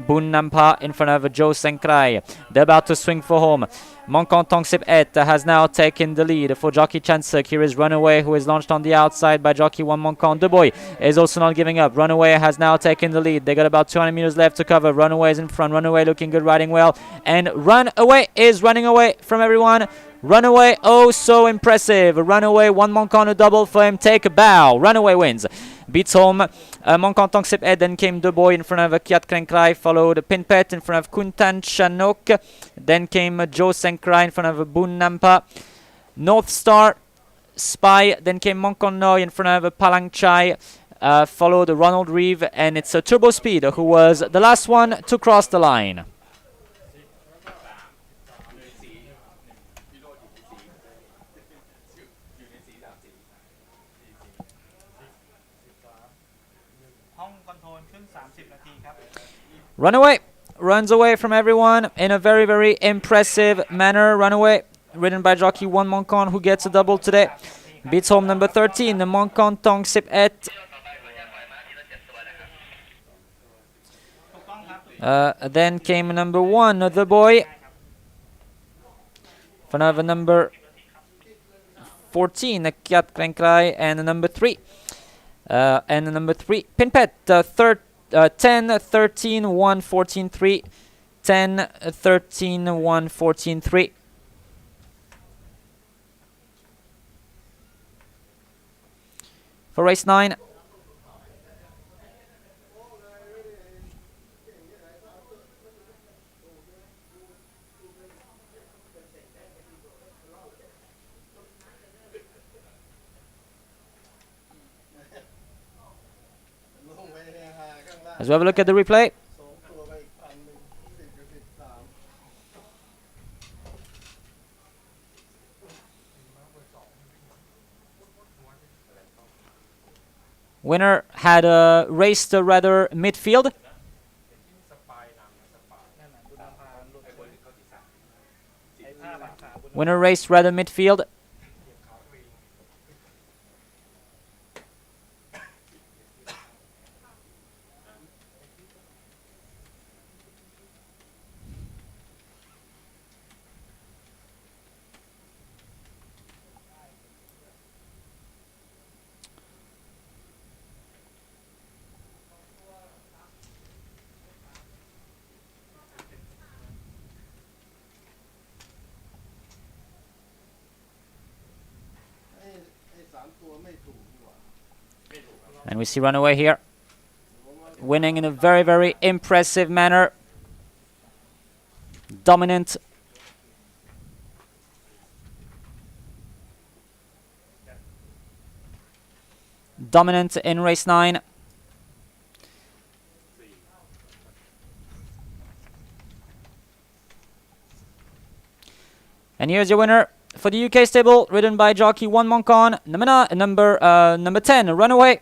Bun Nampa in front of Joe Senkrai. They're about to swing for home. Mongkon Tong Sip Et has now taken the lead for Jockey Chansuk. Here is Runaway, who is launched on the outside by Jockey 1 Mongkon. The boy is also not giving up. Runaway has now taken the lead. They got about 200 meters left to cover. Runaway is in front. Runaway looking good, riding well. And Runaway is running away from everyone. Runaway, oh so impressive. Runaway, 1 Mongkon, a double for him. Take a bow. Runaway wins. Beats home Mongkon Tong Sip Ed. Then came The Boy in front of Kiat Krenkrai. Followed Pinpet in front of Kuntan Chanok. Then came Joe Senkrai in front of Bun Nampa. North Star, Spy. Then came Mongkon Noi in front of Palangchai. Followed Ronald Reeve. And it's Turbo Speed who was the last one to cross the line. Runaway runs away from everyone in a very, very impressive manner. Runaway, ridden by jockey 1 Mongkon, who gets a double today. Beats home number 13, the Mongkon Tong Sip Et. Then came number 1, The Boy. For another number 14, Kiat Krenkrai, and number 3. And number 3, Pinpet, 10, 13, 1, 14, 3. 10, 13, 1, 14, 3. for race 9. As we have a look at the replay. Winner had raced rather midfield. Winner raced rather midfield. And we see Runaway here, winning in a very, very impressive manner. Dominant. Dominant in race 9. And here's your winner for the UK stable, ridden by jockey One Moncon, number 10, Runaway.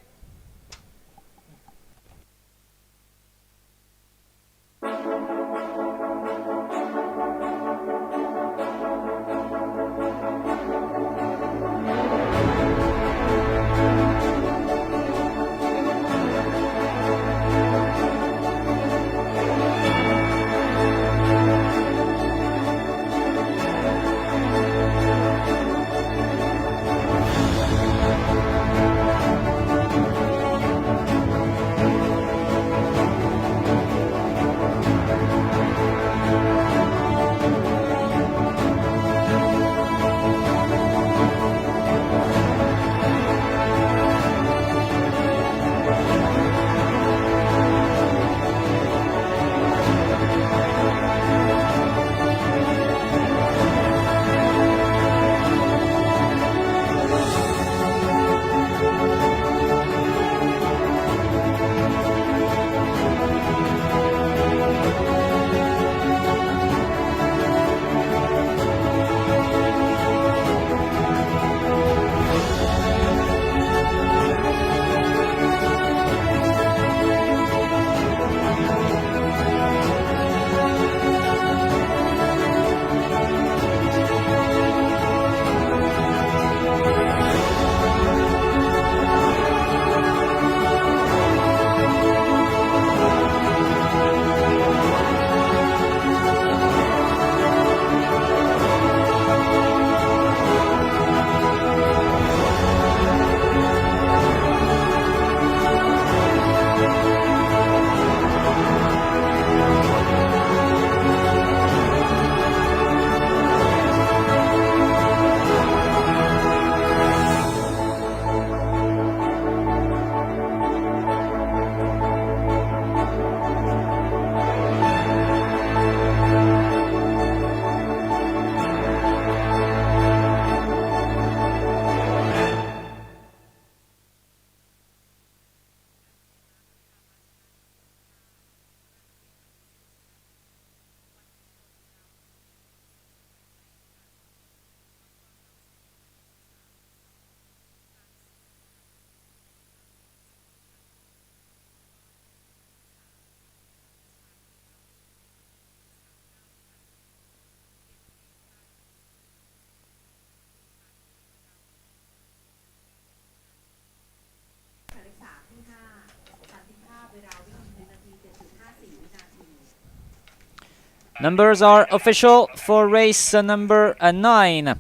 Numbers are official for race number 9.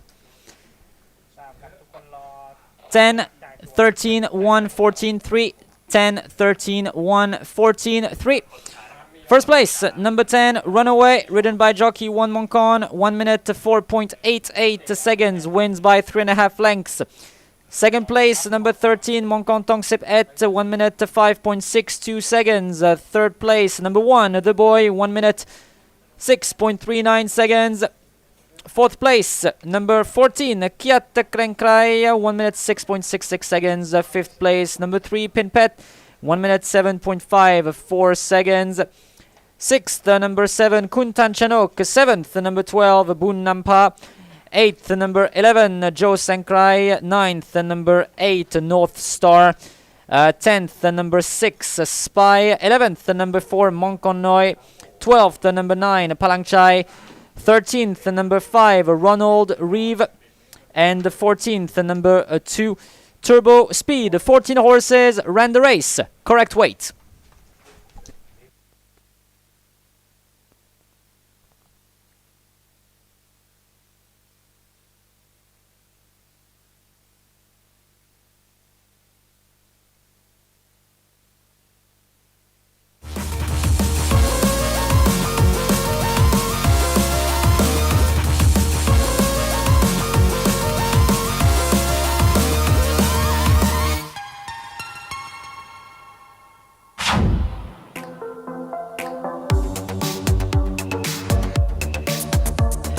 10, 13, 1, 14, 3. 10, 13, 1, 14, 3. First place, number 10, Runaway, ridden by jockey One Moncon. 1 minute 4.88 seconds, wins by 3.5 lengths. Second place, number 13, Mongkontong Sip Et, 1 minute 5.62 seconds. Third place, number 1, The Boy, 1 minute 6.39 seconds. Fourth place, number 14, Kiat Krenkrai, 1 minute 6.66 seconds. Fifth place, number 3, Pinpet, 1 minute 7.54 seconds. Sixth, number 7, Kuntan Chanok. Seventh, number 12, Bun Nampa. 8th, number 11, Joe Sankrai. 9th, number 8, North Star. 10th, number 6, Spy. 11th, number 4, Monkonoi. 12th, number 9, Palangchai. 13th, number 5, Ronald Reeve. And 14th, number 2, Turbo Speed. 14 horses ran the race. Correct weight.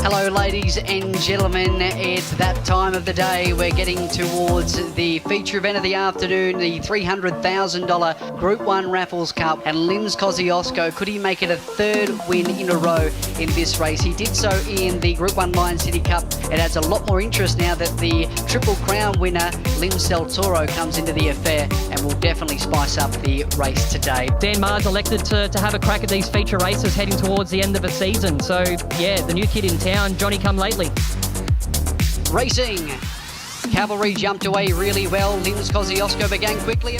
Hello ladies and gentlemen, it's that time of the day. We're getting towards the feature event of the afternoon, the $300,000 Group 1 Raffles Cup, and Lims Kosciuszko, could he make it a third win in a row in this race? He did so in the Group 1 Lion City Cup. It adds a lot more interest now that the Triple Crown winner, Lims Del Toro, comes into the affair and will definitely spice up the race today. Dan Maher's elected to have a crack at these feature races heading towards the end of the season. So, yeah, the new kid in town, Johnny come lately. Racing. Cavalry jumped away really well. Lims Kosciuszko began quickly.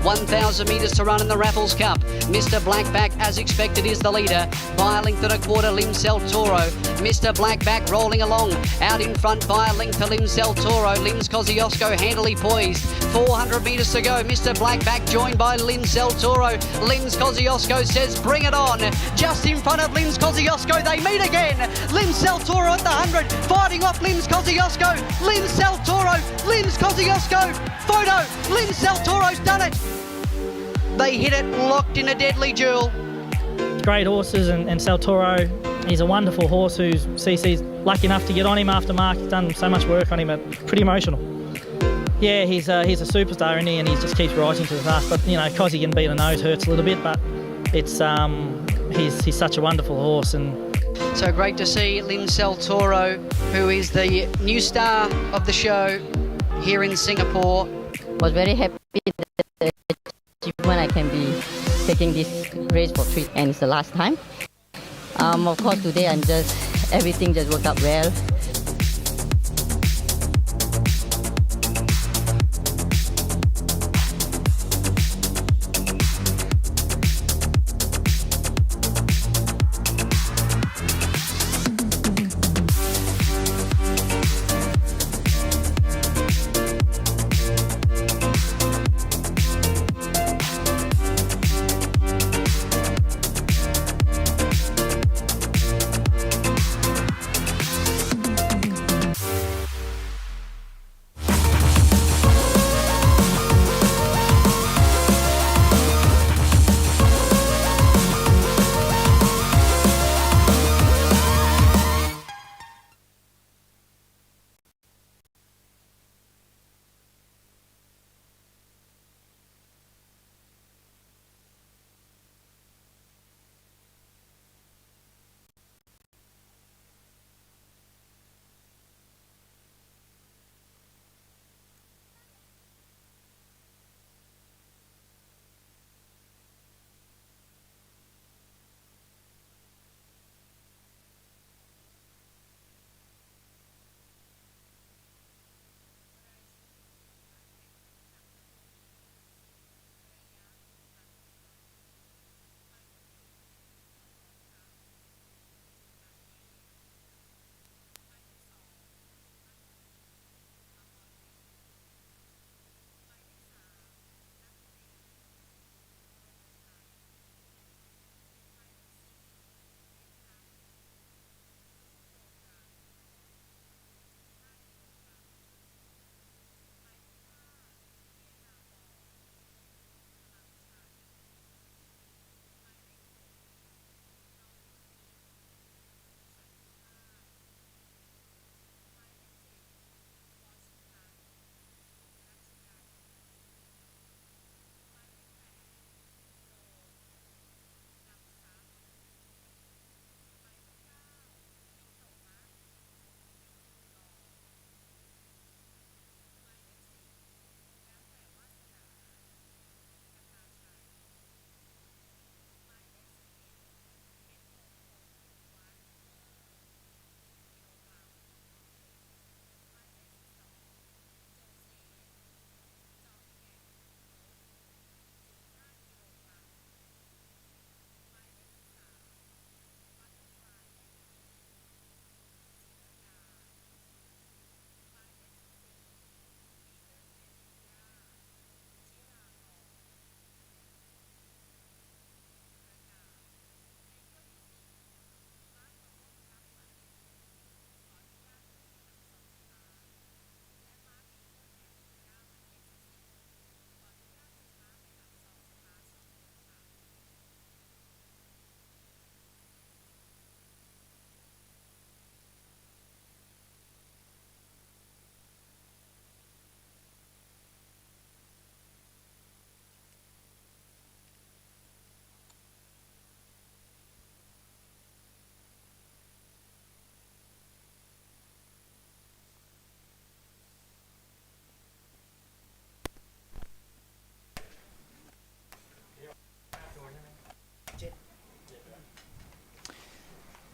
1,000 metres to run in the Raffles Cup. Mr. Blackback, as expected, is the leader. By a length and a quarter, Lims Del Toro. Mr. Blackback rolling along. Out in front by a length to Lims Del Toro. Lims Kosciuszko handily poised. 400 metres to go. Mr. Blackback joined by Lims Del Toro. Lims Kosciuszko says, bring it on. Just in front of Lims Kosciuszko, they meet again. Lims Del Toro at the 100. Fighting off Lims Kosciuszko. Lims Del Toro. Lims Kosciuszko. Photo. Lims Del Toro's done it. They hit it, locked in a deadly duel. Great horses, and Del Toro, he's a wonderful horse who CC's lucky enough to get on him after Mark. He's done so much work on him, pretty emotional. Yeah, he's a superstar, isn't he? And he just keeps rising to the task. But, you know, cause he can beat a nose hurts a little bit, but it's he's such a wonderful horse. And so great to see Lims Del Toro, who is the new star of the show here in Singapore. Was very happy that when I can be taking this race for 3 and it's the last time. Of course today everything just worked out well.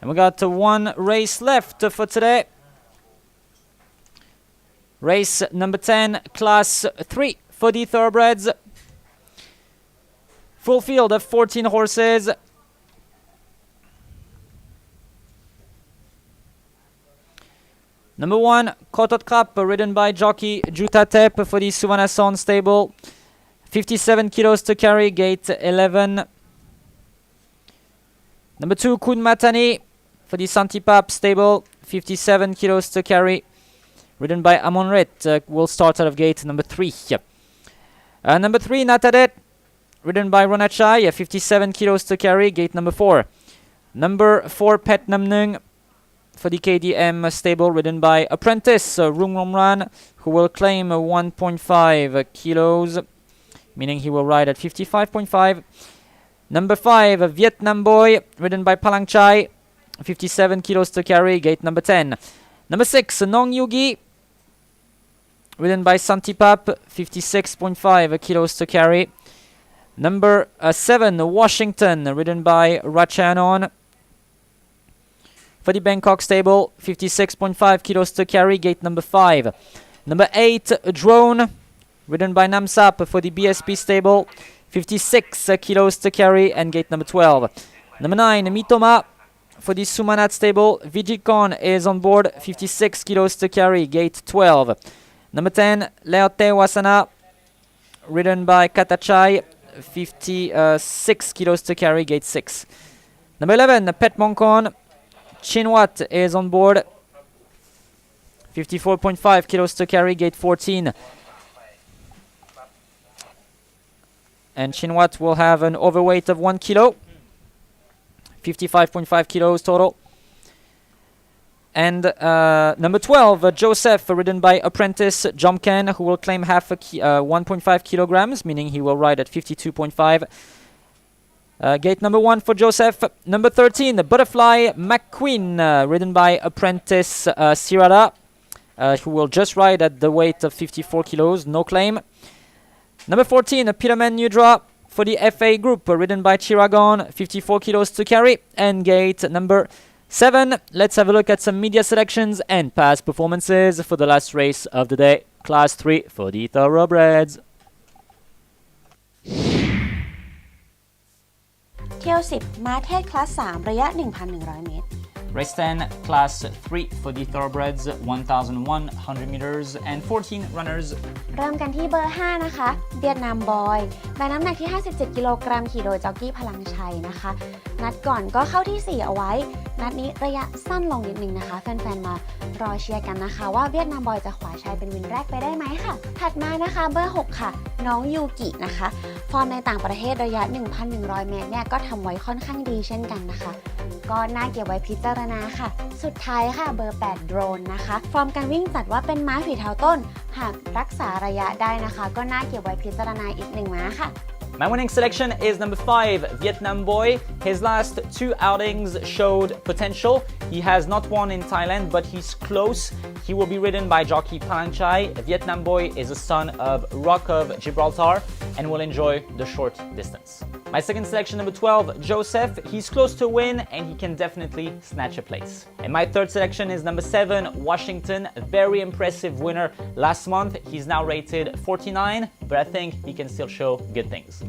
And we got one race left for today. Race number 10, class 3 for the thoroughbreds. Full field of 14 horses. Number 1, Colt ridden by jockey Jutatep for the Suvannason stable. 57 kilos to carry, gate 11. Number 2, Kun Matani for the Santipap stable. 57 kilos to carry, ridden by Amonret, will start out of gate number 3. Number 3, Natadet, ridden by Ronachai, 57 kilos to carry, gate number 4. Number 4, Pet Namnung for the KDM stable, ridden by apprentice Rung Romran, who will claim 1.5 kilos, meaning he will ride at 55.5. Number 5, Vietnam Boy, ridden by Palang Chai, 57 kilos to carry, gate number 10. Number 6, Nong Yugi, ridden by Santipap, 56.5 kilos to carry. Number 7, Washington, ridden by Rachanon for the Bangkok stable, 56.5 kilos to carry, gate number 5. Number 8, Drone, ridden by Namsap for the BSP stable, 56 kilos to carry, and gate number 12. Number 9, Mitoma for the Sumanat stable, Vigicon is on board, 56 kilos to carry, gate 12. Number 10, Leote Wasana, ridden by Katachai, 56 kilos to carry, gate 6. Number 11, Pet Monkon, Chinwat is on board, 54.5 kilos to carry, gate 14. And Chinwat will have an overweight of 1 kilo, 55.5 kilos total. And number 12, Joseph, ridden by apprentice Jomken, who will claim 1.5 kilograms, meaning he will ride at 52.5. Gate number 1 for Joseph. Number 13, Butterfly McQueen, ridden by apprentice Sirada, who will just ride at the weight of 54 kilos, no claim. Number 14, Peterman Nudra for the FA group, ridden by Chiragon, 54 kilos to carry. And gate number 7, let's have a look at some media selections and past performances for the last race of the day, class 3 for the thoroughbreds. เที่ยว 10 ม้าเทศคลาส 3 ระยะ 1,100 เมตร Race 10, class 3 for the thoroughbreds, 1,100 meters and 14 runners. เริ่มกันที่เบอร์ 5 นะคะ เวียดนามบอยแบกน้ำหนักที่ 57 กิโลกรัมขี่โดยจ็อกกี้พลังชัยนะคะ นัดก่อนก็เข้าที่ 4 เอาไว้ นัดนี้ระยะสั้นลงนิดนึงนะคะ แฟนๆ มารอเชียร์กันนะคะว่าเวียดนามบอยจะขวาชัยเป็นวินแรกไปได้ไหมค่ะ ถัดมานะคะเบอร์ 6 ค่ะ น้องยูกินะคะ ฟอร์มในต่างประเทศระยะ 1,100 เมตรเนี่ยก็ทำไว้ค่อนข้างดีเช่นกันนะคะ ก็น่าเก็บไว้พิจารณาค่ะ สุดท้ายค่ะเบอร์ 8 โดรนนะคะ ฟอร์มการวิ่งจัดว่าเป็นม้าฝีเท้าต้น หากรักษาระยะได้นะคะ ก็น่าเก็บไว้พิจารณาอีก 1 ม้าค่ะ My winning selection is number 5, Vietnam Boy. His last 2 outings showed potential. He has not won in Thailand, but he's close. He will be ridden by jockey Palanchai. Vietnam Boy is a son of Rock of Gibraltar and will enjoy the short distance. My second selection, number 12, Joseph. He's close to win and he can definitely snatch a place. And my third selection is number 7, Washington. A very impressive winner last month. He's now rated 49, but I think he can still show good things.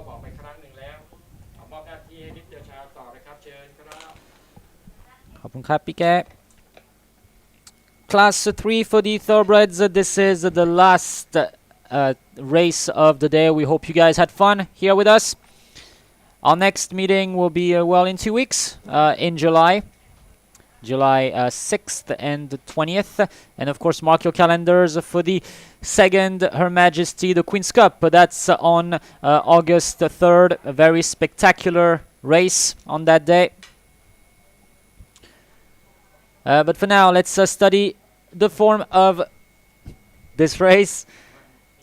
บอกไปครั้งหนึ่งแล้วเอามอบหน้าที่ให้มิสเตอร์ชาวต่อเลยครับเชิญครับ ขอบคุณครับพี่แก Class 3 for the thoroughbreds. This is the last race of the day. We hope you guys had fun here with us. Our next meeting will be well in 2 weeks in July 6th and 20th, and of course mark your calendars for the second Her Majesty the Queen's Cup. That's on August 3rd. A very spectacular race on that day. But for now, let's study the form of this race.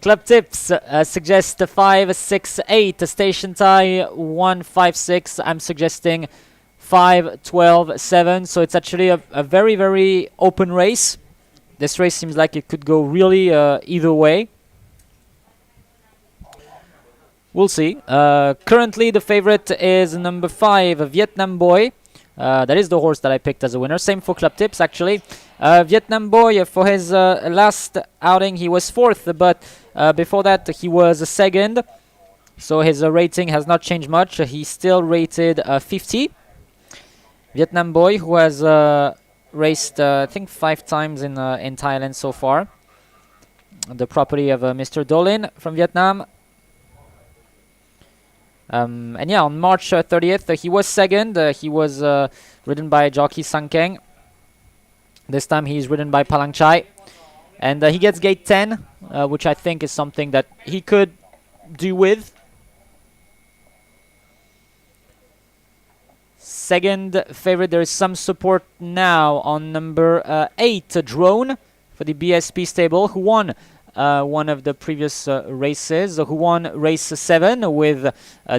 Club tips suggest 5, 6, 8. Station tie 1, 5, 6. I'm suggesting 5, 12, 7. So it's actually a very, very open race. This race seems like it could go really either way. We'll see. Currently, the favorite is number 5, Vietnam Boy. That is the horse that I picked as a winner. Same for club tips, actually. Vietnam Boy, for his last outing, he was 4th, but before that, he was 2nd. So his rating has not changed much. He's still rated 50. Vietnam Boy, who has raced, I think, 5 times in Thailand so far. The property of Mr. Dolin from Vietnam. And yeah, on March 30th, he was 2nd. He was ridden by jockey Sankeng. This time he's ridden by Palang Chai. And he gets gate 10, which I think is something that he could do with. Second favorite, there is some support now on number 8, Drone, for the BSP stable, who won one of the previous races, who won race 7 with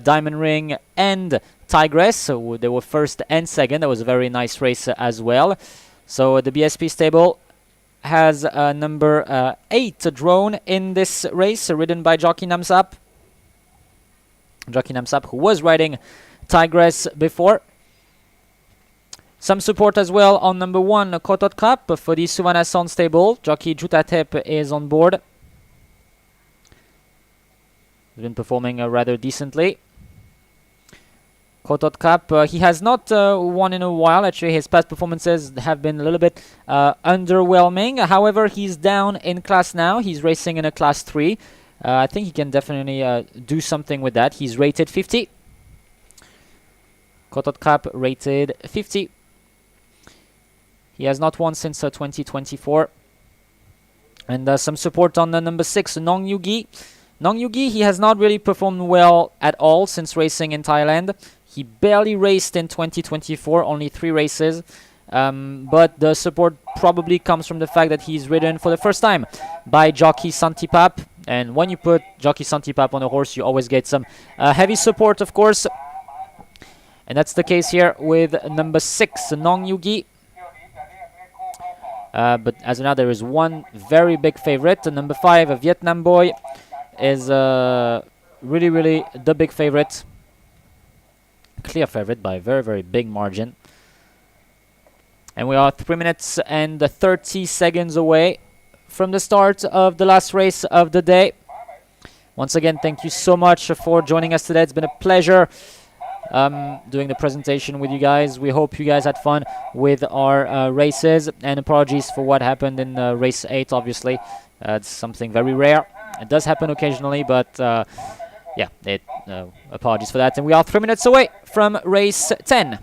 Diamond Ring and Tigress. So they were 1st and 2nd. That was a very nice race as well. So the BSP stable has number 8, Drone, in this race, ridden by Jockey Namsap. Jockey Namsap, who was riding Tigress before. Some support as well on number 1, Kotot Cup, for the Suvanason stable. Jockey Jutatep is on board. He's been performing rather decently. Kotot Cup, he has not won in a while. Actually, his past performances have been a little bit underwhelming. However, he's down in class now. He's racing in a class 3. I think he can definitely do something with that. He's rated 50. Kotot Cup rated 50. He has not won since 2024. And some support on the number 6, Nong Yugi. Nong Yugi, he has not really performed well at all since racing in Thailand. He barely raced in 2024, only 3 races. But the support probably comes from the fact that he's ridden for the first time by Jockey Santipap. And when you put Jockey Santipap on a horse, you always get some heavy support, of course. And that's the case here with number 6, Nong Yugi. But as of now, there is one very big favorite. Number 5, Vietnam Boy, is really, really the big favorite. Clear favorite by a very, very big margin. And we are 3 minutes and 30 seconds away from the start of the last race of the day. Once again, thank you so much for joining us today. It's been a pleasure doing the presentation with you guys. We hope you guys had fun with our races, and apologies for what happened in race 8. Obviously, it's something very rare. It does happen occasionally, but yeah, apologies for that. And we are 3 minutes away from race 10.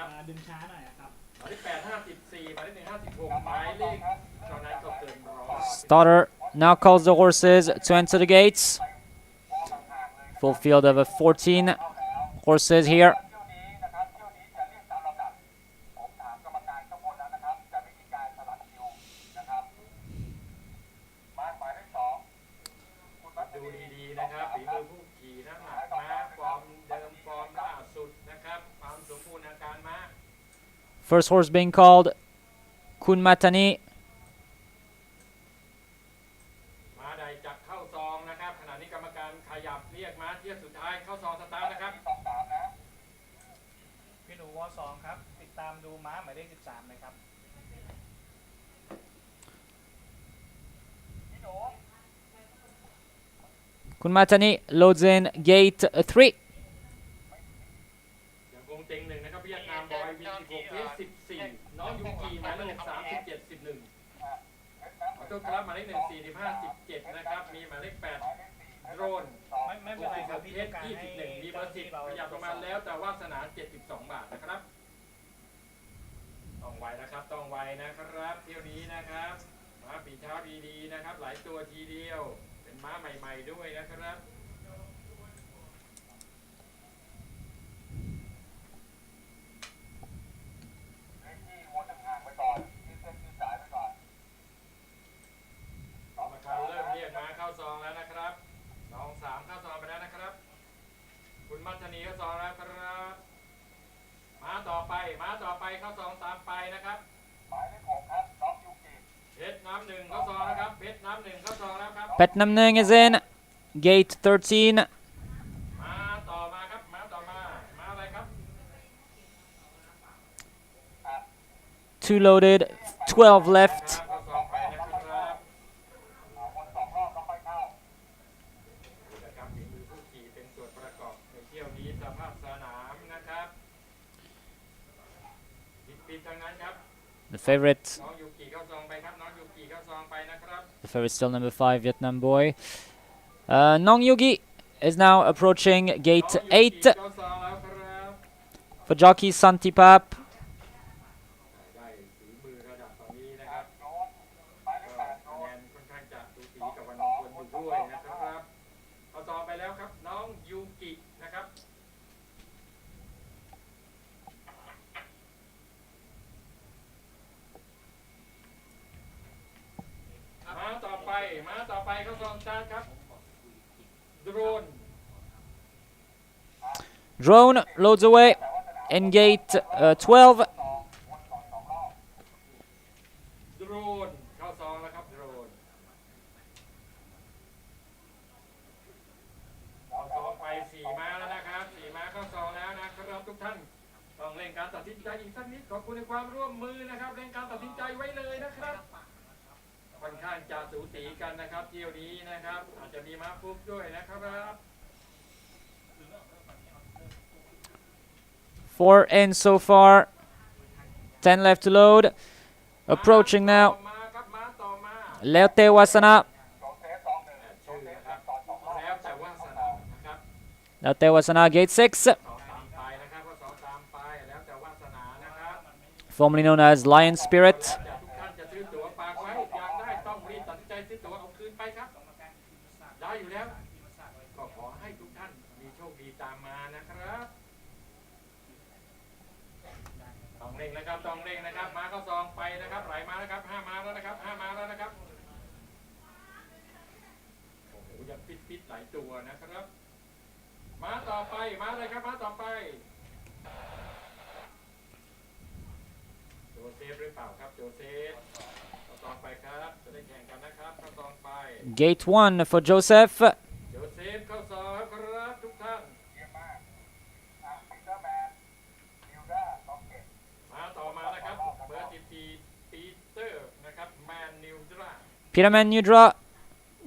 นะครับ ดึงช้าหน่อยครับ หมายเลข854หมายเลข156หมายเลขตอนนั้นก็เกินร้อย Starter now calls the horses to enter the gates. Full field of 14 horses here. ดูดีๆนะครับฝีมือผู้ขี่น้ำหนักม้าฟอร์มเดิมฟอร์มล่าสุดนะครับความสมบูรณ์อาการม้า First horse being called Kun Matani. ม้าใดจะเข้าซองนะครับขณะนี้กรรมการขยับเรียกม้าเทียบสุดท้ายเข้าซองสตาร์ทนะครับ พี่หนูวอ2ครับติดตามดูม้าหมายเลข13เลยครับ Kun Matani loads in gate 3. ยังคงเต็งหนึ่งนะครับเวียดนามบอย26เพชร14น้องยูกิหมายเลข37 11ขอโทษครับหมายเลข145 17นะครับมีหมายเลข8โดรน ไม่เป็นไรครับพี่ เพชร21มีเบอร์10ขยับลงมาแล้วแต่วาสนา72 บาทนะครับต้องไวนะครับต้องไวนะครับเที่ยวนี้นะครับม้าปีเช้าดีๆนะครับหลายตัวทีเดียวเป็นม้าใหม่ๆด้วยนะครับกรรมการเริ่มเรียกม้าเข้าซองแล้วนะครับน้อง3เข้าซองไปแล้วนะครับคุณมัทนีเข้าซองแล้วครับม้าต่อไปเข้าซองตามไปนะครับหมายเลข6ครับน้องยูกิเพชรน้ำหนึ่งเข้าซองนะครับเพชรน้ำหนึ่งเข้าซองแล้วครับ Pet Namnung is in gate 13. ม้าต่อมาครับม้าต่อมาม้าอะไรครับ 2 loaded, 12 left. เข้าซองไปนะครับคน2 รอบต้องไปเข้ากิจกรรมฝีมือผู้ขี่เป็นส่วนประกอบในเที่ยวนี้สภาพสนามนะครับปิดทางนั้นครับ The favorite, น้องยูกิเข้าซองไปครับน้องยูกิเข้าซองไปนะครับ the favorite still number 5, Vietnam boy. Nong Yugi is now approaching gate 8 เข้าซองแล้วครับ for jockey Santipap. ได้ฝีมือระดับตอนนี้นะครับคะแนนค่อนข้างจะสูสีกับวันมงคลอยู่ด้วยนะครับเข้าซองไปแล้วครับน้องยูกินะครับม้าต่อไปเข้าซองสตาร์ทครับโดรน Drone loads away in gate 12. โดรนเข้าซองแล้วครับโดรนเข้าซองไป4 ม้าแล้วนะครับ4 ม้าเข้าซองแล้วนะครับทุกท่านต้องเร่งการตัดสินใจอีกสักนิดขอบคุณในความร่วมมือนะครับเร่งการตัดสินใจไว้เลยนะครับค่อนข้างจะสูสีกันนะครับเที่ยวนี้นะครับอาจจะมีม้าฟุกด้วยนะครับ 4 in so far. 10 left to load. Approaching now. มาครับม้าต่อมา Leote Wasana. ชื่อนะครับแล้วแต่ว่าสนามนะครับ Leote Wasana, gate 6. สองตามไปนะครับก็สองตามไปแล้วแต่วาสนานะครับ Formerly known as Lion Spirit. ทุกท่านจะซื้อตั๋วฝากไว้อยากได้ต้องรีบตัดสินใจซื้อตั๋วเอาคืนไปครับได้อยู่แล้วก็ขอให้ทุกท่านมีโชคดีตามมานะครับต้องเร่งนะครับต้องเร่งนะครับม้าเข้าซองไปนะครับไหลมานะครับ5 ม้าแล้วนะครับ5 ม้าแล้วนะครับโอ้โหยังปิดหลายตัวนะครับม้าต่อไปม้าอะไรครับม้าต่อไปโจเซฟหรือเปล่าครับโจเซฟเข้าซองไปครับจะได้แข่งกันนะครับเข้าซองไป Gate 1 for Joseph. โจเซฟเข้าซองครับทุกท่านมาต่อมานะครับเบอร์14ปีเตอร์นะครับแมนนิวดรา Peterman Nudra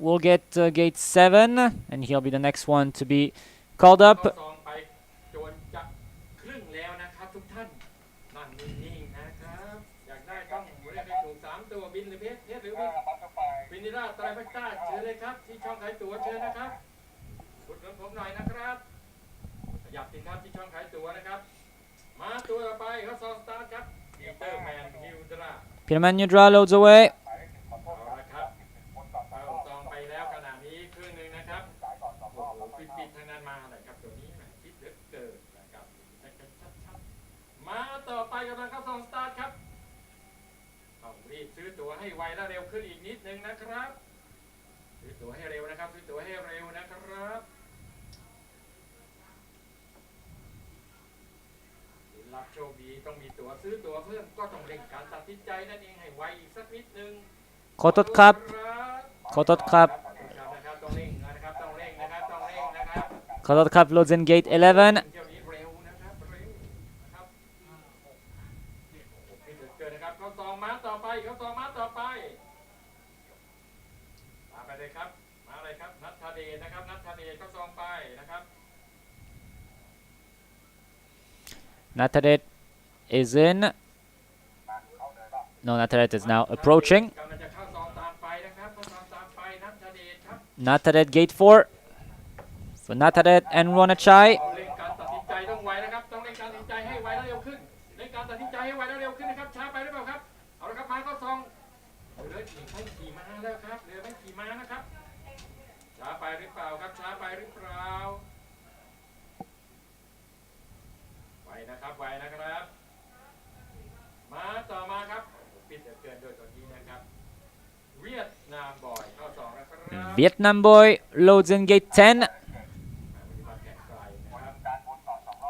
will get gate 7, and he'll be the next one to be called เข้า up. ซองไปจนจะครึ่งแล้วนะครับทุกท่านนั่งนิ่งๆนะครับอยากได้ต้องเรียกให้ถูก3 ตัวบินหรือเพชรหรือวินิราไตรพักต้าเชิญเลยครับที่ช่องขายตั๋วเชิญนะครับกดเงินผมหน่อยนะครับขยับสิครับที่ช่องขายตั๋วนะครับมา ตัวต่อไปเข้าซองสตาร์ทครับปีเตอร์แมนฮิลดรา Peterman Nudra loads away. เอาละครับเข้าซองไปแล้วขณะนี้ครึ่งหนึ่งนะครับโอ้โหปิดทางนั้นมาเลยครับตัวนี้นะปิดเหลือเกินนะครับชัดๆมาต่อไปกำลังเข้าซองสตาร์ทครับต้องรีบซื้อตั๋วให้ไวและเร็วขึ้นอีกนิดนึงนะครับซื้อตั๋วให้เร็วนะครับซื้อตั๋วให้เร็วนะครับรับโชคดีต้องมีตั๋วซื้อตั๋วเพิ่มก็ต้องเร่งการตัดสินใจนั่นเองให้ไวอีกสักนิดนึง ขอโทษครับขอโทษครับ นะครับต้องเร่งนะครับต้องเร่งนะครับต้องเร่งนะครับ ขอโทษครับ loads in gate 11. เที่ยวนี้เร็วนะครับเร็วนะครับไม่ถึงเกินนะครับเขาซ้อมม้าต่อไปเขาซ้อมม้าต่อไปมาไปเลยครับมาเลยครับนัทธเดชนะครับนัทธเดชเขาซ้อมไปนะครับ Natharet is in. No, Natharet is now approaching. กำลังจะเข้าซ้อมตามไปนะครับเข้าซ้อมตามไปนัทธเดชครับ Natharet gate 4. For Natharet and Ronachai. เร่งการตัดสินใจต้องไวนะครับต้องเร่งการตัดสินใจให้ไวและเร็วขึ้นเร่งการตัดสินใจให้ไวและเร็วขึ้นนะครับช้าไปหรือเปล่าครับเอาละครับม้าเข้าซองเรือขี่ม้าแล้วครับเรือไม่ขี่ม้านะครับช้าไปหรือเปล่าครับช้าไปหรือเปล่าไวนะครับไวนะครับมาต่อมาครับปิดเหลือเกินโดยตัวนี้นะครับเวียดนามบอยเข้าซองแล้วครับ Vietnam boy loads in gate 10.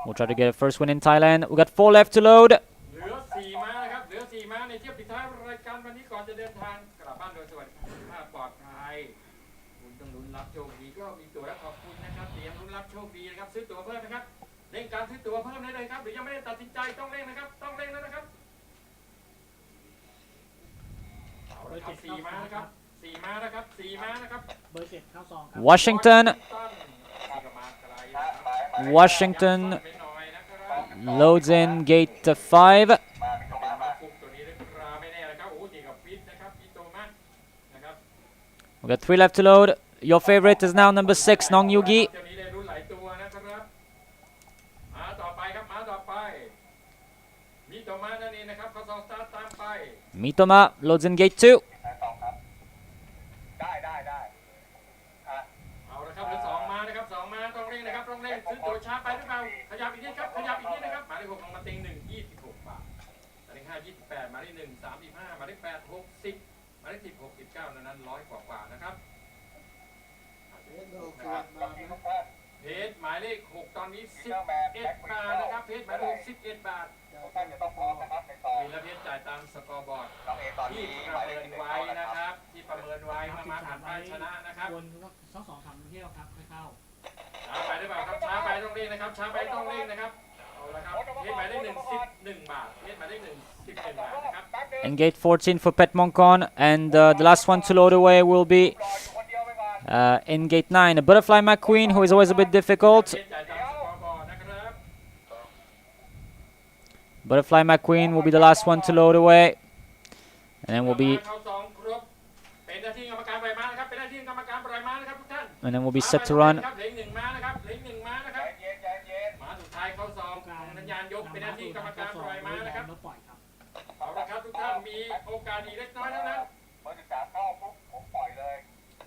We'll try to get a first win in Thailand. We got 4 left to load. เหลือ4ม้านะครับเหลือ4ม้าในเที่ยวปิดท้ายรายการวันนี้ก่อนจะเดินทางกลับบ้านโดยสวัสดิภาพปลอดภัยคุณต้องลุ้นรับโชคดีก็มีตั๋วและขอบคุณนะครับเตรียมลุ้นรับโชคดีนะครับซื้อตั๋วเพิ่มนะครับเร่งการซื้อตั๋วเพิ่มได้เลยครับหรือยังไม่ได้ตัดสินใจต้องเร่งนะครับต้องเร่งแล้วนะครับเอาละครับ4ม้านะครับ4ม้านะครับ4ม้านะครับ เบอร์ 7 เข้าซองครับ Washington. Washington loads in gate 5. We got 3 left to load. Your favorite is now number 6, Nong Yugi. Mitoma loads in gate 2. เอาละครับเหลือ2ม้านะครับ2ม้าต้องเร่งนะครับต้องเร่งซื้อตั๋วช้าไปหรือเปล่าขยับอีกนิดครับขยับอีกนิดนะครับหมายเลข6ลงมาติง1 26 บาทหมายเลข5 28หมายเลข1 35หมายเลข8 60หมายเลข10 69นั้น100กว่านะครับเพจหมายเลข6ตอนนี้11 บาทนะครับเพจหมายเลข11 บาทมีระเบียบจ่ายตามสกอร์บอร์ดที่ประเมินไว้นะครับที่ประเมินไว้มาผ่านไปชนะนะครับ วนทั้ง2-3เที่ยวครับไม่เข้า ช้าไปหรือเปล่าครับช้าไปต้องเร่งนะครับช้าไปต้องเร่งนะครับเอาละครับเพจหมายเลข11 บาทเพจหมายเลข11 บาทนะครับ And gate 14 for Pet Moncon. And the last one to load away will be in gate 9. Butterfly McQueen, who is always a bit difficult. Butterfly McQueen will be the last one to load away. And then we'll be... And then we'll be set to run. เอาละครับทุกท่านมีโอกาสอีกเล็กน้อยเท่านั้น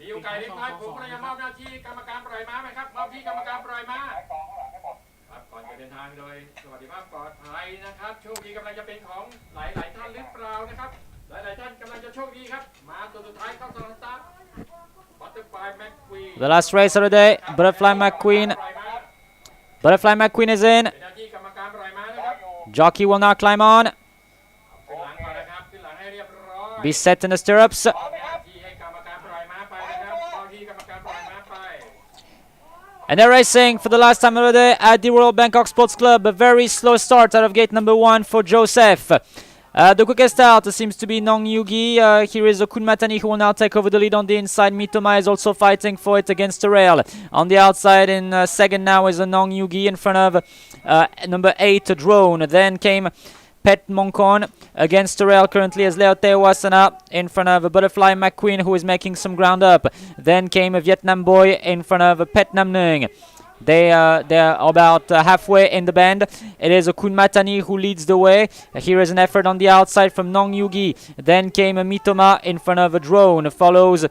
มีโอกาสเล็กน้อยผมก็เลยจะมอบหน้าที่กรรมการปล่อยม้าไหมครับมอบที่กรรมการปล่อยม้าครับก่อนจะเดินทางโดยสวัสดิภาพปลอดภัยนะครับโชคดีกำลังจะเป็นของหลายท่านหรือเปล่านะครับหลายท่านกำลังจะโชคดีครับมาตัวสุดท้ายเข้าสองสตาร์ท Butterfly McQueen The last race of the day, Butterfly McQueen. Butterfly McQueen is in. Jockey will now climb on. Be set in the stirrups. And they're racing for the last time of the day at the Royal Bangkok Sports Club. A very slow start out of gate number 1 for Joseph. The quickest out seems to be Nong Yugi. Here is Okun Matani, who will now take over the lead on the inside. Mitoma is also fighting for it against the rail. On the outside in second now is Nong Yugi in front of number 8, Drone. Then came Pet Moncon against the rail currently as Leo Tewasana in front of Butterfly McQueen, who is making some ground up. Then came a Vietnam boy in front of Pet Nam Nung. They're about halfway in the bend. It is Kun Matani who leads the way. Here is an effort on the outside from Nong Yugi. Then came Mitoma in front of a drone. Follows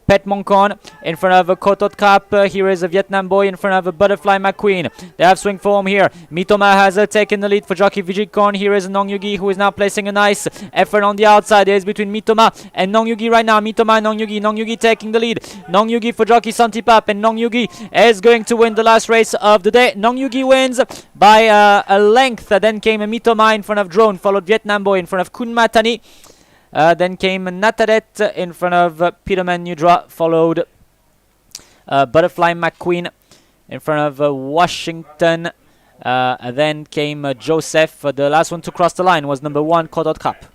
Pet Monkon in front of a Kotot Cap. Here is a Vietnam boy in front of a Butterfly McQueen. They have swing form here. Mitoma has taken the lead for Jockey Vijikon. Here is Nong Yugi who is now placing a nice effort on the outside. It is between Mitoma and Nong Yugi right now. Mitoma and Nong Yugi. Nong Yugi taking the lead. Nong Yugi for Jockey Santipap, and Nong Yugi is going to win the last race of the day. Nong Yugi wins by a length. Then came Mitoma in front of Drone, followed Vietnam boy in front of Kun Matani. Then came Nataret in front of Peterman Nudra, followed Butterfly McQueen in front of Washington. Then came Joseph. The last one to cross the line was number 1, Kodot Cup.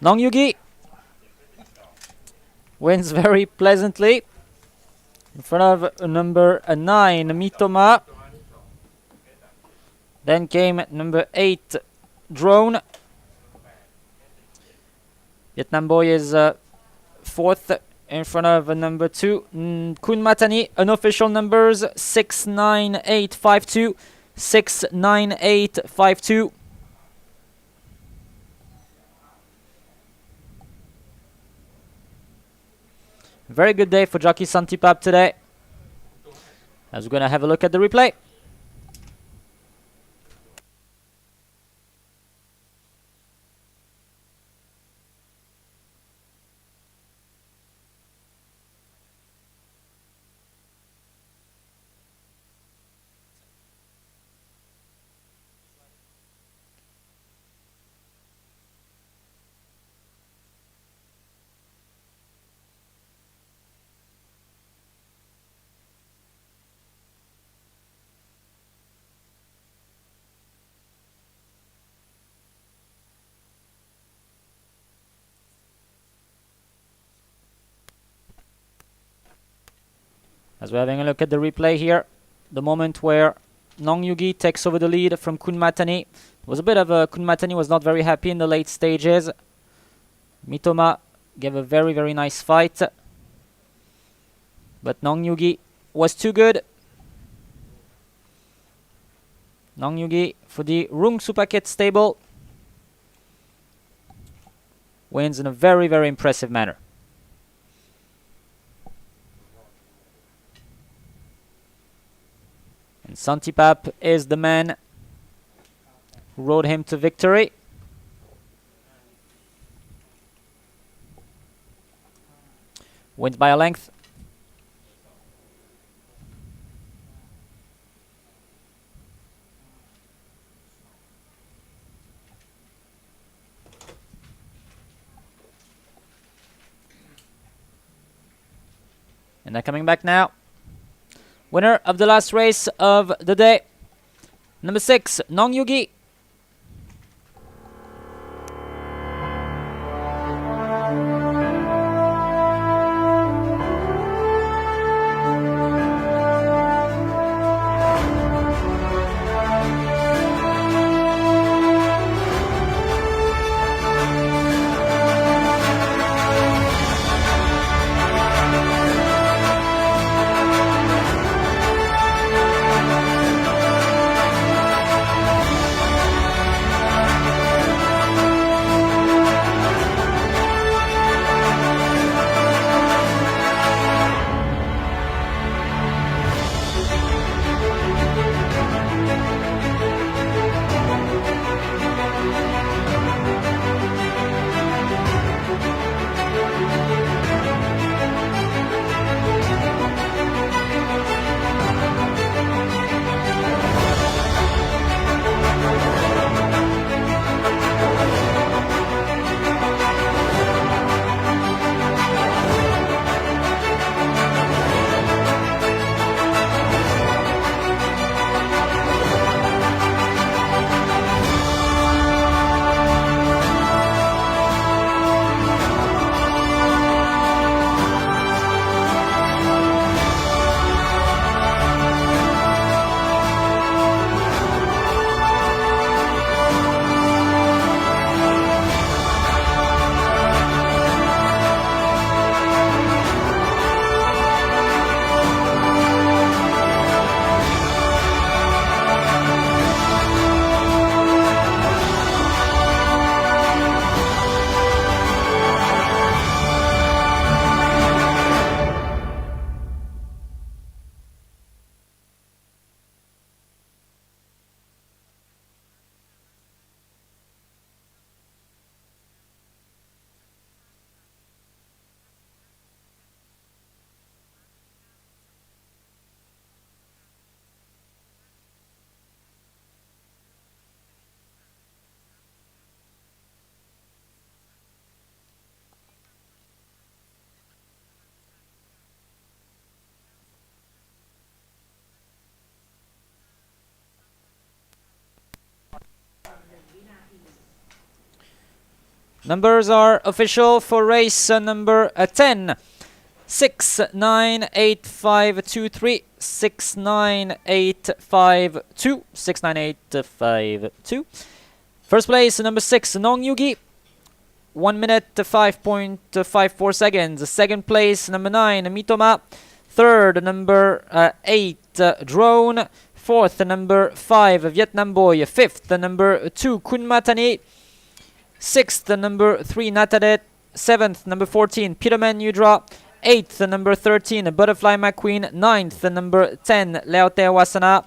Nong Yugi wins very pleasantly in front of number 9, Mitoma. Then came number 8, Drone. Vietnam boy is 4th in front of number 2, Kun Matani. Unofficial numbers 69852, 69852. Very good day for Jockey Santipap today, as we're going to have a look at the replay. As we're having a look at the replay here, the moment where Nong Yugi takes over the lead from Kun Matani. Was a bit of a Kun Matani was not very happy in the late stages. Mitoma gave a very, very nice fight, but Nong Yugi was too good. Nong Yugi for the Rung Supaket stable wins in a very, very impressive manner. And Santipap is the man who rode him to victory. Wins by a length. And they're coming back now. Winner of the last race of the day, number 6, Nong Yugi. Numbers are official for race number 10. 69852 69852 69852. First place number 6 Nong Yugi, 1 minute 5.54 seconds. Second place number 9 Mitoma. Third number 8 Drone. Fourth number 5 Vietnam Boy. Fifth number 2 Kun Matani. Sixth number 3 Natadet. Seventh number 14 Peterman Udra. 8th number 13 Butterfly McQueen. 9th number 10 Leote Wasana.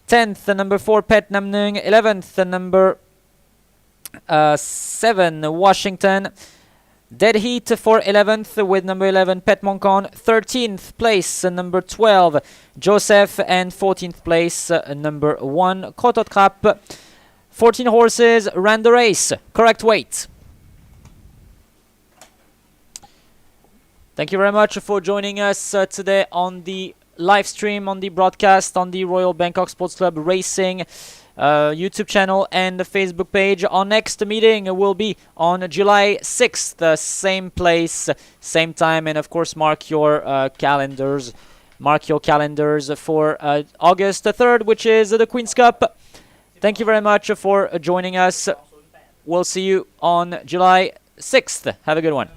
10th number 4 Pet Namnung. 11th number 7 Washington. Dead heat for 11th with number 11 Pet Moncon. 13th place number 12 Joseph, and 14th place number 1 Kotot Krap. 14 horses ran the race. Correct weight. Thank you very much for joining us today on the live stream, on the broadcast, on the Royal Bangkok Sports Club Racing YouTube channel and the Facebook page. Our next meeting will be on July 6th, same place, same time, and of course mark your calendars. Mark your calendars for August 3rd, which is the Queen's Cup. Thank you very much for joining us. We'll see you on July 6th. Have a good one.